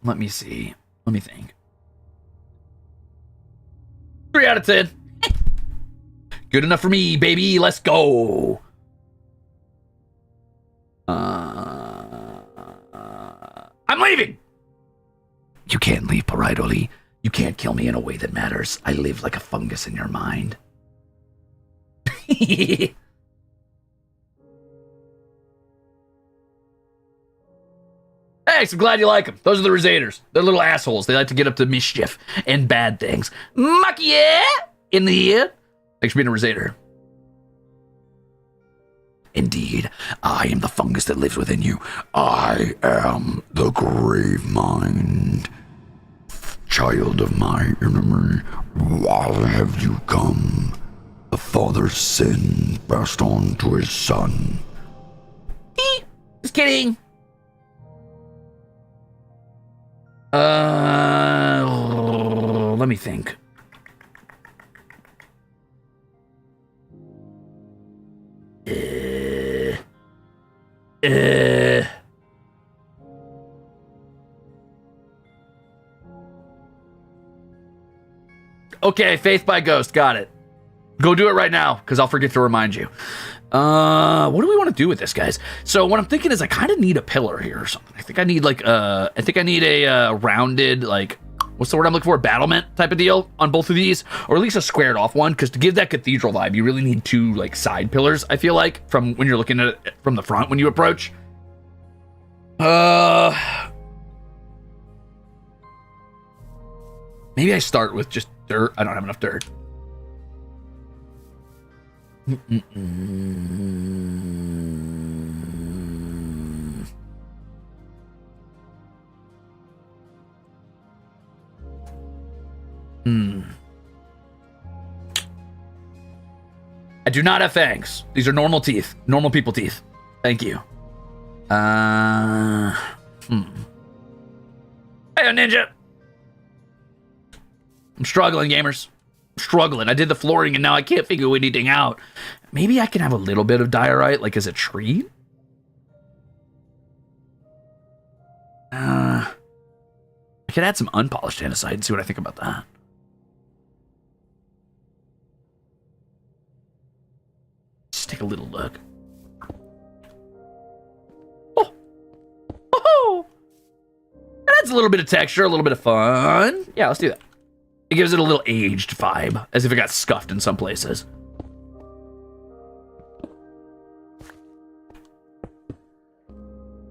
Let me see. Let me think. 3 out of 10. Good enough for me, baby. Let's go. I'm leaving. You can't leave, Paridoli. You can't kill me in a way that matters. I live like a fungus in your mind. Thanks, I'm glad you like them. Those are the Ruzeators. They're little assholes. They like to get up to mischief and bad things. Makia in the ear. Thanks for being a Ruzeator. Indeed, I am the fungus that lives within you. I am the grave mind. Child of my enemy, why have you come? The father's sin passed on to his son. Just kidding. Let me think. Okay, Faith by Ghost, got it. Go do it right now, because I'll forget to remind you. What do we want to do with this, guys? So what I'm thinking is I kind of need a pillar here or something. I think I need like a rounded, like, what's the word I'm looking for? Battlement type of deal on both of these, or at least a squared off one, because to give that cathedral vibe, you really need 2 like side pillars, I feel like, from when you're looking at it from the front when you approach. Maybe I start with just dirt. I don't have enough dirt. I do not have fangs. These are normal teeth. Normal people teeth. Thank you. Hey, Ninja. I'm struggling, gamers. I'm struggling. I did the flooring and now I can't figure anything out. Maybe I can have a little bit of diorite, like as a tree? I could add some unpolished andesite and see what I think about that. Just take a little look. Oh! That adds a little bit of texture, a little bit of fun. Yeah, let's do that. It gives it a little aged vibe, as if it got scuffed in some places.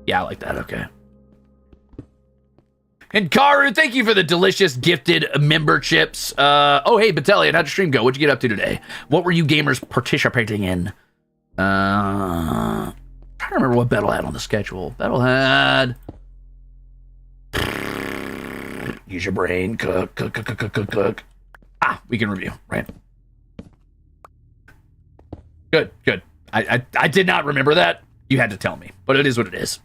Yeah, I like that, okay. And Karu, thank you for the delicious gifted member chips. Oh, hey, Battalion, how'd your stream go? What'd you get up to today? What were you gamers participating in? Trying to remember what Battle had on the schedule. Battle had... Use your brain. Cook. Ah, we can review, right? Good. I did not remember that. You had to tell me, but it is what it is.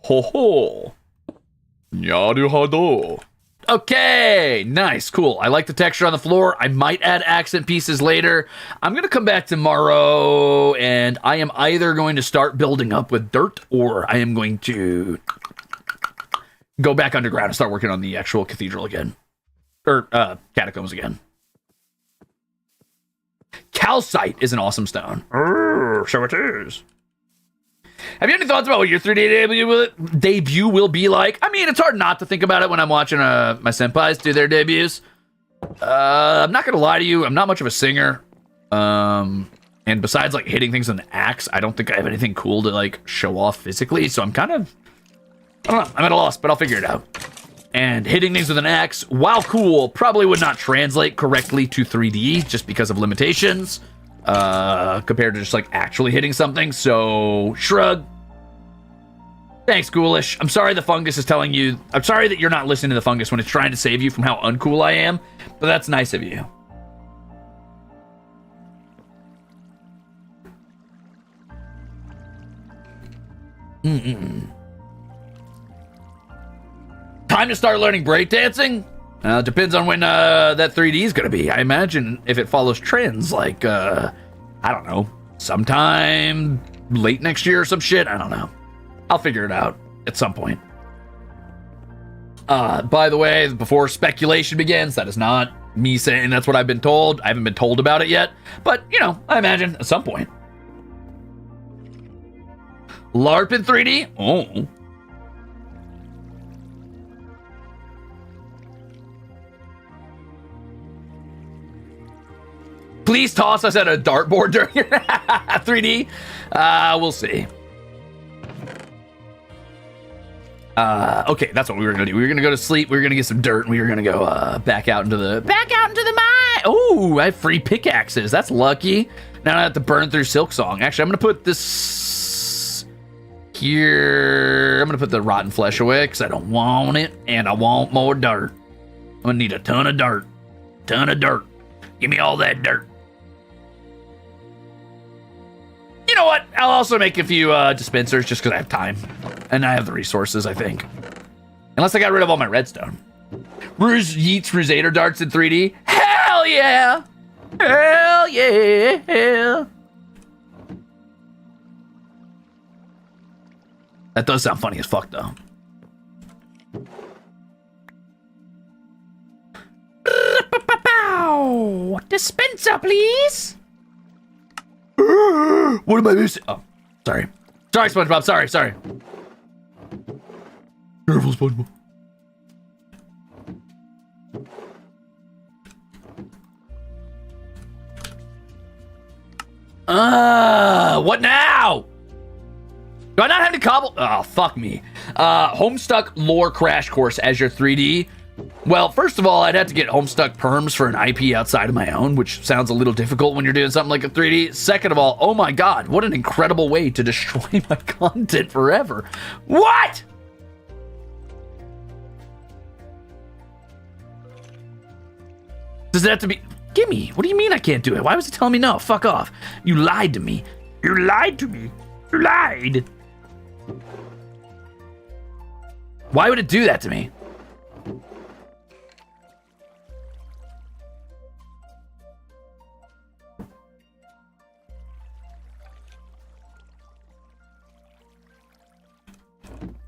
Ho ho. Naruhodo. Okay, nice, cool. I like the texture on the floor. I might add accent pieces later. I'm going to come back tomorrow, and I am either going to start building up with dirt, or I am going to go back underground and start working on the actual cathedral again. Or, catacombs again. Calcite is an awesome stone. So it is. Have you any thoughts about what your 3D debut will be like? I mean, it's hard not to think about it when I'm watching my senpais do their debuts. I'm not going to lie to you. I'm not much of a singer. And besides, like, hitting things with an axe, I don't think I have anything cool to, like, show off physically. So I'm kind of... I don't know. I'm at a loss, but I'll figure it out. And hitting things with an axe, while cool, probably would not translate correctly to 3D just because of limitations. Compared to just like actually hitting something. So shrug. Thanks, Ghoulish. I'm sorry the fungus is telling you. I'm sorry that you're not listening to the fungus when it's trying to save you from how uncool I am, but that's nice of you. Time to start learning breakdancing? Depends on when that 3D is going to be. I imagine if it follows trends, like, I don't know, sometime late next year or some shit. I don't know. I'll figure it out at some point. By the way, before speculation begins, that is not me saying that's what I've been told. I haven't been told about it yet. But, you know, I imagine at some point. LARP in 3D? Oh. Please toss us at a dartboard during 3D. We'll see. Okay, that's what we were gonna do. We were gonna go to sleep. We were gonna get some dirt. And we were gonna go back out into the mine. Oh, I have free pickaxes. That's lucky. Now I have to burn through Silk Song. Actually, I'm gonna put this here. I'm gonna put the rotten flesh away because I don't want it, and I want more dirt. I'm gonna need a ton of dirt. Give me all that dirt. You know what? I'll also make a few dispensers just because I have time. And I have the resources, I think. Unless I got rid of all my redstone. Ruze yeets Ruzader darts in 3D. Hell yeah! Hell yeah! That does sound funny as fuck, though. Dispenser, please. What am I missing? Oh, sorry. Sorry, SpongeBob. Sorry. Careful, SpongeBob. What now? Do I not have to cobble? Oh, fuck me. Homestuck lore crash course as your 3D. Well, first of all, I'd have to get Homestuck perms for an IP outside of my own, which sounds a little difficult when you're doing something like a 3D. Second of all, oh my god, what an incredible way to destroy my content forever. What? Does it have to be? Gimme. What do you mean I can't do it? Why was he telling me no? Fuck off. You lied to me. You lied to me. You lied. Why would it do that to me?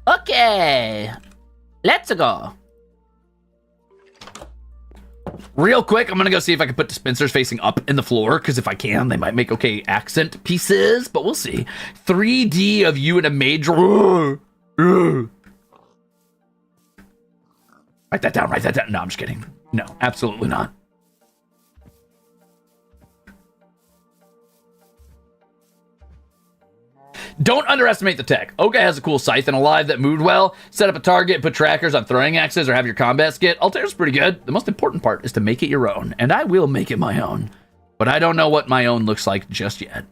Okay. Let's go. Real quick, I'm gonna go see if I can put dispensers facing up in the floor, because if I can, they might make okay accent pieces, but we'll see. 3D of you in a major... Write that down, write that down. No, I'm just kidding. No, absolutely not. Don't underestimate the tech. Oga has a cool scythe and a live that moved well. Set up a target, put trackers on throwing axes, or have your combat skit. Altair's pretty good. The most important part is to make it your own, and I will make it my own. But I don't know what my own looks like just yet.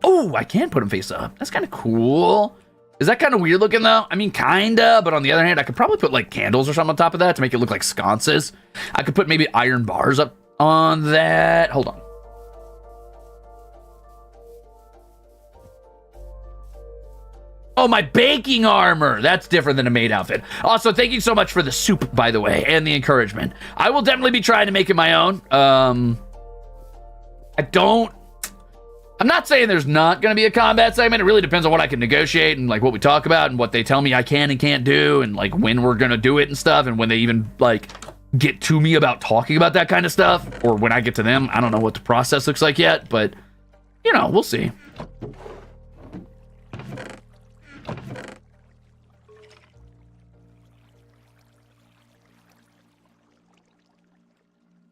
Oh, I can put him face up. That's kind of cool. Is that kind of weird looking, though? I mean, kinda, but on the other hand, I could probably put, like, candles or something on top of that to make it look like sconces. I could put maybe iron bars up on that. Hold on. Oh, my baking armor. That's different than a maid outfit. Also, thank you so much for the soup, by the way, and the encouragement. I will definitely be trying to make it my own. I'm not saying there's not going to be a combat segment. It really depends on what I can negotiate and, like, what we talk about and what they tell me I can and can't do and, like, when we're going to do it and stuff and when they even, like, get to me about talking about that kind of stuff or when I get to them. I don't know what the process looks like yet, but, you know, we'll see.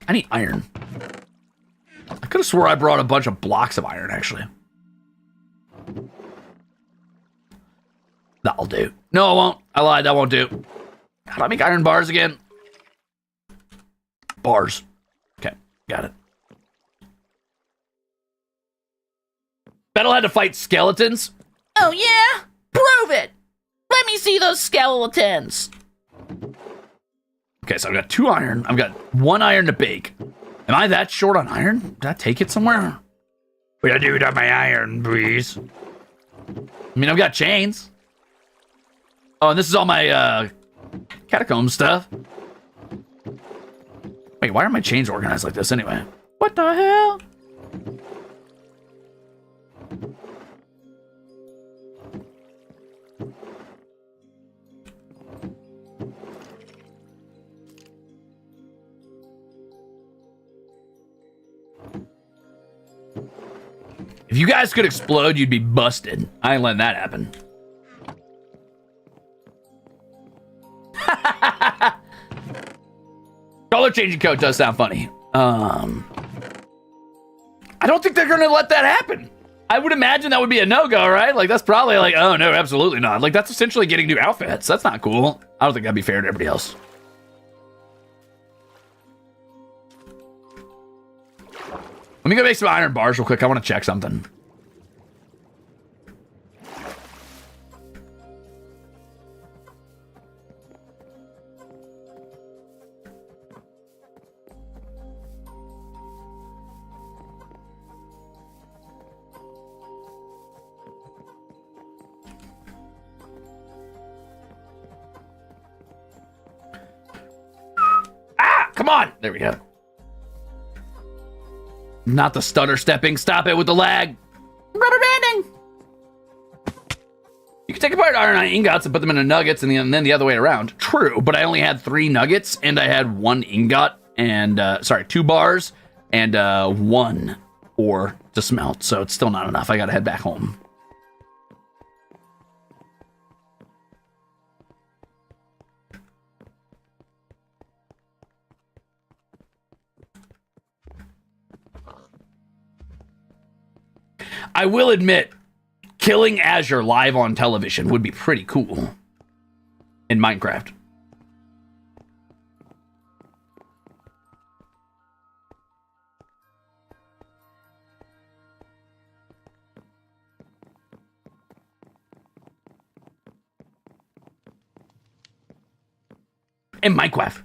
I need iron. I could have swore I brought a bunch of blocks of iron, actually. That'll do. No, it won't. I lied. That won't do. How do I make iron bars again? Bars. Okay, got it. Battle had to fight skeletons. Oh, yeah? Prove it. Let me see those skeletons. Okay, so I've got 2 iron. I've got 1 iron to bake. Am I that short on iron? Did I take it somewhere? Will I do it on my iron, please? I mean, I've got chains. Oh, and this is all my catacomb stuff. Wait, why are my chains organized like this anyway? What the hell? If you guys could explode, you'd be busted. I ain't letting that happen. Color changing code does sound funny. I don't think they're gonna let that happen. I would imagine that would be a no-go, right? Like, that's probably like, oh no, absolutely not. Like, that's essentially getting new outfits. That's not cool. I don't think that'd be fair to everybody else. Let me go make some iron bars real quick. I want to check something. Ah, come on. There we go. Not the stutter stepping. Stop it with the lag. Rubber banding. You can take apart iron ingots and put them into nuggets and then the other way around. True, but I only had 3 nuggets and I had 1 ingot and, 2 bars and 1 ore to smelt. So it's still not enough. I gotta head back home. I will admit, killing Azure live on television would be pretty cool in Minecraft. In Minecraft.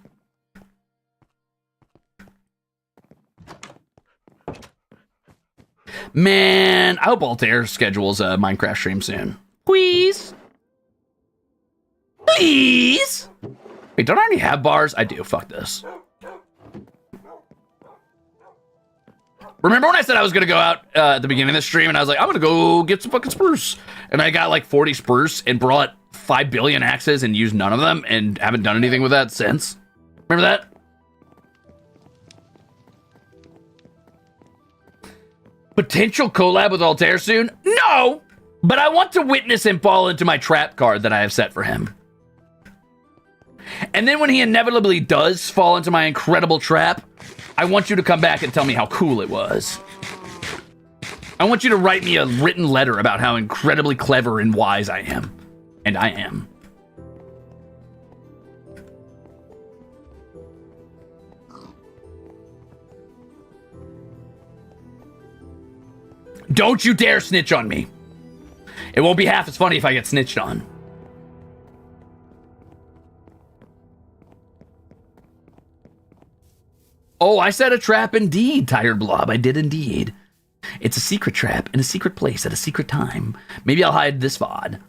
Man, I hope Altair schedules a Minecraft stream soon. Please. Please. Wait, don't I already have bars? I do. Fuck this. Remember when I said I was going to go out at the beginning of the stream and I was like, I'm going to go get some fucking spruce. And I got like 40 spruce and brought 5 billion axes and used none of them and haven't done anything with that since. Remember that? Potential collab with Altair soon? No! But I want to witness him fall into my trap card that I have set for him. And then when he inevitably does fall into my incredible trap, I want you to come back and tell me how cool it was. I want you to write me a written letter about how incredibly clever and wise I am. And I am. Don't you dare snitch on me. It won't be half as funny if I get snitched on. Oh, I set a trap indeed, Tired Blob. I did indeed. It's a secret trap in a secret place at a secret time. Maybe I'll hide this VOD.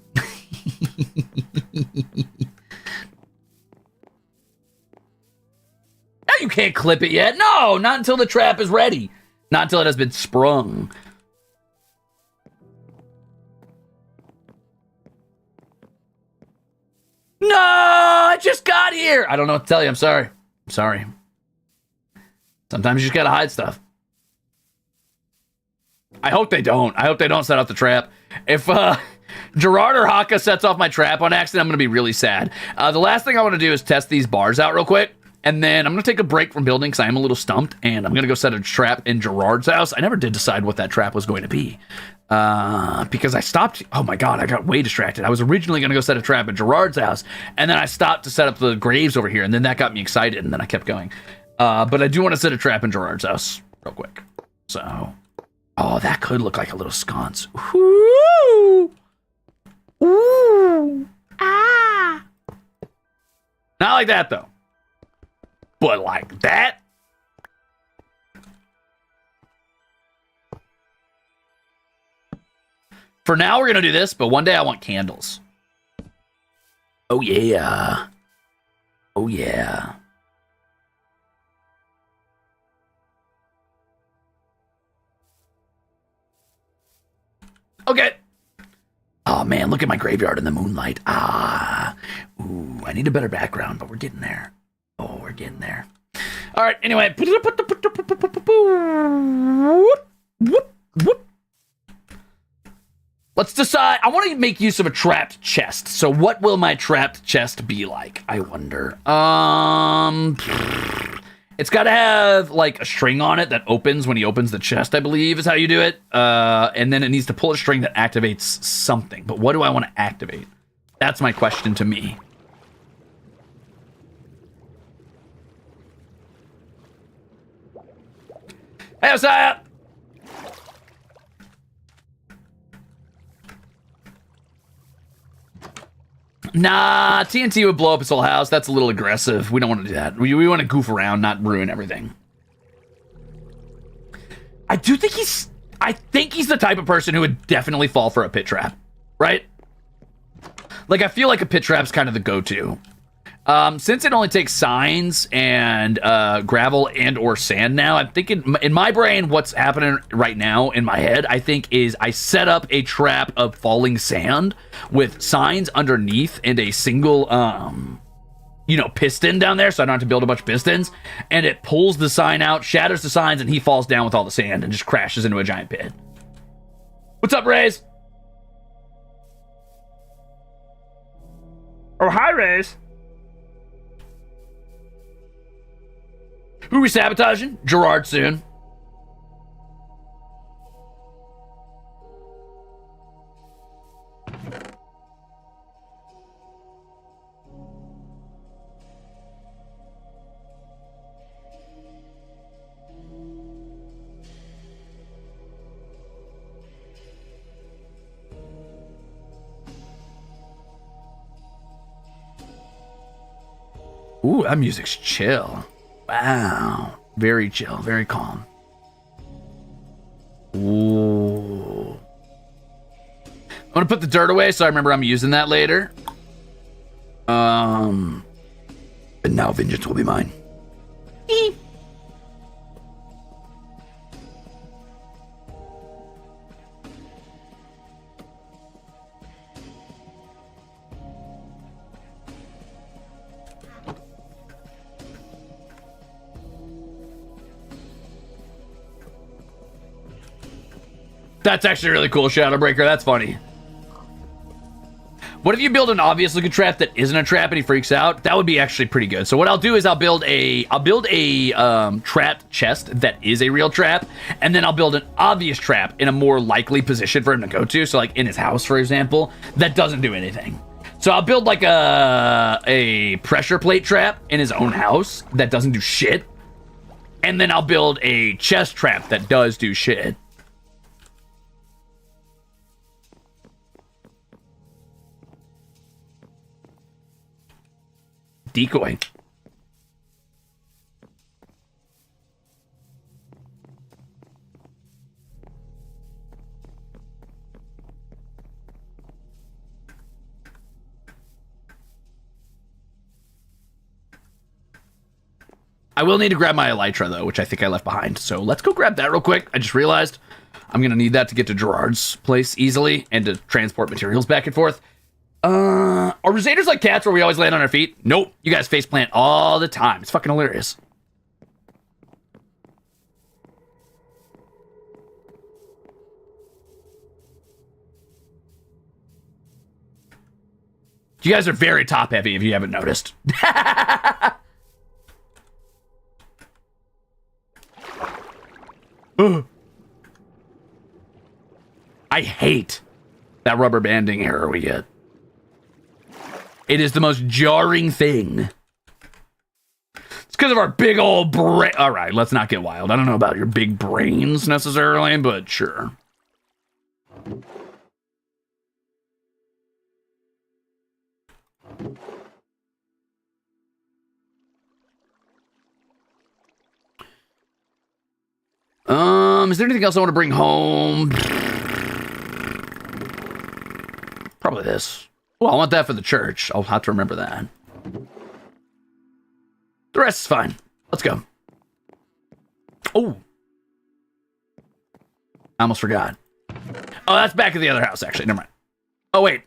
Now you can't clip it yet. No, not until the trap is ready. Not until it has been sprung. No, I just got here. I don't know what to tell you. I'm sorry. I'm sorry. Sometimes you just gotta hide stuff. I hope they don't. I hope they don't set off the trap. If Gerard or Haka sets off my trap on accident, I'm gonna be really sad. The last thing I want to do is test these bars out real quick. And then I'm gonna take a break from building because I am a little stumped. And I'm gonna go set a trap in Gerard's house. I never did decide what that trap was going to be. Because I stopped. Oh my God, I got way distracted. I was originally gonna go set a trap at Gerard's house. And then I stopped to set up the graves over here. And then that got me excited. And then I kept going. But I do want to set a trap in Gerard's house real quick. So, oh, that could look like a little sconce. Ooh. Ooh. Ah. Not like that, though. But like that. For now, we're going to do this, but one day I want candles. Oh, yeah. Oh, yeah. Okay. Oh, man, look at my graveyard in the moonlight. Ah. Ooh, I need a better background, but we're getting there. Oh, we're getting there. All right, anyway. Let's decide. I want to make use of a trapped chest. So what will my trapped chest be like? I wonder. It's got to have like a string on it that opens when he opens the chest, I believe is how you do it. And then it needs to pull a string that activates something. But what do I want to activate? That's my question to me. Hey, Osaya! Nah, TNT would blow up his whole house. That's a little aggressive. We don't want to do that. We want to goof around, not ruin everything. I think he's the type of person who would definitely fall for a pit trap, right? Like, I feel like a pit trap's kind of the go-to. Since it only takes signs and gravel and or sand now, I'm thinking in my brain what's happening right now in my head, I think is I set up a trap of falling sand with signs underneath and a single piston down there, so I don't have to build a bunch of pistons, and it pulls the sign out, shatters the signs, and he falls down with all the sand and just crashes into a giant pit. What's up, Raze? Oh, hi, Raze. Who are we sabotaging? Gerard soon. Ooh, that music's chill. Wow. Very chill, very calm. Ooh. gonna put the dirt away so I remember I'm using that later. And now vengeance will be mine. That's actually really cool, Shadowbreaker. That's funny. What if you build an obvious looking trap that isn't a trap and he freaks out? That would be actually pretty good. So what I'll do is I'll build a trapped chest that is a real trap, and then I'll build an obvious trap in a more likely position for him to go to. So like in his house, for example, that doesn't do anything. So I'll build like a pressure plate trap in his own house that doesn't do shit, and then I'll build a chest trap that does do shit. Decoy. I will need to grab my elytra though, which I think I left behind. So let's go grab that real quick. I just realized I'm gonna need that to get to Gerard's place easily and to transport materials back and forth. Are Ruzeters like cats where we always land on our feet? Nope. You guys faceplant all the time. It's fucking hilarious. You guys are very top heavy if you haven't noticed. I hate that rubber banding error we get. It is the most jarring thing. It's because of our big old brain. All right, let's not get wild. I don't know about your big brains necessarily, but sure. Is there anything else I want to bring home? Probably this. Well, I want that for the church. I'll have to remember that. The rest is fine. Let's go. Oh. I almost forgot. Oh, that's back at the other house, actually. Never mind. Oh, wait.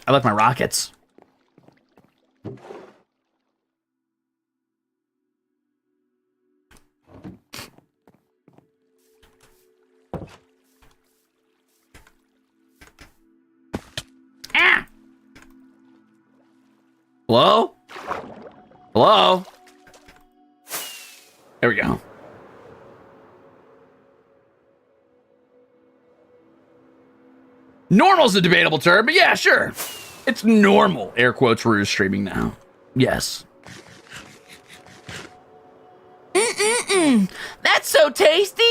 I left my rockets. Ah! Hello? Hello? There we go. Normal's a debatable term, but yeah, sure. It's normal. Air quotes, Ruze streaming now. Yes. That's so tasty.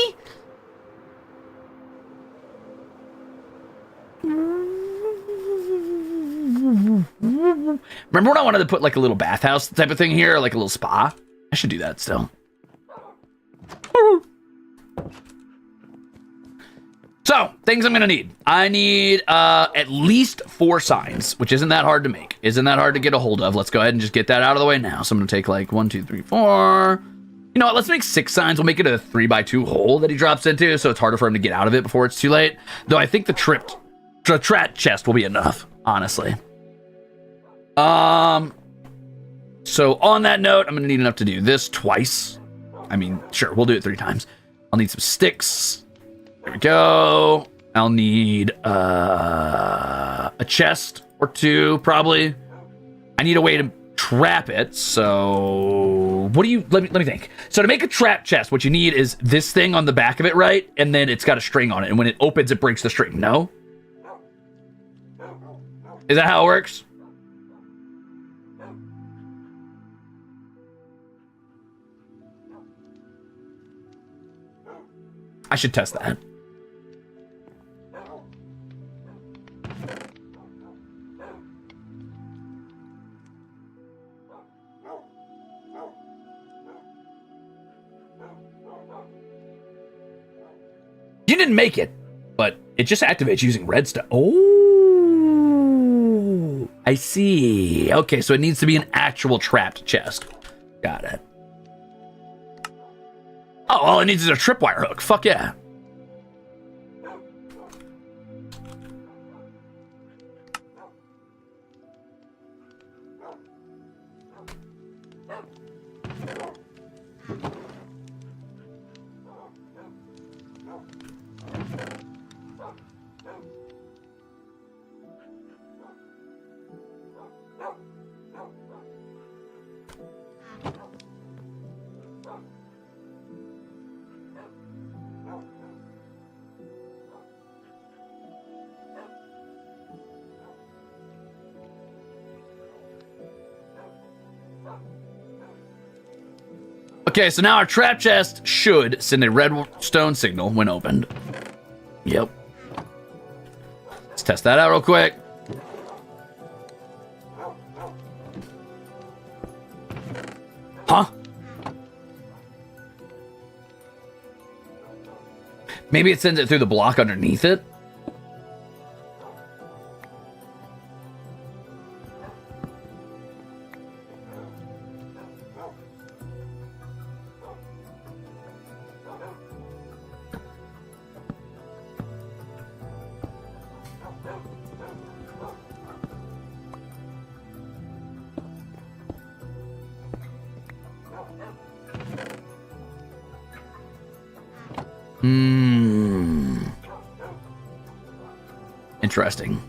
Remember when I wanted to put like a little bathhouse type of thing here, like a little spa? I should do that still. So, things I'm gonna need. I need at least 4 signs, which isn't that hard to make. Isn't that hard to get a hold of. Let's go ahead and just get that out of the way now. So I'm gonna take like 1, 2, 3, 4. You know what, let's make 6 signs. We'll make it a 3x2 hole that he drops into, so it's harder for him to get out of it before it's too late. Though I think the trap chest will be enough, honestly. So on that note, I'm gonna need enough to do this twice. I mean, sure, we'll do it 3 times. I'll need some sticks. There we go. I'll need a chest or 2, probably. I need a way to trap it. So what do you? Let me think. So to make a trap chest, what you need is this thing on the back of it, right? And then it's got a string on it, and when it opens, it breaks the string. No? Is that how it works? I should test that. You didn't make it, but it just activates using redstone. Oh. I see. Okay, so it needs to be an actual trapped chest. Got it. Oh, all it needs is a tripwire hook. Fuck yeah. Okay, so now our trap chest should send a redstone signal when opened. Yep. Let's test that out real quick. Huh? Maybe it sends it through the block underneath it? Interesting.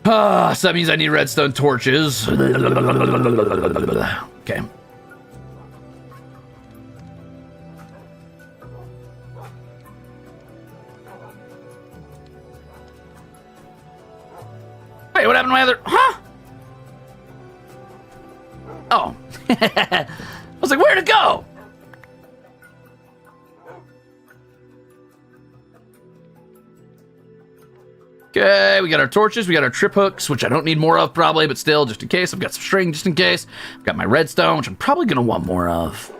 So that means I need redstone torches. Okay. Wait, what happened to my other... Huh? Oh. I was like, where'd it go? Okay, we got our torches, we got our trip hooks, which I don't need more of probably, but still, just in case. I've got some string just in case. I've got my redstone, which I'm probably going to want more of.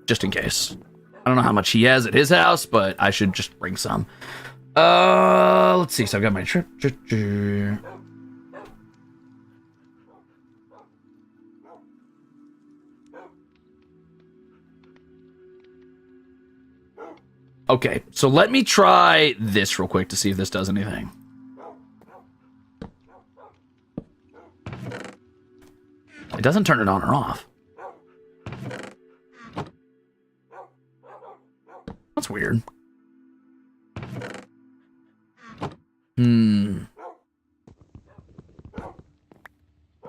Just in case. I don't know how much he has at his house, but I should just bring some. Let's see. So I've got my trip. Okay, so let me try this real quick to see if this does anything. It doesn't turn it on or off. That's weird.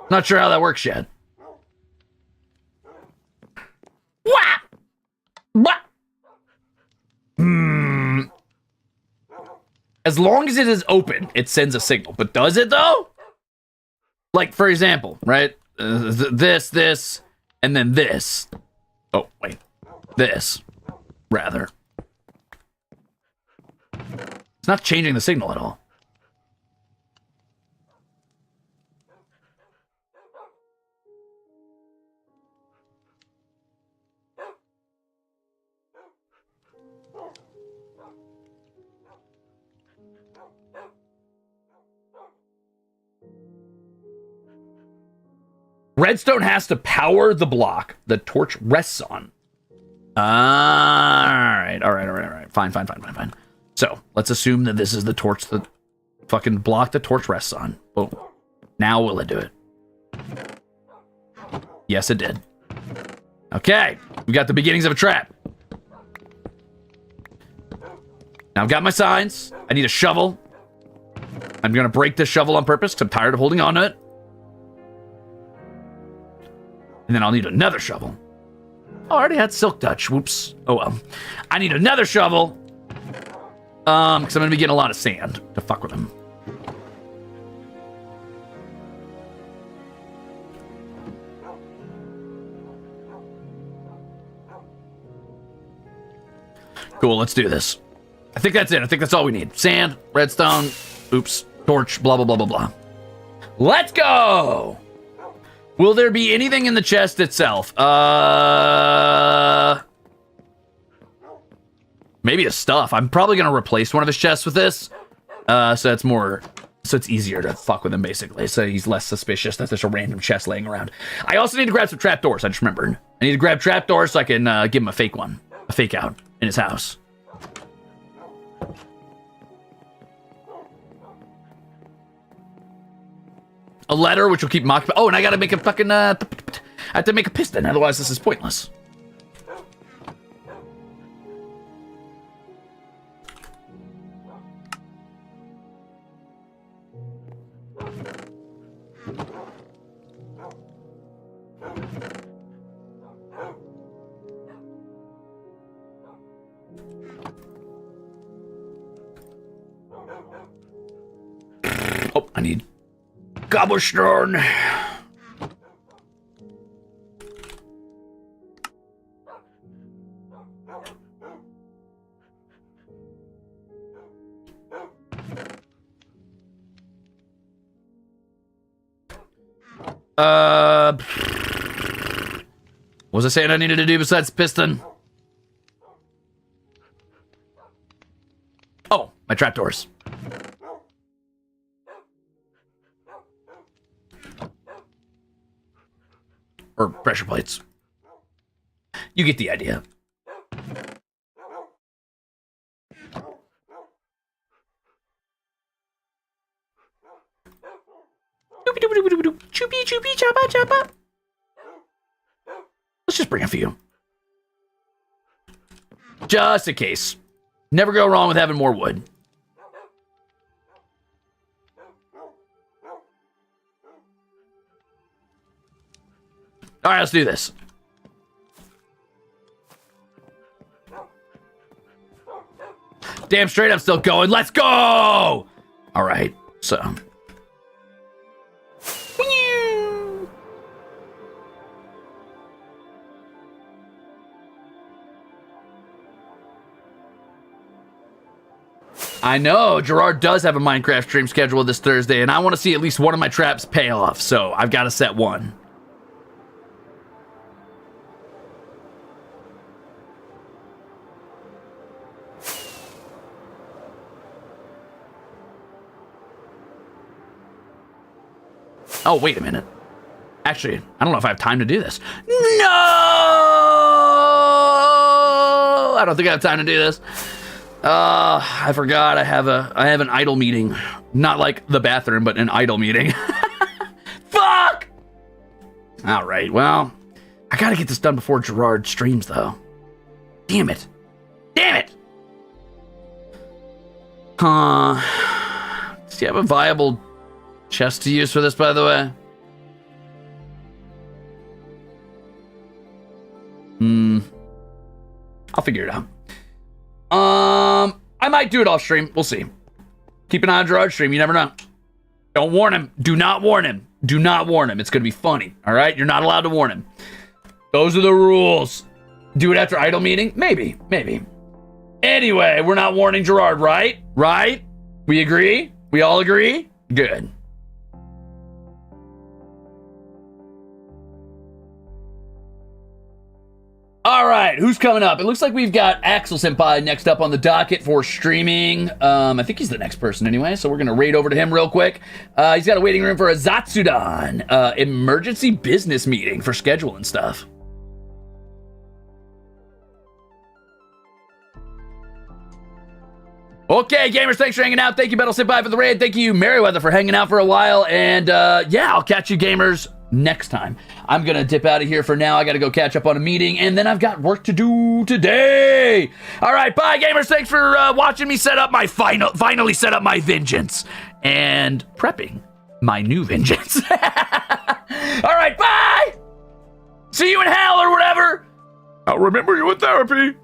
Not sure how that works yet. What? What? As long as it is open, it sends a signal. But does it, though? Like, for example, right? This, and then this. Oh, wait. This, rather. It's not changing the signal at all. Redstone has to power the block the torch rests on. All right. Fine. So, let's assume that this is the torch, the fucking block the torch rests on. Boom. Now will it do it? Yes, it did. Okay, we got the beginnings of a trap. Now I've got my signs. I need a shovel. I'm gonna break this shovel on purpose because I'm tired of holding on to it. And then I'll need another shovel. Oh, I already had silk touch. Whoops. Oh well. I need another shovel. Because I'm gonna be getting a lot of sand to fuck with him. Cool, let's do this. I think that's it. I think that's all we need. Sand, redstone, oops, torch, blah, blah, blah, blah, blah. Let's go! Will there be anything in the chest itself? maybe his stuff. I'm probably going to replace one of his chests with this. So it's easier to fuck with him, basically. So he's less suspicious that there's a random chest laying around. I also need to grab some trapdoors. I just remembered. I need to grab trapdoors so I can give him a fake one. A fake out in his house. A letter, which will keep him occupied. Oh, and I gotta make a fucking, I have to make a piston. Otherwise, this is pointless. Oh, I need cobblestone. What was I saying I needed to do besides piston? Oh, my trapdoors. Or pressure plates. You get the idea. Choopy choopy choppa choppa. Let's just bring a few. Just in case. Never go wrong with having more wood. All right, let's do this. Damn straight, I'm still going. Let's go! All right, so. I know, Gerard does have a Minecraft stream scheduled this Thursday, and I want to see at least one of my traps pay off, so I've got to set one. Oh, wait a minute. Actually, I don't know if I have time to do this. No! I don't think I have time to do this. I forgot I have an idle meeting. Not like the bathroom, but an idle meeting. Fuck! All right, well, I gotta get this done before Gerard streams, though. Damn it. Damn it! Does he have a viable chest to use for this, by the way? I'll figure it out. I might do it off stream. We'll see. Keep an eye on Gerard's stream. You never know. Don't warn him. Do not warn him. Do not warn him. It's going to be funny. All right? You're not allowed to warn him. Those are the rules. Do it after idle meeting? Maybe. Maybe. Anyway, we're not warning Gerard, right? Right? We agree? We all agree? Good. All right, who's coming up? It looks like we've got Axel Senpai next up on the docket for streaming. I think he's the next person anyway, so we're going to raid over to him real quick. He's got a waiting room for a Zatsudan, emergency business meeting for schedule and stuff. Okay, gamers, thanks for hanging out. Thank you, Battle Senpai, for the raid. Thank you, Merryweather, for hanging out for a while. And yeah, I'll catch you, gamers, next time. I'm gonna dip out of here for now. I gotta go catch up on a meeting, and then I've got work to do today. All right, bye, gamers. Thanks for watching me set up my finally set up my vengeance and prepping my new vengeance. All right, bye. See you in hell or whatever. I'll remember you in therapy.